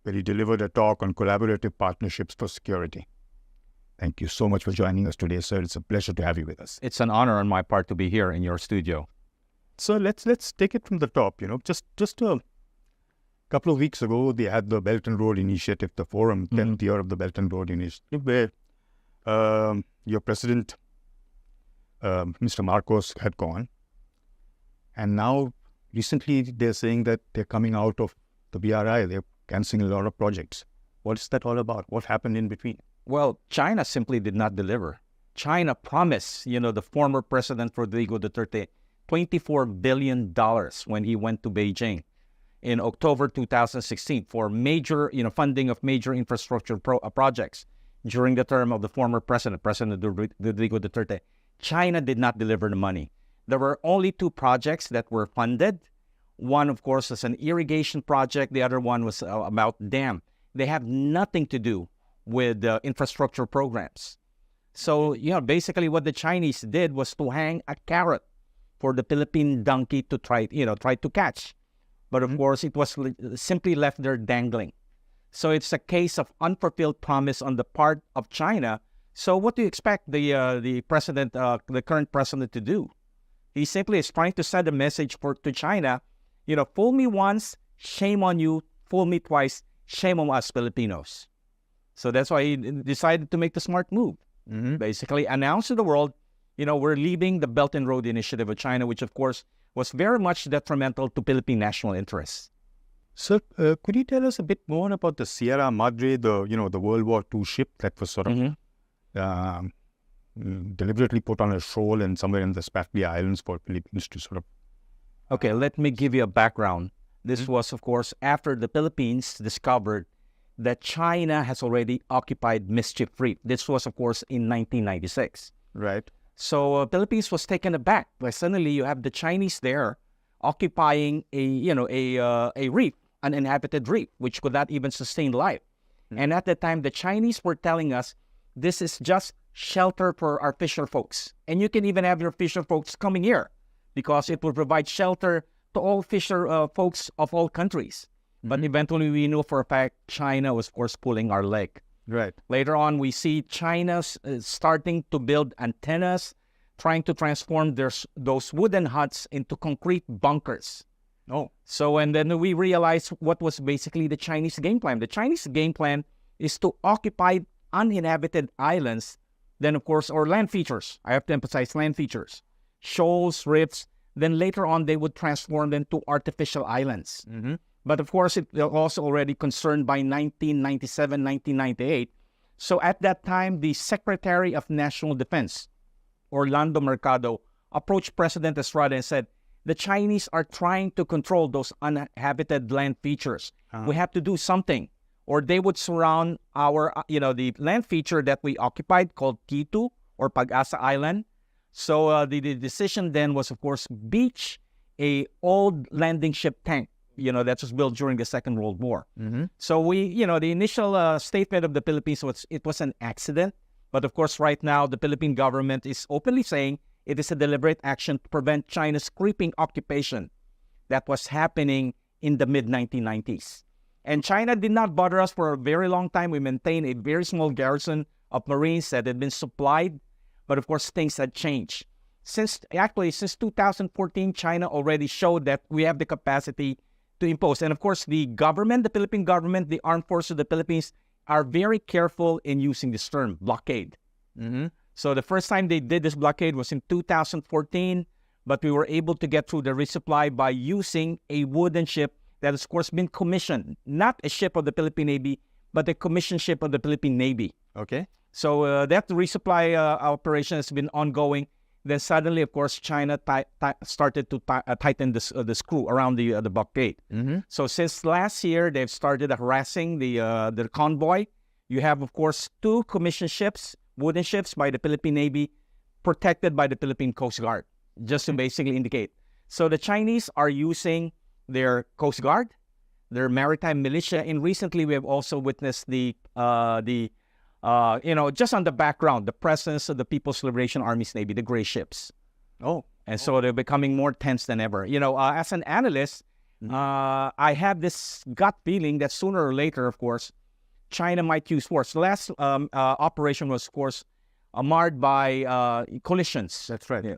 where he delivered a talk on collaborative partnerships for security. Thank you so much for joining us today, sir. It's a pleasure to have you with us. It's an honor on my part to be here in your studio. So let's take it from the top. Just a couple of weeks ago, they had the Belt and Road Initiative, the forum, 10th year of the Belt and Road Initiative, where your president, Mr. Marcos, had gone. And now, recently, they're saying that they're coming out of the BRI. They're canceling a lot of projects. What is that all about? What happened in between? Well, China simply did not deliver. China promised, the former President Rodrigo Duterte $24 billion when he went to Beijing in October 2016 for major, funding of major infrastructure projects during the term of the former president, President Rodrigo Duterte. China did not deliver the money. There were only 2 projects that were funded. One, of course, is an irrigation project. The other one was about dam. They have nothing to do with infrastructure programs. So, basically what the Chinese did was to hang a carrot for the Philippine donkey to try to catch. But of course, it was simply left there dangling. So it's a case of unfulfilled promise on the part of China. So what do you expect the current president to do? He simply is trying to send a message to China, fool me once, shame on you, fool me twice, shame on us Filipinos. So that's why he decided to make the smart move. Basically announce to the world, we're leaving the Belt and Road Initiative of China, which of course was very much detrimental to Philippine national interests. Sir, could you tell us a bit more about the Sierra Madre, the World War II ship that was sort of deliberately put on a shoal and somewhere in the Spratly Islands for Philippines to sort of... Okay, let me give you a background. This was, of course, after the Philippines discovered that China has already occupied Mischief Reef. This was, of course, in 1996. Right. So Philippines was taken aback by suddenly you have the Chinese there occupying a reef, an inhabited reef, which could not even sustain life. And at that time, the Chinese were telling us, this is just shelter for our fisher folks. And you can even have your fisher folks coming here because it will provide shelter to all fisher folks of all countries. But eventually we know for a fact China was, of course, pulling our leg. Right. Later on, we see China starting to build antennas, trying to transform those wooden huts into concrete bunkers. Oh. So, and then we realize what was basically the Chinese game plan. The Chinese game plan is to occupy uninhabited islands, then of course, or land features. I have to emphasize land features. Shoals, rifts, then later on they would transform them to artificial islands. But of course, it was also already concerned by 1997, 1998. So at that time, the Secretary of National Defense, Orlando Mercado, approached President Estrada and said, the Chinese are trying to control those uninhabited land features. We have to do something. Or they would surround our, the land feature that we occupied called Kitu or Pag-asa Island. So the decision then was, of course, beach a old landing ship tank, that was built during the Second World War. So the initial statement of the Philippines was it was an accident. But of course, right now, the Philippine government is openly saying it is a deliberate action to prevent China's creeping occupation that was happening in the mid-1990s. And China did not bother us for a very long time. We maintained a very small garrison of Marines that had been supplied. But of course, things had changed. Since 2014, China already showed that we have the capacity to impose. And of course, the government, the Philippine government, the armed forces of the Philippines are very careful in using this term, blockade. So the first time they did this blockade was in 2014, but we were able to get through the resupply by using a wooden ship that has, of course, been commissioned. Not a ship of the Philippine Navy, but a commissioned ship of the Philippine Navy. Okay. So that resupply operation has been ongoing. Then suddenly, of course, China started to tighten the screw around the blockade. So since last year, they've started harassing the convoy. You have, of course, 2 commissioned ships, wooden ships by the Philippine Navy, protected by the Philippine Coast Guard, just to basically indicate. So the Chinese are using their Coast Guard, their maritime militia, and recently we have also witnessed just on the background, the presence of the People's Liberation Army's Navy, the gray ships. And so they're becoming more tense than ever. As an analyst, I have this gut feeling that sooner or later, of course, China might use force. The last operation was, of course, marred by collisions. That's right.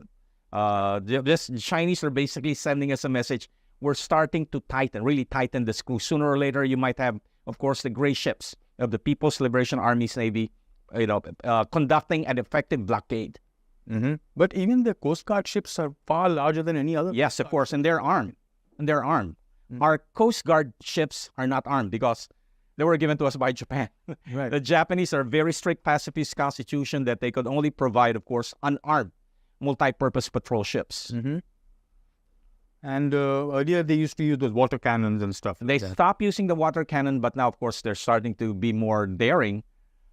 The Chinese are basically sending us a message. We're starting to really tighten the screw. Sooner or later, you might have, of course, the gray ships of the People's Liberation Army's Navy, conducting an effective blockade. But even the Coast Guard ships are far larger than any other. Yes, of course, and they're armed. Our Coast Guard ships are not armed because they were given to us by Japan. Right. The Japanese are very strict pacifist constitution that they could only provide, of course, unarmed multi-purpose patrol ships. And earlier they used to use those water cannons and stuff. They stopped using the water cannon, but now, of course, they're starting to be more daring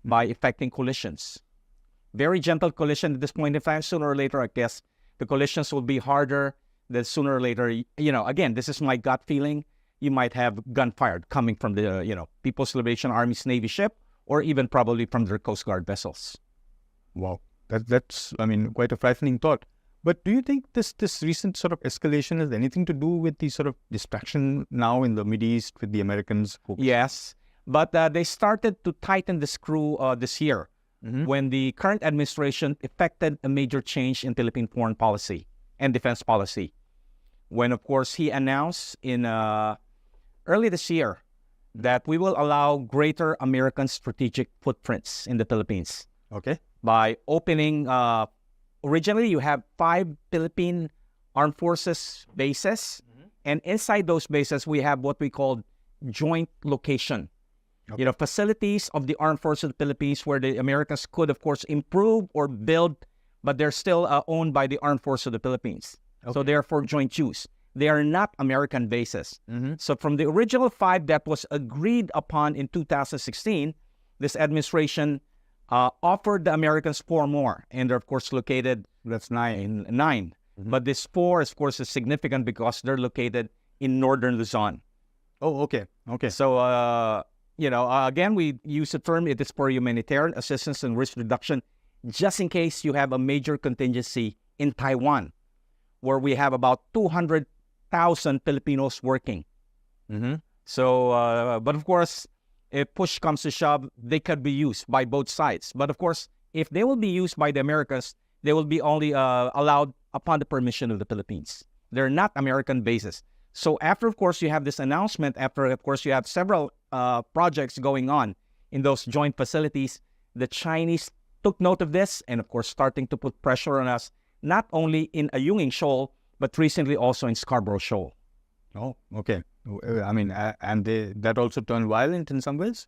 by effecting collisions. Very gentle collision at this point in time. Sooner or later, I guess, the collisions will be harder. Then sooner or later, again, this is my gut feeling. You might have gunfire coming from the, People's Liberation Army's Navy ship, or even probably from their Coast Guard vessels. Wow, that's quite a frightening thought. But do you think this recent sort of escalation has anything to do with the sort of distraction now in the Mideast with the Americans? Yes, but they started to tighten the screw this year when the current administration effected a major change in Philippine foreign policy and defense policy. When, of course, he announced in early this year that we will allow greater American strategic footprints in the Philippines. Okay. By opening, originally you have 5 Philippine Armed Forces bases, and inside those bases we have what we call joint location. Okay. Facilities of the Armed Forces of the Philippines where the Americans could, of course, improve or build, but they're still owned by the Armed Forces of the Philippines. Okay. So therefore joint use. They are not American bases. So from the original 5 that was agreed upon in 2016, this administration offered the Americans 4 more, and they're, of course, located... That's 9. 9. But this 4, of course, is significant because they're located in northern Luzon. Oh, okay. Okay. So, again, we use the term, it is for humanitarian assistance and risk reduction, just in case you have a major contingency in Taiwan, where we have about 200,000 Filipinos working. So, but of course, if push comes to shove, they could be used by both sides. But of course, if they will be used by the Americans, they will be only allowed upon the permission of the Philippines. They're not American bases. So after, of course, you have this announcement, after, of course, you have several projects going on in those joint facilities, the Chinese took note of this and, of course, starting to put pressure on us, not only in Ayungin Shoal, but recently also in Scarborough Shoal. Oh, okay. And that also turned violent in some ways?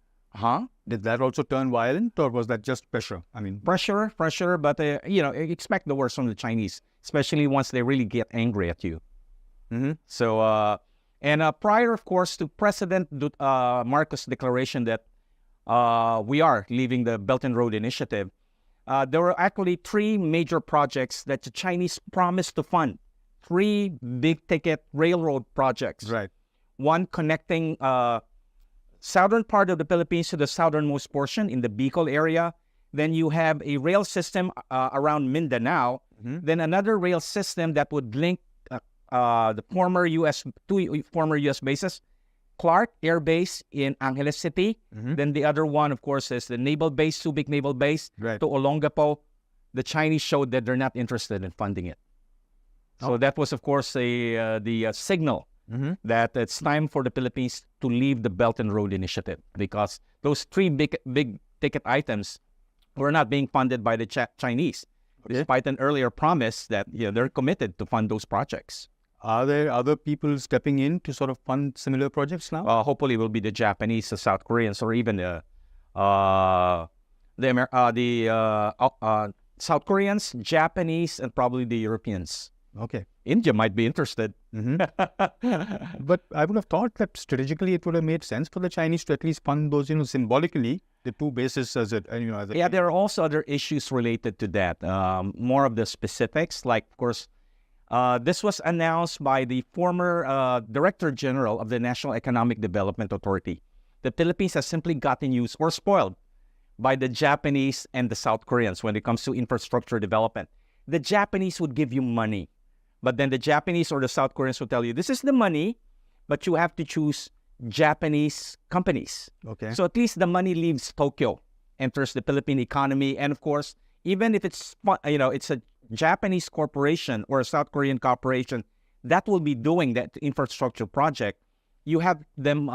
Did that also turn violent, or was that just pressure? Pressure, but, expect the worst from the Chinese, especially once they really get angry at you. So, prior, of course, to President Marcos' declaration that we are leaving the Belt and Road Initiative, there were actually 3 major projects that the Chinese promised to fund. 3 big-ticket railroad projects. Right. One connecting southern part of the Philippines to the southernmost portion in the Bicol area. Then you have a rail system around Mindanao. Then another rail system that would link the former two former U.S. bases, Clark Air Base in Angeles City. Then the other one, of course, is the Naval Base, Subic Naval Base, to Olongapo. The Chinese showed that they're not interested in funding it. So that was, of course, the signal that it's time for the Philippines to leave the Belt and Road Initiative, because those 3 big ticket items were not being funded by the Chinese, despite an earlier promise that they're committed to fund those projects. Are there other people stepping in to sort of fund similar projects now? Hopefully, it will be the Japanese, the South Koreans, or even the South Koreans, Japanese, and probably the Europeans. Okay. India might be interested. But I would have thought that strategically it would have made sense for the Chinese to at least fund those, symbolically, the 2 bases Yeah, there are also other issues related to that. More of the specifics, like, of course, this was announced by the former Director General of the National Economic Development Authority. The Philippines has simply gotten used or spoiled by the Japanese and the South Koreans when it comes to infrastructure development. The Japanese would give you money, but then the Japanese or the South Koreans will tell you, this is the money, but you have to choose Japanese companies. Okay. So at least the money leaves Tokyo, enters the Philippine economy, and of course, even if it's it's a Japanese corporation or a South Korean corporation that will be doing that infrastructure project, you have them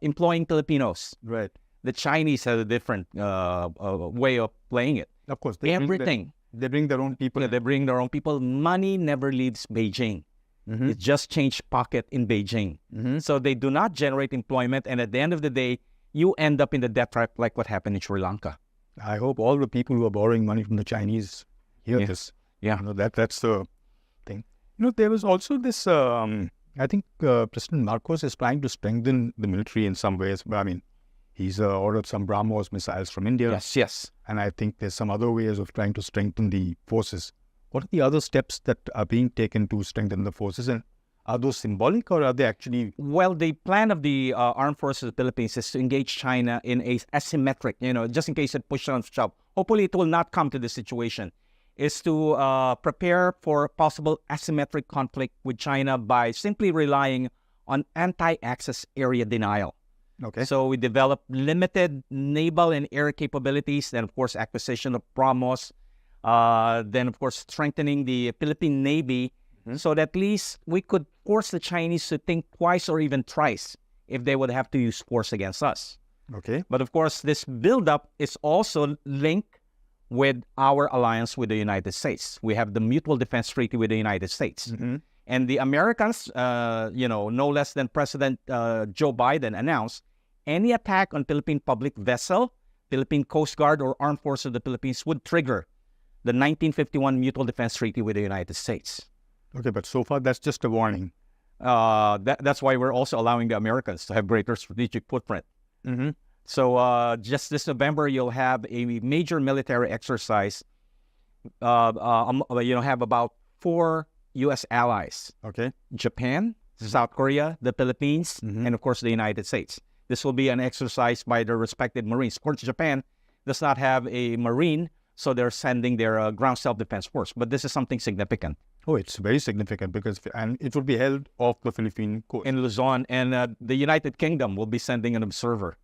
employing Filipinos. Right. The Chinese have a different way of playing it. Of course. They bring their own people. They bring their own people. Money never leaves Beijing. It just changed pocket in Beijing. So they do not generate employment, and at the end of the day, you end up in the debt trap like what happened in Sri Lanka. I hope all the people who are borrowing money from the Chinese hear this. Yeah. That's the thing. There was also this, I think President Marcos is trying to strengthen the military in some ways. I mean, he's ordered some BrahMos missiles from India. Yes. And I think there's some other ways of trying to strengthen the forces. What are the other steps that are being taken to strengthen the forces? And are those symbolic or are they actually... Well, the plan of the armed forces of the Philippines is to engage China in a asymmetric, just in case it pushes on shove. Hopefully, it will not come to this situation. Is to prepare for possible asymmetric conflict with China by simply relying on anti-access area denial. Okay. So we develop limited naval and air capabilities, then of course acquisition of BrahMos, then of course strengthening the Philippine Navy, so that at least we could force the Chinese to think twice or even thrice if they would have to use force against us. Okay. But of course, this buildup is also linked with our alliance with the United States. We have the mutual defense treaty with the United States. And the Americans, no less than President Joe Biden announced, any attack on Philippine public vessel, Philippine Coast Guard, or Armed Forces of the Philippines would trigger the 1951 Mutual Defense Treaty with the United States. Okay, but so far that's just a warning. That's why we're also allowing the Americans to have greater strategic footprint. So just this November, you'll have a major military exercise. Have about 4 U.S. allies. Okay. Japan, South Korea, the Philippines, and of course the United States. This will be an exercise by their respective Marines. Of course, Japan does not have a Marine, so they're sending their ground self-defense force. But this is something significant. Oh, it's very significant and it will be held off the Philippine coast. In Luzon, and the United Kingdom will be sending an observer.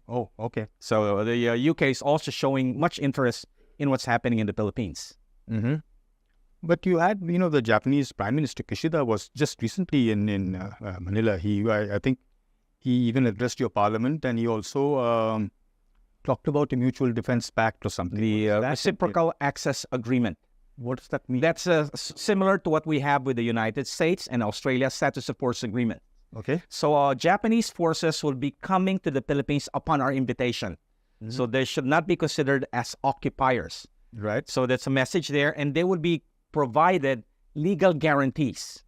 Oh, okay. So the UK is also showing much interest in what's happening in the Philippines. But you had, the Japanese Prime Minister Kishida was just recently in Manila. I think he even addressed your parliament, and he also talked about a mutual defense pact or something. The reciprocal access agreement. What does that mean? That's similar to what we have with the United States and Australia status of force agreement. Okay. So Japanese forces will be coming to the Philippines upon our invitation. So they should not be considered as occupiers. Right. So that's a message there. And they will be provided legal guarantees.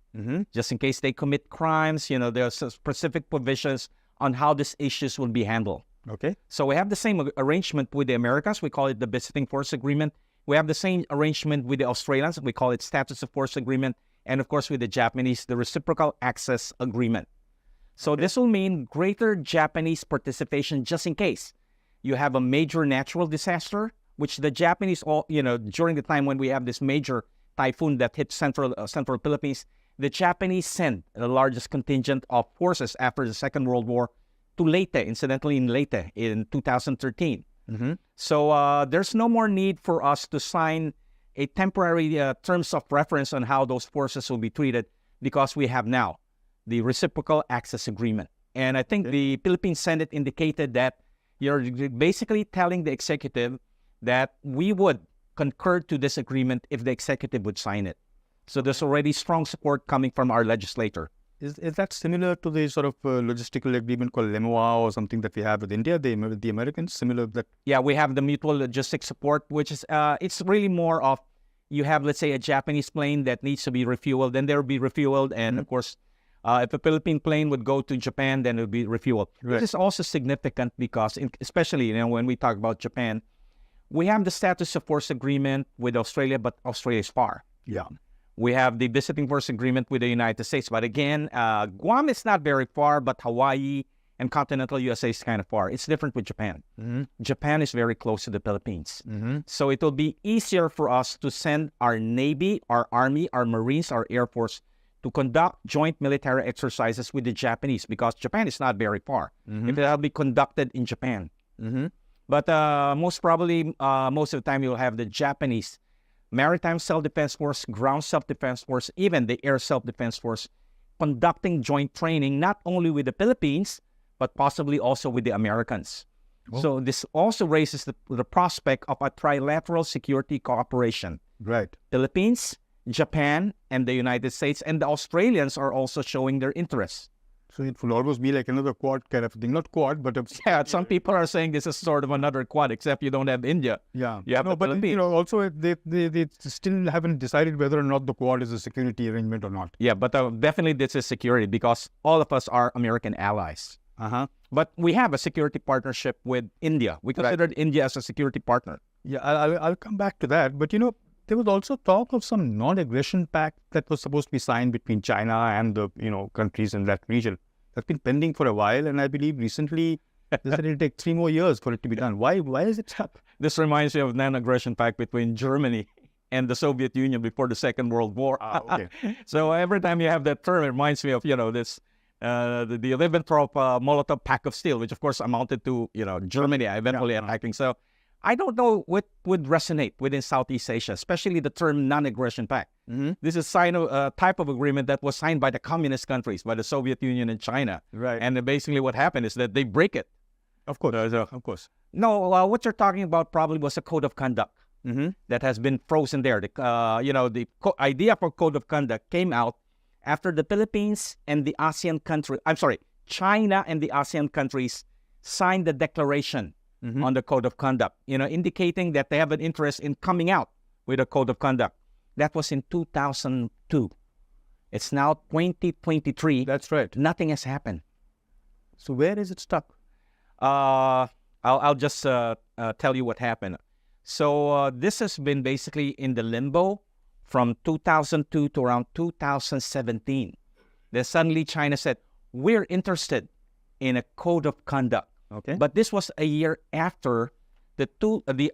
Just in case they commit crimes, there are specific provisions on how these issues will be handled. Okay. So we have the same arrangement with the Americans. We call it the Visiting Force Agreement. We have the same arrangement with the Australians. We call it Status of Force Agreement. And of course, with the Japanese, the Reciprocal Access Agreement. So this will mean greater Japanese participation just in case you have a major natural disaster, which the Japanese, during the time when we have this major typhoon that hit central Philippines, the Japanese sent the largest contingent of forces after the Second World War to Leyte, incidentally in Leyte in 2013. So there's no more need for us to sign a temporary terms of reference on how those forces will be treated, because we have now the Reciprocal Access Agreement. And I think the Philippine Senate indicated that you're basically telling the executive that we would concur to this agreement if the executive would sign it. So there's already strong support coming from our legislator. Is that similar to the sort of logistical agreement called LEMOA or something that we have with India, the Americans, similar to that? Yeah, we have the mutual logistic support, which is, it's really more of, you have, let's say, a Japanese plane that needs to be refueled, then there will be refueled. And of course, if a Philippine plane would go to Japan, then it would be refueled. Right. This is also significant because, especially, when we talk about Japan, we have the status of force agreement with Australia, but Australia is far. Yeah. We have the visiting force agreement with the United States. But again, Guam is not very far, but Hawaii and continental USA is kind of far. It's different with Japan. Japan is very close to the Philippines. So it will be easier for us to send our Navy, our Army, our Marines, our Air Force to conduct joint military exercises with the Japanese, because Japan is not very far. If it will be conducted in Japan. But most probably, most of the time, you'll have the Japanese Maritime Self-Defense Force, Ground Self-Defense Force, even the Air Self-Defense Force, conducting joint training, not only with the Philippines, but possibly also with the Americans. So this also raises the prospect of a trilateral security cooperation. Right. Philippines, Japan, and the United States, and the Australians are also showing their interest. So it will almost be like another Quad kind of thing. Not Quad, but yeah. Some people are saying this is sort of another Quad, except you don't have India. Yeah. You have no, the but Philippines. Also they still haven't decided whether or not the Quad is a security arrangement or not. Yeah, but definitely this is security because all of us are American allies. But we have a security partnership with India. We considered India as a security partner. Yeah, I'll come back to that. But there was also talk of some non-aggression pact that was supposed to be signed between China and the countries in that region. That's been pending for a while, and I believe recently they said it'll take 3 more years for it to be done. Why is it up? This reminds me of non-aggression pact between Germany and the Soviet Union before the Second World War. Okay. So every time you have that term, it reminds me of this the Ribbentrop-Molotov Pact of Steel, which of course amounted to Germany eventually attacking. So I don't know what would resonate within Southeast Asia, especially the term non-aggression pact. This is a type of agreement that was signed by the communist countries, by the Soviet Union and China. Right. And basically what happened is that they break it. Of course. Of course. No, what you're talking about probably was a code of conduct that has been frozen there. The idea for code of conduct came out after the Philippines and the ASEAN country, China and the ASEAN countries signed the declaration on the code of conduct, indicating that they have an interest in coming out with a code of conduct. That was in 2002. It's now 2023. That's right. Nothing has happened. So where is it stuck? I'll just tell you what happened. So this has been basically in the limbo from 2002 to around 2017. Then suddenly China said, we're interested in a code of conduct. Okay. But this was a year after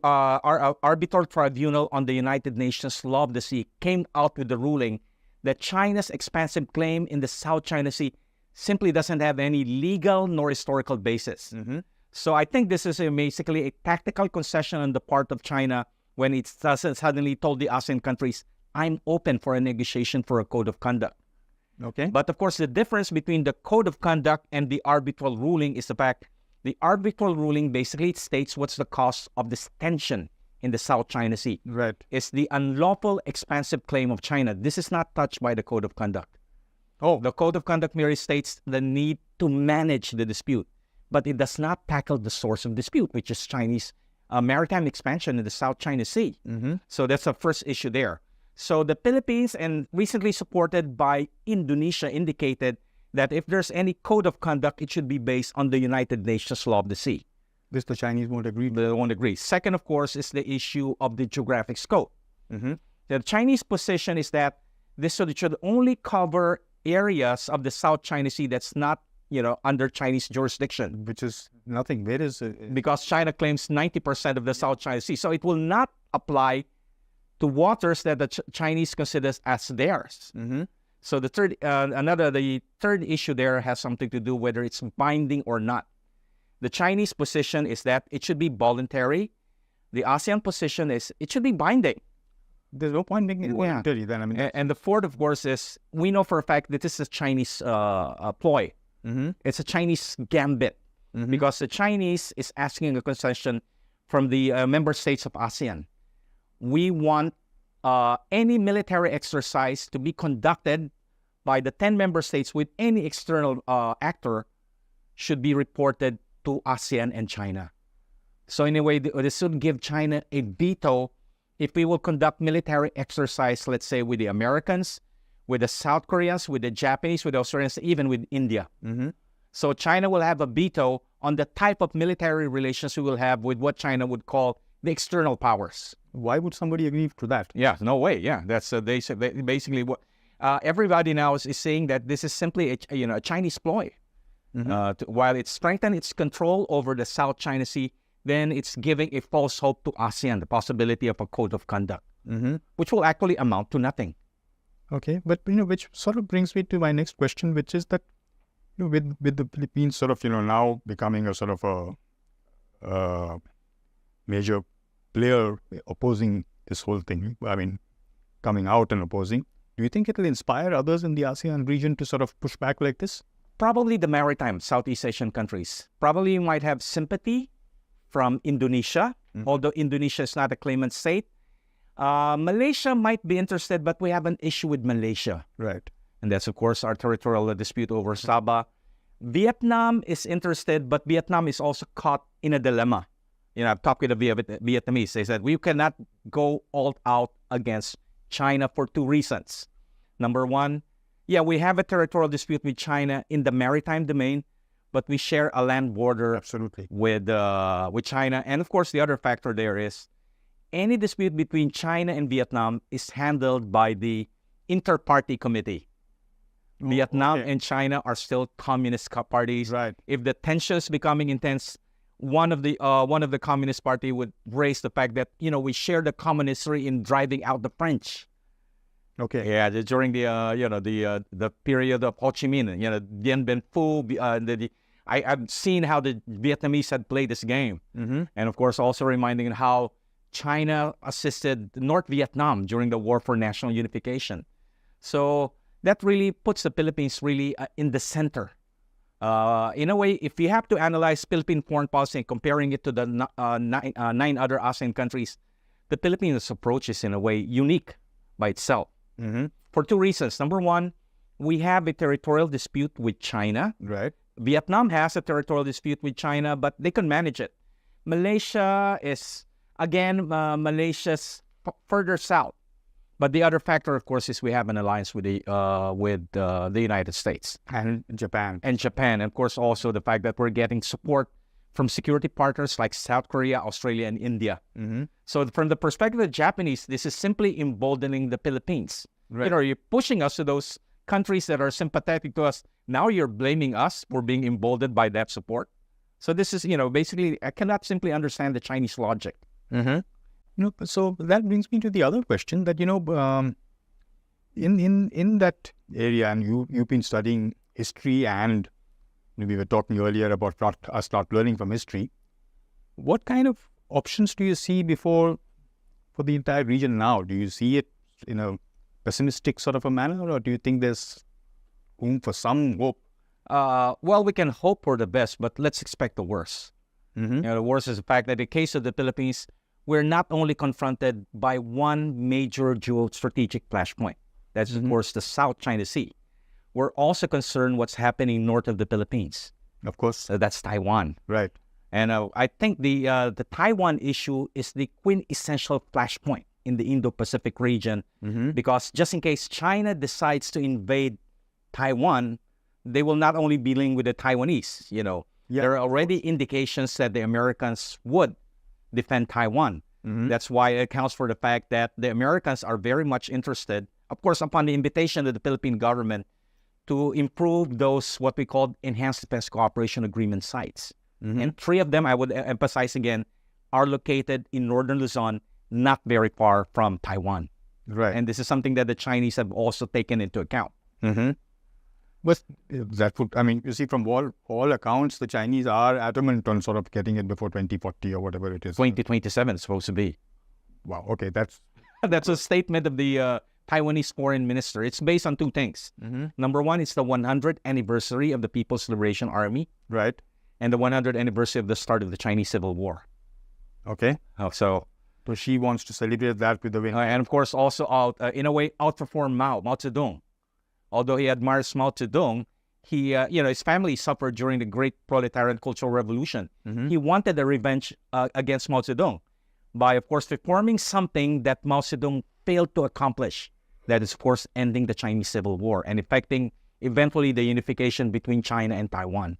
our Arbitral Tribunal on the United Nations Law of the Sea came out with the ruling that China's expansive claim in the South China Sea simply doesn't have any legal nor historical basis. So I think this is basically a tactical concession on the part of China when it suddenly told the ASEAN countries, I'm open for a negotiation for a code of conduct. Okay. But of course, the difference between the code of conduct and the arbitral ruling is the fact the arbitral ruling basically states what's the cause of this tension in the South China Sea. Right. It's the unlawful expansive claim of China. This is not touched by the code of conduct. The code of conduct merely states the need to manage the dispute, but it does not tackle the source of dispute, which is Chinese maritime expansion in the South China Sea. So that's the first issue there. So the Philippines, and recently supported by Indonesia, indicated that if there's any code of conduct, it should be based on the United Nations Law of the Sea. This the Chinese won't agree. They won't agree. Second, of course, is the issue of the geographic scope. The Chinese position is that this should only cover areas of the South China Sea that's not, under Chinese jurisdiction. Which is nothing. Where is it? Because China claims 90% of the South China Sea. So it will not apply to waters that the Chinese considers as theirs. So the third issue there has something to do whether it's binding or not. The Chinese position is that it should be voluntary. The ASEAN position is it should be binding. There's no point making it voluntary then. And the fourth, of course, is we know for a fact that this is a Chinese ploy. It's a Chinese gambit because the Chinese is asking a concession from the member states of ASEAN. We want any military exercise to be conducted by the 10 member states with any external actor should be reported to ASEAN and China. So in a way, this would give China a veto if we will conduct military exercise, let's say, with the Americans, with the South Koreans, with the Japanese, with the Australians, even with India. So China will have a veto on the type of military relations we will have with what China would call the external powers. Why would somebody agree to that? Yeah, no way. Yeah, that's basically what everybody now is saying, that this is simply a Chinese ploy. While it strengthens its control over the South China Sea, then it's giving a false hope to ASEAN, the possibility of a code of conduct, which will actually amount to nothing. Okay, but which sort of brings me to my next question, which is that with the Philippines sort of now becoming a sort of a major player opposing this whole thing, coming out and opposing, do you think it will inspire others in the ASEAN region to sort of push back like this? Probably the maritime Southeast Asian countries. Probably you might have sympathy from Indonesia, although Indonesia is not a claimant state. Malaysia might be interested, but we have an issue with Malaysia. Right. And that's, of course, our territorial dispute over Sabah Vietnam is interested, but Vietnam is also caught in a dilemma. I've talked with the Vietnamese. They said we cannot go all out against China for two reasons. Number one, we have a territorial dispute with China in the maritime domain, but we share a land border with China. And of course, the other factor there is any dispute between China and Vietnam is handled by the Inter-Party Committee. Vietnam and China are still communist parties. Right. If the tension is becoming intense, one of the communist party would raise the fact that we share the common history in driving out the French. Okay. Yeah, during the period of Ho Chi Minh, Dien Bien Phu. I've seen how the Vietnamese had played this game, and of course also reminding how China assisted North Vietnam during the War for National Unification. So that really puts the Philippines really in the center. In a way, if you have to analyze Philippine foreign policy and comparing it to the 9 other ASEAN countries, the Philippines' approach is in a way unique by itself. For two reasons. Number one, we have a territorial dispute with China. Right. Vietnam has a territorial dispute with China, but they can manage it. Malaysia is, again, Malaysia's further south. But the other factor, of course, is we have an alliance with the United States and Japan. And of course, also the fact that we're getting support from security partners like South Korea, Australia, and India. So from the perspective of the Japanese, this is simply emboldening the Philippines. Right. You're pushing us to those countries that are sympathetic to us. Now you're blaming us for being emboldened by that support. So this is, basically, I cannot simply understand the Chinese logic. So that brings me to the other question that, in that area, and you've been studying history, and we were talking earlier about us not learning from history. What kind of options do you see for the entire region now? Do you see it in a pessimistic sort of a manner, or do you think there's room for some hope? Well, we can hope for the best, but let's expect the worst. The worst is the fact that in the case of the Philippines, we're not only confronted by one major geostrategic flashpoint. That's, of course, the South China Sea. We're also concerned what's happening north of the Philippines. Of course. That's Taiwan. Right. And I think the Taiwan issue is the quintessential flashpoint in the Indo-Pacific region, because just in case China decides to invade Taiwan, they will not only be linked with the Taiwanese. There are already indications that the Americans would defend Taiwan. That's why it accounts for the fact that the Americans are very much interested, of course, upon the invitation of the Philippine government, to improve those what we call enhanced defense cooperation agreement sites. And 3 of them, I would emphasize again, are located in northern Luzon, not very far from Taiwan. Right. And this is something that the Chinese have also taken into account. But that would, you see, from all accounts, the Chinese are adamant on sort of getting it before 2040 or whatever it is. 2027 is supposed to be. Wow. Okay, that's a statement of the Taiwanese foreign minister. It's based on 2 things. Number one, it's the 100th anniversary of the People's Liberation Army. Right. And the 100th anniversary of the start of the Chinese Civil War. Okay. So she wants to celebrate that with the win. And of course, also in a way, outperform Mao Zedong. Although he admires Mao Zedong, he, his family suffered during the Great Proletarian Cultural Revolution. He wanted a revenge against Mao Zedong by, of course, performing something that Mao Zedong failed to accomplish. That is, of course, ending the Chinese Civil War and effecting eventually the unification between China and Taiwan.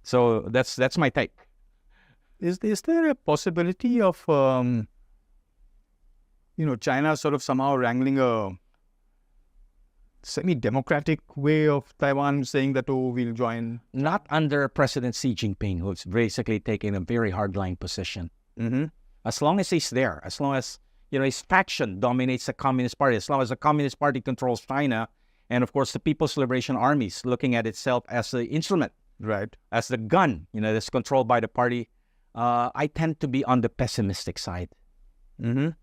So that's my take. Is there a possibility of, China sort of somehow wrangling a semi-democratic way of Taiwan saying that, we'll join? Not under President Xi Jinping, who's basically taking a very hardline position. As long as he's there, as long as, his faction dominates the Communist Party, as long as the Communist Party controls China, and of course the People's Liberation Army is looking at itself as the instrument, right, as the gun, that's controlled by the party, I tend to be on the pessimistic side. And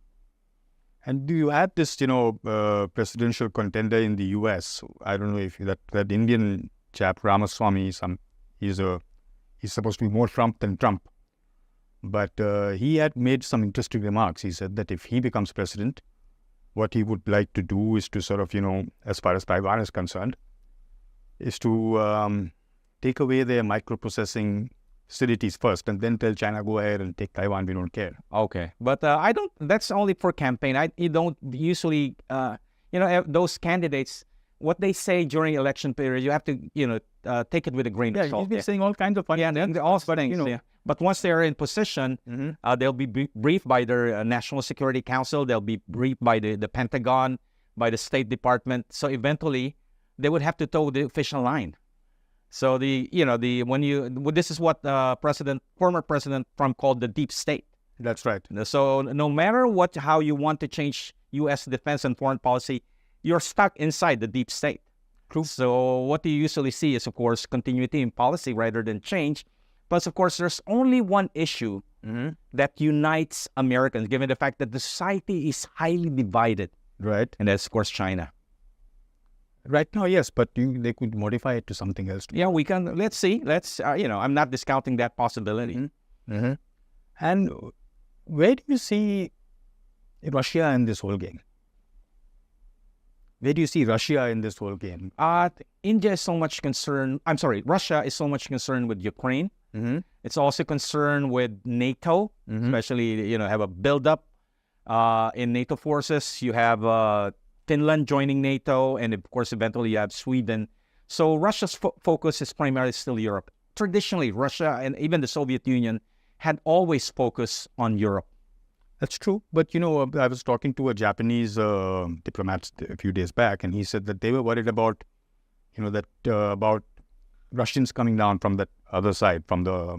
do you have this, presidential contender in the U.S.? I don't know if that Indian chap, Ramaswamy, he's supposed to be more Trump than Trump. But he had made some interesting remarks. He said that if he becomes president, what he would like to do is to sort of, as far as Taiwan is concerned, is to take away their microprocessing facilities first and then tell China, go ahead and take Taiwan, we don't care. Okay, but I don't. That's only for campaign. You don't usually, those candidates, what they say during election period, you have to, take it with a grain of salt. He's been saying all kinds of funny things. All things. But once they're in position, they'll be briefed by their National Security Council. They'll be briefed by the Pentagon, by the State Department. So eventually, they would have to toe the official line. So this is what former President Trump called the deep state. That's right. So no matter how you want to change U.S. defense and foreign policy, you're stuck inside the deep state. True. So what you usually see is, of course, continuity in policy rather than change. But of course, there's only one issue that unites Americans, given the fact that the society is highly divided. Right. And that's, of course, China. Right now, yes, but they could modify it to something else. Yeah, we can. Let's see. I'm not discounting that possibility. And where do you see Russia in this whole game? Where do you see Russia in this whole game? India is so much concerned. I'm sorry, Russia is so much concerned with Ukraine. It's also concerned with NATO, especially, have a buildup in NATO forces. You have Finland joining NATO, and of course, eventually you have Sweden. So Russia's focus is primarily still Europe. Traditionally, Russia and even the Soviet Union had always focused on Europe. That's true. But, I was talking to a Japanese diplomat a few days back, and he said that they were worried about, about Russians coming down from that other side, from the,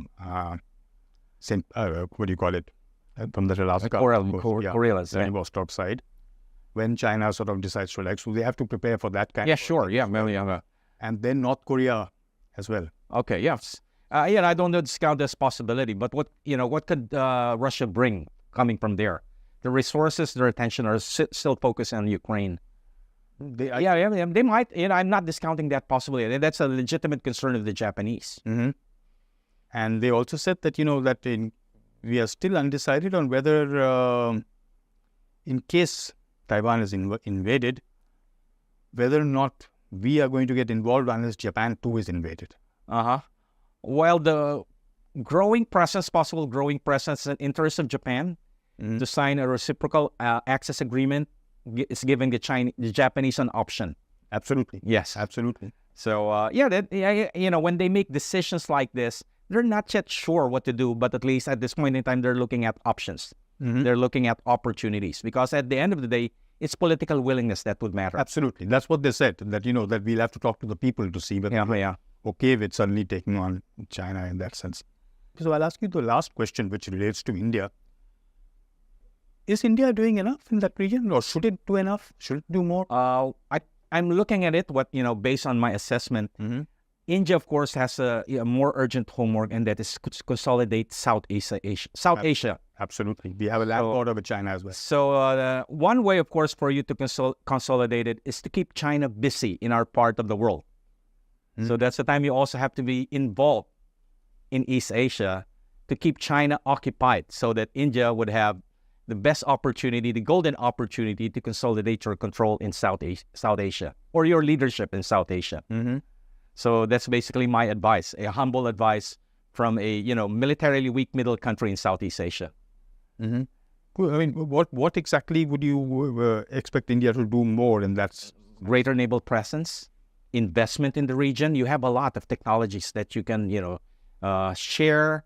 what do you call it? From the Alaska. Koreans. Vladivostok side. When China sort of decides to relax, so they have to prepare for that kind of... Yeah, sure. Yeah. And then North Korea as well. Okay, yes. I don't discount this possibility, but what could Russia bring coming from there? The resources, their attention are still focused on Ukraine. They might. I'm not discounting that possibility. That's a legitimate concern of the Japanese. And they also said that, we are still undecided on whether, in case Taiwan is invaded, whether or not we are going to get involved unless Japan too is invaded. While the possible growing presence and interest of Japan to sign a reciprocal access agreement is giving the Japanese an option. Absolutely. Yes. Absolutely. So, when they make decisions like this, they're not yet sure what to do, but at least at this point in time, they're looking at options. They're looking at opportunities, because at the end of the day, it's political willingness that would matter. Absolutely. That's what they said, that, that we'll have to talk to the people to see whether they're okay with suddenly taking on China in that sense. So I'll ask you the last question, which relates to India. Is India doing enough in that region, or should it do enough? Should it do more? I'm looking at it, based on my assessment, India, of course, has a more urgent homework, and that is to consolidate South Asia. Absolutely. We have a land border with China as well. So one way, of course, for you to consolidate it is to keep China busy in our part of the world. So that's the time you also have to be involved in East Asia to keep China occupied, so that India would have the best opportunity, the golden opportunity to consolidate your control in South Asia, or your leadership in South Asia. So that's basically my advice, a humble advice from a militarily weak middle country in Southeast Asia. Well, I mean, what exactly would you expect India to do more in that? Greater naval presence, investment in the region. You have a lot of technologies that you can share,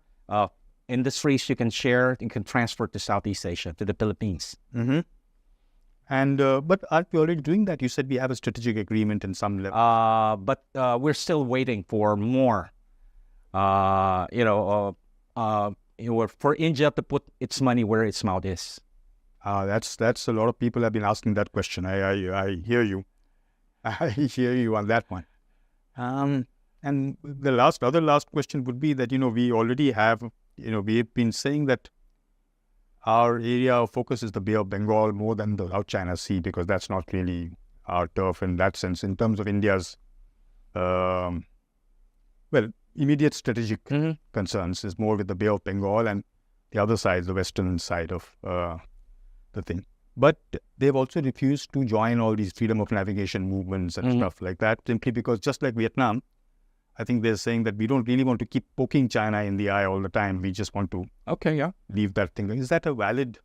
industries you can share and can transfer to Southeast Asia, to the Philippines. And but aren't we already doing that? You said we have a strategic agreement in some level. But we're still waiting for more. For India to put its money where its mouth is. That's a lot of people have been asking that question. I hear you. I hear you on that one. And the last question would be that we already have we've been saying that our area of focus is the Bay of Bengal more than the South China Sea, because that's not really our turf in that sense. In terms of India's, immediate strategic concerns is more with the Bay of Bengal and the other side, the western side of the thing. But they've also refused to join all these freedom of navigation movements and stuff like that, simply because, just like Vietnam, I think they're saying that we don't really want to keep poking China in the eye all the time. We just want to leave that thing. Is that a valid?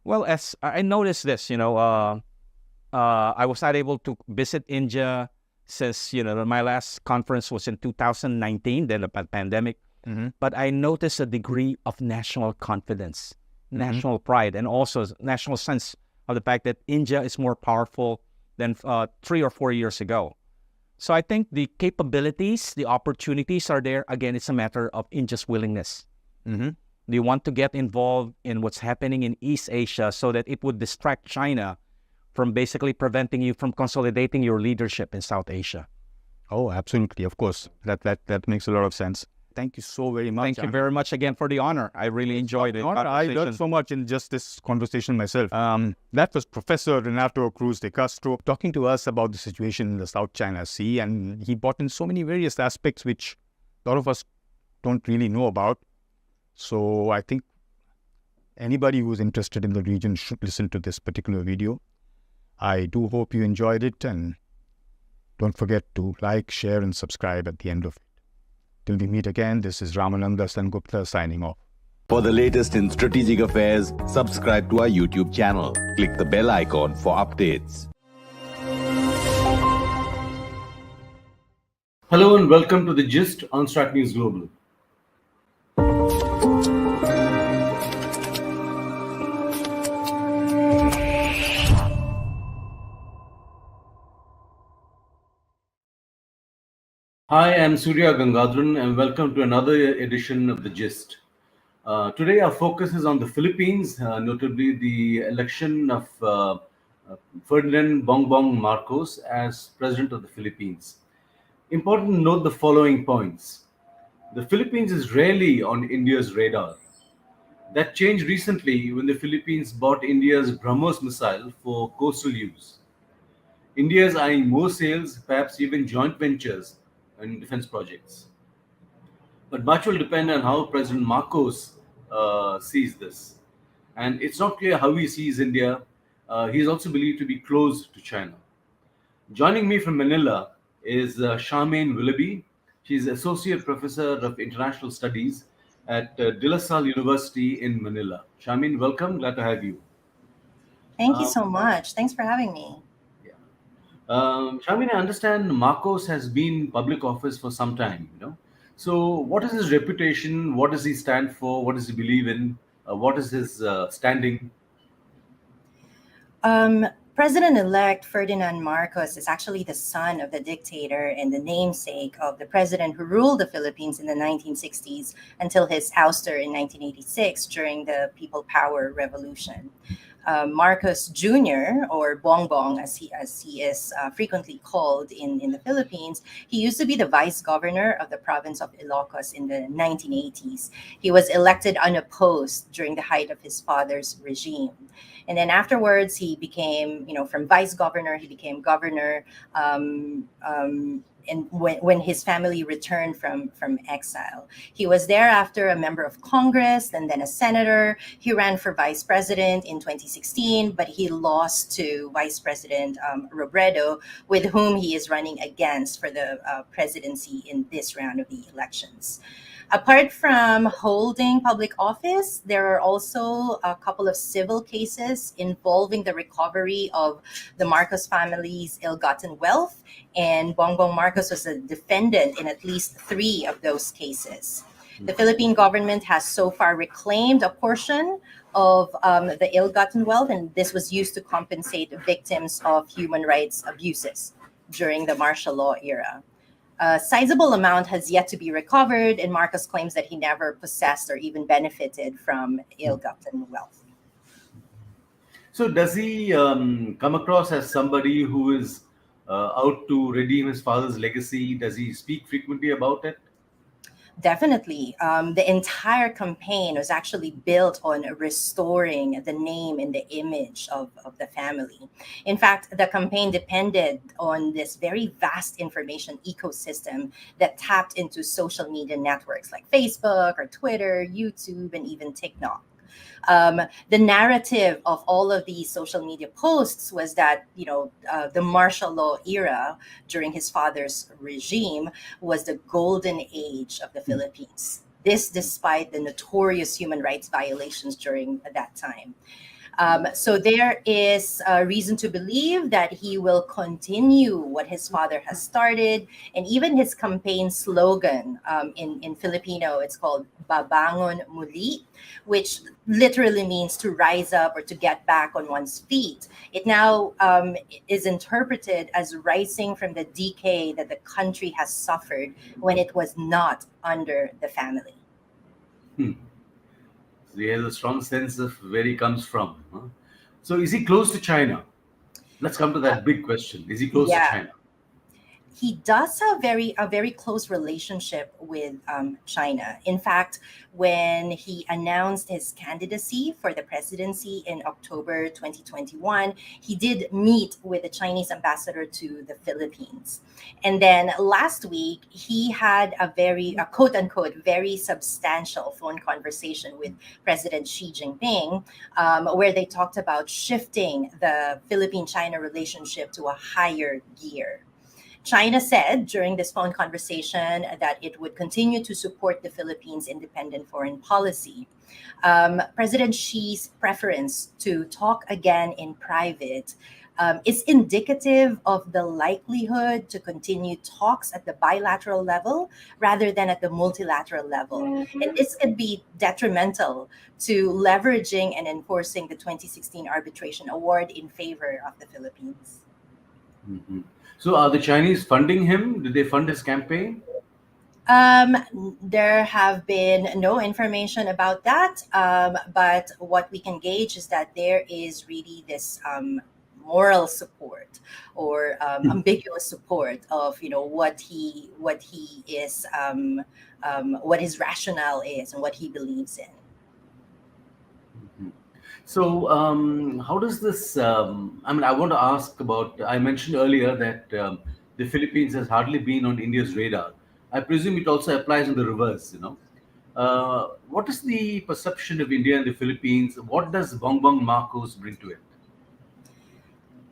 Well, as I noticed this, I was not able to visit India since, my last conference was in 2019, then the pandemic. But I noticed a degree of national confidence, national pride, and also national sense of the fact that India is more powerful than 3 or 4 years ago. So I think the capabilities, the opportunities are there. Again, it's a matter of India's willingness. Do you want to get involved in what's happening in East Asia so that it would distract China from basically preventing you from consolidating your leadership in South Asia? Oh, absolutely. Of course. That makes a lot of sense. Thank you so very much. Thank you very much again for the honor. I really enjoyed it. I learned so much in just this conversation myself. That was Professor Renato Cruz de Castro talking to us about the situation in the South China Sea, and he brought in so many various aspects which a lot of us don't really know about. So I think anybody who's interested in the region should listen to this particular video. I do hope you enjoyed it, and don't forget to like, share, and subscribe at the end of it. Till we meet again, this is Ramananda Sengupta signing off. For the latest in strategic affairs, subscribe to our YouTube channel. Click the bell icon for updates. Hello and welcome to The Gist on StratNews Global. Hi, I'm Surya Gangadharan and welcome to another edition of The Gist. Today our focus is on the Philippines, notably the election of Ferdinand Bongbong Marcos as President of the Philippines. Important to note the following points. The Philippines is rarely on India's radar. That changed recently when the Philippines bought India's BrahMos missile for coastal use. India is eyeing more sales, perhaps even joint ventures in defense projects. But much will depend on how President Marcos sees this. And it's not clear how he sees India. He is also believed to be close to China. Joining me from Manila is Charmaine Willoughby. She's Associate Professor of International Studies at De La Salle University in Manila. Charmaine, welcome. Glad to have you. Thank you so much. Thanks for having me. Charmaine, I understand Marcos has been in public office for some time, So what is his reputation? What does he stand for? What does he believe in? What is his standing? President-elect Ferdinand Marcos is actually the son of the dictator and the namesake of the president who ruled the Philippines in the 1960s until his ouster in 1986 during the People Power Revolution. Marcos Jr., or Bongbong as he is frequently called in the Philippines, he used to be the vice governor of the province of Ilocos in the 1980s. He was elected unopposed during the height of his father's regime. And then afterwards, he became, from vice governor, he became governor. And when his family returned from exile, he was thereafter a member of Congress and then a senator. He ran for vice president in 2016, but he lost to Vice President Robredo, with whom he is running against for the presidency in this round of the elections. Apart from holding public office, there are also a couple of civil cases involving the recovery of the Marcos family's ill-gotten wealth, and Bongbong Marcos was a defendant in at least 3 of those cases. The Philippine government has so far reclaimed a portion of the ill-gotten wealth, and this was used to compensate victims of human rights abuses during the martial law era. A sizable amount has yet to be recovered, and Marcos claims that he never possessed or even benefited from ill-gotten wealth. So does he come across as somebody who is out to redeem his father's legacy? Does he speak frequently about it? Definitely. The entire campaign was actually built on restoring the name and the image of the family. In fact, the campaign depended on this very vast information ecosystem that tapped into social media networks like Facebook or Twitter, YouTube, and even TikTok. The narrative of all of these social media posts was that, the martial law era during his father's regime was the golden age of the Philippines. This despite the notorious human rights violations during that time. So there is reason to believe that he will continue what his father has started, and even his campaign slogan in Filipino, it's called Babangon Muli, which literally means to rise up or to get back on one's feet. It now is interpreted as rising from the decay that the country has suffered when it was not under the family. So he has a strong sense of where he comes from. Huh? So is he close to China? Let's come to that big question. Is he close to Yeah. China? He does have a very close relationship with China. In fact, when he announced his candidacy for the presidency in October 2021, he did meet with the Chinese ambassador to the Philippines. And then last week, he had a quote unquote, very substantial phone conversation with President Xi Jinping, where they talked about shifting the Philippine-China relationship to a higher gear. China said during this phone conversation that it would continue to support the Philippines' independent foreign policy. President Xi's preference to talk again in private is indicative of the likelihood to continue talks at the bilateral level rather than at the multilateral level. And this could be detrimental to leveraging and enforcing the 2016 arbitration award in favor of the Philippines. Mm-hmm. So are the Chinese funding him? Did they fund his campaign? There have been no information about that, but what we can gauge is that there is really this moral support or ambiguous support of what he is, what his rationale is, and what he believes in. So, how does this? I want to ask about. I mentioned earlier that the Philippines has hardly been on India's radar. I presume it also applies in the reverse. What is the perception of India and the Philippines? What does Bongbong Marcos bring to it?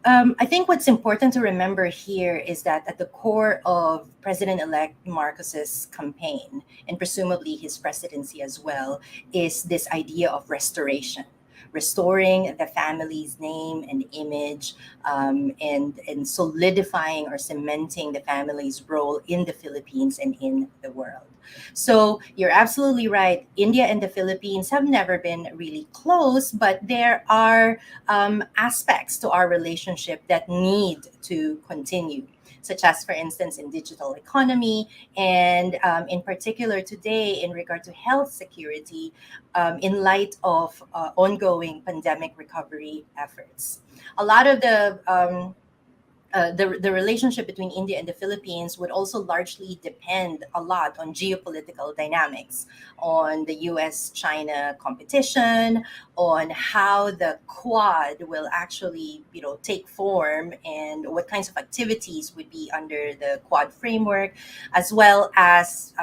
I think what's important to remember here is that at the core of President-elect Marcos's campaign, and presumably his presidency as well, is this idea of restoring the family's name and image, and solidifying or cementing the family's role in the Philippines and in the world. So you're absolutely right. India and the Philippines have never been really close, but there are aspects to our relationship that need to continue, such as, for instance, in digital economy, and in particular today in regard to health security, in light of ongoing pandemic recovery efforts. A lot of the relationship between India and the Philippines would also largely depend a lot on geopolitical dynamics, on the US-China competition, on how the Quad will actually, take form, and what kinds of activities would be under the Quad framework, as well as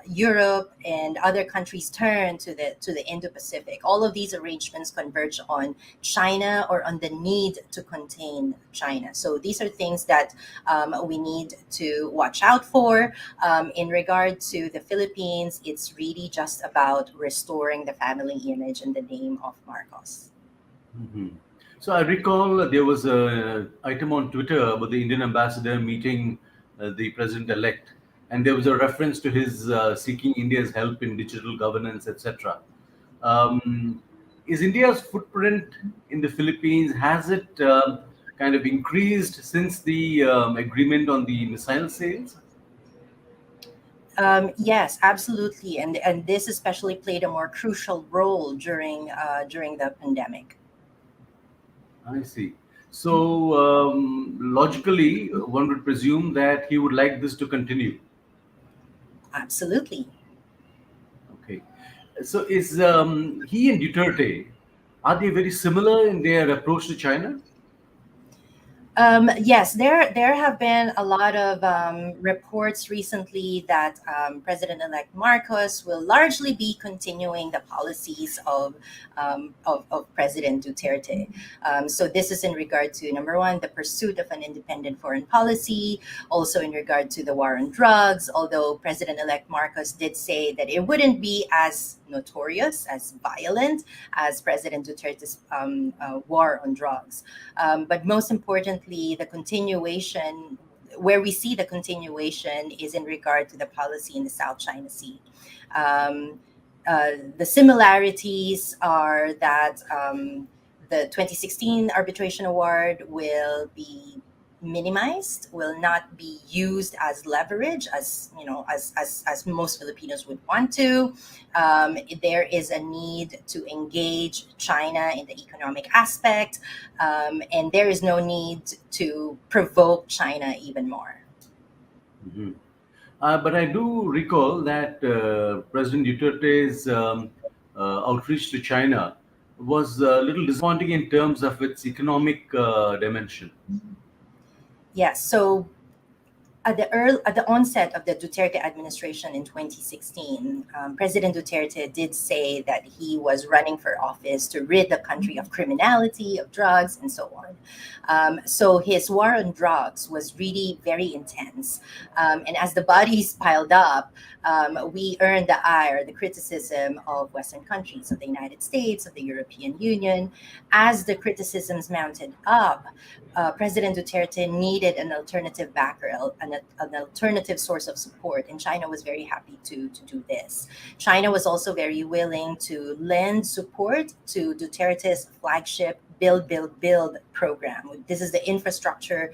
Europe and other countries turn to the Indo-Pacific. All of these arrangements converge on China or on the need to contain China. So these are things that we need to watch out for. In regard to the Philippines, it's really just about restoring the family image and the name of Marcos. Mm-hmm. So I recall there was an item on Twitter about the Indian ambassador meeting the president-elect, and there was a reference to his seeking India's help in digital governance, etc. Is India's footprint in the Philippines, has it kind of increased since the agreement on the missile sales? Yes, absolutely, and this especially played a more crucial role during the pandemic. I see. So logically, one would presume that he would like this to continue. Absolutely. Okay. So is he and Duterte, are they very similar in their approach to China? Yes, there have been a lot of reports recently that President-elect Marcos will largely be continuing the policies of President Duterte. So this is in regard to, number one, the pursuit of an independent foreign policy, also in regard to the war on drugs, although President-elect Marcos did say that it wouldn't be as notorious, as violent as President Duterte's war on drugs. But most importantly, the continuation, where we see the continuation is in regard to the policy in the South China Sea. The similarities are that the 2016 arbitration award will be minimized, will not be used as leverage, as as most Filipinos would want to. There is a need to engage China in the economic aspect, and there is no need to provoke China even more. Mhm. But I do recall that President Duterte's outreach to China was a little disappointing in terms of its economic dimension. Yes, so at the onset of the Duterte administration in 2016, President Duterte did say that he was running for office to rid the country of criminality, of drugs, and so on. So his war on drugs was really very intense. And as the bodies piled up, we earned the ire, the criticism of Western countries, of the United States, of the European Union. As the criticisms mounted up, President Duterte needed an alternative backer, an alternative source of support, and China was very happy to do this. China was also very willing to lend support to Duterte's flagship Build program. This is the infrastructure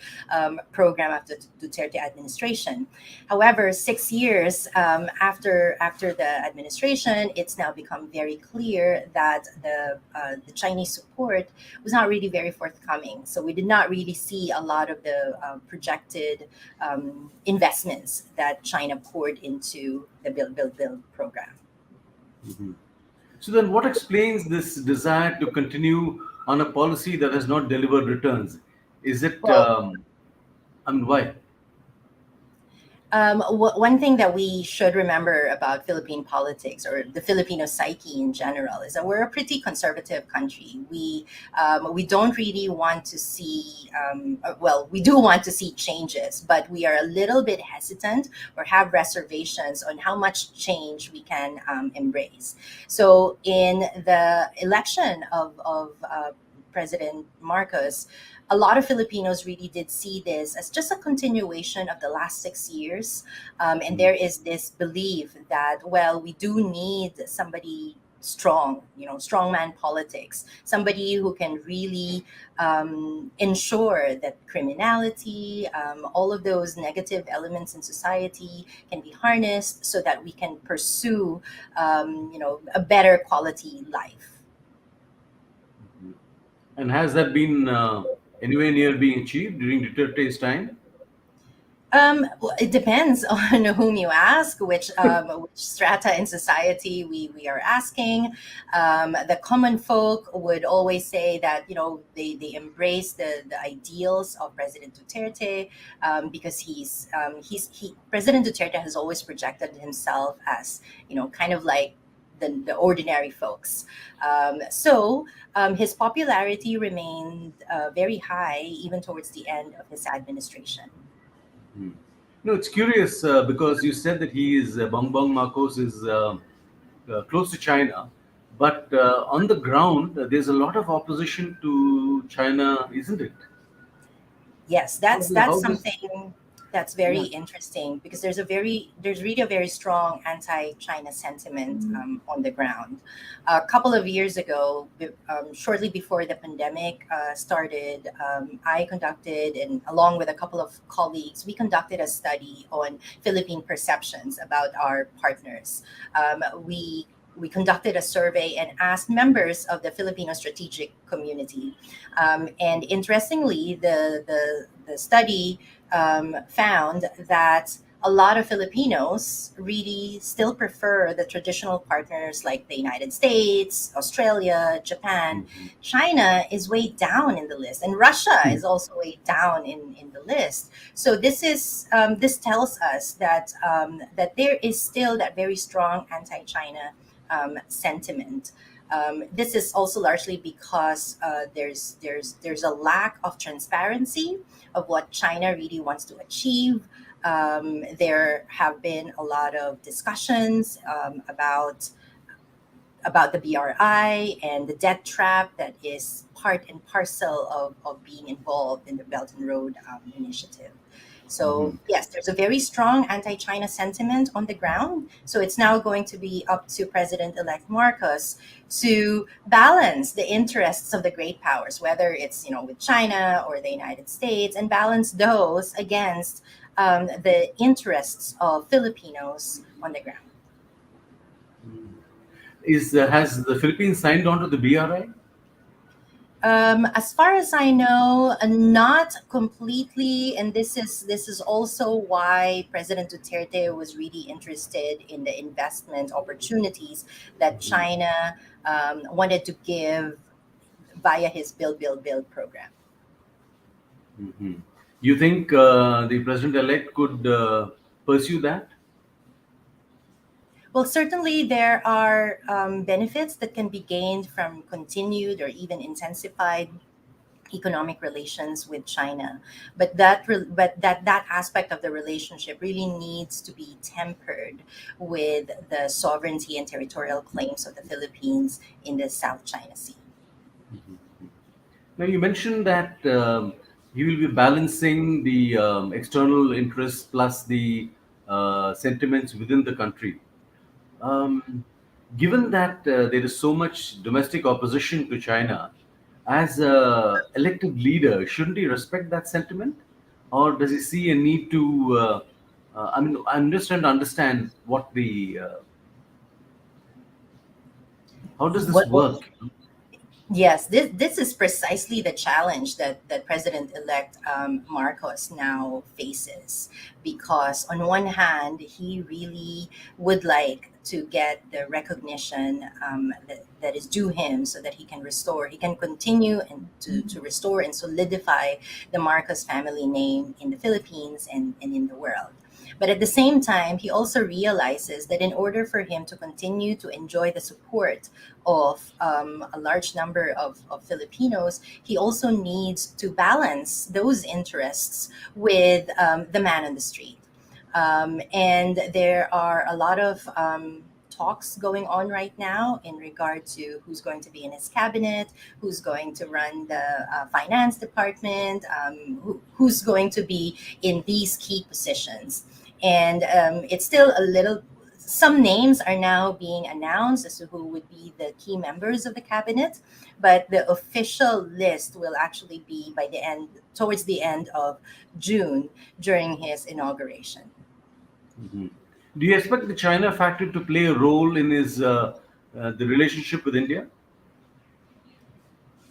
program of the Duterte administration. However, 6 years after the administration, it's now become very clear that the Chinese support was not really very forthcoming. So we did not really see a lot of the projected investments that China poured into the Build program. Mhm. So then what explains this desire to continue on a policy that has not delivered returns? Is it, why? One thing that we should remember about Philippine politics, or the Filipino psyche in general, is that we're a pretty conservative country. We don't really want to see, we do want to see changes, but we are a little bit hesitant or have reservations on how much change we can embrace. So in the election of President Marcos, a lot of Filipinos really did see this as just a continuation of the last 6 years. And there is this belief that, well, we do need somebody strong, strongman politics, somebody who can really ensure that criminality, all of those negative elements in society can be harnessed so that we can pursue, a better quality life. And has that been anywhere near being achieved during Duterte's time? Well, it depends on whom you ask, which strata in society we are asking. The common folk would always say that they embrace the ideals of President Duterte, because President Duterte has always projected himself as kind of like the ordinary folks. So his popularity remained very high even towards the end of his administration. No, it's curious because you said that Bongbong Marcos is close to China, but on the ground, there's a lot of opposition to China, isn't it? Yes, that's something that's very interesting, because there's really a very strong anti-China sentiment on the ground. A couple of years ago, shortly before the pandemic started, I conducted, and along with a couple of colleagues, we conducted a study on Philippine perceptions about our partners. We conducted a survey and asked members of the Filipino strategic community. And interestingly, the study found that a lot of Filipinos really still prefer the traditional partners like the United States, Australia, Japan. China is way down in the list, and Russia is also way down in the list. So this tells us that that there is still that very strong anti-China sentiment. This is also largely because there's a lack of transparency of what China really wants to achieve. There have been a lot of discussions about the BRI and the debt trap that is part and parcel of being involved in the Belt and Road Initiative. So yes, there's a very strong anti-China sentiment on the ground. So it's now going to be up to President-elect Marcos to balance the interests of the great powers, whether it's with China or the United States, and balance those against the interests of Filipinos on the ground. Has the Philippines signed on to the BRI? As far as I know, not completely, and this is also why President Duterte was really interested in the investment opportunities that China wanted to give via his Build program. You think the president-elect could pursue that? Well, certainly there are benefits that can be gained from continued or even intensified economic relations with China, but that aspect of the relationship really needs to be tempered with the sovereignty and territorial claims of the Philippines in the South China Sea. Now, you mentioned that you will be balancing the external interests plus the sentiments within the country. Given that there is so much domestic opposition to China, as an elected leader, shouldn't he respect that sentiment? Or does he see a need to, I'm just trying to understand what how does this work? Yes, this is precisely the challenge that President-elect Marcos now faces, because on one hand, he really would like to get the recognition that is due him, so that he can continue and to restore and solidify the Marcos family name in the Philippines and in the world. But at the same time, he also realizes that in order for him to continue to enjoy the support of a large number of Filipinos, he also needs to balance those interests with the man on the street. And there are a lot of talks going on right now in regard to who's going to be in his cabinet, who's going to run the finance department, who's going to be in these key positions. And it's still some names are now being announced as to who would be the key members of the cabinet, but the official list will actually be towards the end of June during his inauguration. Do you expect the China factor to play a role in the relationship with India?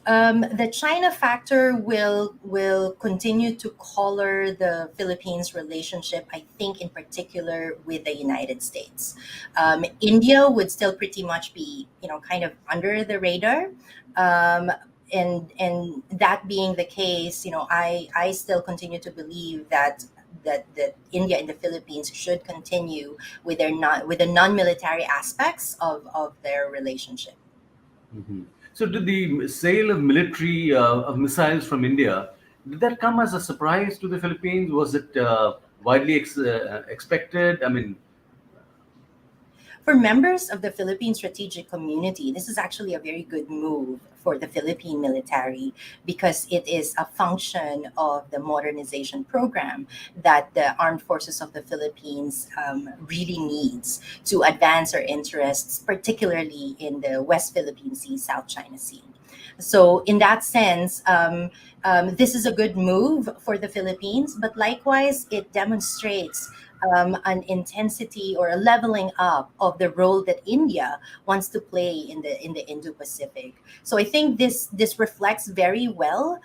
The China factor will continue to color the Philippines' relationship, I think, in particular with the United States. India would still pretty much be, kind of under the radar. And that being the case, I still continue to believe that India and the Philippines should continue with the non-military aspects of their relationship. So did the sale of military of missiles from India, did that come as a surprise to the Philippines? Was it widely expected? For members of the Philippine strategic community, this is actually a very good move for the Philippine military, because it is a function of the modernization program that the armed forces of the Philippines really needs to advance our interests, particularly in the West Philippine Sea, South China Sea. So in that sense, this is a good move for the Philippines, but likewise, it demonstrates an intensity or a leveling up of the role that India wants to play in the Indo-Pacific. So I think this reflects very well,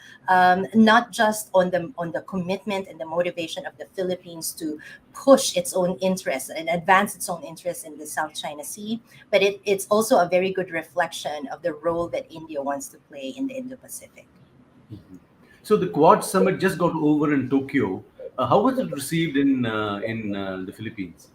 not just on the commitment and the motivation of the Philippines to push its own interests and advance its own interests in the South China Sea, but it's also a very good reflection of the role that India wants to play in the Indo-Pacific. So the Quad Summit just got over in Tokyo. How was it received in the Philippines?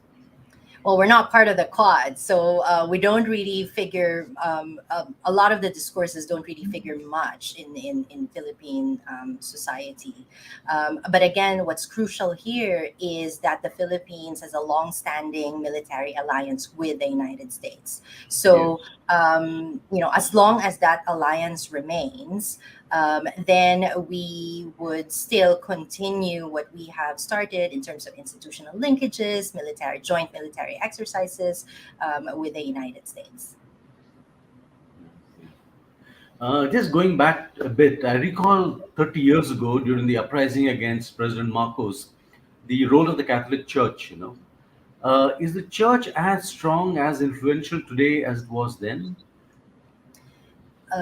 Well, we're not part of the Quad, so we don't really figure. A lot of the discourses don't really figure much in Philippine society. But again, what's crucial here is that the Philippines has a long-standing military alliance with the United States. So, as long as that alliance remains, then we would still continue what we have started in terms of institutional linkages, joint military exercises with the United States. Just going back a bit, I recall 30 years ago during the uprising against President Marcos, the role of the Catholic Church, is the church as strong, as influential today as it was then?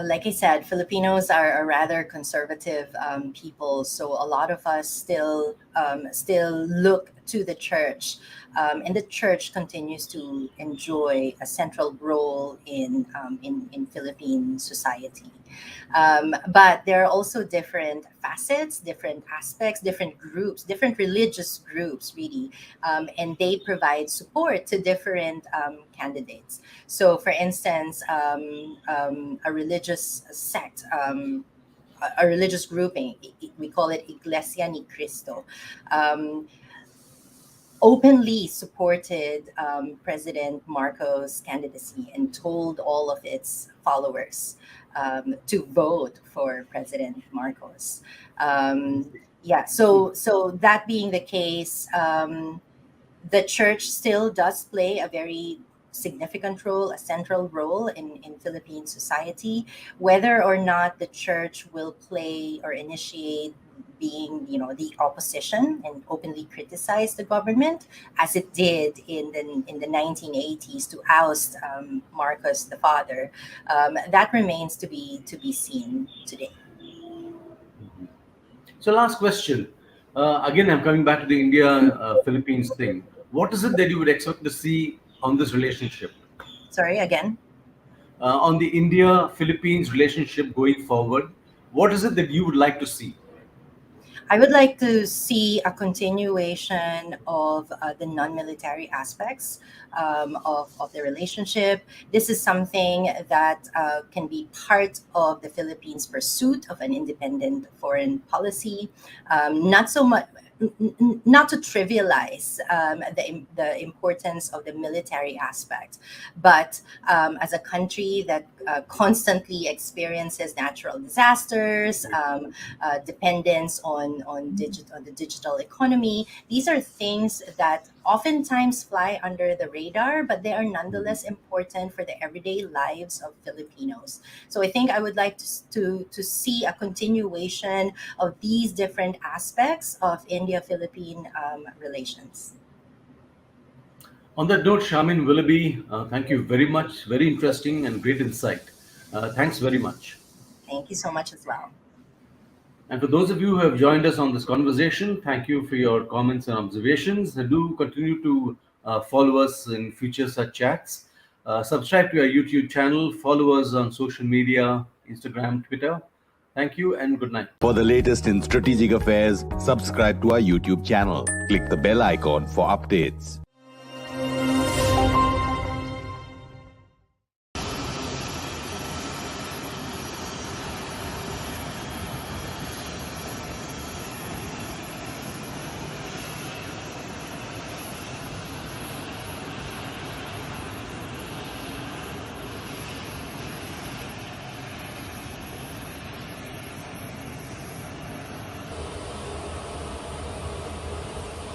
Like I said, Filipinos are a rather conservative people, so a lot of us still look to the church, and the church continues to enjoy a central role in Philippine society. But there are also different facets, different aspects, different groups, different religious groups, really, and they provide support to different candidates. So, for instance, a religious sect, a religious grouping, we call it Iglesia ni Cristo, openly supported President Marcos' candidacy and told all of its followers to vote for President Marcos. So that being the case, the church still does play a very significant role, a central role in Philippine society. Whether or not the church will play or initiate being, the opposition and openly criticize the government, as it did in the 1980s to oust Marcos the father, that remains to be seen today. So last question. Again, I'm coming back to the India-Philippines thing. What is it that you would expect to see on this relationship? Sorry, again? On the India-Philippines relationship going forward, what is it that you would like to see? I would like to see a continuation of the non-military aspects of the relationship. This is something that can be part of the Philippines' pursuit of an independent foreign policy. Not to trivialize the importance of the military aspect, but as a country that constantly experiences natural disasters, dependence on the digital economy, these are things that oftentimes fly under the radar, but they are nonetheless important for the everyday lives of Filipinos. So I think I would like to see a continuation of these different aspects of India-Philippine relations. On that note, Charmaine Willoughby, thank you very much. Very interesting and great insight. Thanks very much. Thank you so much as well. And for those of you who have joined us on this conversation, thank you for your comments and observations. Do continue to follow us in future such chats. Subscribe to our YouTube channel. Follow us on social media, Instagram, Twitter. Thank you and good night. For the latest in strategic affairs, subscribe to our YouTube channel. Click the bell icon for updates.